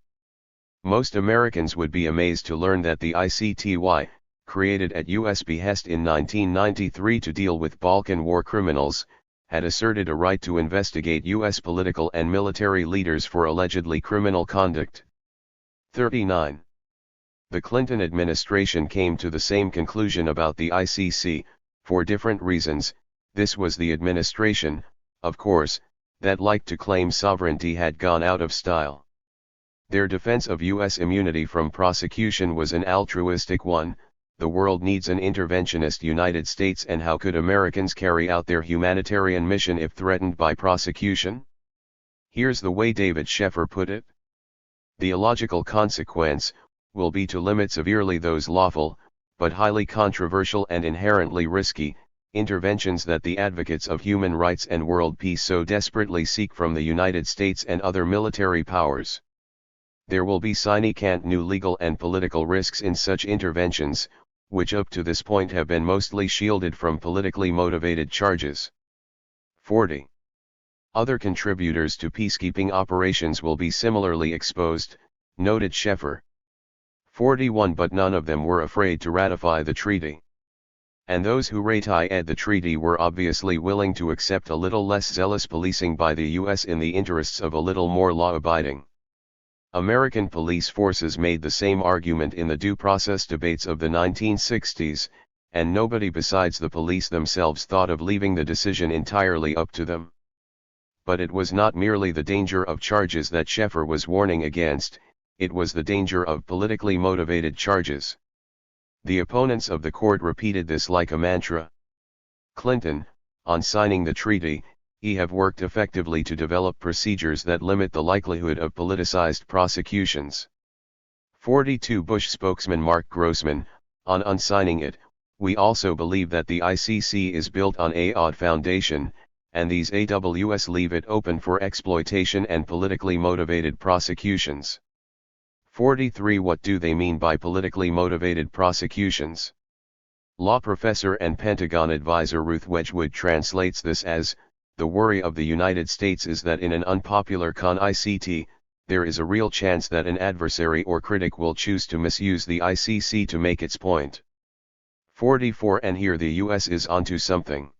Most Americans would be amazed to learn that the ICTY, created at U.S. behest in 1993 to deal with Balkan war criminals, had asserted a right to investigate U.S. political and military leaders for allegedly criminal conduct. 39. The Clinton administration came to the same conclusion about the ICC, for different reasons. This was the administration, of course, that liked to claim sovereignty had gone out of style. Their defense of U.S. immunity from prosecution was an altruistic one. The world needs an interventionist United States, and how could Americans carry out their humanitarian mission if threatened by prosecution? Here's the way David Sheffer put it. The illogical consequence will be to limit severely those lawful, but highly controversial and inherently risky, interventions that the advocates of human rights and world peace so desperately seek from the United States and other military powers. There will be significant new legal and political risks in such interventions, which up to this point have been mostly shielded from politically motivated charges. 40. Other contributors to peacekeeping operations will be similarly exposed, noted Sheffer. 41. But none of them were afraid to ratify the treaty. And those who ratified the treaty were obviously willing to accept a little less zealous policing by the U.S. in the interests of a little more law-abiding American police forces made the same argument in the due process debates of the 1960s, and nobody besides the police themselves thought of leaving the decision entirely up to them. But it was not merely the danger of charges that Sheffer was warning against, it was the danger of politically motivated charges. The opponents of the court repeated this like a mantra. Clinton, on signing the treaty, he have worked effectively to develop procedures that limit the likelihood of politicized prosecutions. 42 Bush spokesman Mark Grossman, on unsigning it, we also believe that the ICC is built on a odd foundation, and these AWS leave it open for exploitation and politically motivated prosecutions. 43 What do they mean by politically motivated prosecutions? Law professor and Pentagon advisor Ruth Wedgwood translates this as, the worry of the United States is that in an unpopular con-ICT, there is a real chance that an adversary or critic will choose to misuse the ICC to make its point. 44 And here the US is onto something.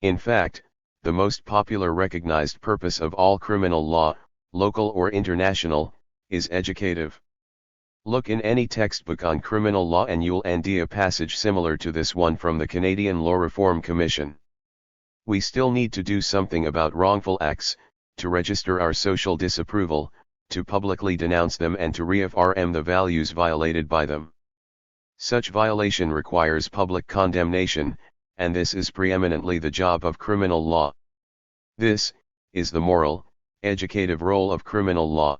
In fact, the most popular recognized purpose of all criminal law, local or international, is educative. Look in any textbook on criminal law and you'll find a passage similar to this one from the Canadian Law Reform Commission. We still need to do something about wrongful acts, to register our social disapproval, to publicly denounce them and to reaffirm the values violated by them. Such violation requires public condemnation, and this is preeminently the job of criminal law. This is the moral, educative role of criminal law.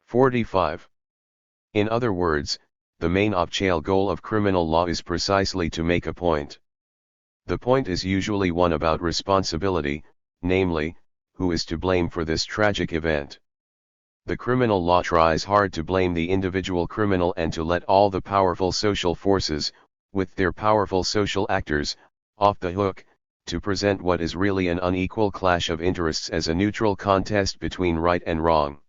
45. In other words, the main objective goal of criminal law is precisely to make a point. The point is usually one about responsibility, namely, who is to blame for this tragic event. The criminal law tries hard to blame the individual criminal and to let all the powerful social forces, with their powerful social actors, off the hook, to present what is really an unequal clash of interests as a neutral contest between right and wrong.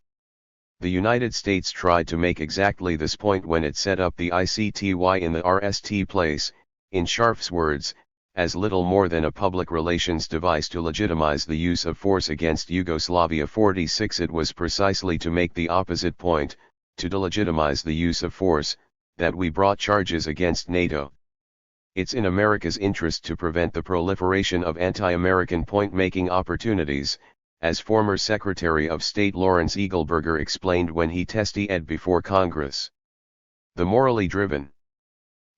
The United States tried to make exactly this point when it set up the ICTY in the RST place, in Scharf's words, as little more than a public relations device to legitimize the use of force against Yugoslavia. 46 It was precisely to make the opposite point, to delegitimize the use of force, that we brought charges against NATO. It's in America's interest to prevent the proliferation of anti-American point-making opportunities, as former Secretary of State Lawrence Eagleburger explained when he testified before Congress. The morally driven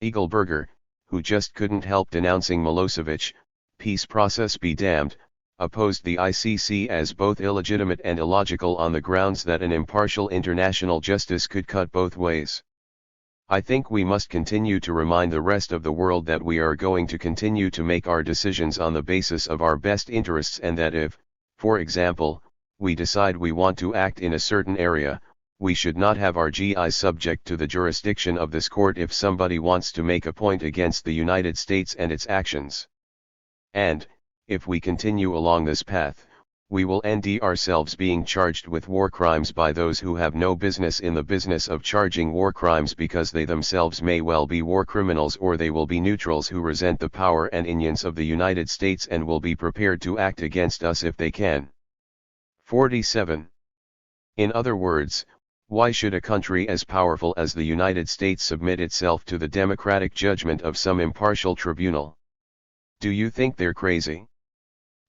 Eagleburger, who just couldn't help denouncing Milosevic, peace process be damned, opposed the ICC as both illegitimate and illogical on the grounds that an impartial international justice could cut both ways. I think we must continue to remind the rest of the world that we are going to continue to make our decisions on the basis of our best interests, and that if, for example, we decide we want to act in a certain area, we should not have our GI subject to the jurisdiction of this court if somebody wants to make a point against the United States and its actions. And, if we continue along this path, we will end ourselves being charged with war crimes by those who have no business in the business of charging war crimes, because they themselves may well be war criminals, or they will be neutrals who resent the power and influence of the United States and will be prepared to act against us if they can. 47. In other words, why should a country as powerful as the United States submit itself to the democratic judgment of some impartial tribunal? Do you think they're crazy?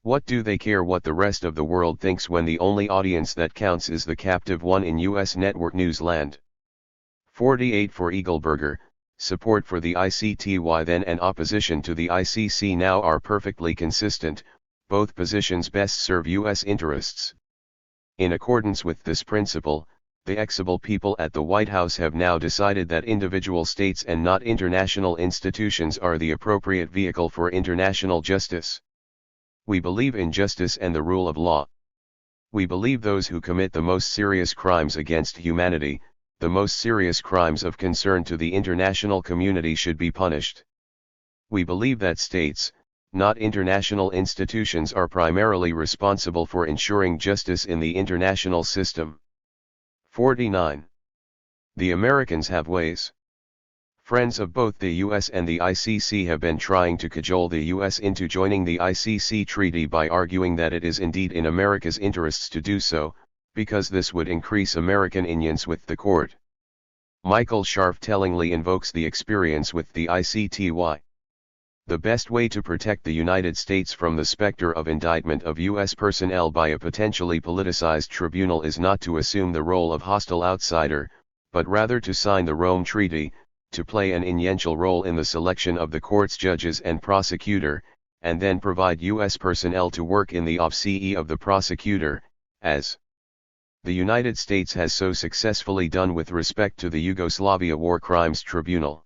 What do they care what the rest of the world thinks when the only audience that counts is the captive one in U.S. network newsland? 48 For Eagleburger, support for the ICTY then and opposition to the ICC now are perfectly consistent, both positions best serve U.S. interests. In accordance with this principle, the exible people at the White House have now decided that individual states and not international institutions are the appropriate vehicle for international justice. We believe in justice and the rule of law. We believe those who commit the most serious crimes against humanity, the most serious crimes of concern to the international community, should be punished. We believe that states, not international institutions, are primarily responsible for ensuring justice in the international system. 49. The Americans have ways. Friends of both the US and the ICC have been trying to cajole the US into joining the ICC treaty by arguing that it is indeed in America's interests to do so, because this would increase American unions with the court. Michael Scharf tellingly invokes the experience with the ICTY. The best way to protect the United States from the specter of indictment of U.S. personnel by a potentially politicized tribunal is not to assume the role of hostile outsider, but rather to sign the Rome Treaty, to play an influential role in the selection of the court's judges and prosecutor, and then provide U.S. personnel to work in the office of the prosecutor, as the United States has so successfully done with respect to the Yugoslavia War Crimes Tribunal.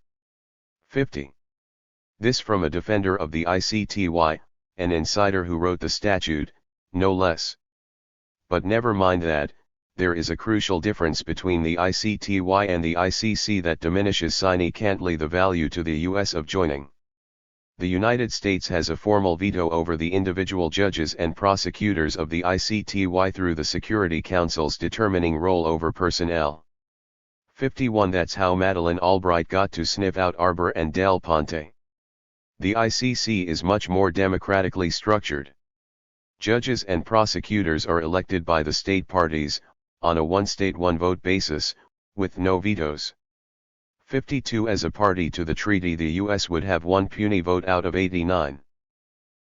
50. This from a defender of the ICTY, an insider who wrote the statute, no less. But never mind that, there is a crucial difference between the ICTY and the ICC that diminishes significantly the value to the U.S. of joining. The United States has a formal veto over the individual judges and prosecutors of the ICTY through the Security Council's determining role over personnel. 51. That's how Madeleine Albright got to sniff out Arbor and Del Ponte. The ICC is much more democratically structured. Judges and prosecutors are elected by the state parties, on a one-state one-vote basis, with no vetoes. 52. As a party to the treaty, the U.S. would have one puny vote out of 89.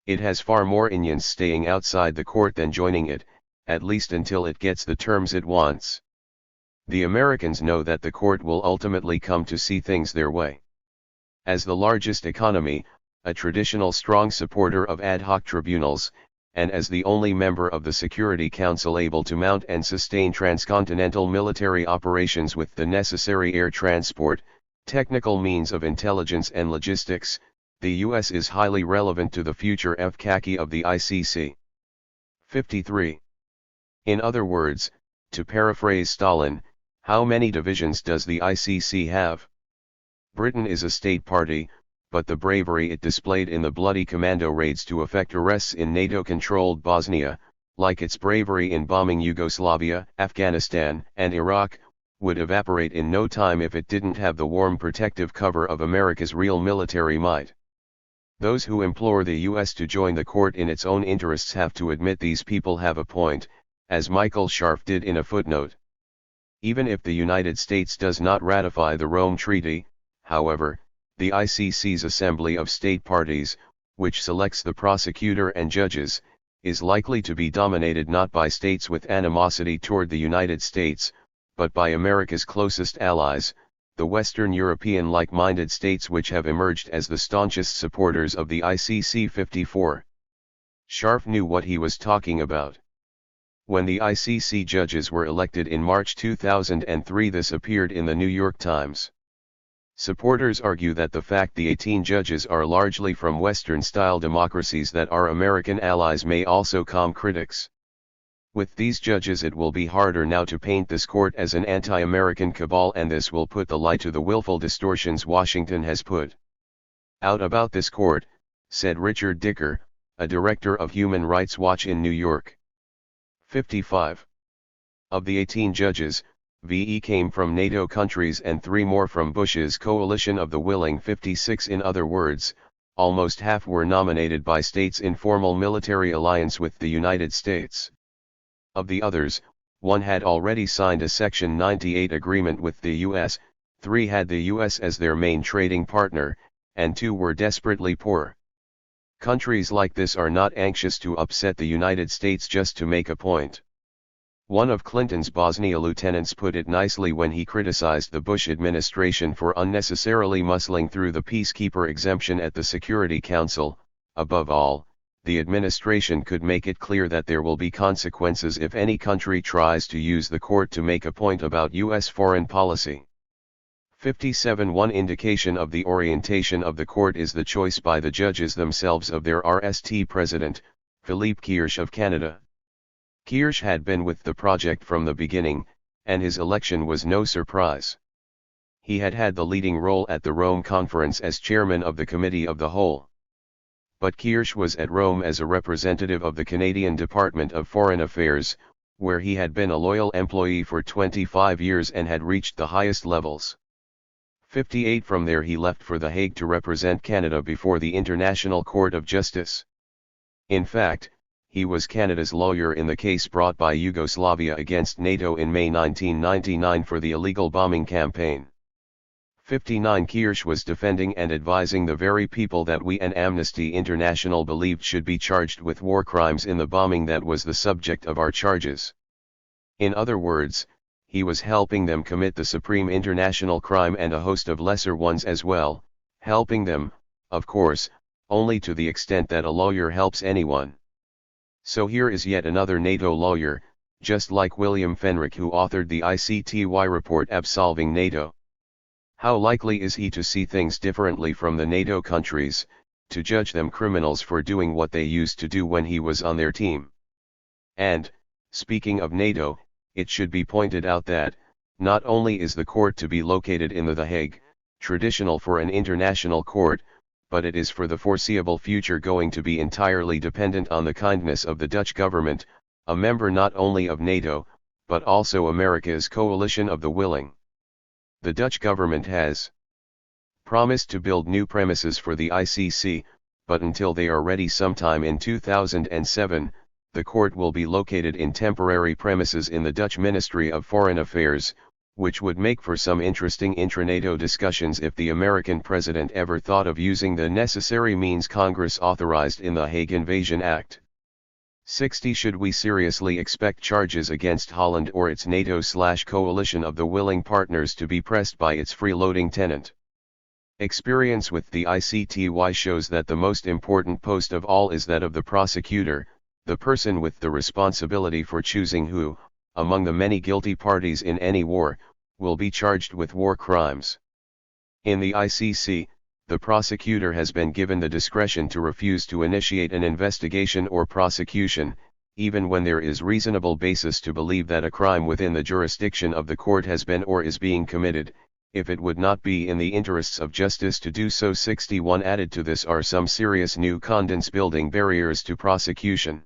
It has far more unions staying outside the court than joining it, at least until it gets the terms it wants. The Americans know that the court will ultimately come to see things their way. As the largest economy, a traditional strong supporter of ad hoc tribunals, and as the only member of the Security Council able to mount and sustain transcontinental military operations with the necessary air transport, technical means of intelligence and logistics, the U.S. is highly relevant to the future efficacy of the ICC. 53. In other words, to paraphrase Stalin, how many divisions does the ICC have? Britain is a state party, but the bravery it displayed in the bloody commando raids to effect arrests in NATO-controlled Bosnia, like its bravery in bombing Yugoslavia, Afghanistan, and Iraq, would evaporate in no time if it didn't have the warm protective cover of America's real military might. Those who implore the U.S. to join the court in its own interests have to admit these people have a point, as Michael Scharf did in a footnote. Even if the United States does not ratify the Rome Treaty, however, the ICC's Assembly of State Parties, which selects the prosecutor and judges, is likely to be dominated not by states with animosity toward the United States, but by America's closest allies, the Western European like-minded states which have emerged as the staunchest supporters of the ICC. 54. Scharf knew what he was talking about. When the ICC judges were elected in March 2003, this appeared in the New York Times. Supporters argue that the fact the 18 judges are largely from Western-style democracies that are American allies may also calm critics. With these judges, it will be harder now to paint this court as an anti-American cabal, and this will put the light to the willful distortions Washington has put out about this court, said Richard Dicker, a director of Human Rights Watch in New York. 55. Of the 18 judges, VE came from NATO countries and 3 more from Bush's coalition of the willing. 56. In other words, almost half were nominated by states in formal military alliance with the United States. Of the others, 1 had already signed a Section 98 agreement with the U.S., 3 had the U.S. as their main trading partner, and 2 were desperately poor. Countries like this are not anxious to upset the United States just to make a point. One of Clinton's Bosnia lieutenants put it nicely when he criticized the Bush administration for unnecessarily muscling through the peacekeeper exemption at the Security Council. Above all, the administration could make it clear that there will be consequences if any country tries to use the court to make a point about U.S. foreign policy. 57. One indication of the orientation of the court is the choice by the judges themselves of their RST president, Philippe Kirsch of Canada. Kirsch had been with the project from the beginning, and his election was no surprise. He had had the leading role at the Rome Conference as chairman of the Committee of the Whole. But Kirsch was at Rome as a representative of the Canadian Department of Foreign Affairs, where he had been a loyal employee for 25 years and had reached the highest levels. 58. From there he left for The Hague to represent Canada before the International Court of Justice. In fact, he was Canada's lawyer in the case brought by Yugoslavia against NATO in May 1999 for the illegal bombing campaign. 59 Kirsch was defending and advising the very people that we and Amnesty International believed should be charged with war crimes in the bombing that was the subject of our charges. In other words, he was helping them commit the supreme international crime and a host of lesser ones as well, helping them, of course, only to the extent that a lawyer helps anyone. So here is yet another NATO lawyer, just like William Fenrick, who authored the ICTY report absolving NATO. How likely is he to see things differently from the NATO countries, to judge them criminals for doing what they used to do when he was on their team? And, speaking of NATO, it should be pointed out that, not only is the court to be located in The Hague, traditional for an international court, but it is for the foreseeable future going to be entirely dependent on the kindness of the Dutch government, a member not only of NATO, but also America's coalition of the willing. The Dutch government has promised to build new premises for the ICC, but until they are ready sometime in 2007, the court will be located in temporary premises in the Dutch Ministry of Foreign Affairs, which would make for some interesting intra-NATO discussions if the American president ever thought of using the necessary means Congress authorized in the Hague Invasion Act. 60. Should we seriously expect charges against Holland or its NATO/coalition of the willing partners to be pressed by its freeloading tenant? Experience with the ICTY shows that the most important post of all is that of the prosecutor, the person with the responsibility for choosing who, among the many guilty parties in any war, will be charged with war crimes. In the ICC, the prosecutor has been given the discretion to refuse to initiate an investigation or prosecution, even when there is reasonable basis to believe that a crime within the jurisdiction of the court has been or is being committed, if it would not be in the interests of justice to do so. 61. Added to this are some serious new confidence building barriers to prosecution.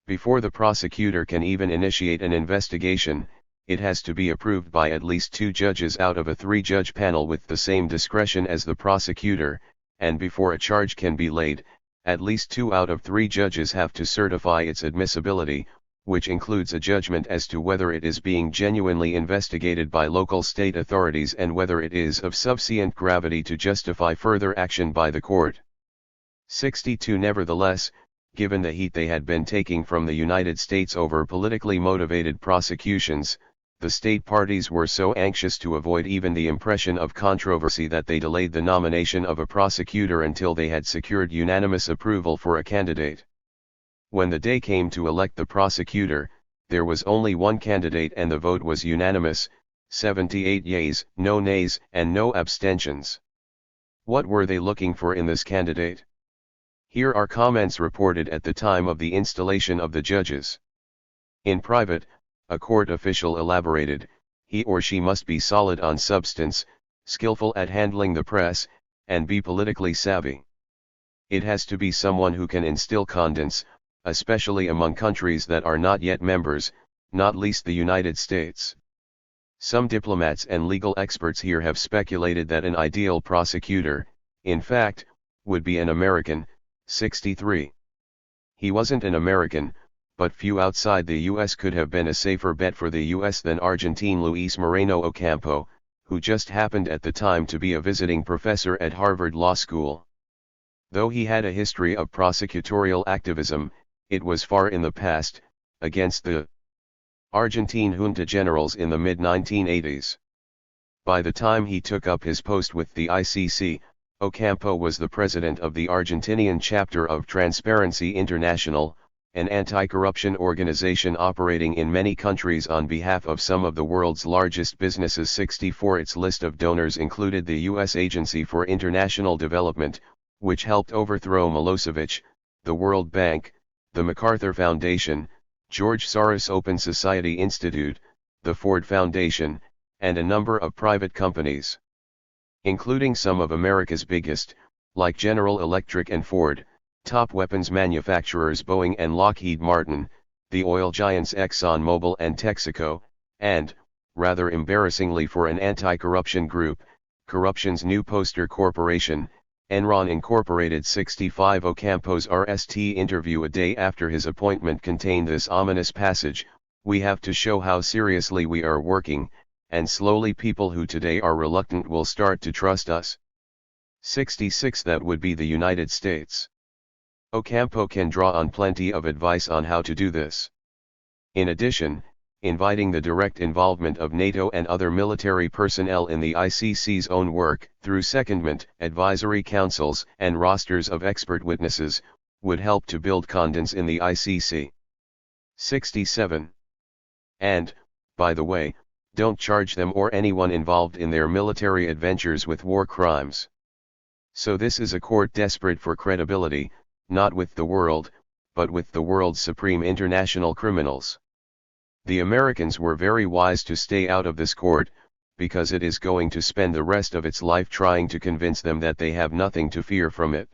Before the prosecutor can even initiate an investigation, it has to be approved by at least 2 judges out of a 3-judge panel with the same discretion as the prosecutor, and before a charge can be laid, at least 2 out of 3 judges have to certify its admissibility, which includes a judgment as to whether it is being genuinely investigated by local state authorities and whether it is of sufficient gravity to justify further action by the court. 62. Nevertheless, given the heat they had been taking from the United States over politically motivated prosecutions, the state parties were so anxious to avoid even the impression of controversy that they delayed the nomination of a prosecutor until they had secured unanimous approval for a candidate. When the day came to elect the prosecutor, there was only one candidate and the vote was unanimous, 78 yeas, no nays, and no abstentions. What were they looking for in this candidate? Here are comments reported at the time of the installation of the judges. In private, a court official elaborated, he or she must be solid on substance, skillful at handling the press, and be politically savvy. It has to be someone who can instill confidence, especially among countries that are not yet members, not least the United States. Some diplomats and legal experts here have speculated that an ideal prosecutor, in fact, would be an American. 63. He wasn't an American, but few outside the U.S. could have been a safer bet for the U.S. than Argentine Luis Moreno Ocampo, who just happened at the time to be a visiting professor at Harvard Law School. Though he had a history of prosecutorial activism, it was far in the past, against the Argentine junta generals in the mid-1980s. By the time he took up his post with the ICC, Ocampo was the president of the Argentinian chapter of Transparency International, an anti-corruption organization operating in many countries on behalf of some of the world's largest businesses. 64. Its list of donors included the U.S. Agency for International Development, which helped overthrow Milosevic, the World Bank, the MacArthur Foundation, George Soros Open Society Institute, the Ford Foundation, and a number of private companies, including some of America's biggest, like General Electric and Ford, top weapons manufacturers Boeing and Lockheed Martin, the oil giants ExxonMobil and Texaco, and, rather embarrassingly for an anti-corruption group, corruption's new poster corporation, Enron Incorporated 65 Ocampo's RST interview a day after his appointment contained this ominous passage: "We have to show how seriously we are working, and slowly people who today are reluctant will start to trust us." 66 That would be the United States. Ocampo can draw on plenty of advice on how to do this. In addition, inviting the direct involvement of NATO and other military personnel in the ICC's own work, through secondment, advisory councils, and rosters of expert witnesses, would help to build confidence in the ICC. 67. And, by the way, don't charge them or anyone involved in their military adventures with war crimes. So this is a court desperate for credibility, not with the world, but with the world's supreme international criminals. The Americans were very wise to stay out of this court, because it is going to spend the rest of its life trying to convince them that they have nothing to fear from it.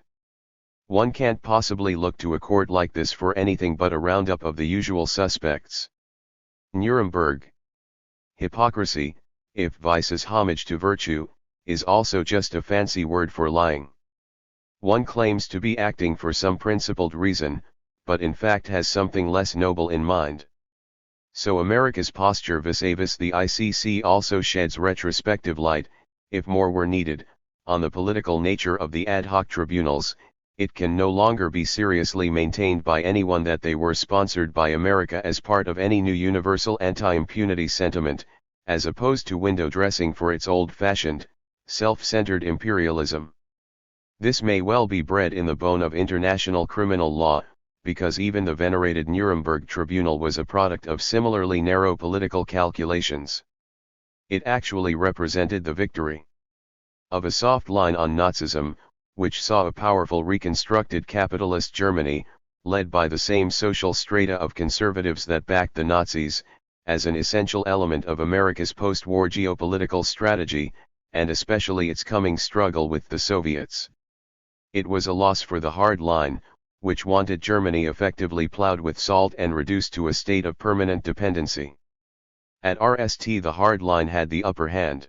One can't possibly look to a court like this for anything but a roundup of the usual suspects. Nuremberg. Hypocrisy, if vice is homage to virtue, is also just a fancy word for lying. One claims to be acting for some principled reason, but in fact has something less noble in mind. So America's posture vis-a-vis the ICC also sheds retrospective light, if more were needed, on the political nature of the ad hoc tribunals. It can no longer be seriously maintained by anyone that they were sponsored by America as part of any new universal anti-impunity sentiment, as opposed to window dressing for its old-fashioned, self-centered imperialism. This may well be bred in the bone of international criminal law, because even the venerated Nuremberg Tribunal was a product of similarly narrow political calculations. It actually represented the victory of a soft line on Nazism, which saw a powerful reconstructed capitalist Germany, led by the same social strata of conservatives that backed the Nazis, as an essential element of America's post-war geopolitical strategy, and especially its coming struggle with the Soviets. It was a loss for the hard line, which wanted Germany effectively plowed with salt and reduced to a state of permanent dependency. At RST the hard line had the upper hand.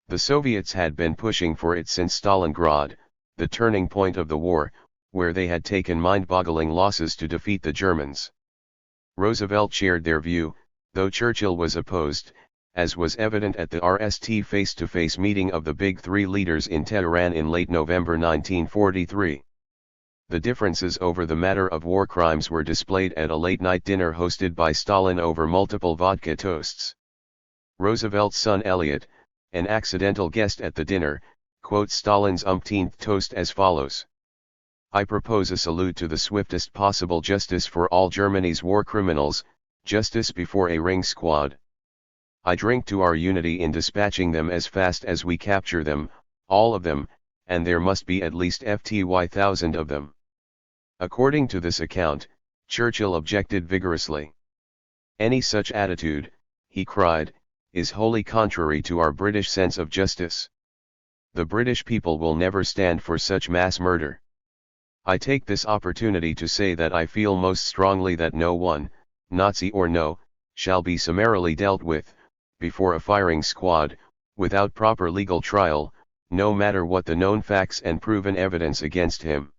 The Soviets had been pushing for it since Stalingrad, the turning point of the war, where they had taken mind-boggling losses to defeat the Germans. Roosevelt shared their view, though Churchill was opposed, as was evident at the RST face-to-face meeting of the Big Three leaders in Tehran in late November 1943. The differences over the matter of war crimes were displayed at a late-night dinner hosted by Stalin over multiple vodka toasts. Roosevelt's son Elliot, an accidental guest at the dinner, quotes Stalin's umpteenth toast as follows: "I propose a salute to the swiftest possible justice for all Germany's war criminals, justice before a ring squad. I drink to our unity in dispatching them as fast as we capture them, all of them, and there must be at least 1,000 of them." According to this account, Churchill objected vigorously. "Any such attitude," he cried, "is wholly contrary to our British sense of justice. The British people will never stand for such mass murder. I take this opportunity to say that I feel most strongly that no one, Nazi or no, shall be summarily dealt with, before a firing squad, without proper legal trial, no matter what the known facts and proven evidence against him."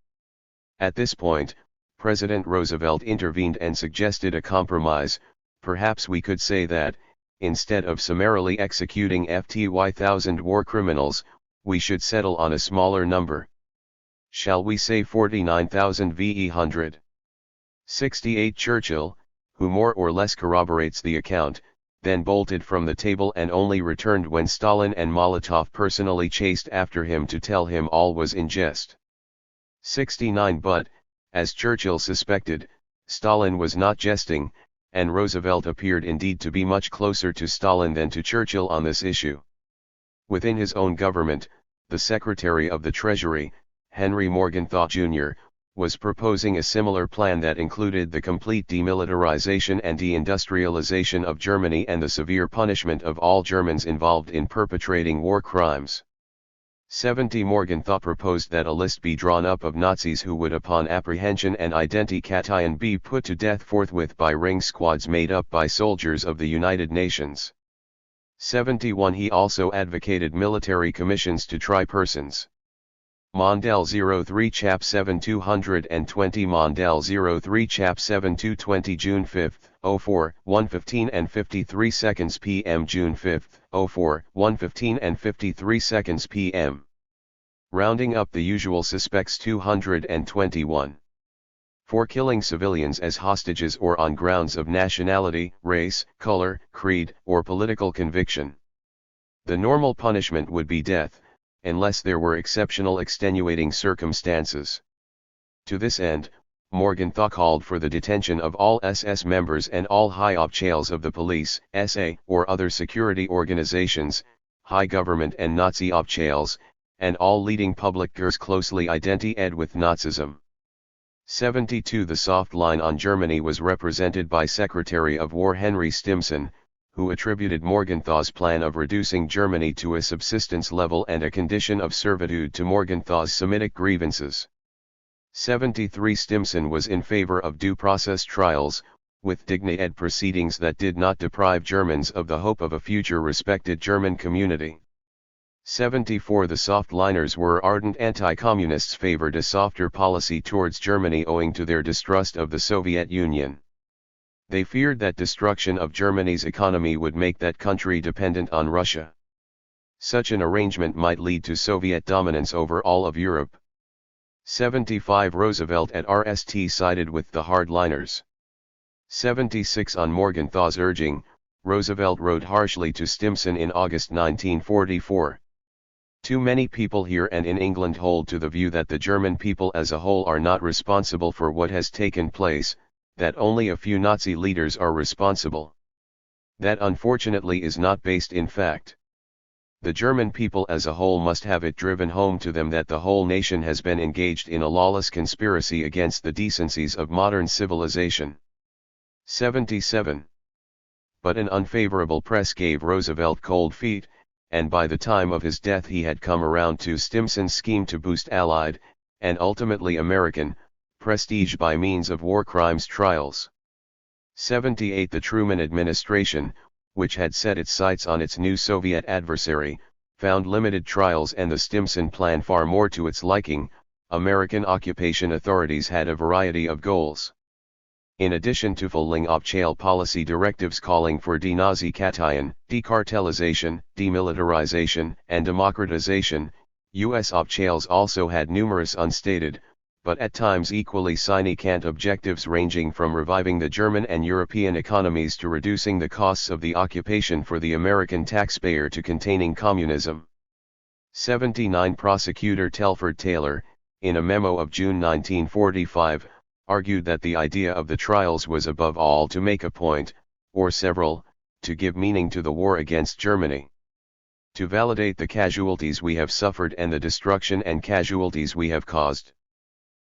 At this point, President Roosevelt intervened and suggested a compromise. "Perhaps we could say that, instead of summarily executing 1,000 war criminals, we should settle on a smaller number. Shall we say 49,000 vs 100? 68 Churchill, who more or less corroborates the account, then bolted from the table and only returned when Stalin and Molotov personally chased after him to tell him all was in jest. 69 But, as Churchill suspected, Stalin was not jesting, and Roosevelt appeared indeed to be much closer to Stalin than to Churchill on this issue. Within his own government, the Secretary of the Treasury, Henry Morgenthau Jr., was proposing a similar plan that included the complete demilitarization and deindustrialization of Germany and the severe punishment of all Germans involved in perpetrating war crimes. 70 Morgenthau proposed that a list be drawn up of Nazis who would upon apprehension and identification be put to death forthwith by ring squads made up by soldiers of the United Nations. 71 He also advocated military commissions to try persons Mondel 03 Chap 7 220 Mondel 03 Chap 7 220 June 5, 04, 1:15 and 53 seconds p.m. June 5, 04, 1:15 and 53 seconds p.m. Rounding up the usual suspects 221. For killing civilians as hostages or on grounds of nationality, race, color, creed, or political conviction. The normal punishment would be death, unless there were exceptional extenuating circumstances. To this end, Morgenthau called for the detention of all SS members and all high officials of the police, SA, or other security organizations, high government and Nazi officials, and all leading public figures closely identified with Nazism. 72 The soft line on Germany was represented by Secretary of War Henry Stimson, who attributed Morgenthau's plan of reducing Germany to a subsistence level and a condition of servitude to Morgenthau's Semitic grievances. 73 Stimson was in favor of due process trials, with dignified proceedings that did not deprive Germans of the hope of a future respected German community. 74 The soft-liners were ardent anti-communists favored a softer policy towards Germany owing to their distrust of the Soviet Union. They feared that destruction of Germany's economy would make that country dependent on Russia. Such an arrangement might lead to Soviet dominance over all of Europe. 75 Roosevelt at RST sided with the hardliners. 76 On Morgenthau's urging, Roosevelt wrote harshly to Stimson in August 1944. Too many people here and in England hold to the view that the German people as a whole are not responsible for what has taken place, that only a few Nazi leaders are responsible. That unfortunately is not based in fact. The German people as a whole must have it driven home to them that the whole nation has been engaged in a lawless conspiracy against the decencies of modern civilization. 77. But an unfavorable press gave Roosevelt cold feet, and by the time of his death he had come around to Stimson's scheme to boost Allied, and ultimately American, prestige by means of war crimes trials. 78 The Truman administration, which had set its sights on its new Soviet adversary, found limited trials and the Stimson plan far more to its liking. American occupation authorities had a variety of goals. In addition to fulfilling official policy directives calling for denazification, decartelization, demilitarization, and democratization, U.S. officials also had numerous unstated, but at times equally significant objectives ranging from reviving the German and European economies to reducing the costs of the occupation for the American taxpayer to containing communism. 79 Prosecutor Telford Taylor, in a memo of June 1945, argued that the idea of the trials was above all to make a point, or several, to give meaning to the war against Germany. To validate the casualties we have suffered and the destruction and casualties we have caused.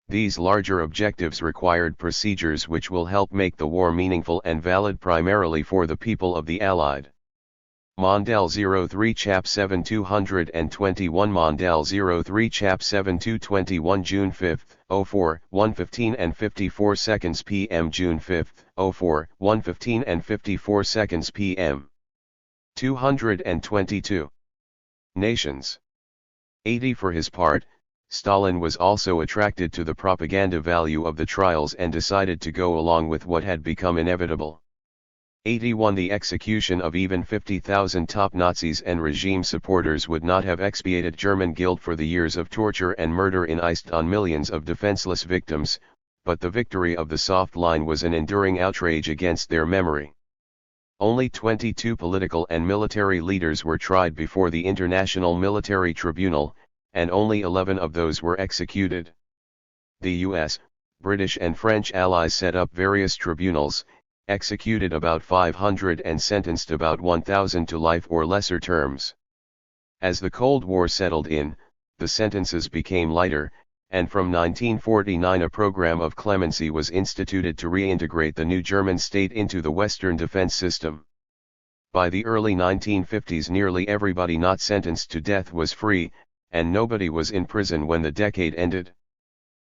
These larger objectives required procedures which will help make the war meaningful and valid primarily for the people of the Allied. Mondel 03 Chap 7 221 Mondel 03 Chap 7 221 June 5, 04, 1:15 and 54 seconds p.m. June 5, 04, 1:15 and 54 seconds p.m. 222. Nations. 80 For his part, Stalin was also attracted to the propaganda value of the trials and decided to go along with what had become inevitable. 81 The execution of even 50,000 top Nazis and regime supporters would not have expiated German guilt for the years of torture and murder unleashed on millions of defenseless victims, but the victory of the soft line was an enduring outrage against their memory. Only 22 political and military leaders were tried before the International Military Tribunal, and only 11 of those were executed. The US, British and French allies set up various tribunals, executed about 500 and sentenced about 1,000 to life or lesser terms. As the Cold War settled in, the sentences became lighter, and from 1949 a program of clemency was instituted to reintegrate the new German state into the Western defense system. By the early 1950s nearly everybody not sentenced to death was free, and nobody was in prison when the decade ended.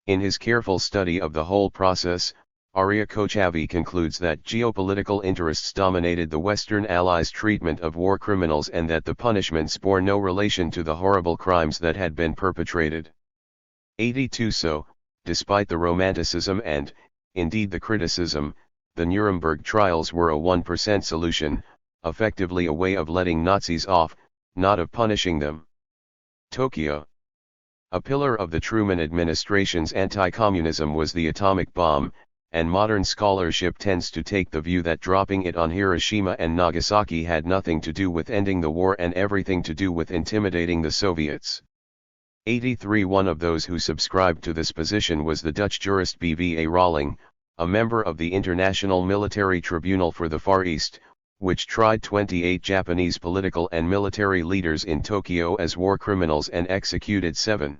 In his careful study of the whole process, Arya Kochavi concludes that geopolitical interests dominated the Western Allies' treatment of war criminals and that the punishments bore no relation to the horrible crimes that had been perpetrated. 82 So, despite the romanticism and, indeed the criticism, the Nuremberg trials were a 1% solution, effectively a way of letting Nazis off, not of punishing them. Tokyo. A pillar of the Truman administration's anti-communism was the atomic bomb, and modern scholarship tends to take the view that dropping it on Hiroshima and Nagasaki had nothing to do with ending the war and everything to do with intimidating the Soviets. 83 One of those who subscribed to this position was the Dutch jurist B.V.A. Rawling, a member of the International Military Tribunal for the Far East, which tried 28 Japanese political and military leaders in Tokyo as war criminals and executed 7.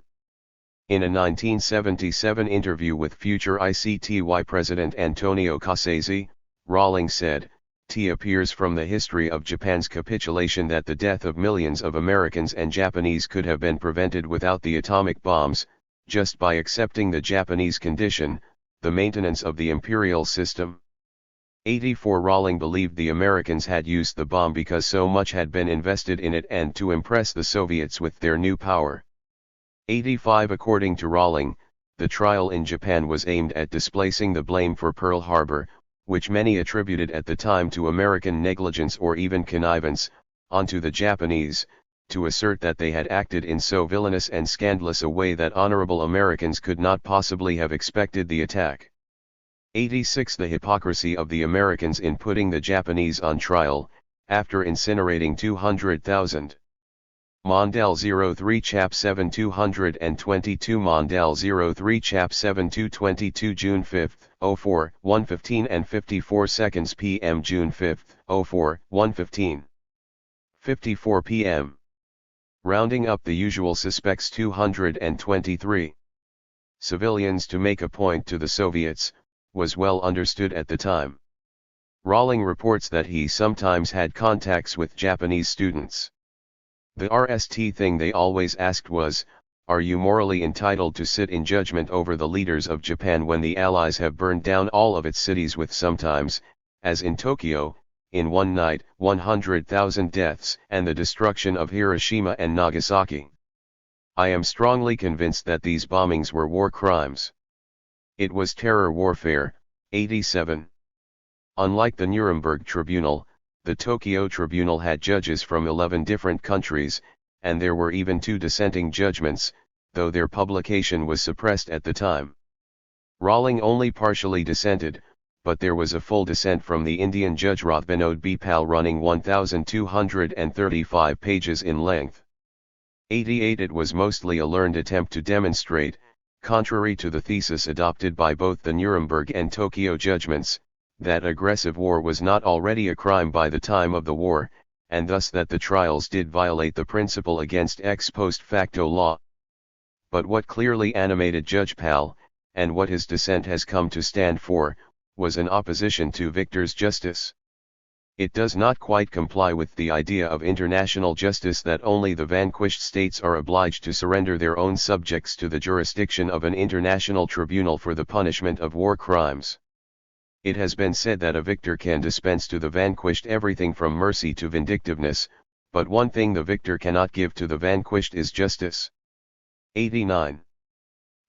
In a 1977 interview with future ICTY President Antonio Cassese, Rawling said, "It appears from the history of Japan's capitulation that the death of millions of Americans and Japanese could have been prevented without the atomic bombs, just by accepting the Japanese condition, the maintenance of the imperial system." 84 Rawling believed the Americans had used the bomb because so much had been invested in it and to impress the Soviets with their new power. 85 According to Rawling, the trial in Japan was aimed at displacing the blame for Pearl Harbor, which many attributed at the time to American negligence or even connivance, onto the Japanese, to assert that they had acted in so villainous and scandalous a way that honorable Americans could not possibly have expected the attack. 86 The hypocrisy of the Americans in putting the Japanese on trial, after incinerating 200,000. Mondale 03 Chap 7 222 Mondale 03 Chap 7 222 June 5, 04, 1:15 and 54 seconds p.m. June 5, 04, 1:15. 54 p.m. Rounding up the usual suspects 223 civilians to make a point to the Soviets, was well understood at the time. Rawling reports that he sometimes had contacts with Japanese students. The RST thing they always asked was, "Are you morally entitled to sit in judgment over the leaders of Japan when the Allies have burned down all of its cities with sometimes, as in Tokyo, in one night, 100,000 deaths and the destruction of Hiroshima and Nagasaki? I am strongly convinced that these bombings were war crimes. It was terror warfare." 87. Unlike the Nuremberg Tribunal, the Tokyo Tribunal had judges from 11 different countries, and there were even 2 dissenting judgments, though their publication was suppressed at the time. Rawling only partially dissented, but there was a full dissent from the Indian judge Rathbinod B. Pal running 1,235 pages in length. 88 It was mostly a learned attempt to demonstrate, contrary to the thesis adopted by both the Nuremberg and Tokyo judgments, that aggressive war was not already a crime by the time of the war, and thus that the trials did violate the principle against ex post facto law. But what clearly animated Judge Pal, and what his dissent has come to stand for, was an opposition to victor's justice. It does not quite comply with the idea of international justice that only the vanquished states are obliged to surrender their own subjects to the jurisdiction of an international tribunal for the punishment of war crimes. It has been said that a victor can dispense to the vanquished everything from mercy to vindictiveness, but one thing the victor cannot give to the vanquished is justice. 89.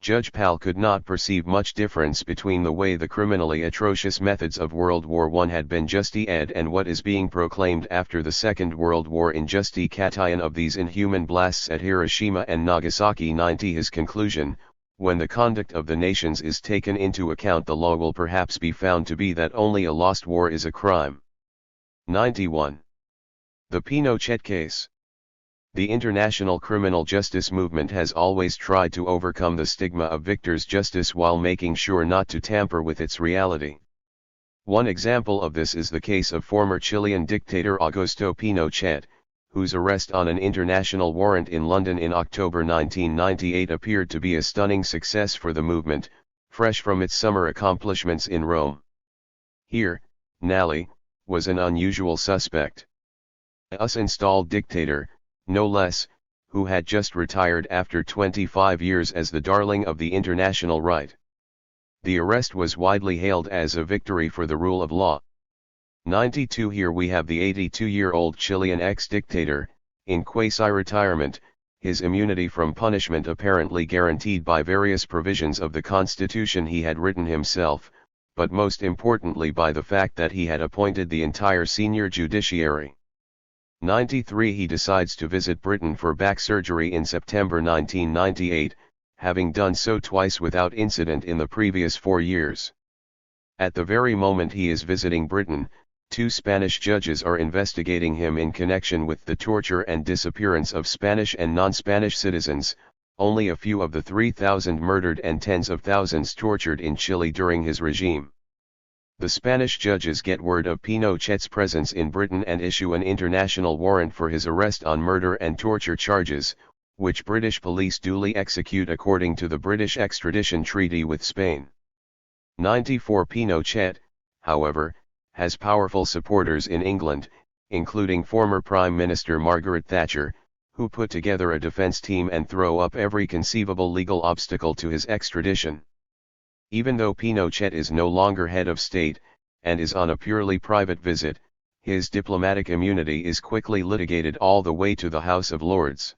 Judge Pal could not perceive much difference between the way the criminally atrocious methods of World War I had been justified and what is being proclaimed after the Second World War in justification of these inhuman blasts at Hiroshima and Nagasaki. 90 His conclusion, when the conduct of the nations is taken into account, the law will perhaps be found to be that only a lost war is a crime. 91. The Pinochet case. The international criminal justice movement has always tried to overcome the stigma of victor's justice while making sure not to tamper with its reality. One example of this is the case of former Chilean dictator Augusto Pinochet, whose arrest on an international warrant in London in October 1998 appeared to be a stunning success for the movement, fresh from its summer accomplishments in Rome. Here, Nally was an unusual suspect. A US-installed dictator, no less, who had just retired after 25 years as the darling of the international right. The arrest was widely hailed as a victory for the rule of law. 92 Here we have the 82-year-old Chilean ex-dictator, in quasi-retirement, his immunity from punishment apparently guaranteed by various provisions of the constitution he had written himself, but most importantly by the fact that he had appointed the entire senior judiciary. 93 He decides to visit Britain for back surgery in September 1998, having done so twice without incident in the previous 4 years. At the very moment he is visiting Britain, 2 Spanish judges are investigating him in connection with the torture and disappearance of Spanish and non-Spanish citizens, only a few of the 3,000 murdered and tens of thousands tortured in Chile during his regime. The Spanish judges get word of Pinochet's presence in Britain and issue an international warrant for his arrest on murder and torture charges, which British police duly execute according to the British extradition treaty with Spain. 94 Pinochet, however, has powerful supporters in England, including former Prime Minister Margaret Thatcher, who put together a defense team and throw up every conceivable legal obstacle to his extradition. Even though Pinochet is no longer head of state, and is on a purely private visit, his diplomatic immunity is quickly litigated all the way to the House of Lords.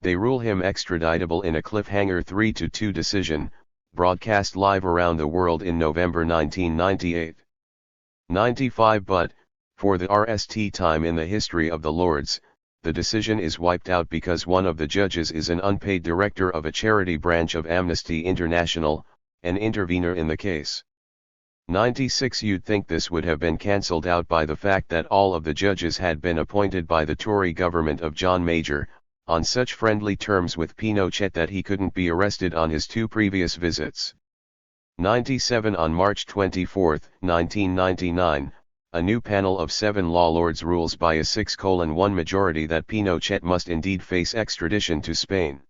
They rule him extraditable in a cliffhanger 3-2 decision, broadcast live around the world in November 1998. 95 But, for the first time in the history of the Lords, the decision is wiped out because one of the judges is an unpaid director of a charity branch of Amnesty International, an intervener in the case. 96 You'd think this would have been cancelled out by the fact that all of the judges had been appointed by the Tory government of John Major, on such friendly terms with Pinochet that he couldn't be arrested on his 2 previous visits. 97 On March 24, 1999, a new panel of 7 law lords rules by a 6-1 majority that Pinochet must indeed face extradition to Spain.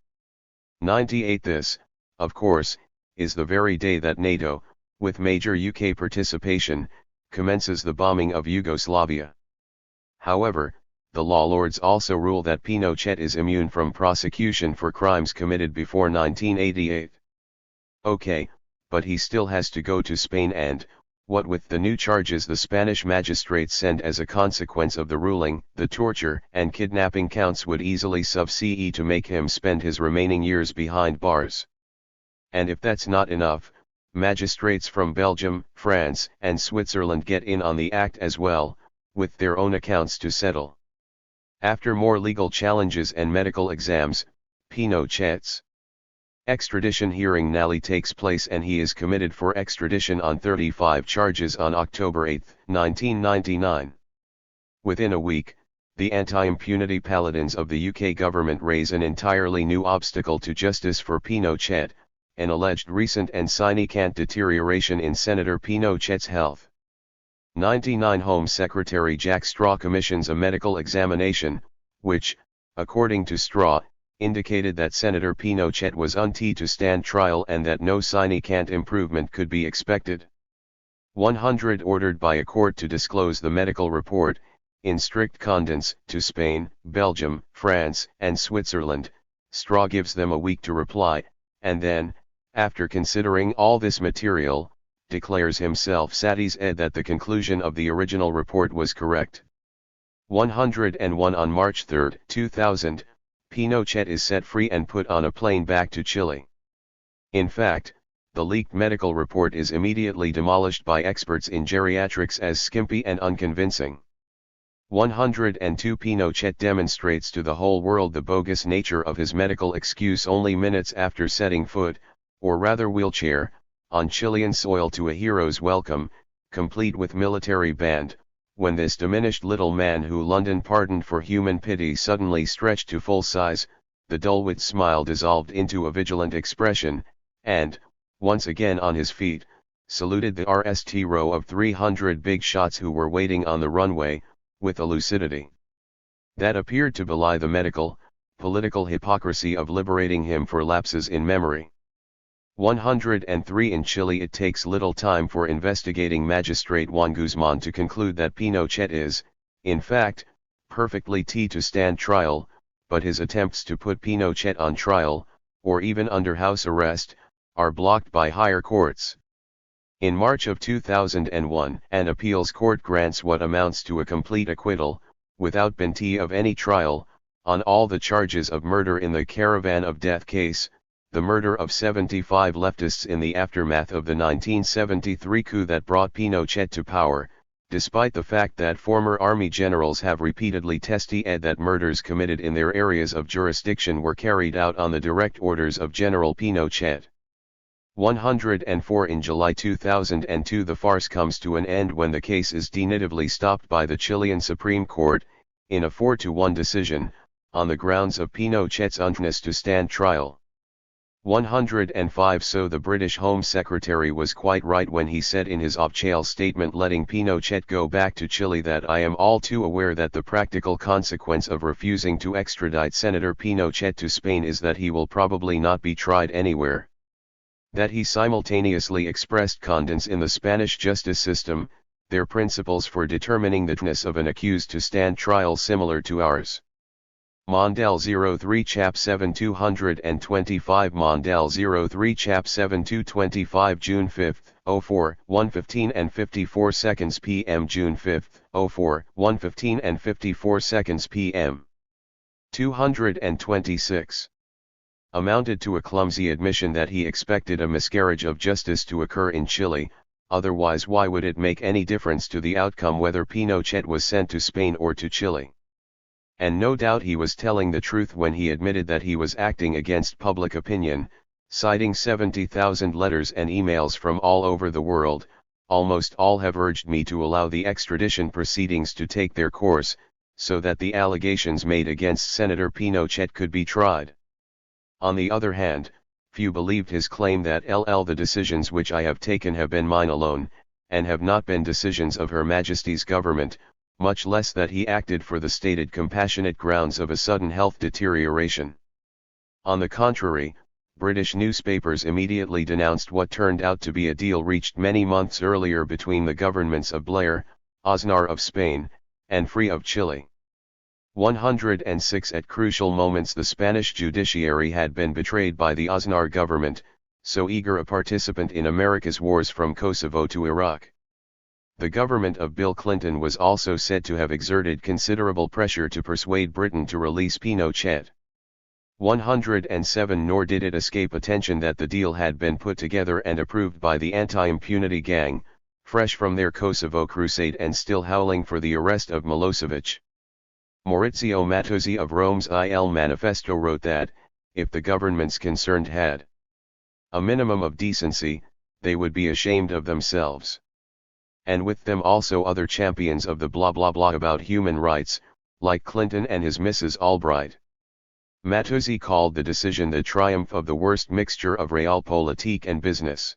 98 This, of course, is the very day that NATO, with major UK participation, commences the bombing of Yugoslavia. However, the law lords also rule that Pinochet is immune from prosecution for crimes committed before 1988. Okay, but he still has to go to Spain and, what with the new charges the Spanish magistrates send as a consequence of the ruling, the torture and kidnapping counts would easily suffice to make him spend his remaining years behind bars. And if that's not enough, magistrates from Belgium, France, and Switzerland get in on the act as well, with their own accounts to settle. After more legal challenges and medical exams, Pinochet's extradition hearing finally takes place and he is committed for extradition on 35 charges on October 8, 1999. Within a week, the anti-impunity paladins of the UK government raise an entirely new obstacle to justice for Pinochet, an alleged recent and significant deterioration in Senator Pinochet's health. 99 Home Secretary Jack Straw commissions a medical examination, which, according to Straw, indicated that Senator Pinochet was unfit to stand trial and that no significant improvement could be expected. 100 Ordered by a court to disclose the medical report, in strict condens, to Spain, Belgium, France, and Switzerland. Straw gives them a week to reply, and then, after considering all this material, declares himself satisfied that the conclusion of the original report was correct. 101 On March 3, 2000, Pinochet is set free and put on a plane back to Chile. In fact, the leaked medical report is immediately demolished by experts in geriatrics as skimpy and unconvincing. 102 Pinochet demonstrates to the whole world the bogus nature of his medical excuse only minutes after setting foot, or rather wheelchair, on Chilean soil to a hero's welcome, complete with military band, when this diminished little man who London pardoned for human pity suddenly stretched to full size, the dull-wit smile dissolved into a vigilant expression, and, once again on his feet, saluted the RST row of 300 big shots who were waiting on the runway, with a lucidity that appeared to belie the medical, political hypocrisy of liberating him for lapses in memory. 103 In Chile it takes little time for investigating magistrate Juan Guzman to conclude that Pinochet is, in fact, perfectly fit to stand trial, but his attempts to put Pinochet on trial, or even under house arrest, are blocked by higher courts. In March of 2001, an appeals court grants what amounts to a complete acquittal, without penalty of any trial, on all the charges of murder in the Caravan of Death case, the murder of 75 leftists in the aftermath of the 1973 coup that brought Pinochet to power, despite the fact that former army generals have repeatedly testified that murders committed in their areas of jurisdiction were carried out on the direct orders of General Pinochet. 104 In July 2002 the farce comes to an end when the case is definitively stopped by the Chilean Supreme Court, in a 4-1 decision, on the grounds of Pinochet's unfitness to stand trial. 105 So the British Home Secretary was quite right when he said in his off-jail statement letting Pinochet go back to Chile that I am all too aware that the practical consequence of refusing to extradite Senator Pinochet to Spain is that he will probably not be tried anywhere. That he simultaneously expressed confidence in the Spanish justice system, their principles for determining the fitness of an accused to stand trial similar to ours. Mondale 03 Chap 7 225 Mondale 03 Chap 7 225 June 5, 04, 1:15 and 54 seconds p.m. June 5, 04, 1:15 and 54 seconds p.m. 226. Amounted to a clumsy admission that he expected a miscarriage of justice to occur in Chile, otherwise why would it make any difference to the outcome whether Pinochet was sent to Spain or to Chile? And no doubt he was telling the truth when he admitted that he was acting against public opinion, citing 70,000 letters and emails from all over the world. Almost all have urged me to allow the extradition proceedings to take their course, so that the allegations made against Senator Pinochet could be tried. On the other hand, few believed his claim that the decisions which I have taken have been mine alone, and have not been decisions of Her Majesty's government, much less that he acted for the stated compassionate grounds of a sudden health deterioration. On the contrary, British newspapers immediately denounced what turned out to be a deal reached many months earlier between the governments of Blair, Aznar of Spain, and Free of Chile. 106 At crucial moments the Spanish judiciary had been betrayed by the Aznar government, so eager a participant in America's wars from Kosovo to Iraq. The government of Bill Clinton was also said to have exerted considerable pressure to persuade Britain to release Pinochet. 107 Nor did it escape attention that the deal had been put together and approved by the anti-impunity gang, fresh from their Kosovo crusade and still howling for the arrest of Milosevic. Maurizio Mattozzi of Rome's Il Manifesto wrote that, if the governments concerned had a minimum of decency, they would be ashamed of themselves. And with them also other champions of the blah blah blah about human rights, like Clinton and his Mrs. Albright. Mattozzi called the decision the triumph of the worst mixture of realpolitik and business.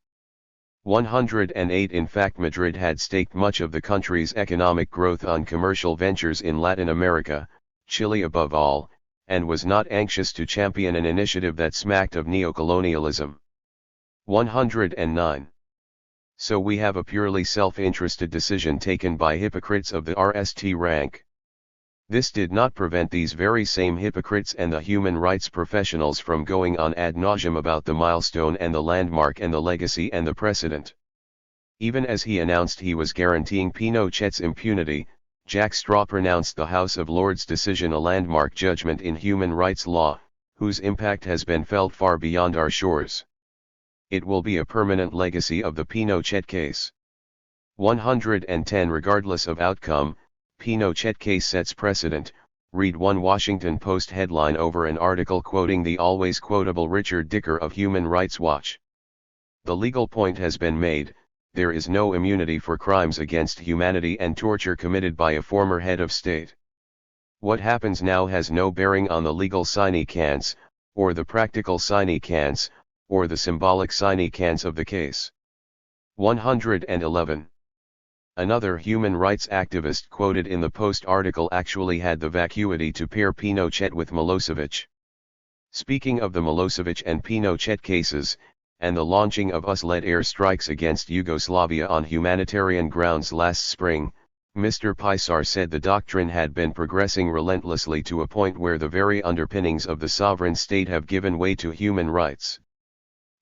108 In fact Madrid had staked much of the country's economic growth on commercial ventures in Latin America, Chile above all, and was not anxious to champion an initiative that smacked of neocolonialism. 109. So we have a purely self-interested decision taken by hypocrites of the RST rank. This did not prevent these very same hypocrites and the human rights professionals from going on ad nauseum about the milestone and the landmark and the legacy and the precedent. Even as he announced he was guaranteeing Pinochet's impunity, Jack Straw pronounced the House of Lords decision a landmark judgment in human rights law, whose impact has been felt far beyond our shores. It will be a permanent legacy of the Pinochet case. 110 Regardless of outcome, Pinochet case sets precedent. Read one Washington Post headline over an article quoting the always quotable Richard Dicker of Human Rights Watch. The legal point has been made, there is no immunity for crimes against humanity and torture committed by a former head of state. What happens now has no bearing on the legal significance, or the practical significance, or the symbolic significance of the case. 111. Another human rights activist quoted in the Post article actually had the vacuity to pair Pinochet with Milosevic. Speaking of the Milosevic and Pinochet cases, and the launching of US-led airstrikes against Yugoslavia on humanitarian grounds last spring, Mr. Pisar said the doctrine had been progressing relentlessly to a point where the very underpinnings of the sovereign state have given way to human rights.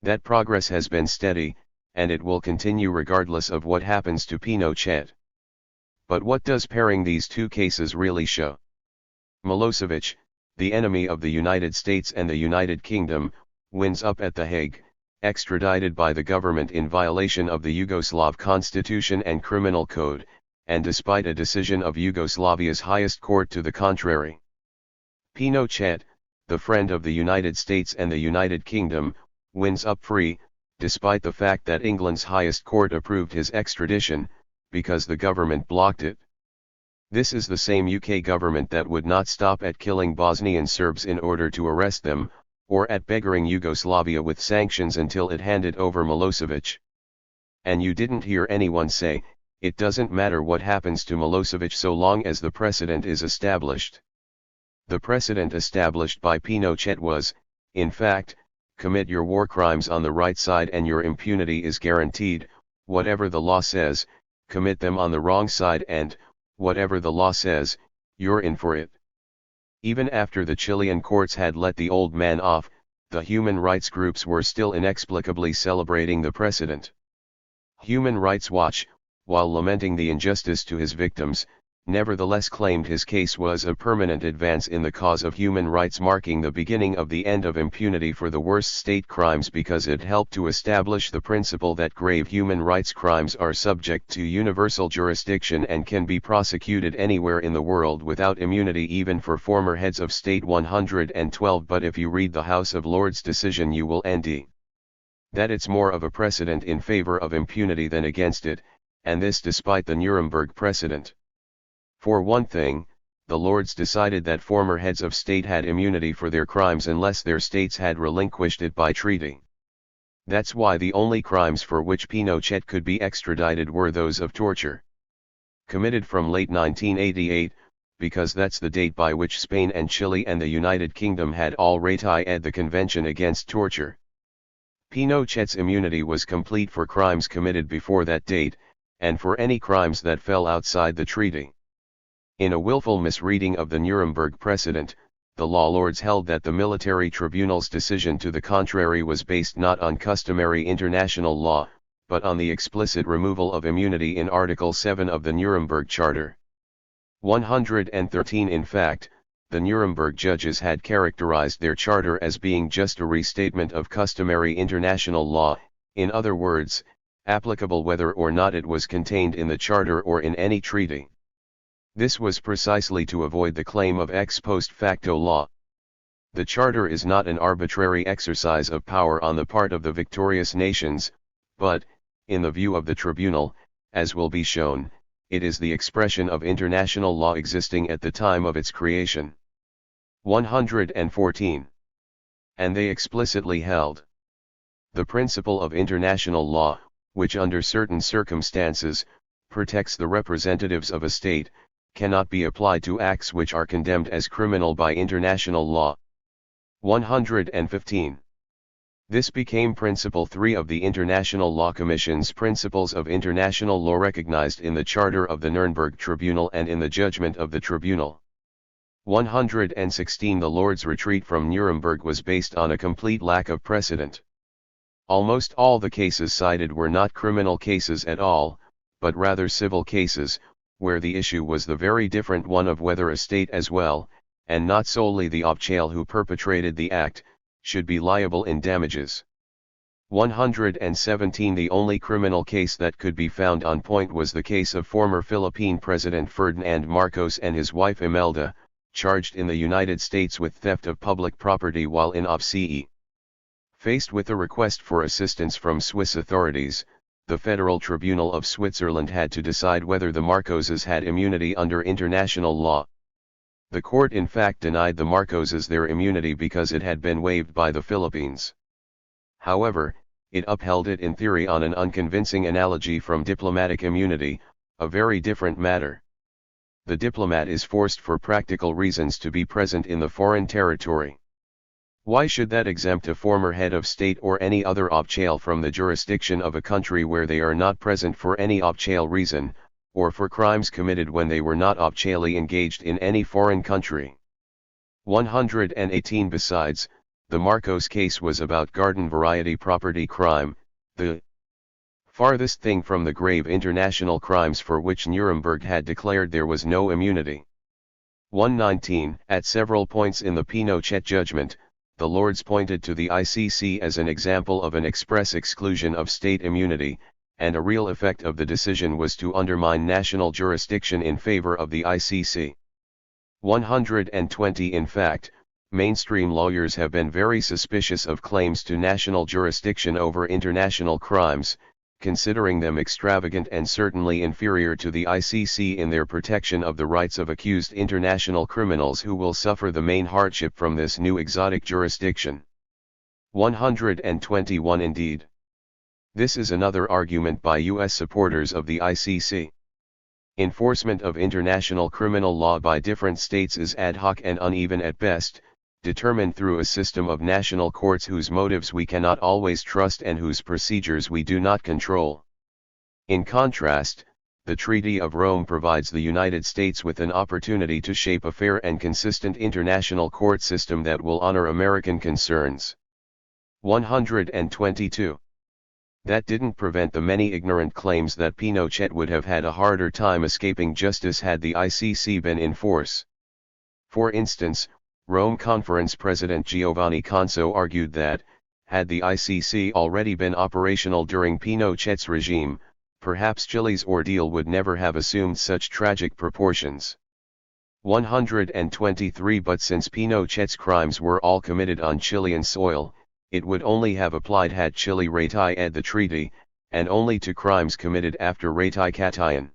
That progress has been steady, and it will continue regardless of what happens to Pinochet. But what does pairing these two cases really show? Milosevic, the enemy of the United States and the United Kingdom, wins up at The Hague, extradited by the government in violation of the Yugoslav constitution and criminal code, and despite a decision of Yugoslavia's highest court to the contrary. Pinochet, the friend of the United States and the United Kingdom, wins up free, despite the fact that England's highest court approved his extradition, because the government blocked it. This is the same UK government that would not stop at killing Bosnian Serbs in order to arrest them, or at beggaring Yugoslavia with sanctions until it handed over Milosevic. And you didn't hear anyone say, it doesn't matter what happens to Milosevic so long as the precedent is established. The precedent established by Pinochet was, in fact, commit your war crimes on the right side and your impunity is guaranteed, whatever the law says, commit them on the wrong side and, whatever the law says, you're in for it. Even after the Chilean courts had let the old man off, the human rights groups were still inexplicably celebrating the precedent. Human Rights Watch, while lamenting the injustice to his victims, nevertheless claimed his case was a permanent advance in the cause of human rights, marking the beginning of the end of impunity for the worst state crimes because it helped to establish the principle that grave human rights crimes are subject to universal jurisdiction and can be prosecuted anywhere in the world without immunity, even for former heads of state. 112 But if you read the House of Lords decision you will nd that it's more of a precedent in favor of impunity than against it, and this despite the Nuremberg precedent. For one thing, the Lords decided that former heads of state had immunity for their crimes unless their states had relinquished it by treaty. That's why the only crimes for which Pinochet could be extradited were those of torture, committed from late 1988, because that's the date by which Spain and Chile and the United Kingdom had all ratified the Convention Against Torture. Pinochet's immunity was complete for crimes committed before that date, and for any crimes that fell outside the treaty. In a willful misreading of the Nuremberg precedent, the law lords held that the military tribunal's decision to the contrary was based not on customary international law, but on the explicit removal of immunity in Article 7 of the Nuremberg Charter. 113 In fact, the Nuremberg judges had characterized their charter as being just a restatement of customary international law, in other words, applicable whether or not it was contained in the charter or in any treaty. This was precisely to avoid the claim of ex post facto law. The charter is not an arbitrary exercise of power on the part of the victorious nations, but, in the view of the tribunal, as will be shown, it is the expression of international law existing at the time of its creation. 114. And they explicitly held the principle of international law, which under certain circumstances, protects the representatives of a state, cannot be applied to acts which are condemned as criminal by international law. 115. This became Principle 3 of the International Law Commission's Principles of International Law recognized in the Charter of the Nuremberg Tribunal and in the judgment of the Tribunal. 116 The Lords' retreat from Nuremberg was based on a complete lack of precedent. Almost all the cases cited were not criminal cases at all, but rather civil cases, where the issue was the very different one of whether a state as well, and not solely the official who perpetrated the act, should be liable in damages. 117 The only criminal case that could be found on point was the case of former Philippine President Ferdinand Marcos and his wife Imelda, charged in the United States with theft of public property while in OPCE. Faced with a request for assistance from Swiss authorities, the Federal Tribunal of Switzerland had to decide whether the Marcoses had immunity under international law. The court in fact denied the Marcoses their immunity because it had been waived by the Philippines. However, it upheld it in theory on an unconvincing analogy from diplomatic immunity, a very different matter. The diplomat is forced for practical reasons to be present in the foreign territory. Why should that exempt a former head of state or any other official from the jurisdiction of a country where they are not present for any official reason, or for crimes committed when they were not officially engaged in any foreign country? 118 Besides, the Marcos case was about garden variety property crime, the farthest thing from the grave international crimes for which Nuremberg had declared there was no immunity. 119. At several points in the Pinochet judgment, the Lords pointed to the ICC as an example of an express exclusion of state immunity, and a real effect of the decision was to undermine national jurisdiction in favor of the ICC. 120. In fact, mainstream lawyers have been very suspicious of claims to national jurisdiction over international crimes, considering them extravagant and certainly inferior to the ICC in their protection of the rights of accused international criminals who will suffer the main hardship from this new exotic jurisdiction. 121. Indeed, this is another argument by U.S. supporters of the ICC. Enforcement of international criminal law by different states is ad hoc and uneven at best, determined through a system of national courts whose motives we cannot always trust and whose procedures we do not control. In contrast, the Treaty of Rome provides the United States with an opportunity to shape a fair and consistent international court system that will honor American concerns. 122. That didn't prevent the many ignorant claims that Pinochet would have had a harder time escaping justice had the ICC been in force. For instance, Rome Conference President Giovanni Conso argued that, had the ICC already been operational during Pinochet's regime, perhaps Chile's ordeal would never have assumed such tragic proportions. 123. But since Pinochet's crimes were all committed on Chilean soil, it would only have applied had Chile ratified the treaty, and only to crimes committed after ratification.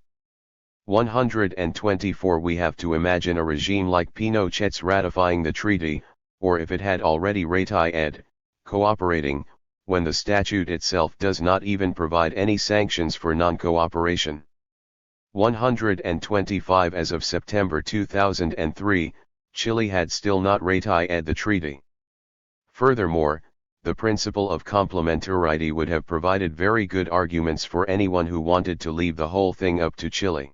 124. We have to imagine a regime like Pinochet's ratifying the treaty, or if it had already ratified, cooperating, when the statute itself does not even provide any sanctions for non-cooperation. 125. As of September 2003, Chile had still not ratified the treaty. Furthermore, the principle of complementarity would have provided very good arguments for anyone who wanted to leave the whole thing up to Chile.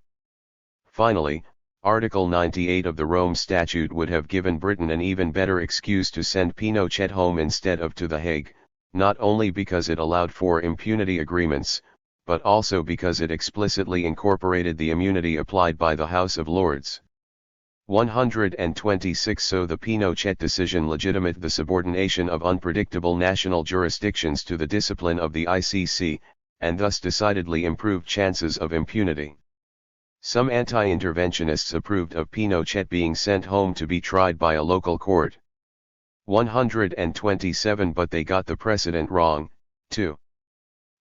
Finally, Article 98 of the Rome Statute would have given Britain an even better excuse to send Pinochet home instead of to The Hague, not only because it allowed for impunity agreements, but also because it explicitly incorporated the immunity applied by the House of Lords. 126. So the Pinochet decision legitimated the subordination of unpredictable national jurisdictions to the discipline of the ICC, and thus decidedly improved chances of impunity. Some anti-interventionists approved of Pinochet being sent home to be tried by a local court. 127. But they got the precedent wrong, too.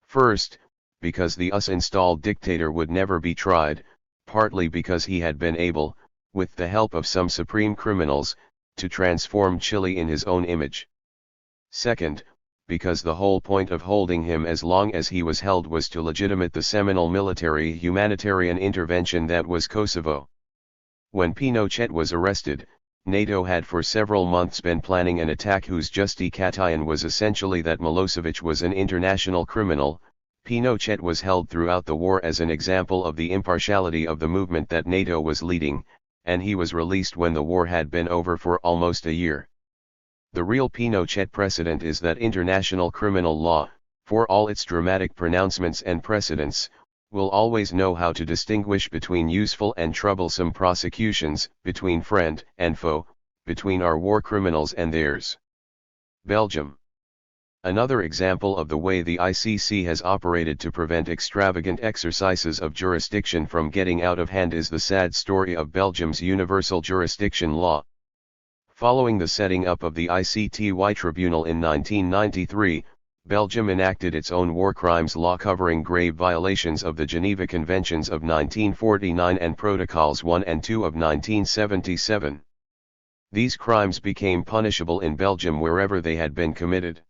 First, because the US-installed dictator would never be tried, partly because he had been able, with the help of some supreme criminals, to transform Chile in his own image. Second, because the whole point of holding him as long as he was held was to legitimate the seminal military humanitarian intervention that was Kosovo. When Pinochet was arrested, NATO had for several months been planning an attack whose justification was essentially that Milosevic was an international criminal. Pinochet was held throughout the war as an example of the impartiality of the movement that NATO was leading, and he was released when the war had been over for almost a year. The real Pinochet precedent is that international criminal law, for all its dramatic pronouncements and precedents, will always know how to distinguish between useful and troublesome prosecutions, between friend and foe, between our war criminals and theirs. Belgium. Another example of the way the ICC has operated to prevent extravagant exercises of jurisdiction from getting out of hand is the sad story of Belgium's universal jurisdiction law. Following the setting up of the ICTY Tribunal in 1993, Belgium enacted its own war crimes law covering grave violations of the Geneva Conventions of 1949 and Protocols 1 and 2 of 1977. These crimes became punishable in Belgium wherever they had been committed.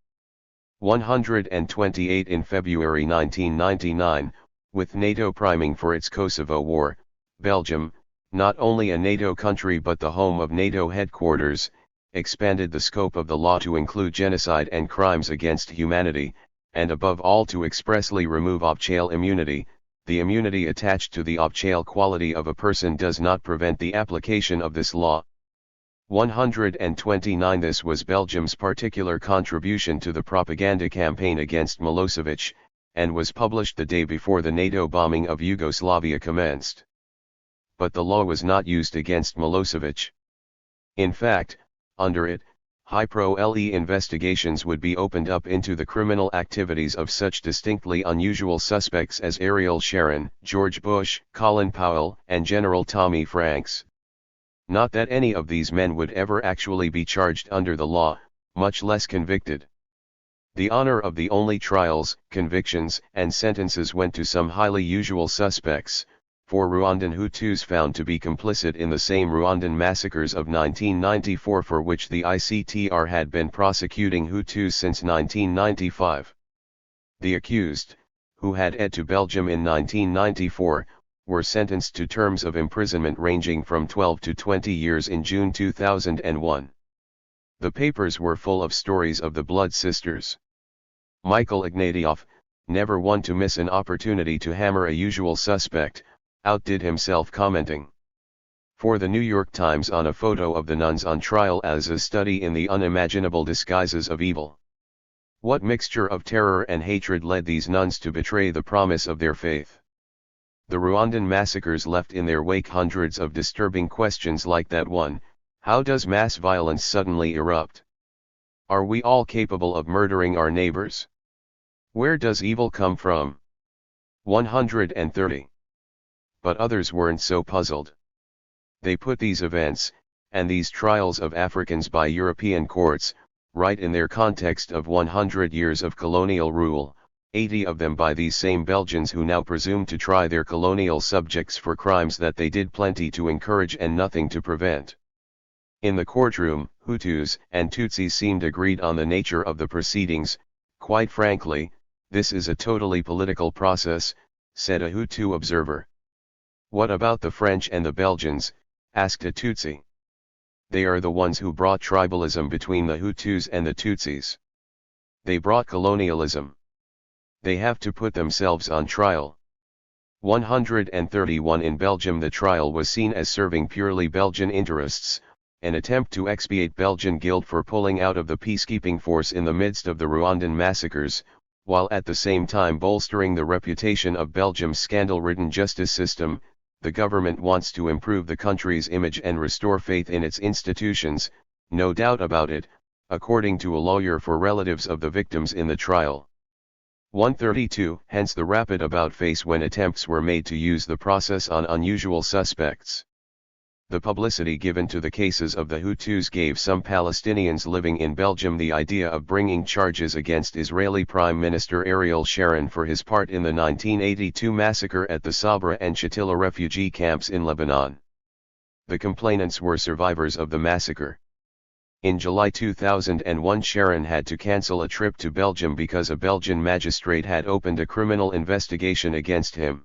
128. In February 1999, with NATO priming for its Kosovo war, Belgium, not only a NATO country but the home of NATO headquarters, expanded the scope of the law to include genocide and crimes against humanity, and above all to expressly remove obchail immunity. The immunity attached to the obchail quality of a person does not prevent the application of this law. 129. This was Belgium's particular contribution to the propaganda campaign against Milosevic, and was published the day before the NATO bombing of Yugoslavia commenced. but the law was not used against Milosevic. In fact, under it, high-profile investigations would be opened up into the criminal activities of such distinctly unusual suspects as Ariel Sharon, George Bush, Colin Powell, and General Tommy Franks. Not that any of these men would ever actually be charged under the law, much less convicted. The honor of the only trials, convictions, and sentences went to some highly usual suspects, 4 Rwandan Hutus found to be complicit in the same Rwandan massacres of 1994 for which the ICTR had been prosecuting Hutus since 1995. The accused, who had fled to Belgium in 1994, were sentenced to terms of imprisonment ranging from 12 to 20 years in June 2001. The papers were full of stories of the Blood Sisters. Michael Ignatieff, never one to miss an opportunity to hammer a usual suspect, outdid himself, commenting for the New York Times on a photo of the nuns on trial as a study in the unimaginable disguises of evil. What mixture of terror and hatred led these nuns to betray the promise of their faith? The Rwandan massacres left in their wake hundreds of disturbing questions like that one: how does mass violence suddenly erupt? Are we all capable of murdering our neighbors? Where does evil come from? 130. But others weren't so puzzled. They put these events, and these trials of Africans by European courts, right in their context of 100 years of colonial rule, 80 of them by these same Belgians who now presume to try their colonial subjects for crimes that they did plenty to encourage and nothing to prevent. In the courtroom, Hutus and Tutsis seemed agreed on the nature of the proceedings. Quite frankly, this is a totally political process, said a Hutu observer. What about the French and the Belgians? Asked a Tutsi. They are the ones who brought tribalism between the Hutus and the Tutsis. They brought colonialism. They have to put themselves on trial. 131. In Belgium, the trial was seen as serving purely Belgian interests, an attempt to expiate Belgian guilt for pulling out of the peacekeeping force in the midst of the Rwandan massacres, while at the same time bolstering the reputation of Belgium's scandal-ridden justice system. The government wants to improve the country's image and restore faith in its institutions, no doubt about it, according to a lawyer for relatives of the victims in the trial. 132. Hence the rapid about-face when attempts were made to use the process on unusual suspects. The publicity given to the cases of the Hutus gave some Palestinians living in Belgium the idea of bringing charges against Israeli Prime Minister Ariel Sharon for his part in the 1982 massacre at the Sabra and Shatila refugee camps in Lebanon. The complainants were survivors of the massacre. In July 2001, Sharon had to cancel a trip to Belgium because a Belgian magistrate had opened a criminal investigation against him.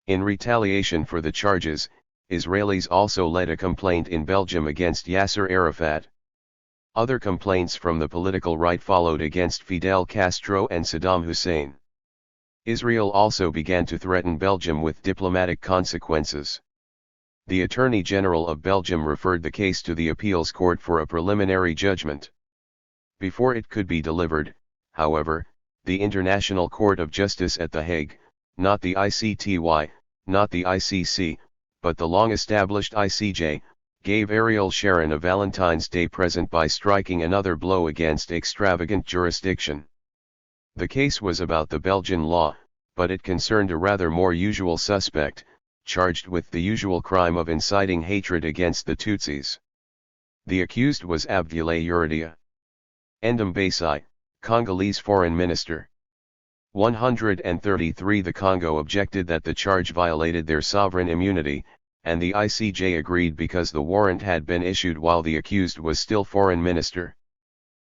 In retaliation for the charges, Israelis also led a complaint in Belgium against Yasser Arafat. Other complaints from the political right followed against Fidel Castro and Saddam Hussein. Israel also began to threaten Belgium with diplomatic consequences. The Attorney General of Belgium referred the case to the appeals court for a preliminary judgment. Before it could be delivered, however, the International Court of Justice at The Hague, not the ICTY, not the ICC, but the long-established ICJ, gave Ariel Sharon a Valentine's Day present by striking another blow against extravagant jurisdiction. The case was about the Belgian law, but it concerned a rather more usual suspect, charged with the usual crime of inciting hatred against the Tutsis. The accused was Abdoulaye Uridia Ndambasai, Congolese foreign minister. 133. The Congo objected that the charge violated their sovereign immunity, and the ICJ agreed because the warrant had been issued while the accused was still foreign minister.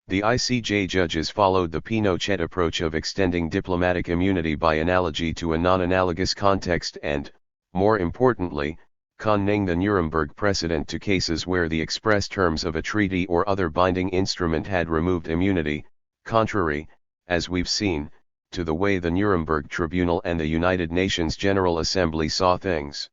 The ICJ judges followed the Pinochet approach of extending diplomatic immunity by analogy to a non-analogous context and, more importantly, conning the Nuremberg precedent to cases where the express terms of a treaty or other binding instrument had removed immunity, contrary, as we've seen, to the way the Nuremberg Tribunal and the United Nations General Assembly saw things.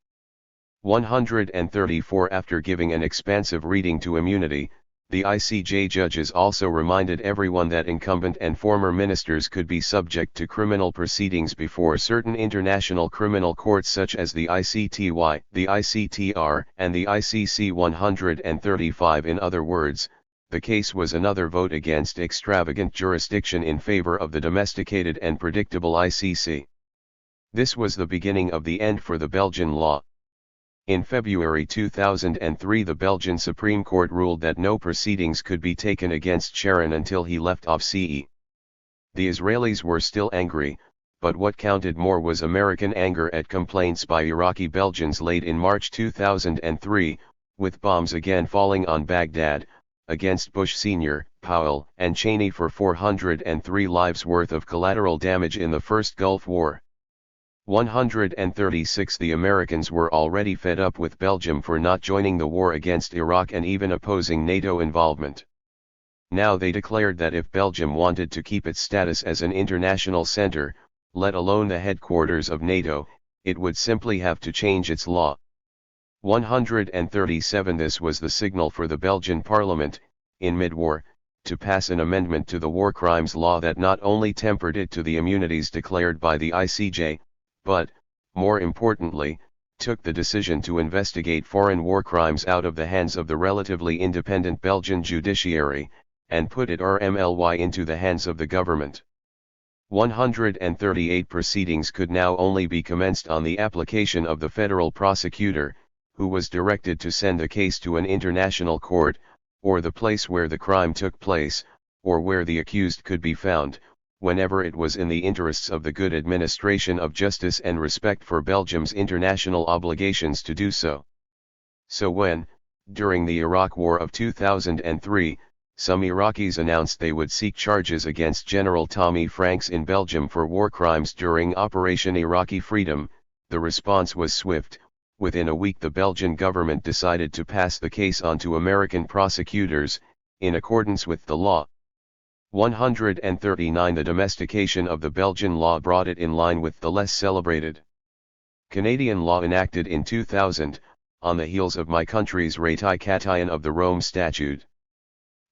134. After giving an expansive reading to immunity, The ICJ judges also reminded everyone that incumbent and former ministers could be subject to criminal proceedings before certain international criminal courts such as the ICTY, the ICTR, and the ICC 135. In other words, the case was another vote against extravagant jurisdiction in favor of the domesticated and predictable ICC. This was the beginning of the end for the Belgian law. In February 2003, the Belgian Supreme Court ruled that no proceedings could be taken against Sharon until he left OFCE. The Israelis were still angry, but what counted more was American anger at complaints by Iraqi Belgians late in March 2003, with bombs again falling on Baghdad, against Bush Sr., Powell, and Cheney for 403 lives worth of collateral damage in the first Gulf War. 136. The Americans were already fed up with Belgium for not joining the war against Iraq and even opposing NATO involvement. Now they declared that if Belgium wanted to keep its status as an international center, let alone the headquarters of NATO, it would simply have to change its law. 137. This was the signal for the Belgian parliament, in mid-war, to pass an amendment to the war crimes law that not only tempered it to the immunities declared by the ICJ, but, more importantly, took the decision to investigate foreign war crimes out of the hands of the relatively independent Belgian judiciary, and put it RMLY into the hands of the government. 138. Proceedings could now only be commenced on the application of the federal prosecutor, who was directed to send the case to an international court, or the place where the crime took place, or where the accused could be found, whenever it was in the interests of the good administration of justice and respect for Belgium's international obligations to do so. So when, during the Iraq War of 2003, some Iraqis announced they would seek charges against General Tommy Franks in Belgium for war crimes during Operation Iraqi Freedom, the response was swift. Within a week the Belgian government decided to pass the case on to American prosecutors, in accordance with the law. 139. The domestication of the Belgian law brought it in line with the less celebrated Canadian law enacted in 2000, on the heels of my country's ratification of the Rome Statute.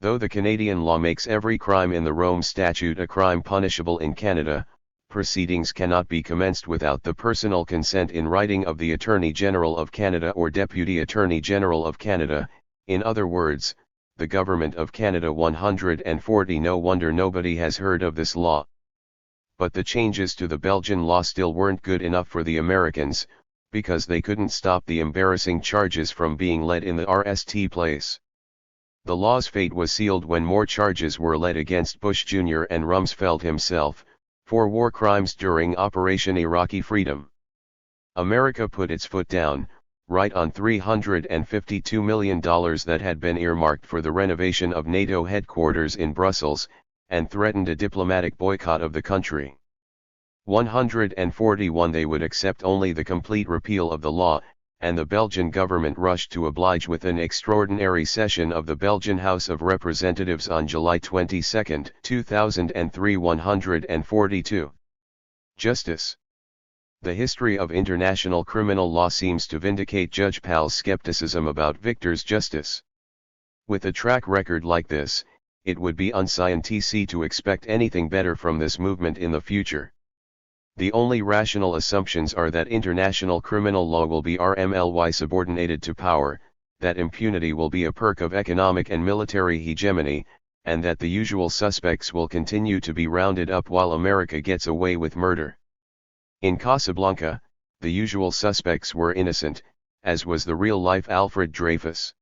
Though the Canadian law makes every crime in the Rome Statute a crime punishable in Canada, proceedings cannot be commenced without the personal consent in writing of the Attorney General of Canada or Deputy Attorney General of Canada, in other words, the Government of Canada. 140. No wonder nobody has heard of this law. But the changes to the Belgian law still weren't good enough for the Americans, because they couldn't stop the embarrassing charges from being led in the RST place. The law's fate was sealed when more charges were led against Bush Jr. and Rumsfeld himself, for war crimes during Operation Iraqi Freedom. America put its foot down, right on $352 million that had been earmarked for the renovation of NATO headquarters in Brussels, and threatened a diplomatic boycott of the country. 141. They would accept only the complete repeal of the law, and the Belgian government rushed to oblige with an extraordinary session of the Belgian House of Representatives on July 22, 2003. 142. Justice. The history of international criminal law seems to vindicate Judge Pal's skepticism about Victor's justice. With a track record like this, it would be unscientific to expect anything better from this movement in the future. The only rational assumptions are that international criminal law will be RMLY subordinated to power, that impunity will be a perk of economic and military hegemony, and that the usual suspects will continue to be rounded up while America gets away with murder. In Casablanca, the usual suspects were innocent, as was the real-life Alfred Dreyfus.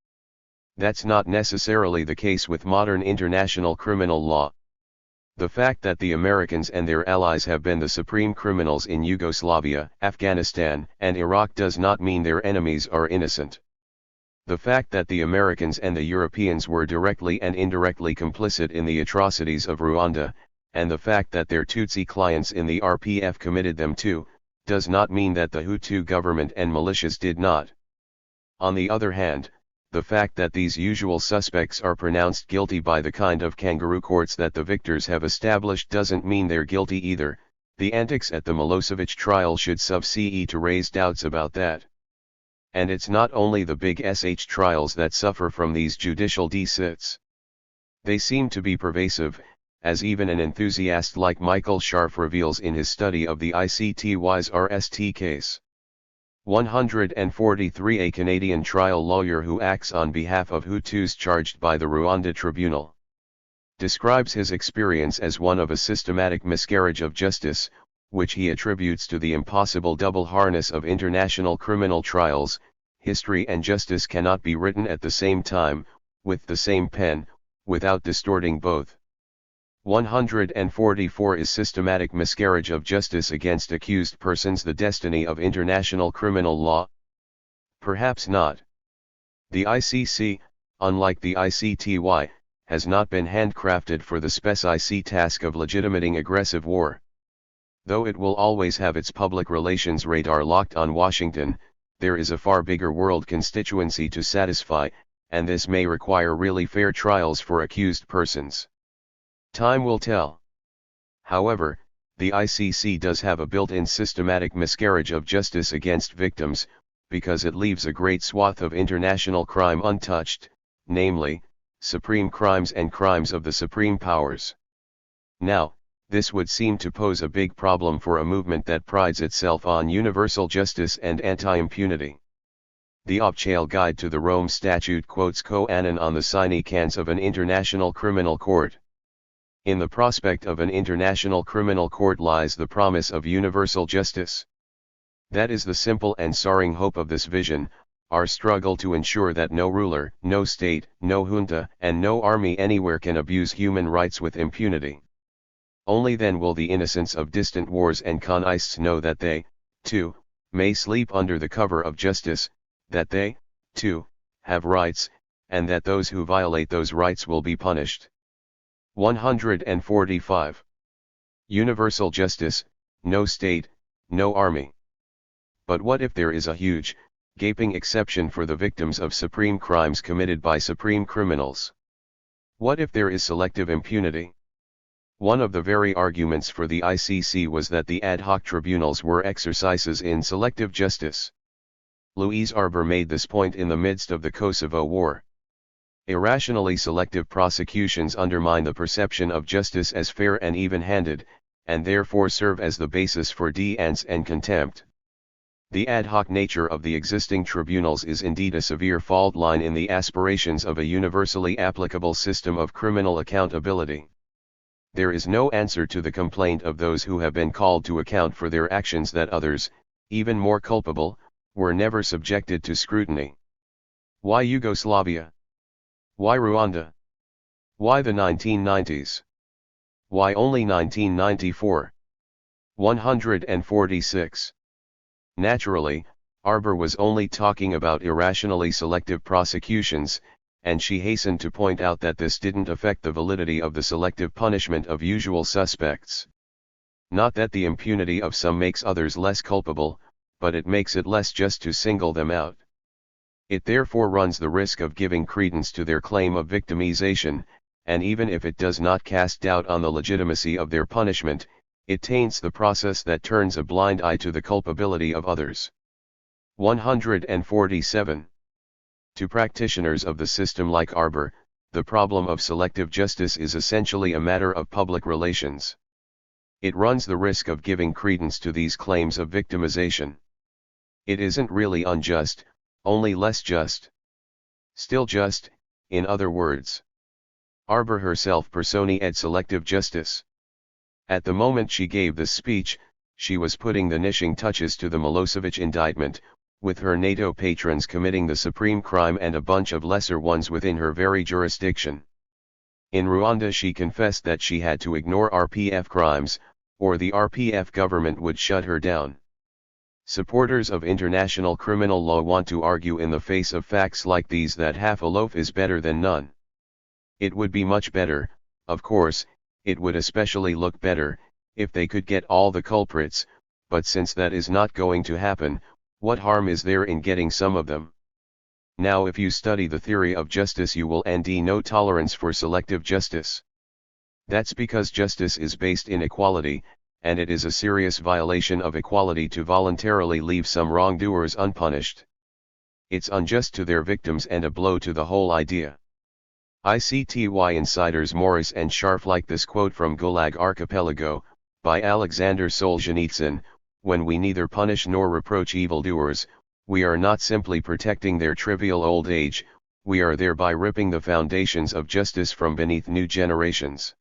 That's not necessarily the case with modern international criminal law. The fact that the Americans and their allies have been the supreme criminals in Yugoslavia, Afghanistan, and Iraq does not mean their enemies are innocent. The fact that the Americans and the Europeans were directly and indirectly complicit in the atrocities of Rwanda, and the fact that their Tutsi clients in the RPF committed them too, does not mean that the Hutu government and militias did not. On the other hand, the fact that these usual suspects are pronounced guilty by the kind of kangaroo courts that the victors have established doesn't mean they're guilty either. The antics at the Milosevic trial should suffice to raise doubts about that. And it's not only the big SH trials that suffer from these judicial decits. They seem to be pervasive, as even an enthusiast like Michael Scharf reveals in his study of the ICTY's RST case. 143. A Canadian trial lawyer who acts on behalf of Hutus charged by the Rwanda Tribunal describes his experience as one of a systematic miscarriage of justice, which he attributes to the impossible double harness of international criminal trials. History and justice cannot be written at the same time, with the same pen, without distorting both. 144. Is systematic miscarriage of justice against accused persons the destiny of international criminal law? Perhaps not. The ICC, unlike the ICTY, has not been handcrafted for the specific task of legitimating aggressive war. Though it will always have its public relations radar locked on Washington, there is a far bigger world constituency to satisfy, and this may require really fair trials for accused persons. Time will tell. However, the ICC does have a built-in systematic miscarriage of justice against victims, because it leaves a great swath of international crime untouched, namely, supreme crimes and crimes of the supreme powers. Now, this would seem to pose a big problem for a movement that prides itself on universal justice and anti-impunity. The Opchale Guide to the Rome Statute quotes Koanon on the sine cans of an international criminal court. In the prospect of an international criminal court lies the promise of universal justice. That is the simple and soaring hope of this vision, our struggle to ensure that no ruler, no state, no junta, and no army anywhere can abuse human rights with impunity. Only then will the innocents of distant wars and conists know that they, too, may sleep under the cover of justice, that they, too, have rights, and that those who violate those rights will be punished. 145. Universal justice, no state, no army. But what if there is a huge, gaping exception for the victims of supreme crimes committed by supreme criminals? What if there is selective impunity? One of the very arguments for the ICC was that the ad hoc tribunals were exercises in selective justice. Louise Arbour made this point in the midst of the Kosovo War. Irrationally selective prosecutions undermine the perception of justice as fair and even-handed, and therefore serve as the basis for defiance and contempt. The ad hoc nature of the existing tribunals is indeed a severe fault line in the aspirations of a universally applicable system of criminal accountability. There is no answer to the complaint of those who have been called to account for their actions that others, even more culpable, were never subjected to scrutiny. Why Yugoslavia? Why Rwanda? Why the 1990s? Why only 1994? 146. Naturally, Arbour was only talking about irrationally selective prosecutions, and she hastened to point out that this didn't affect the validity of the selective punishment of usual suspects. Not that the impunity of some makes others less culpable, but it makes it less just to single them out. It therefore runs the risk of giving credence to their claim of victimization, and even if it does not cast doubt on the legitimacy of their punishment, it taints the process that turns a blind eye to the culpability of others. 147. To practitioners of the system like Arbour, the problem of selective justice is essentially a matter of public relations. It runs the risk of giving credence to these claims of victimization. It isn't really unjust, only less just. Still just, in other words. Arbour herself personified selective justice. At the moment she gave this speech, she was putting the finishing touches to the Milosevic indictment, with her NATO patrons committing the supreme crime and a bunch of lesser ones within her very jurisdiction. In Rwanda she confessed that she had to ignore RPF crimes, or the RPF government would shut her down. Supporters of international criminal law want to argue in the face of facts like these that half a loaf is better than none. It would be much better, of course, it would especially look better, if they could get all the culprits, but since that is not going to happen, what harm is there in getting some of them? Now if you study the theory of justice you will find no tolerance for selective justice. That's because justice is based in equality, and it is a serious violation of equality to voluntarily leave some wrongdoers unpunished. it's unjust to their victims and a blow to the whole idea. ICTY insiders Morris and Scharf like this quote from Gulag Archipelago, by Alexander Solzhenitsyn: "When we neither punish nor reproach evildoers, we are not simply protecting their trivial old age, we are thereby ripping the foundations of justice from beneath new generations."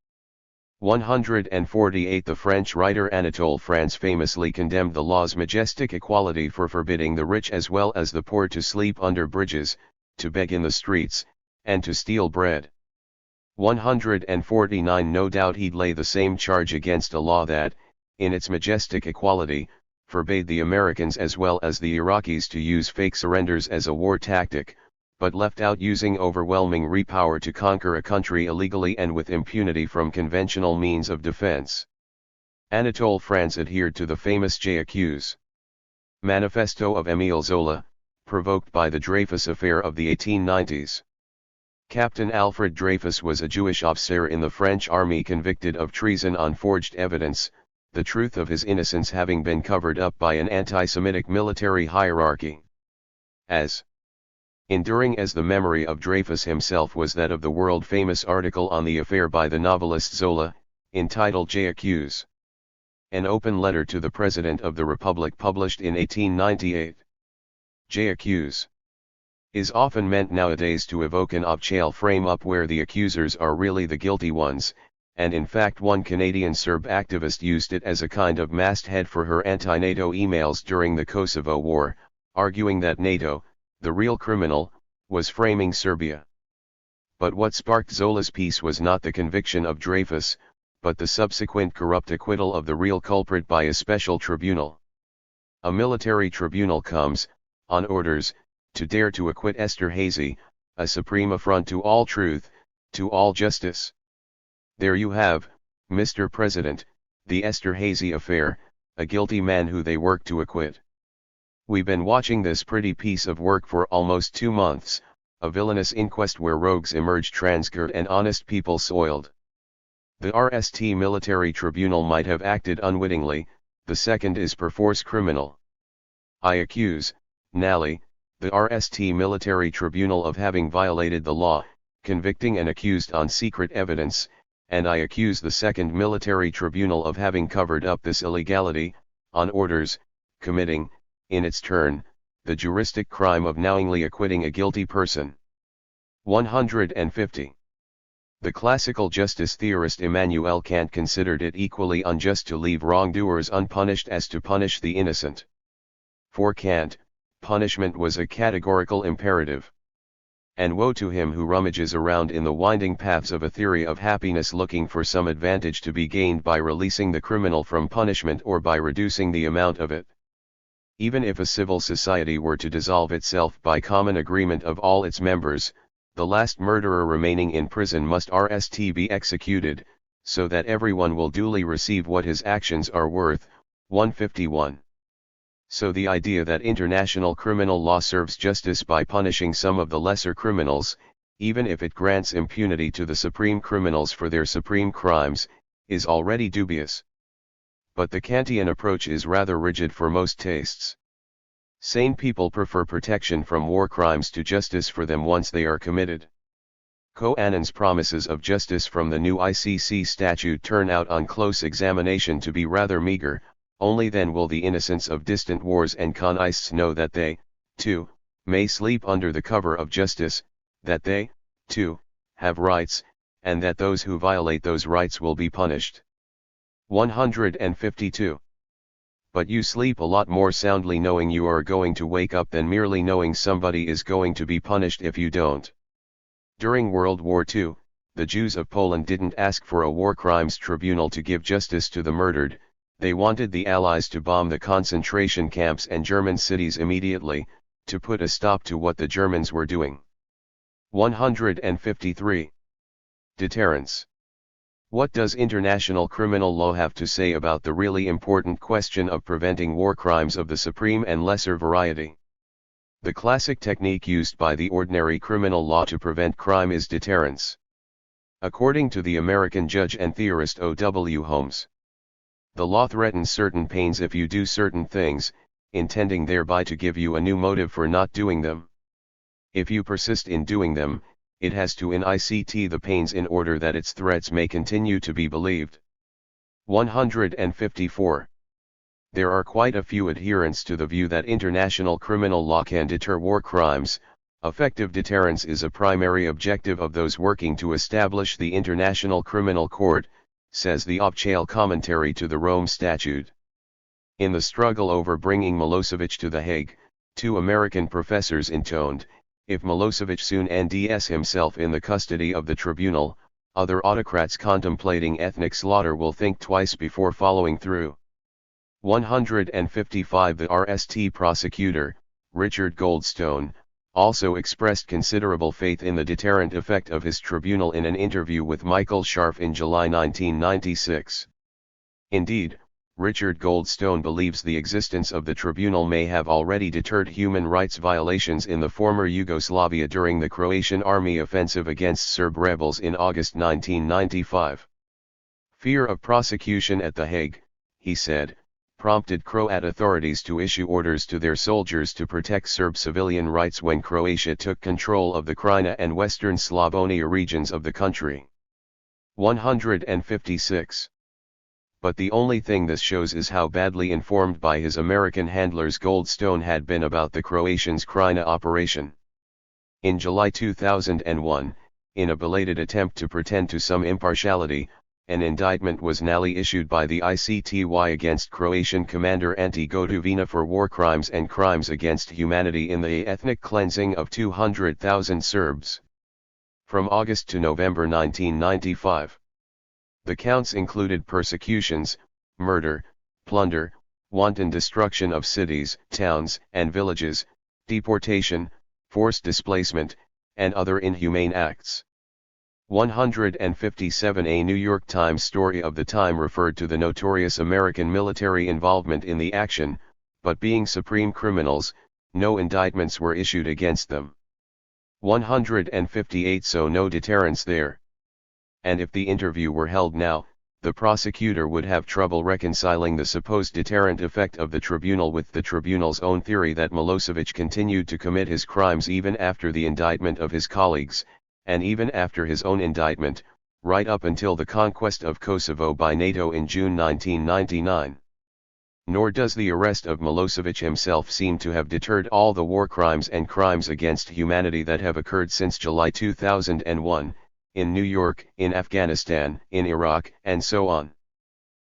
148. The French writer Anatole France famously condemned the law's majestic equality for forbidding the rich as well as the poor to sleep under bridges, to beg in the streets, and to steal bread. 149. No doubt he'd lay the same charge against a law that, in its majestic equality, forbade the Americans as well as the Iraqis to use fake surrenders as a war tactic, but left out using overwhelming repower to conquer a country illegally and with impunity from conventional means of defense. Anatole France adhered to the famous J'accuse manifesto of Émile Zola, provoked by the Dreyfus affair of the 1890s. Captain Alfred Dreyfus was a Jewish officer in the French army convicted of treason on forged evidence, the truth of his innocence having been covered up by an anti-Semitic military hierarchy. As enduring as the memory of Dreyfus himself was that of the world-famous article on the affair by the novelist Zola, entitled J'accuse, an open letter to the President of the Republic published in 1898. J'accuse is often meant nowadays to evoke an obchale frame-up where the accusers are really the guilty ones, and in fact one Canadian Serb activist used it as a kind of masthead for her anti-NATO emails during the Kosovo War, arguing that NATO, the real criminal, was framing Serbia. But what sparked Zola's piece was not the conviction of Dreyfus, but the subsequent corrupt acquittal of the real culprit by a special tribunal. A military tribunal comes, on orders, to dare to acquit Esther Hazy, a supreme affront to all truth, to all justice. There you have, Mr. President, the Esther Hazy affair, a guilty man who they work to acquit. We've been watching this pretty piece of work for almost 2 months, a villainous inquest where rogues emerge transgressed and honest people soiled. The RST military tribunal might have acted unwittingly, the second is perforce criminal. I accuse, Nally, the RST military tribunal of having violated the law, convicting an accused on secret evidence, and I accuse the second military tribunal of having covered up this illegality, on orders, committing, in its turn, the juristic crime of knowingly acquitting a guilty person. 150. The classical justice theorist Immanuel Kant considered it equally unjust to leave wrongdoers unpunished as to punish the innocent. For Kant, punishment was a categorical imperative. And woe to him who rummages around in the winding paths of a theory of happiness looking for some advantage to be gained by releasing the criminal from punishment or by reducing the amount of it. Even if a civil society were to dissolve itself by common agreement of all its members, the last murderer remaining in prison must RST be executed, so that everyone will duly receive what his actions are worth. 151. So the idea that international criminal law serves justice by punishing some of the lesser criminals, even if it grants impunity to the supreme criminals for their supreme crimes, is already dubious. But the Kantian approach is rather rigid for most tastes. Sane people prefer protection from war crimes to justice for them once they are committed. Annan's promises of justice from the new ICC statute turn out on close examination to be rather meager. Only then will the innocents of distant wars and conists know that they, too, may sleep under the cover of justice, that they, too, have rights, and that those who violate those rights will be punished. 152. But you sleep a lot more soundly knowing you are going to wake up than merely knowing somebody is going to be punished if you don't. During World War II, the Jews of Poland didn't ask for a war crimes tribunal to give justice to the murdered. They wanted the Allies to bomb the concentration camps and German cities immediately, to put a stop to what the Germans were doing. 153. Deterrence. What does international criminal law have to say about the really important question of preventing war crimes of the supreme and lesser variety? The classic technique used by the ordinary criminal law to prevent crime is deterrence. According to the American judge and theorist O.W. Holmes, the law threatens certain pains if you do certain things, intending thereby to give you a new motive for not doing them. If you persist in doing them, it has to incite the pains in order that its threats may continue to be believed. 154. There are quite a few adherents to the view that international criminal law can deter war crimes. Effective deterrence is a primary objective of those working to establish the International Criminal Court, says the Opchale commentary to the Rome Statute. In the struggle over bringing Milosevic to The Hague, two American professors intoned, if Milosevic soon ends himself in the custody of the tribunal, other autocrats contemplating ethnic slaughter will think twice before following through. 155. The RST prosecutor, Richard Goldstone, also expressed considerable faith in the deterrent effect of his tribunal in an interview with Michael Scharf in July 1996. Indeed, Richard Goldstone believes the existence of the tribunal may have already deterred human rights violations in the former Yugoslavia during the Croatian army offensive against Serb rebels in August 1995. Fear of prosecution at The Hague, he said, prompted Croat authorities to issue orders to their soldiers to protect Serb civilian rights when Croatia took control of the Krajina and Western Slavonia regions of the country. 156. But the only thing this shows is how badly informed by his American handlers Goldstone had been about the Croatians' Krajina operation. In July 2001, in a belated attempt to pretend to some impartiality, an indictment was nally issued by the ICTY against Croatian commander Ante Gotovina for war crimes and crimes against humanity in the ethnic cleansing of 200,000 Serbs. From August to November 1995. The counts included persecutions, murder, plunder, wanton destruction of cities, towns, and villages, deportation, forced displacement, and other inhumane acts. 157. A New York Times story of the time referred to the notorious American military involvement in the action, but being supreme criminals, no indictments were issued against them. 158. So no deterrence there. And if the interview were held now, the prosecutor would have trouble reconciling the supposed deterrent effect of the tribunal with the tribunal's own theory that Milosevic continued to commit his crimes even after the indictment of his colleagues, and even after his own indictment, right up until the conquest of Kosovo by NATO in June 1999. Nor does the arrest of Milosevic himself seem to have deterred all the war crimes and crimes against humanity that have occurred since July 2001, in New York, in Afghanistan, in Iraq, and so on.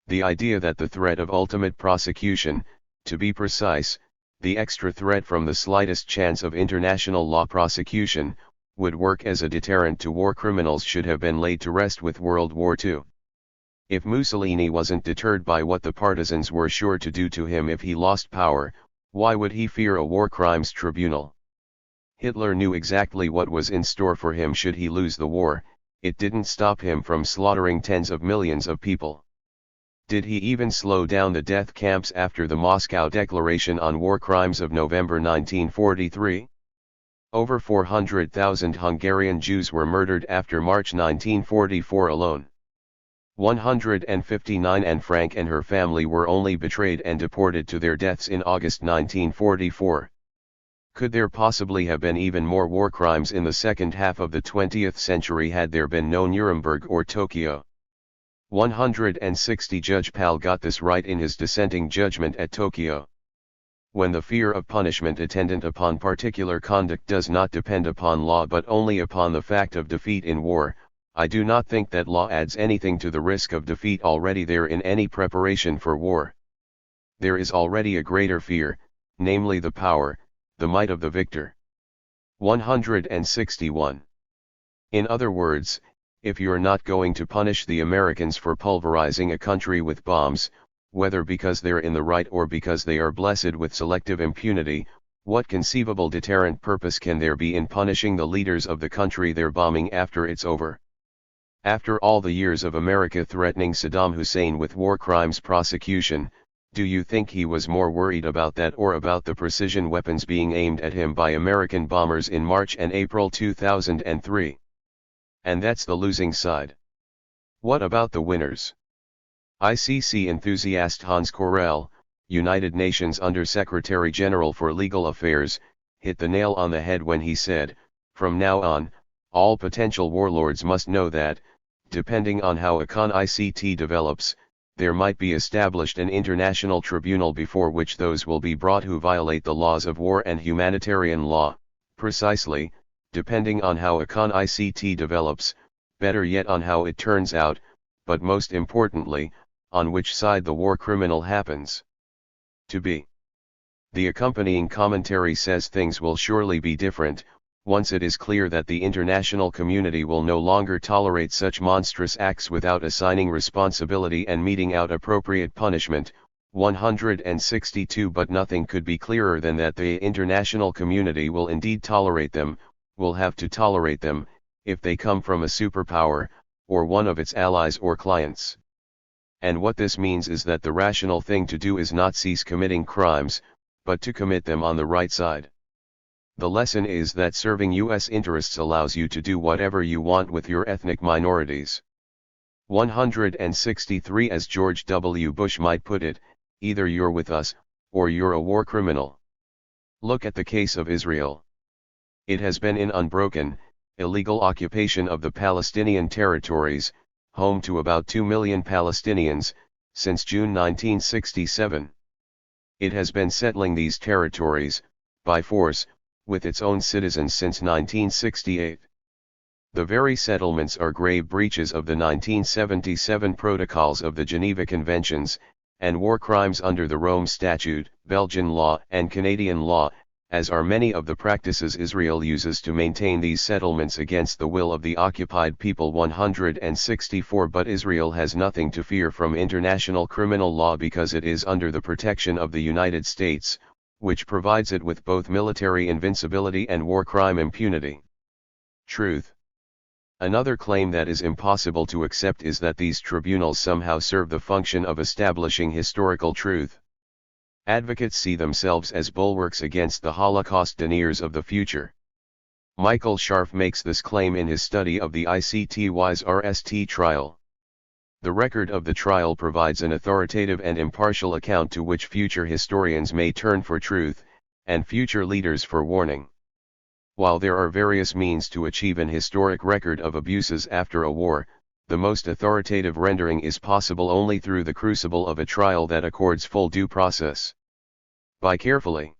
The idea that the threat of ultimate prosecution, to be precise, the extra threat from the slightest chance of international law prosecution, would work as a deterrent to war criminals should have been laid to rest with World War II. If Mussolini wasn't deterred by what the partisans were sure to do to him if he lost power, why would he fear a war crimes tribunal? Hitler knew exactly what was in store for him should he lose the war. It didn't stop him from slaughtering tens of millions of people. Did he even slow down the death camps after the Moscow Declaration on War Crimes of November 1943? Over 400,000 Hungarian Jews were murdered after March 1944 alone. 159. Anne Frank and her family were only betrayed and deported to their deaths in August 1944. Could there possibly have been even more war crimes in the second half of the 20th century had there been no Nuremberg or Tokyo? 160. Judge Pal got this right in his dissenting judgment at Tokyo. When the fear of punishment attendant upon particular conduct does not depend upon law but only upon the fact of defeat in war, I do not think that law adds anything to the risk of defeat already there in any preparation for war. There is already a greater fear, namely the power, the might of the victor. 161. In other words, if you're not going to punish the Americans for pulverizing a country with bombs, whether because they're in the right or because they are blessed with selective impunity, what conceivable deterrent purpose can there be in punishing the leaders of the country they're bombing after it's over? After all the years of America threatening Saddam Hussein with war crimes prosecution, do you think he was more worried about that or about the precision weapons being aimed at him by American bombers in March and April 2003? And that's the losing side. What about the winners? ICC enthusiast Hans Corell, United Nations Under-Secretary General for Legal Affairs, hit the nail on the head when he said, "From now on, all potential warlords must know that, depending on how ICT develops, there might be established an international tribunal before which those will be brought who violate the laws of war and humanitarian law, precisely, depending on how ICT develops, better yet on how it turns out, but most importantly, on which side the war criminal happens to be." The accompanying commentary says things will surely be different, once it is clear that the international community will no longer tolerate such monstrous acts without assigning responsibility and meting out appropriate punishment. 162 But nothing could be clearer than that the international community will indeed tolerate them, will have to tolerate them, if they come from a superpower, or one of its allies or clients. And what this means is that the rational thing to do is not cease committing crimes, but to commit them on the right side. The lesson is that serving U.S. interests allows you to do whatever you want with your ethnic minorities. 163 As George W. Bush might put it, either you're with us, or you're a war criminal. Look at the case of Israel. It has been in unbroken, illegal occupation of the Palestinian territories, home to about 2 million Palestinians, since June 1967. It has been settling these territories, by force, with its own citizens since 1968. The very settlements are grave breaches of the 1977 Protocols of the Geneva Conventions, and war crimes under the Rome Statute, Belgian law and Canadian law, as are many of the practices Israel uses to maintain these settlements against the will of the occupied people. 164 But Israel has nothing to fear from international criminal law because it is under the protection of the United States, which provides it with both military invincibility and war crime impunity. Truth. Another claim that is impossible to accept is that these tribunals somehow serve the function of establishing historical truth. Advocates see themselves as bulwarks against the Holocaust deniers of the future. Michael Scharf makes this claim in his study of the ICTY's RST trial. The record of the trial provides an authoritative and impartial account to which future historians may turn for truth, and future leaders for warning. While there are various means to achieve an historic record of abuses after a war, the most authoritative rendering is possible only through the crucible of a trial that accords full due process. By carefully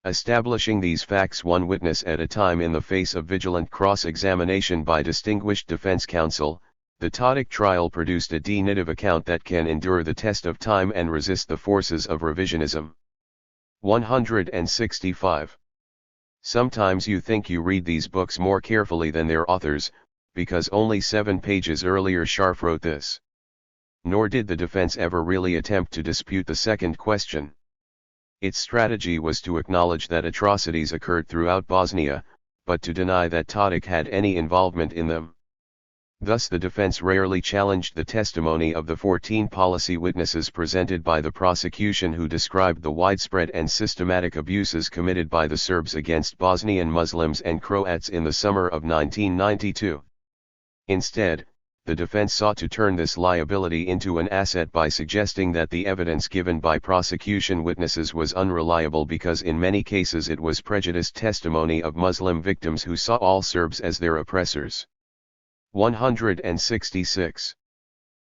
establishing these facts one witness at a time in the face of vigilant cross-examination by distinguished defense counsel, the Tadic trial produced a definitive account that can endure the test of time and resist the forces of revisionism. 165. Sometimes you think you read these books more carefully than their authors, because only 7 pages earlier Scharf wrote this. Nor did the defense ever really attempt to dispute the second question. Its strategy was to acknowledge that atrocities occurred throughout Bosnia, but to deny that Tadic had any involvement in them. Thus the defense rarely challenged the testimony of the 14 policy witnesses presented by the prosecution who described the widespread and systematic abuses committed by the Serbs against Bosnian Muslims and Croats in the summer of 1992. Instead, the defense sought to turn this liability into an asset by suggesting that the evidence given by prosecution witnesses was unreliable because in many cases it was prejudiced testimony of Muslim victims who saw all Serbs as their oppressors. 166.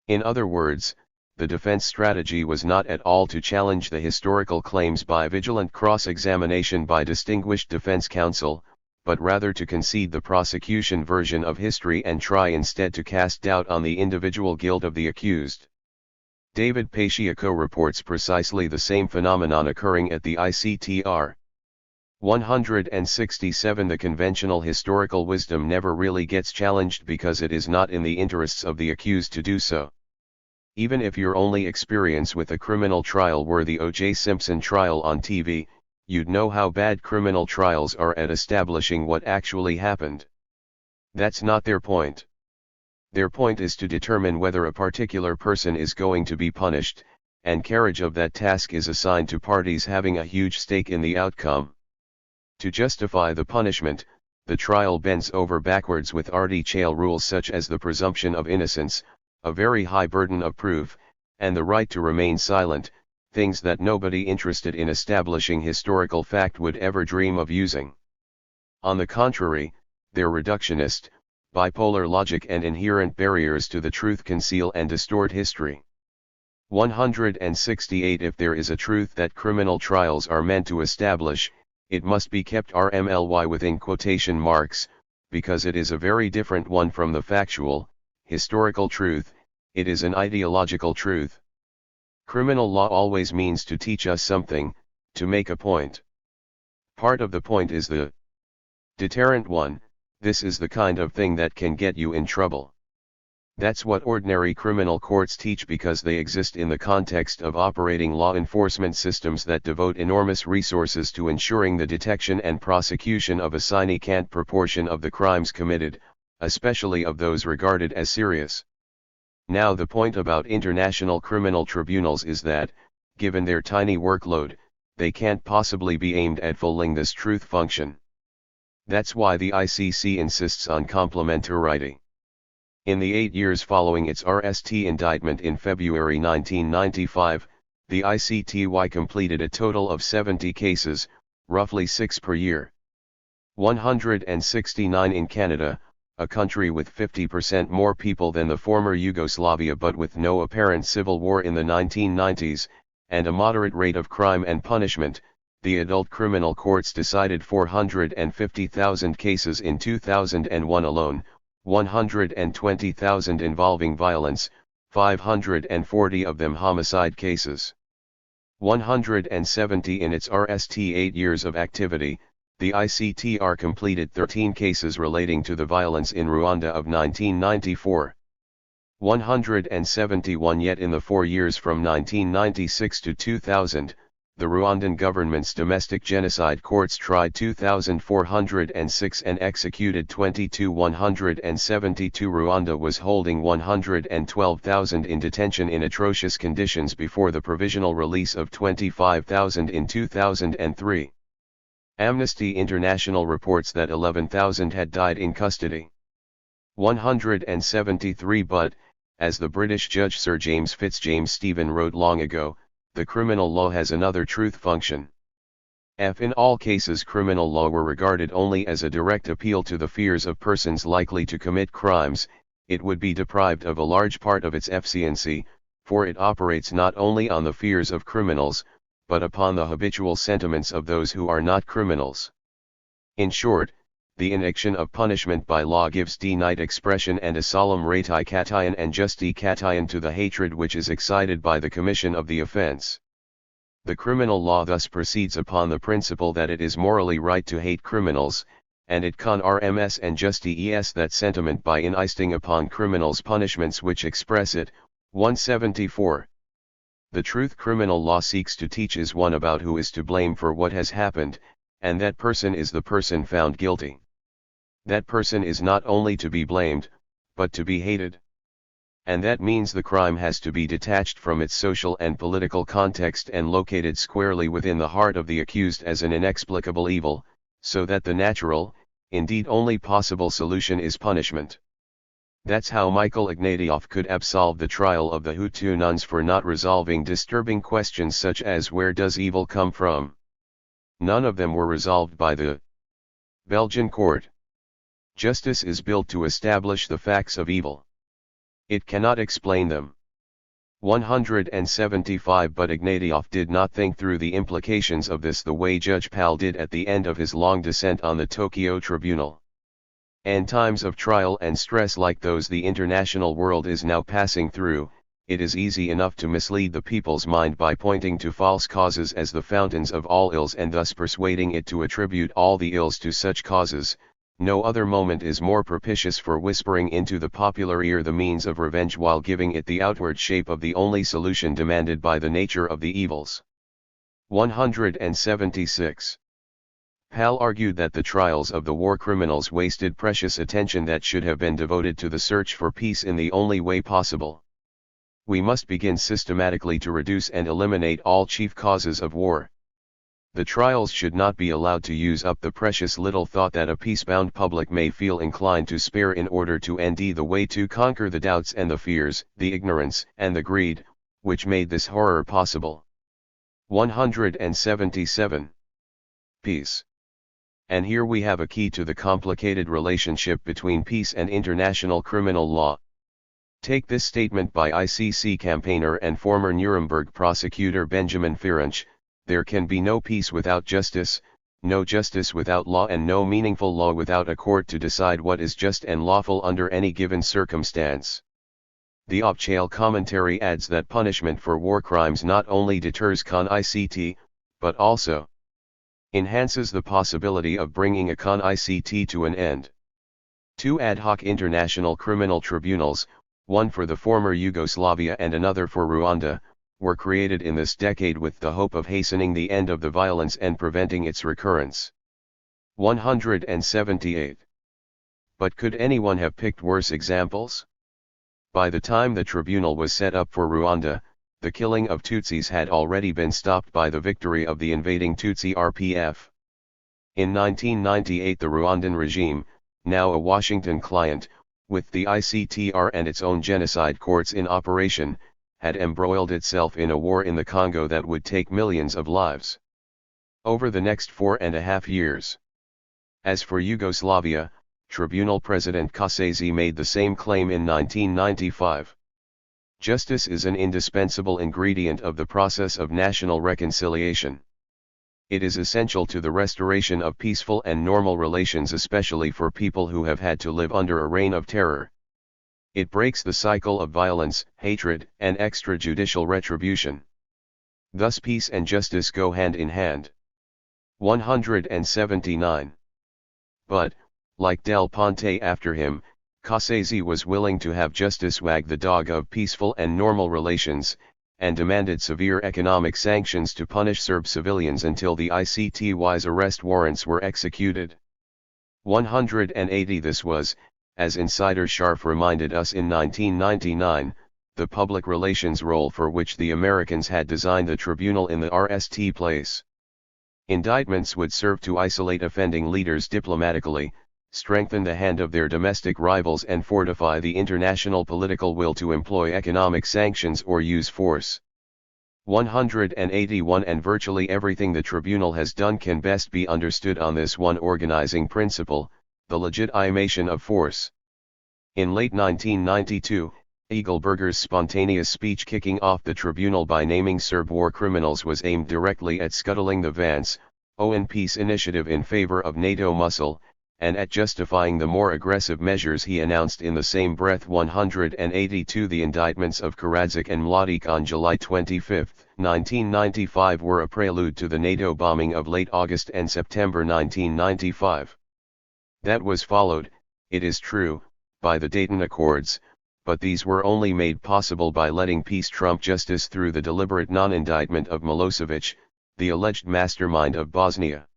In other words, the defense strategy was not at all to challenge the historical claims by vigilant cross-examination by distinguished defense counsel, but rather to concede the prosecution version of history and try instead to cast doubt on the individual guilt of the accused. David Paciaco reports precisely the same phenomenon occurring at the ICTR. 167 The conventional historical wisdom never really gets challenged because it is not in the interests of the accused to do so. Even if your only experience with a criminal trial were the O.J. Simpson trial on TV, you'd know how bad criminal trials are at establishing what actually happened. That's not their point. Their point is to determine whether a particular person is going to be punished, and carriage of that task is assigned to parties having a huge stake in the outcome. To justify the punishment, the trial bends over backwards with artificial rules such as the presumption of innocence, a very high burden of proof, and the right to remain silent, things that nobody interested in establishing historical fact would ever dream of using. On the contrary, their reductionist, bipolar logic and inherent barriers to the truth conceal and distort history. 168 If there is a truth that criminal trials are meant to establish, it must be kept RMLY within quotation marks, because it is a very different one from the factual, historical truth. It is an ideological truth. Criminal law always means to teach us something, to make a point. Part of the point is the deterrent one. This is the kind of thing that can get you in trouble. That's what ordinary criminal courts teach because they exist in the context of operating law enforcement systems that devote enormous resources to ensuring the detection and prosecution of a significant proportion of the crimes committed, especially of those regarded as serious. Now the point about international criminal tribunals is that, given their tiny workload, they can't possibly be aimed at fulfilling this truth function. That's why the ICC insists on complementarity. In the 8 years following its RST indictment in February 1995, the ICTY completed a total of 70 cases, roughly 6 per year. 169 in Canada, a country with 50% more people than the former Yugoslavia but with no apparent civil war in the 1990s, and a moderate rate of crime and punishment. The adult criminal courts decided 450,000 cases in 2001 alone, 120,000 involving violence, 540 of them homicide cases. 170 in its RST 8 years of activity. The ICTR completed 13 cases relating to the violence in Rwanda of 1994. 171 yet in the 4 years from 1996 to 2000. The Rwandan government's domestic genocide courts tried 2,406 and executed 22,172. Rwanda was holding 112,000 in detention in atrocious conditions before the provisional release of 25,000 in 2003. Amnesty International reports that 11,000 had died in custody. 173 But, as the British judge Sir James Fitzjames Stephen wrote long ago, the criminal law has another truth function. In all cases criminal law were regarded only as a direct appeal to the fears of persons likely to commit crimes, it would be deprived of a large part of its efficiency, for it operates not only on the fears of criminals, but upon the habitual sentiments of those who are not criminals. In short, the enaction of punishment by law gives denied expression and a solemn ratification and justification to the hatred which is excited by the commission of the offense. The criminal law thus proceeds upon the principle that it is morally right to hate criminals, and it confirms and justifies that sentiment by insisting upon criminals' punishments which express it. 174. The truth criminal law seeks to teach is one about who is to blame for what has happened, and that person is the person found guilty. That person is not only to be blamed, but to be hated. And that means the crime has to be detached from its social and political context and located squarely within the heart of the accused as an inexplicable evil, so that the natural, indeed only possible solution is punishment. That's how Michael Ignatieff could absolve the trial of the Hutu nuns for not resolving disturbing questions such as where does evil come from? None of them were resolved by the Belgian court. Justice is built to establish the facts of evil. It cannot explain them. 175 But Ignatieff did not think through the implications of this the way Judge Pal did at the end of his long dissent on the Tokyo Tribunal. In times of trial and stress like those the international world is now passing through, it is easy enough to mislead the people's mind by pointing to false causes as the fountains of all ills and thus persuading it to attribute all the ills to such causes. No other moment is more propitious for whispering into the popular ear the means of revenge while giving it the outward shape of the only solution demanded by the nature of the evils. 176. Pal argued that the trials of the war criminals wasted precious attention that should have been devoted to the search for peace in the only way possible. We must begin systematically to reduce and eliminate all chief causes of war. The trials should not be allowed to use up the precious little thought that a peace-bound public may feel inclined to spare in order to end the way to conquer the doubts and the fears, the ignorance and the greed, which made this horror possible. 177. Peace. And here we have a key to the complicated relationship between peace and international criminal law. Take this statement by ICC campaigner and former Nuremberg prosecutor Benjamin Ferencz: there can be no peace without justice, no justice without law, and no meaningful law without a court to decide what is just and lawful under any given circumstance. The Obchail commentary adds that punishment for war crimes not only deters con-ICT, but also enhances the possibility of bringing a con-ICT to an end. Two ad hoc international criminal tribunals, one for the former Yugoslavia and another for Rwanda, were created in this decade with the hope of hastening the end of the violence and preventing its recurrence. 178. But could anyone have picked worse examples? By the time the tribunal was set up for Rwanda, the killing of Tutsis had already been stopped by the victory of the invading Tutsi RPF. In 1998 the Rwandan regime, now a Washington client, with the ICTR and its own genocide courts in operation, had embroiled itself in a war in the Congo that would take millions of lives over the next 4.5 years. As for Yugoslavia, Tribunal President Kosasi made the same claim in 1995. Justice is an indispensable ingredient of the process of national reconciliation. It is essential to the restoration of peaceful and normal relations, especially for people who have had to live under a reign of terror. It breaks the cycle of violence, hatred, and extrajudicial retribution. Thus peace and justice go hand in hand. 179. But, like Del Ponte after him, Kosasi was willing to have justice wag the dog of peaceful and normal relations, and demanded severe economic sanctions to punish Serb civilians until the ICTY's arrest warrants were executed. 180. This was, as insider Scharf reminded us in 1999, the public relations role for which the Americans had designed the tribunal in the RST place. Indictments would serve to isolate offending leaders diplomatically, strengthen the hand of their domestic rivals, and fortify the international political will to employ economic sanctions or use force. 181. And virtually everything the tribunal has done can best be understood on this one organizing principle: the legitimation of force. In late 1992, Eagleburger's spontaneous speech kicking off the tribunal by naming Serb war criminals was aimed directly at scuttling the Vance, Owen peace initiative in favor of NATO muscle, and at justifying the more aggressive measures he announced in the same breath. 182. The indictments of Karadzic and Mladic on July 25, 1995 were a prelude to the NATO bombing of late August and September 1995. That was followed, it is true, by the Dayton Accords, but these were only made possible by letting peace trump justice through the deliberate non-indictment of Milosevic, the alleged mastermind of Bosnia.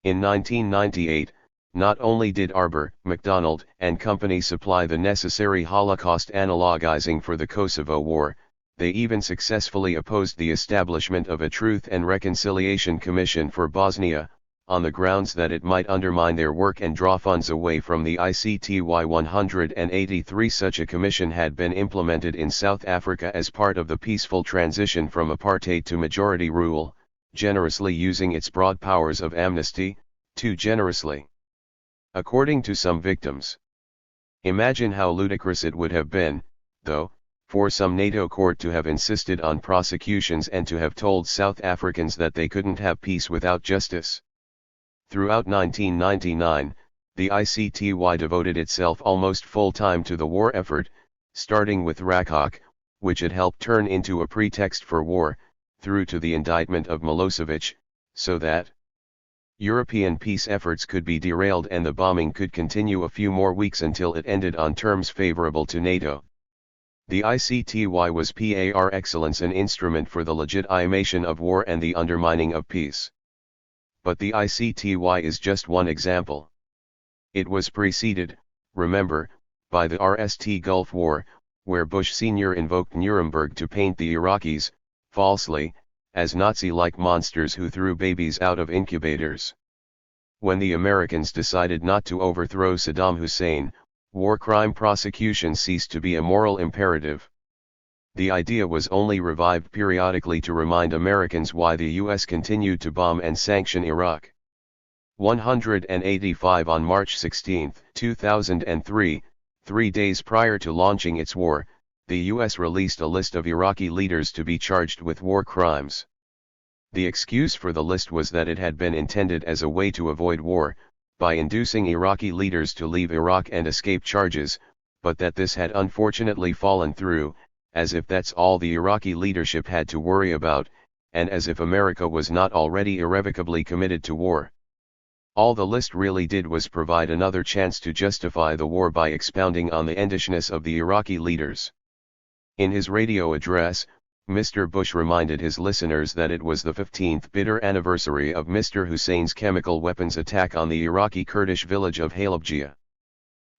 In 1998, not only did Arbor, MacDonald, and Company supply the necessary Holocaust analogizing for the Kosovo War, they even successfully opposed the establishment of a Truth and Reconciliation Commission for Bosnia, on the grounds that it might undermine their work and draw funds away from the ICTY. 183. Such a commission had been implemented in South Africa as part of the peaceful transition from apartheid to majority rule, generously using its broad powers of amnesty, too generously. According to some victims. Imagine how ludicrous it would have been, though, for some NATO court to have insisted on prosecutions and to have told South Africans that they couldn't have peace without justice. Throughout 1999, the ICTY devoted itself almost full-time to the war effort, starting with Rakok, which it helped turn into a pretext for war, through to the indictment of Milosevic, so that European peace efforts could be derailed and the bombing could continue a few more weeks until it ended on terms favorable to NATO. The ICTY was par excellence, an instrument for the legitimation of war and the undermining of peace. But the ICTY is just one example. It was preceded, remember, by the RST Gulf War, where Bush Sr. invoked Nuremberg to paint the Iraqis, falsely, as Nazi-like monsters who threw babies out of incubators. When the Americans decided not to overthrow Saddam Hussein, war crime prosecution ceased to be a moral imperative. The idea was only revived periodically to remind Americans why the US continued to bomb and sanction Iraq. 185 On March 16, 2003, 3 days prior to launching its war, the US released a list of Iraqi leaders to be charged with war crimes. The excuse for the list was that it had been intended as a way to avoid war, by inducing Iraqi leaders to leave Iraq and escape charges, but that this had unfortunately fallen through, as if that's all the Iraqi leadership had to worry about, and as if America was not already irrevocably committed to war. All the list really did was provide another chance to justify the war by expounding on the endishness of the Iraqi leaders. In his radio address, Mr. Bush reminded his listeners that it was the 15th bitter anniversary of Mr. Hussein's chemical weapons attack on the Iraqi Kurdish village of Halabja.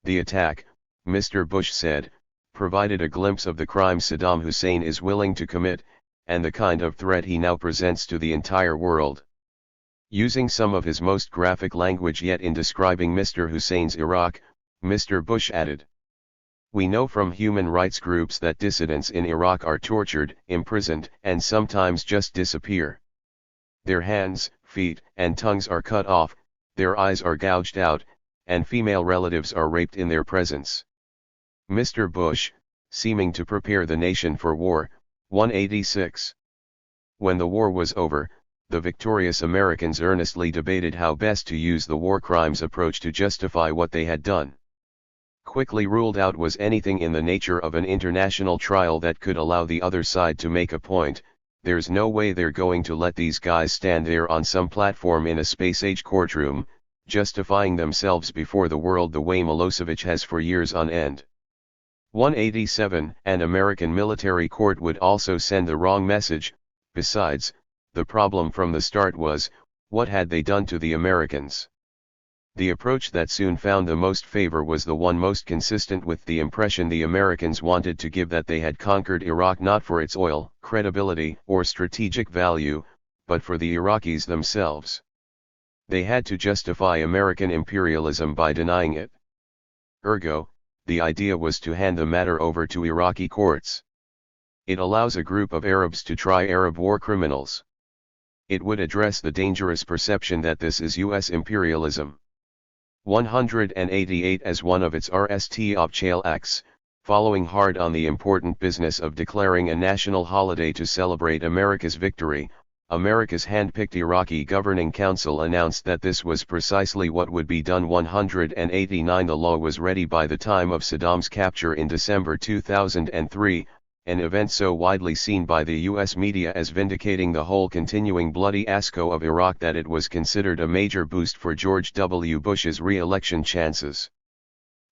The attack, Mr. Bush said, provided a glimpse of the crimes Saddam Hussein is willing to commit, and the kind of threat he now presents to the entire world. Using some of his most graphic language yet in describing Mr. Hussein's Iraq, Mr. Bush added, "We know from human rights groups that dissidents in Iraq are tortured, imprisoned, and sometimes just disappear. Their hands, feet, and tongues are cut off, their eyes are gouged out, and female relatives are raped in their presence." Mr. Bush, seeming to prepare the nation for war, 186. When the war was over, the victorious Americans earnestly debated how best to use the war crimes approach to justify what they had done. Quickly ruled out was anything in the nature of an international trial that could allow the other side to make a point. There's no way they're going to let these guys stand there on some platform in a space-age courtroom, justifying themselves before the world the way Milosevic has for years on end. 187. An American military court would also send the wrong message. Besides, the problem from the start was, what had they done to the Americans? The approach that soon found the most favor was the one most consistent with the impression the Americans wanted to give that they had conquered Iraq not for its oil, credibility, or strategic value, but for the Iraqis themselves. They had to justify American imperialism by denying it. Ergo, the idea was to hand the matter over to Iraqi courts. It allows a group of Arabs to try Arab war criminals. It would address the dangerous perception that this is U.S. imperialism. 188. As one of its RST acts, following hard on the important business of declaring a national holiday to celebrate America's victory, America's hand-picked Iraqi Governing Council announced that this was precisely what would be done. 189. The law was ready by the time of Saddam's capture in December 2003, an event so widely seen by the U.S. media as vindicating the whole continuing bloody fiasco of Iraq that it was considered a major boost for George W. Bush's re-election chances.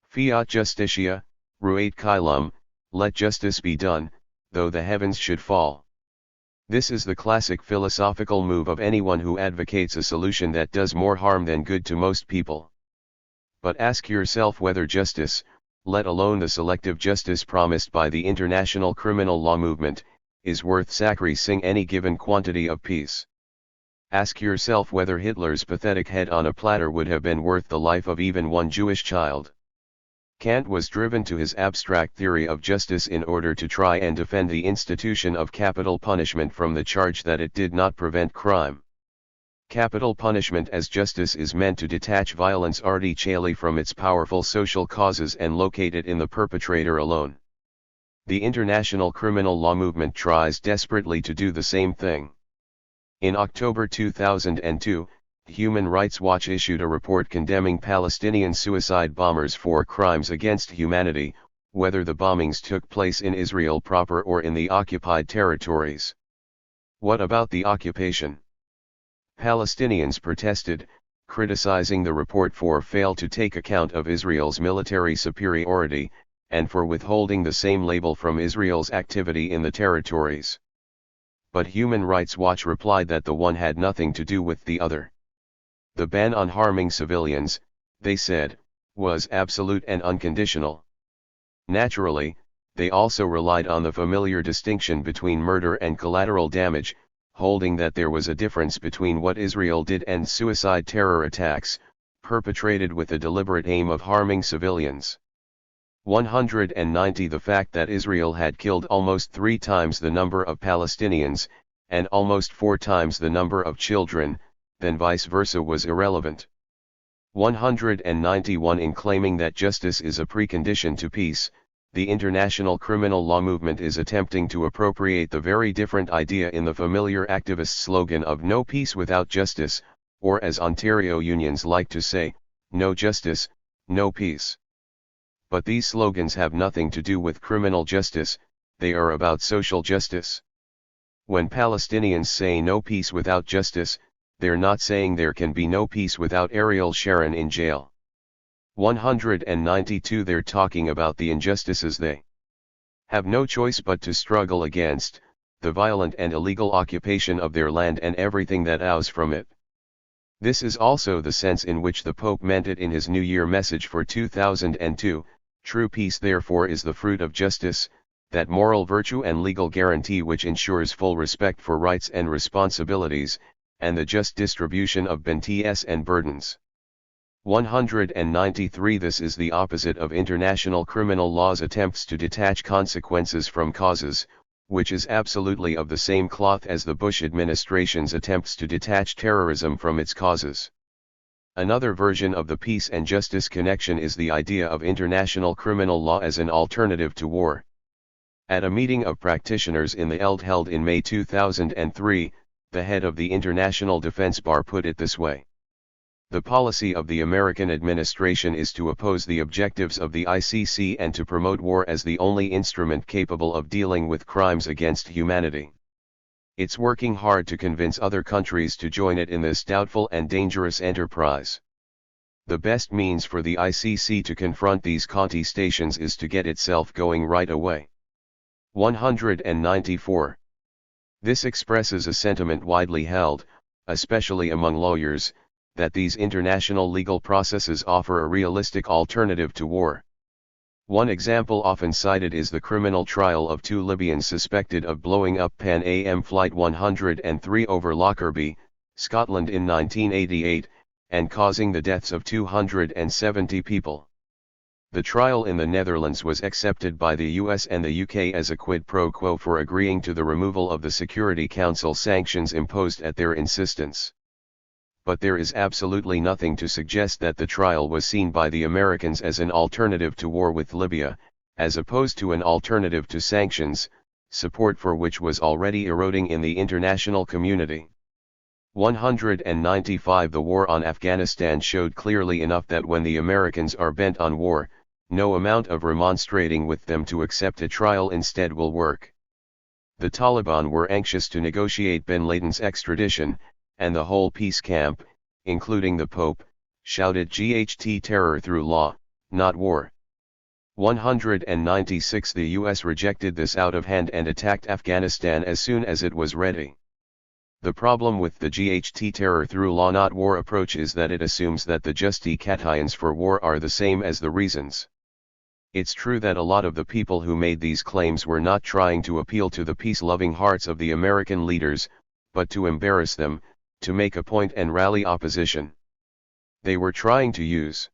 Fiat Justitia, Ruat Caelum, let justice be done, though the heavens should fall. This is the classic philosophical move of anyone who advocates a solution that does more harm than good to most people. But ask yourself whether justice, let alone the selective justice promised by the international criminal law movement, is worth sacrificing any given quantity of peace. Ask yourself whether Hitler's pathetic head on a platter would have been worth the life of even one Jewish child. Kant was driven to his abstract theory of justice in order to try and defend the institution of capital punishment from the charge that it did not prevent crime. Capital punishment as justice is meant to detach violence artificially from its powerful social causes and locate it in the perpetrator alone. The international criminal law movement tries desperately to do the same thing. In October 2002, Human Rights Watch issued a report condemning Palestinian suicide bombers for crimes against humanity, whether the bombings took place in Israel proper or in the occupied territories. What about the occupation? Palestinians protested, criticizing the report for fail to take account of Israel's military superiority, and for withholding the same label from Israel's activity in the territories. But Human Rights Watch replied that the one had nothing to do with the other. The ban on harming civilians, they said, was absolute and unconditional. Naturally, they also relied on the familiar distinction between murder and collateral damage, holding that there was a difference between what Israel did and suicide terror attacks, perpetrated with the deliberate aim of harming civilians. 190 The fact that Israel had killed almost 3 times the number of Palestinians, and almost 4 times the number of children, than vice versa was irrelevant. 191 In claiming that justice is a precondition to peace, the international criminal law movement is attempting to appropriate the very different idea in the familiar activist slogan of no peace without justice, or as Ontario unions like to say, no justice, no peace. But these slogans have nothing to do with criminal justice, they are about social justice. When Palestinians say no peace without justice, they're not saying there can be no peace without Ariel Sharon in jail. 192 They're talking about the injustices they have no choice but to struggle against, the violent and illegal occupation of their land and everything that oozes from it. This is also the sense in which the Pope meant it in his New Year message for 2002, true peace therefore is the fruit of justice, that moral virtue and legal guarantee which ensures full respect for rights and responsibilities, and the just distribution of benefits and burdens. 193 This is the opposite of international criminal law's attempts to detach consequences from causes, which is absolutely of the same cloth as the Bush administration's attempts to detach terrorism from its causes. Another version of the peace and justice connection is the idea of international criminal law as an alternative to war. At a meeting of practitioners in the ELD held in May 2003, the head of the International Defense Bar put it this way. The policy of the American administration is to oppose the objectives of the ICC and to promote war as the only instrument capable of dealing with crimes against humanity. It's working hard to convince other countries to join it in this doubtful and dangerous enterprise. The best means for the ICC to confront these contestations is to get itself going right away. 194. This expresses a sentiment widely held, especially among lawyers, that these international legal processes offer a realistic alternative to war. One example often cited is the criminal trial of 2 Libyans suspected of blowing up Pan Am Flight 103 over Lockerbie, Scotland in 1988, and causing the deaths of 270 people. The trial in the Netherlands was accepted by the US and the UK as a quid pro quo for agreeing to the removal of the Security Council sanctions imposed at their insistence. But there is absolutely nothing to suggest that the trial was seen by the Americans as an alternative to war with Libya, as opposed to an alternative to sanctions, support for which was already eroding in the international community. 195 The war on Afghanistan showed clearly enough that when the Americans are bent on war, no amount of remonstrating with them to accept a trial instead will work. The Taliban were anxious to negotiate bin Laden's extradition, and the whole peace camp, including the Pope, shouted GHT terror through law, not war. 196 The US rejected this out of hand and attacked Afghanistan as soon as it was ready. The problem with the GHT terror through law not war approach is that it assumes that the justifications for war are the same as the reasons. It's true that a lot of the people who made these claims were not trying to appeal to the peace-loving hearts of the American leaders, but to embarrass them, to make a point and rally opposition. They were trying to use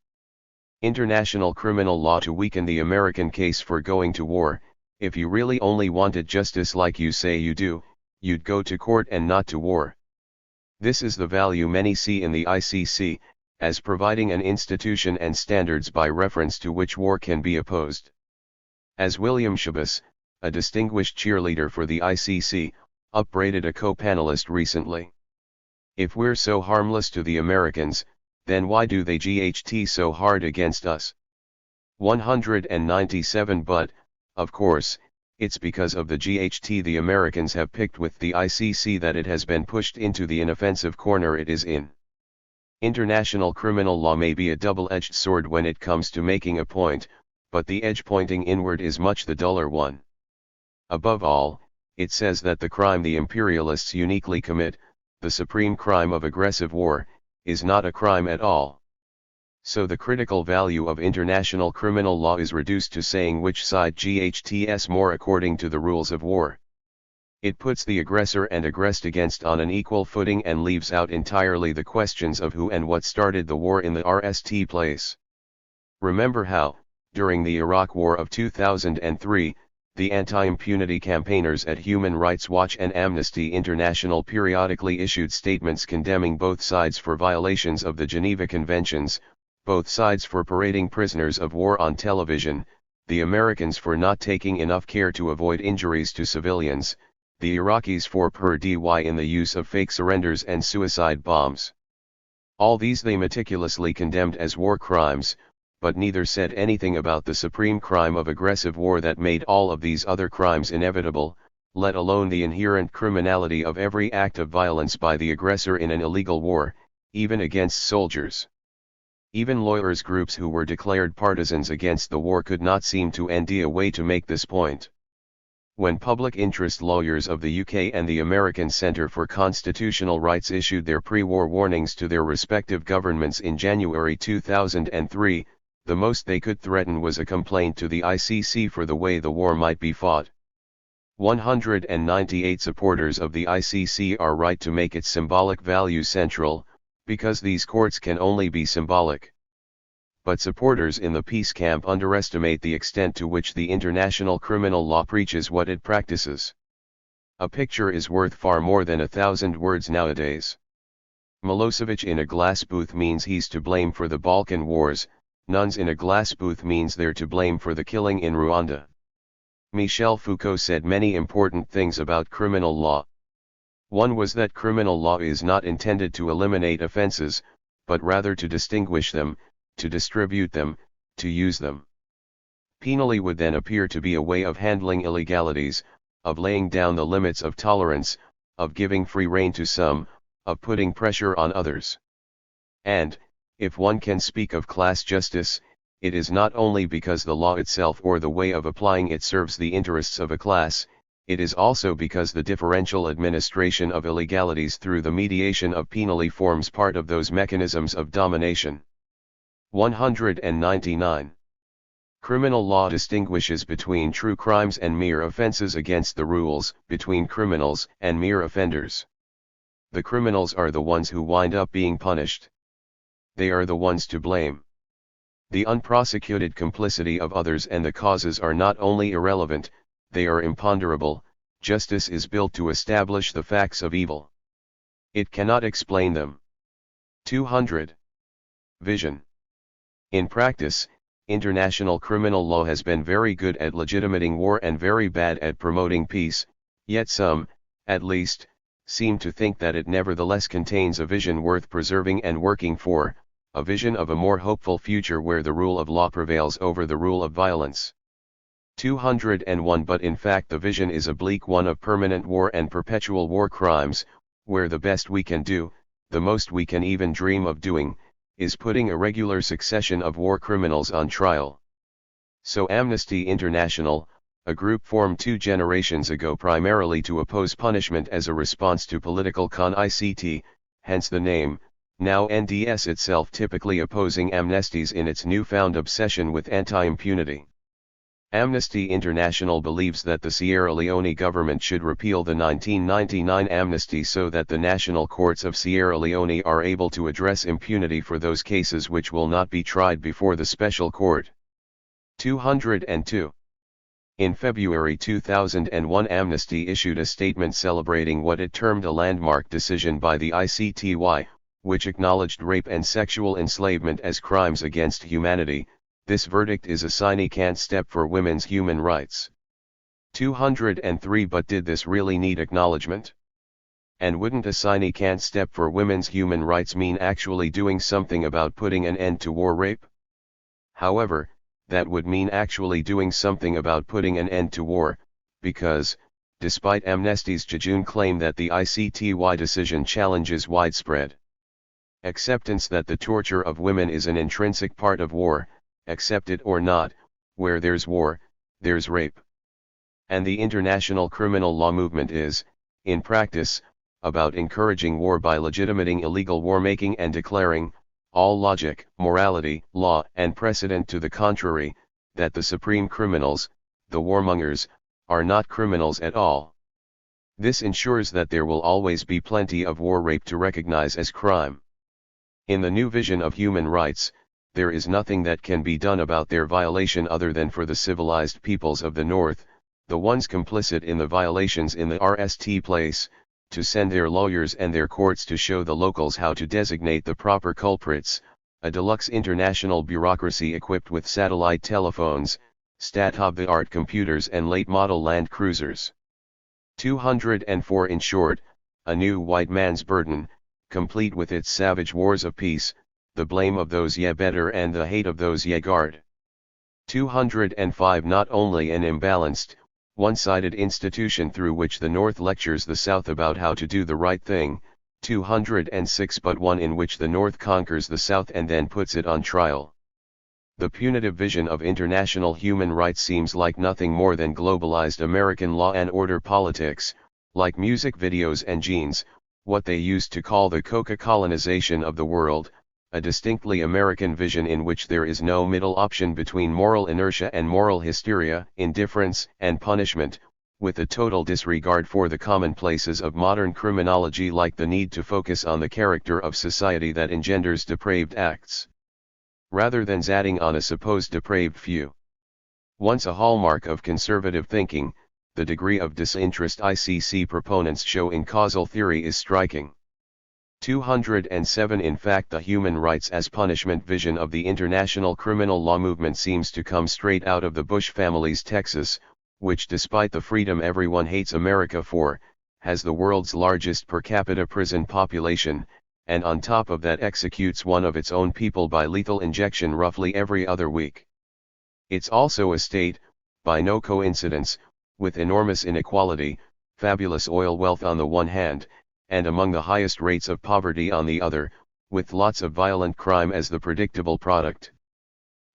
international criminal law to weaken the American case for going to war. If you really only wanted justice like you say you do, you'd go to court and not to war. This is the value many see in the ICC, as providing an institution and standards by reference to which war can be opposed. As William Shabas, a distinguished cheerleader for the ICC, upbraided a co-panelist recently. If we're so harmless to the Americans, then why do they GHT so hard against us? 197 But, of course, it's because of the GHT the Americans have picked with the ICC that it has been pushed into the inoffensive corner it is in. International criminal law may be a double-edged sword when it comes to making a point, but the edge pointing inward is much the duller one. Above all, it says that the crime the imperialists uniquely commit, the supreme crime of aggressive war, is not a crime at all. So the critical value of international criminal law is reduced to saying which side GHTs more according to the rules of war. It puts the aggressor and aggressed against on an equal footing and leaves out entirely the questions of who and what started the war in the first place. Remember how, During the Iraq War of 2003, the anti-impunity campaigners at Human Rights Watch and Amnesty International periodically issued statements condemning both sides for violations of the Geneva Conventions, both sides for parading prisoners of war on television, the Americans for not taking enough care to avoid injuries to civilians, the Iraqis for in the use of fake surrenders and suicide bombs. All these they meticulously condemned as war crimes, but neither said anything about the supreme crime of aggressive war that made all of these other crimes inevitable, let alone the inherent criminality of every act of violence by the aggressor in an illegal war, even against soldiers. Even lawyers groups who were declared partisans against the war could not seem to find a way to make this point. When public interest lawyers of the UK and the American Centre for Constitutional Rights issued their pre-war warnings to their respective governments in January 2003, the most they could threaten was a complaint to the ICC for the way the war might be fought. 198 supporters of the ICC are right to make its symbolic value central, because these courts can only be symbolic. But supporters in the peace camp underestimate the extent to which the international criminal law preaches what it practices. A picture is worth far more than 1,000 words nowadays. Milosevic in a glass booth means he's to blame for the Balkan Wars, nuns in a glass booth means they're to blame for the killing in Rwanda. Michel Foucault said many important things about criminal law. One was that criminal law is not intended to eliminate offenses, but rather to distinguish them, to distribute them, to use them. Penally would then appear to be a way of handling illegalities, of laying down the limits of tolerance, of giving free rein to some, of putting pressure on others. And, if one can speak of class justice, it is not only because the law itself or the way of applying it serves the interests of a class, it is also because the differential administration of illegalities through the mediation of penally forms part of those mechanisms of domination. 199. Criminal law distinguishes between true crimes and mere offenses against the rules, between criminals and mere offenders. The criminals are the ones who wind up being punished. They are the ones to blame. The unprosecuted complicity of others and the causes are not only irrelevant, they are imponderable. Justice is built to establish the facts of evil. It cannot explain them. 200. Vision. In practice, international criminal law has been very good at legitimating war and very bad at promoting peace, yet some, at least, seem to think that it nevertheless contains a vision worth preserving and working for, a vision of a more hopeful future where the rule of law prevails over the rule of violence. 201 But in fact the vision is a bleak one of permanent war and perpetual war crimes, where the best we can do, the most we can even dream of doing, is putting a regular succession of war criminals on trial. So Amnesty International, a group formed 2 generations ago primarily to oppose punishment as a response to political con-ICT, hence the name, now NDS itself typically opposing amnesties in its newfound obsession with anti-impunity. Amnesty International believes that the Sierra Leone government should repeal the 1999 amnesty so that the national courts of Sierra Leone are able to address impunity for those cases which will not be tried before the special court. 202. In February 2001 Amnesty issued a statement celebrating what it termed a landmark decision by the ICTY, which acknowledged rape and sexual enslavement as crimes against humanity. This verdict is a significant step for women's human rights. 203 But did this really need acknowledgement? And wouldn't a significant step for women's human rights mean actually doing something about putting an end to war rape? However, that would mean actually doing something about putting an end to war, because, despite Amnesty's jejune claim that the ICTY decision challenges widespread acceptance that the torture of women is an intrinsic part of war, accept it or not, where there's war, there's rape. And the international criminal law movement is, in practice, about encouraging war by legitimating illegal war making and declaring, all logic, morality, law and precedent to the contrary, that the supreme criminals, the warmongers, are not criminals at all. This ensures that there will always be plenty of war rape to recognize as crime. In the new vision of human rights, there is nothing that can be done about their violation other than for the civilized peoples of the North, the ones complicit in the violations in the RST place, to send their lawyers and their courts to show the locals how to designate the proper culprits, a deluxe international bureaucracy equipped with satellite telephones, state-of-the-art computers and late-model land cruisers. 204 In short, a new white man's burden, complete with its savage wars of peace, the blame of those ye better and the hate of those ye guard. 205 Not only an imbalanced, one-sided institution through which the North lectures the South about how to do the right thing, 206 but one in which the North conquers the South and then puts it on trial. The punitive vision of international human rights seems like nothing more than globalized American law and order politics, like music videos and jeans, what they used to call the Coca-Colonization of the world, a distinctly American vision in which there is no middle option between moral inertia and moral hysteria, indifference and punishment, with a total disregard for the commonplaces of modern criminology like the need to focus on the character of society that engenders depraved acts, rather than zatting on a supposed depraved few. Once a hallmark of conservative thinking, the degree of disinterest ICC proponents show in causal theory is striking. 207 In fact, the human rights as punishment vision of the international criminal law movement seems to come straight out of the Bush family's Texas, which despite the freedom everyone hates America for, has the world's largest per capita prison population, and on top of that executes one of its own people by lethal injection roughly every other week. It's also a state, by no coincidence, with enormous inequality, fabulous oil wealth on the one hand, and among the highest rates of poverty on the other, with lots of violent crime as the predictable product.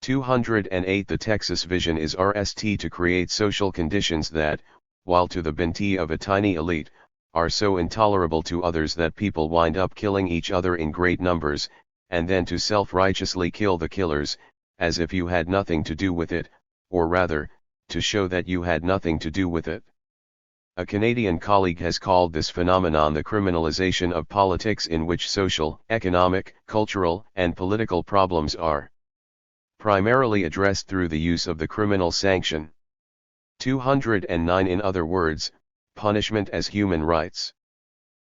208 The Texas vision is RST to create social conditions that, while to the bounty of a tiny elite, are so intolerable to others that people wind up killing each other in great numbers, and then to self-righteously kill the killers, as if you had nothing to do with it, or rather, to show that you had nothing to do with it. A Canadian colleague has called this phenomenon the criminalization of politics, in which social, economic, cultural, and political problems are primarily addressed through the use of the criminal sanction. 209 In other words, punishment as human rights.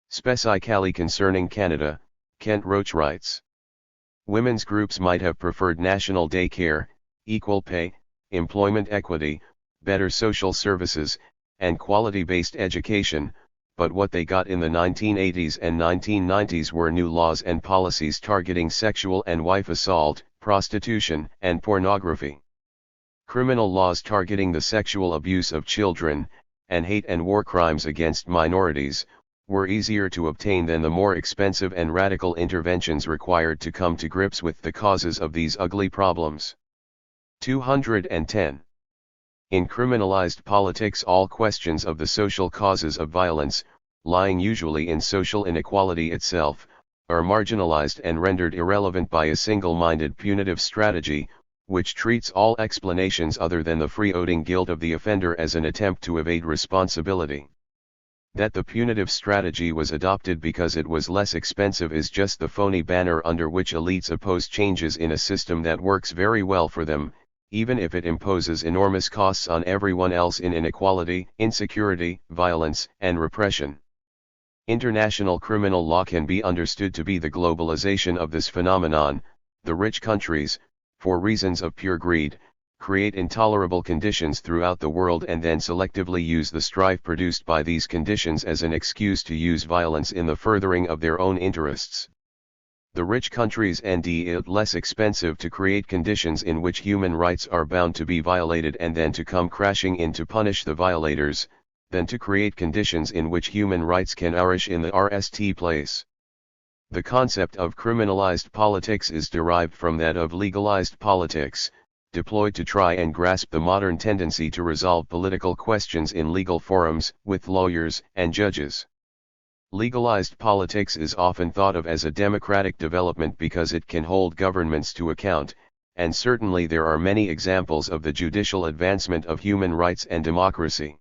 Specifically concerning Canada, Kent Roach writes. Women's groups might have preferred national day care, equal pay, employment equity, better social services, and quality-based education, but what they got in the 1980s and 1990s were new laws and policies targeting sexual and wife assault, prostitution, and pornography. Criminal laws targeting the sexual abuse of children, and hate and war crimes against minorities, were easier to obtain than the more expensive and radical interventions required to come to grips with the causes of these ugly problems. 210. In criminalized politics, all questions of the social causes of violence, lying usually in social inequality itself, are marginalized and rendered irrelevant by a single-minded punitive strategy, which treats all explanations other than the freeloading guilt of the offender as an attempt to evade responsibility. That the punitive strategy was adopted because it was less expensive is just the phony banner under which elites oppose changes in a system that works very well for them, even if it imposes enormous costs on everyone else in inequality, insecurity, violence, and repression. International criminal law can be understood to be the globalization of this phenomenon. The rich countries, for reasons of pure greed, create intolerable conditions throughout the world and then selectively use the strife produced by these conditions as an excuse to use violence in the furthering of their own interests. The rich countries find it less expensive to create conditions in which human rights are bound to be violated and then to come crashing in to punish the violators, than to create conditions in which human rights can flourish in the RST place. The concept of criminalized politics is derived from that of legalized politics, deployed to try and grasp the modern tendency to resolve political questions in legal forums, with lawyers and judges. Legalized politics is often thought of as a democratic development because it can hold governments to account, and certainly there are many examples of the judicial advancement of human rights and democracy.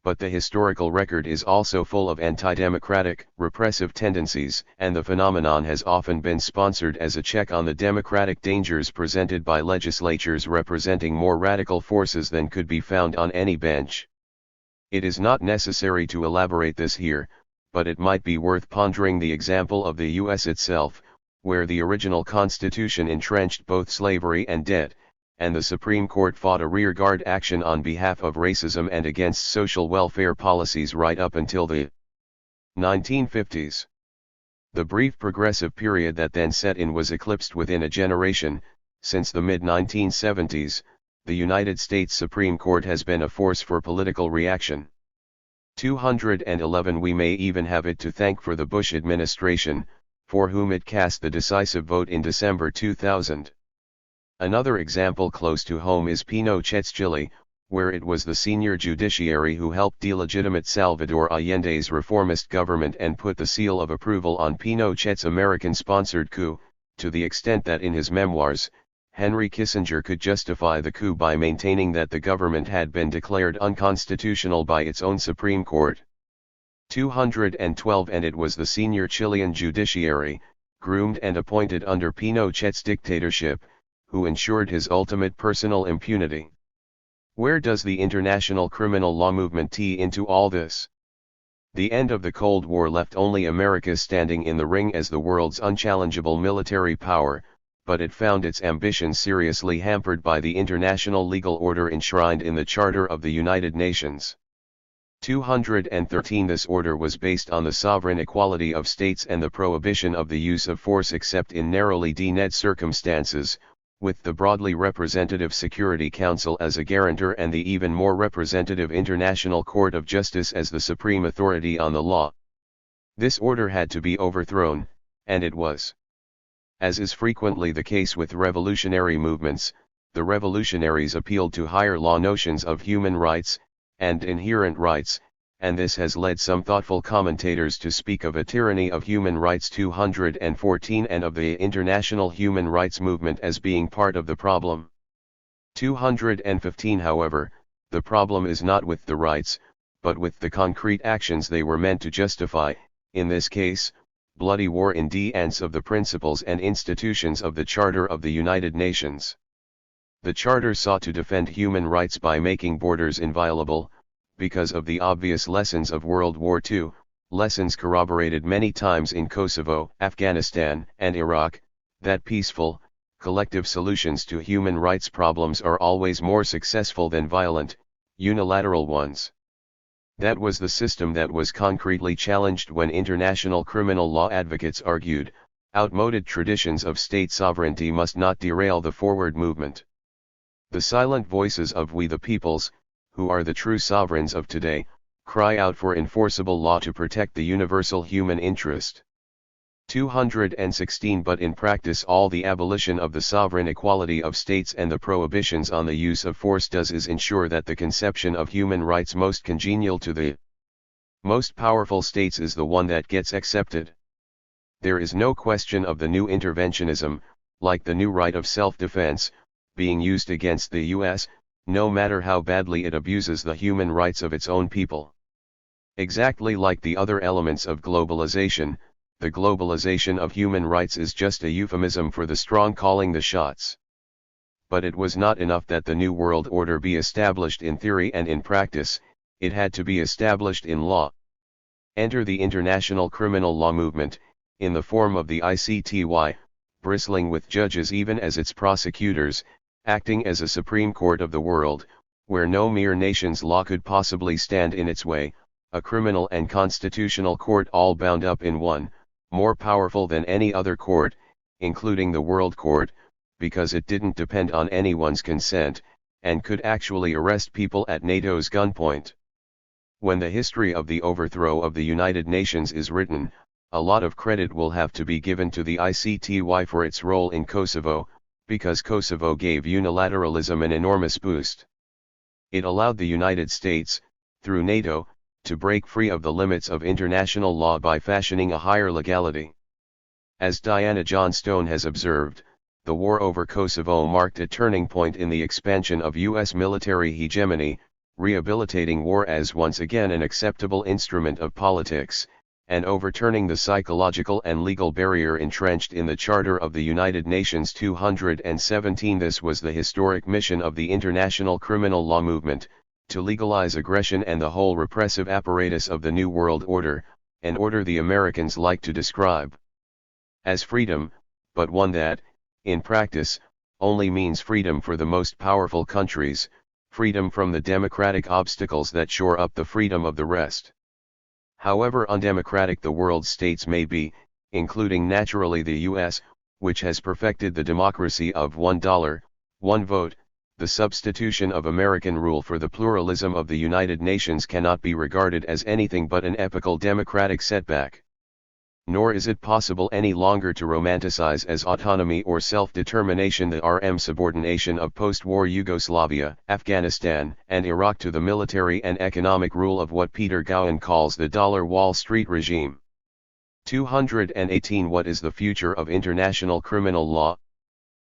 but the historical record is also full of anti-democratic, repressive tendencies, and the phenomenon has often been sponsored as a check on the democratic dangers presented by legislatures representing more radical forces than could be found on any bench. It is not necessary to elaborate this here, but it might be worth pondering the example of the U.S. itself, where the original Constitution entrenched both slavery and debt, and the Supreme Court fought a rearguard action on behalf of racism and against social welfare policies right up until the 1950s. The brief progressive period that then set in was eclipsed within a generation. Since the mid-1970s, the United States Supreme Court has been a force for political reaction. 211 We may even have it to thank for the Bush administration, for whom it cast the decisive vote in December 2000. Another example close to home is Pinochet's Chile, where it was the senior judiciary who helped delegitimate Salvador Allende's reformist government and put the seal of approval on Pinochet's American-sponsored coup, to the extent that in his memoirs, Henry Kissinger could justify the coup by maintaining that the government had been declared unconstitutional by its own Supreme Court. 212 And it was the senior Chilean judiciary, groomed and appointed under Pinochet's dictatorship, who ensured his ultimate personal impunity. Where does the international criminal law movement tee into all this? The end of the Cold War left only America standing in the ring as the world's unchallengeable military power, but it found its ambitions seriously hampered by the international legal order enshrined in the Charter of the United Nations. 213 This order was based on the sovereign equality of states and the prohibition of the use of force except in narrowly defined circumstances, with the broadly representative Security Council as a guarantor and the even more representative International Court of Justice as the supreme authority on the law. This order had to be overthrown, and it was. As is frequently the case with revolutionary movements, the revolutionaries appealed to higher law notions of human rights, and inherent rights, and this has led some thoughtful commentators to speak of a tyranny of human rights 214 and of the international human rights movement as being part of the problem. 215 However, the problem is not with the rights, but with the concrete actions they were meant to justify, in this case, bloody war in defiance of the principles and institutions of the Charter of the United Nations. The Charter sought to defend human rights by making borders inviolable, because of the obvious lessons of World War II, lessons corroborated many times in Kosovo, Afghanistan, and Iraq, that peaceful, collective solutions to human rights problems are always more successful than violent, unilateral ones. That was the system that was concretely challenged when international criminal law advocates argued, outmoded traditions of state sovereignty must not derail the forward movement. The silent voices of we the peoples, who are the true sovereigns of today, cry out for enforceable law to protect the universal human interest. 216 But in practice all the abolition of the sovereign equality of states and the prohibitions on the use of force does is ensure that the conception of human rights most congenial to the most powerful states is the one that gets accepted. There is no question of the new interventionism, like the new right of self-defense, being used against the U.S., no matter how badly it abuses the human rights of its own people. Exactly like the other elements of globalization, the globalization of human rights is just a euphemism for the strong calling the shots. But it was not enough that the New World Order be established in theory and in practice, it had to be established in law. Enter the international criminal law movement, in the form of the ICTY, bristling with judges even as its prosecutors, acting as a supreme court of the world, where no mere nation's law could possibly stand in its way, a criminal and constitutional court all bound up in one, more powerful than any other court, including the World Court, because it didn't depend on anyone's consent, and could actually arrest people at NATO's gunpoint. When the history of the overthrow of the United Nations is written, a lot of credit will have to be given to the ICTY for its role in Kosovo, because Kosovo gave unilateralism an enormous boost. It allowed the United States, through NATO, to break free of the limits of international law by fashioning a higher legality. As Diana Johnstone has observed, the war over Kosovo marked a turning point in the expansion of U.S. military hegemony, rehabilitating war as once again an acceptable instrument of politics, and overturning the psychological and legal barrier entrenched in the Charter of the United Nations 217. This was the historic mission of the international criminal law movement, to legalize aggression and the whole repressive apparatus of the New World Order, an order the Americans like to describe as freedom, but one that, in practice, only means freedom for the most powerful countries, freedom from the democratic obstacles that shore up the freedom of the rest. However undemocratic the world states may be, including naturally the US, which has perfected the democracy of $1, one vote, the substitution of American rule for the pluralism of the United Nations cannot be regarded as anything but an epical democratic setback. Nor is it possible any longer to romanticize as autonomy or self-determination the subordination of post-war Yugoslavia, Afghanistan, and Iraq to the military and economic rule of what Peter Gowan calls the dollar Wall Street regime. 218. What is the future of international criminal law?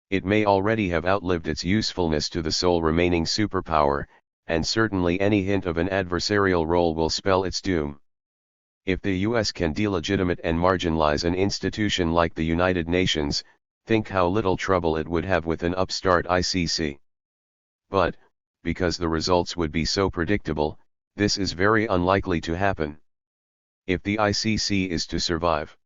It may already have outlived its usefulness to the sole remaining superpower, and certainly any hint of an adversarial role will spell its doom. If the US can delegitimate and marginalize an institution like the United Nations, think how little trouble it would have with an upstart ICC. But, because the results would be so predictable, this is very unlikely to happen. If the ICC is to survive,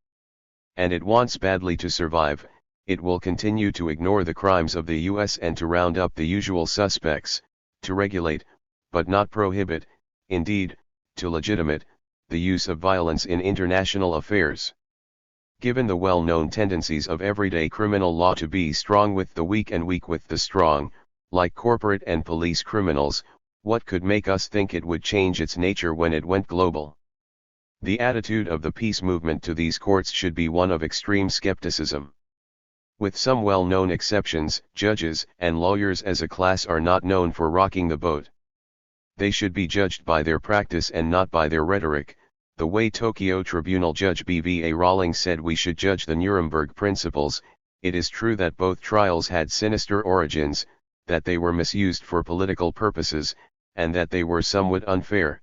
and it wants badly to survive, it will continue to ignore the crimes of the US and to round up the usual suspects, to regulate, but not prohibit, indeed, to legitimate, the use of violence in international affairs. Given the well-known tendencies of everyday criminal law to be strong with the weak and weak with the strong, like corporate and police criminals, what could make us think it would change its nature when it went global? The attitude of the peace movement to these courts should be one of extreme skepticism. With some well-known exceptions, judges and lawyers as a class are not known for rocking the boat. They should be judged by their practice and not by their rhetoric, the way Tokyo Tribunal Judge B.V.A. Rawlings said we should judge the Nuremberg principles. It is true that both trials had sinister origins, that they were misused for political purposes, and that they were somewhat unfair.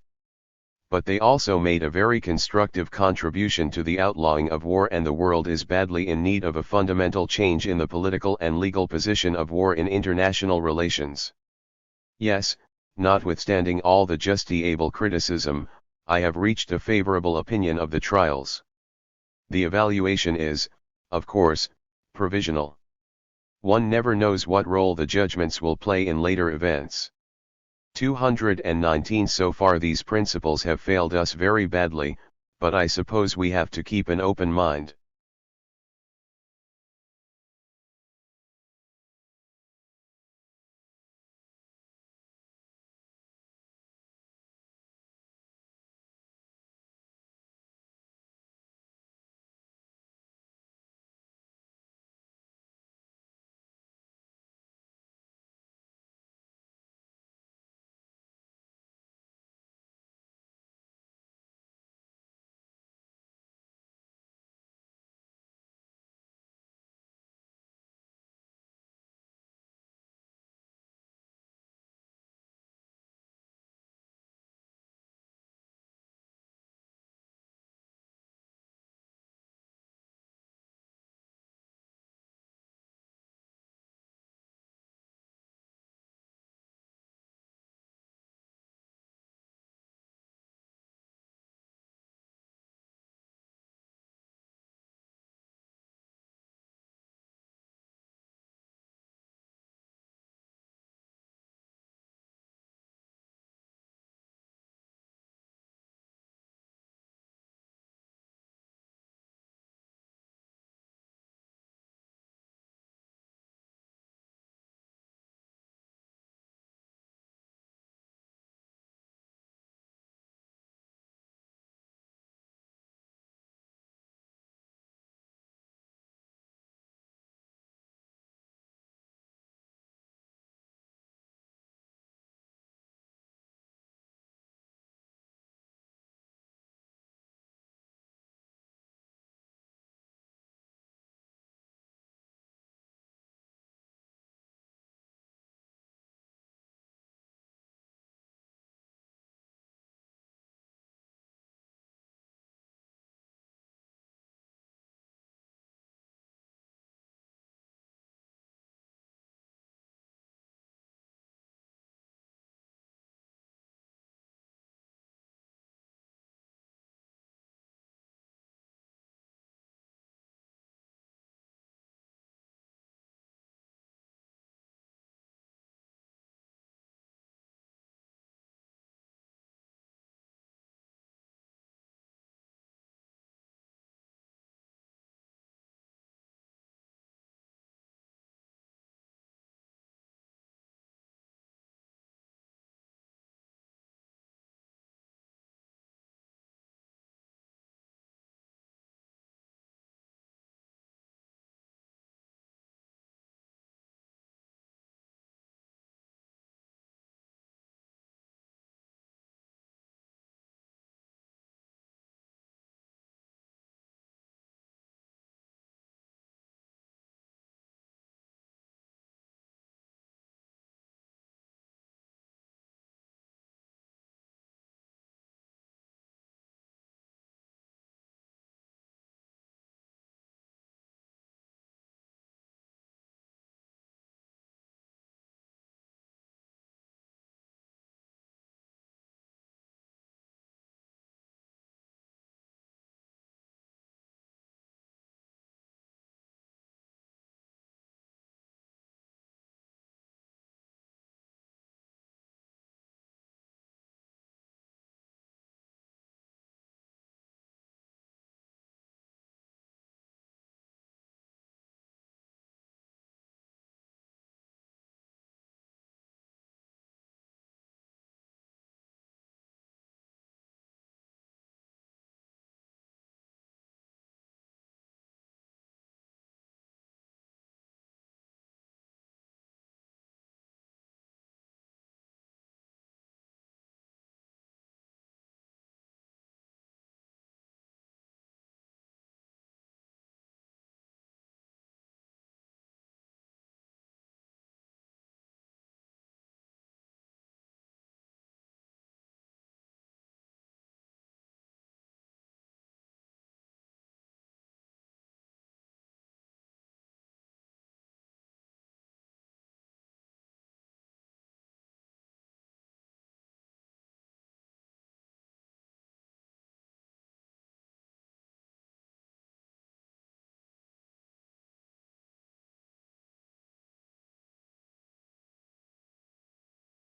But they also made a very constructive contribution to the outlawing of war, and the world is badly in need of a fundamental change in the political and legal position of war in international relations. Yes, notwithstanding all the justifiable criticism, I have reached a favorable opinion of the trials. The evaluation is, of course, provisional. One never knows what role the judgments will play in later events. 219. So far these principles have failed us very badly, but I suppose we have to keep an open mind.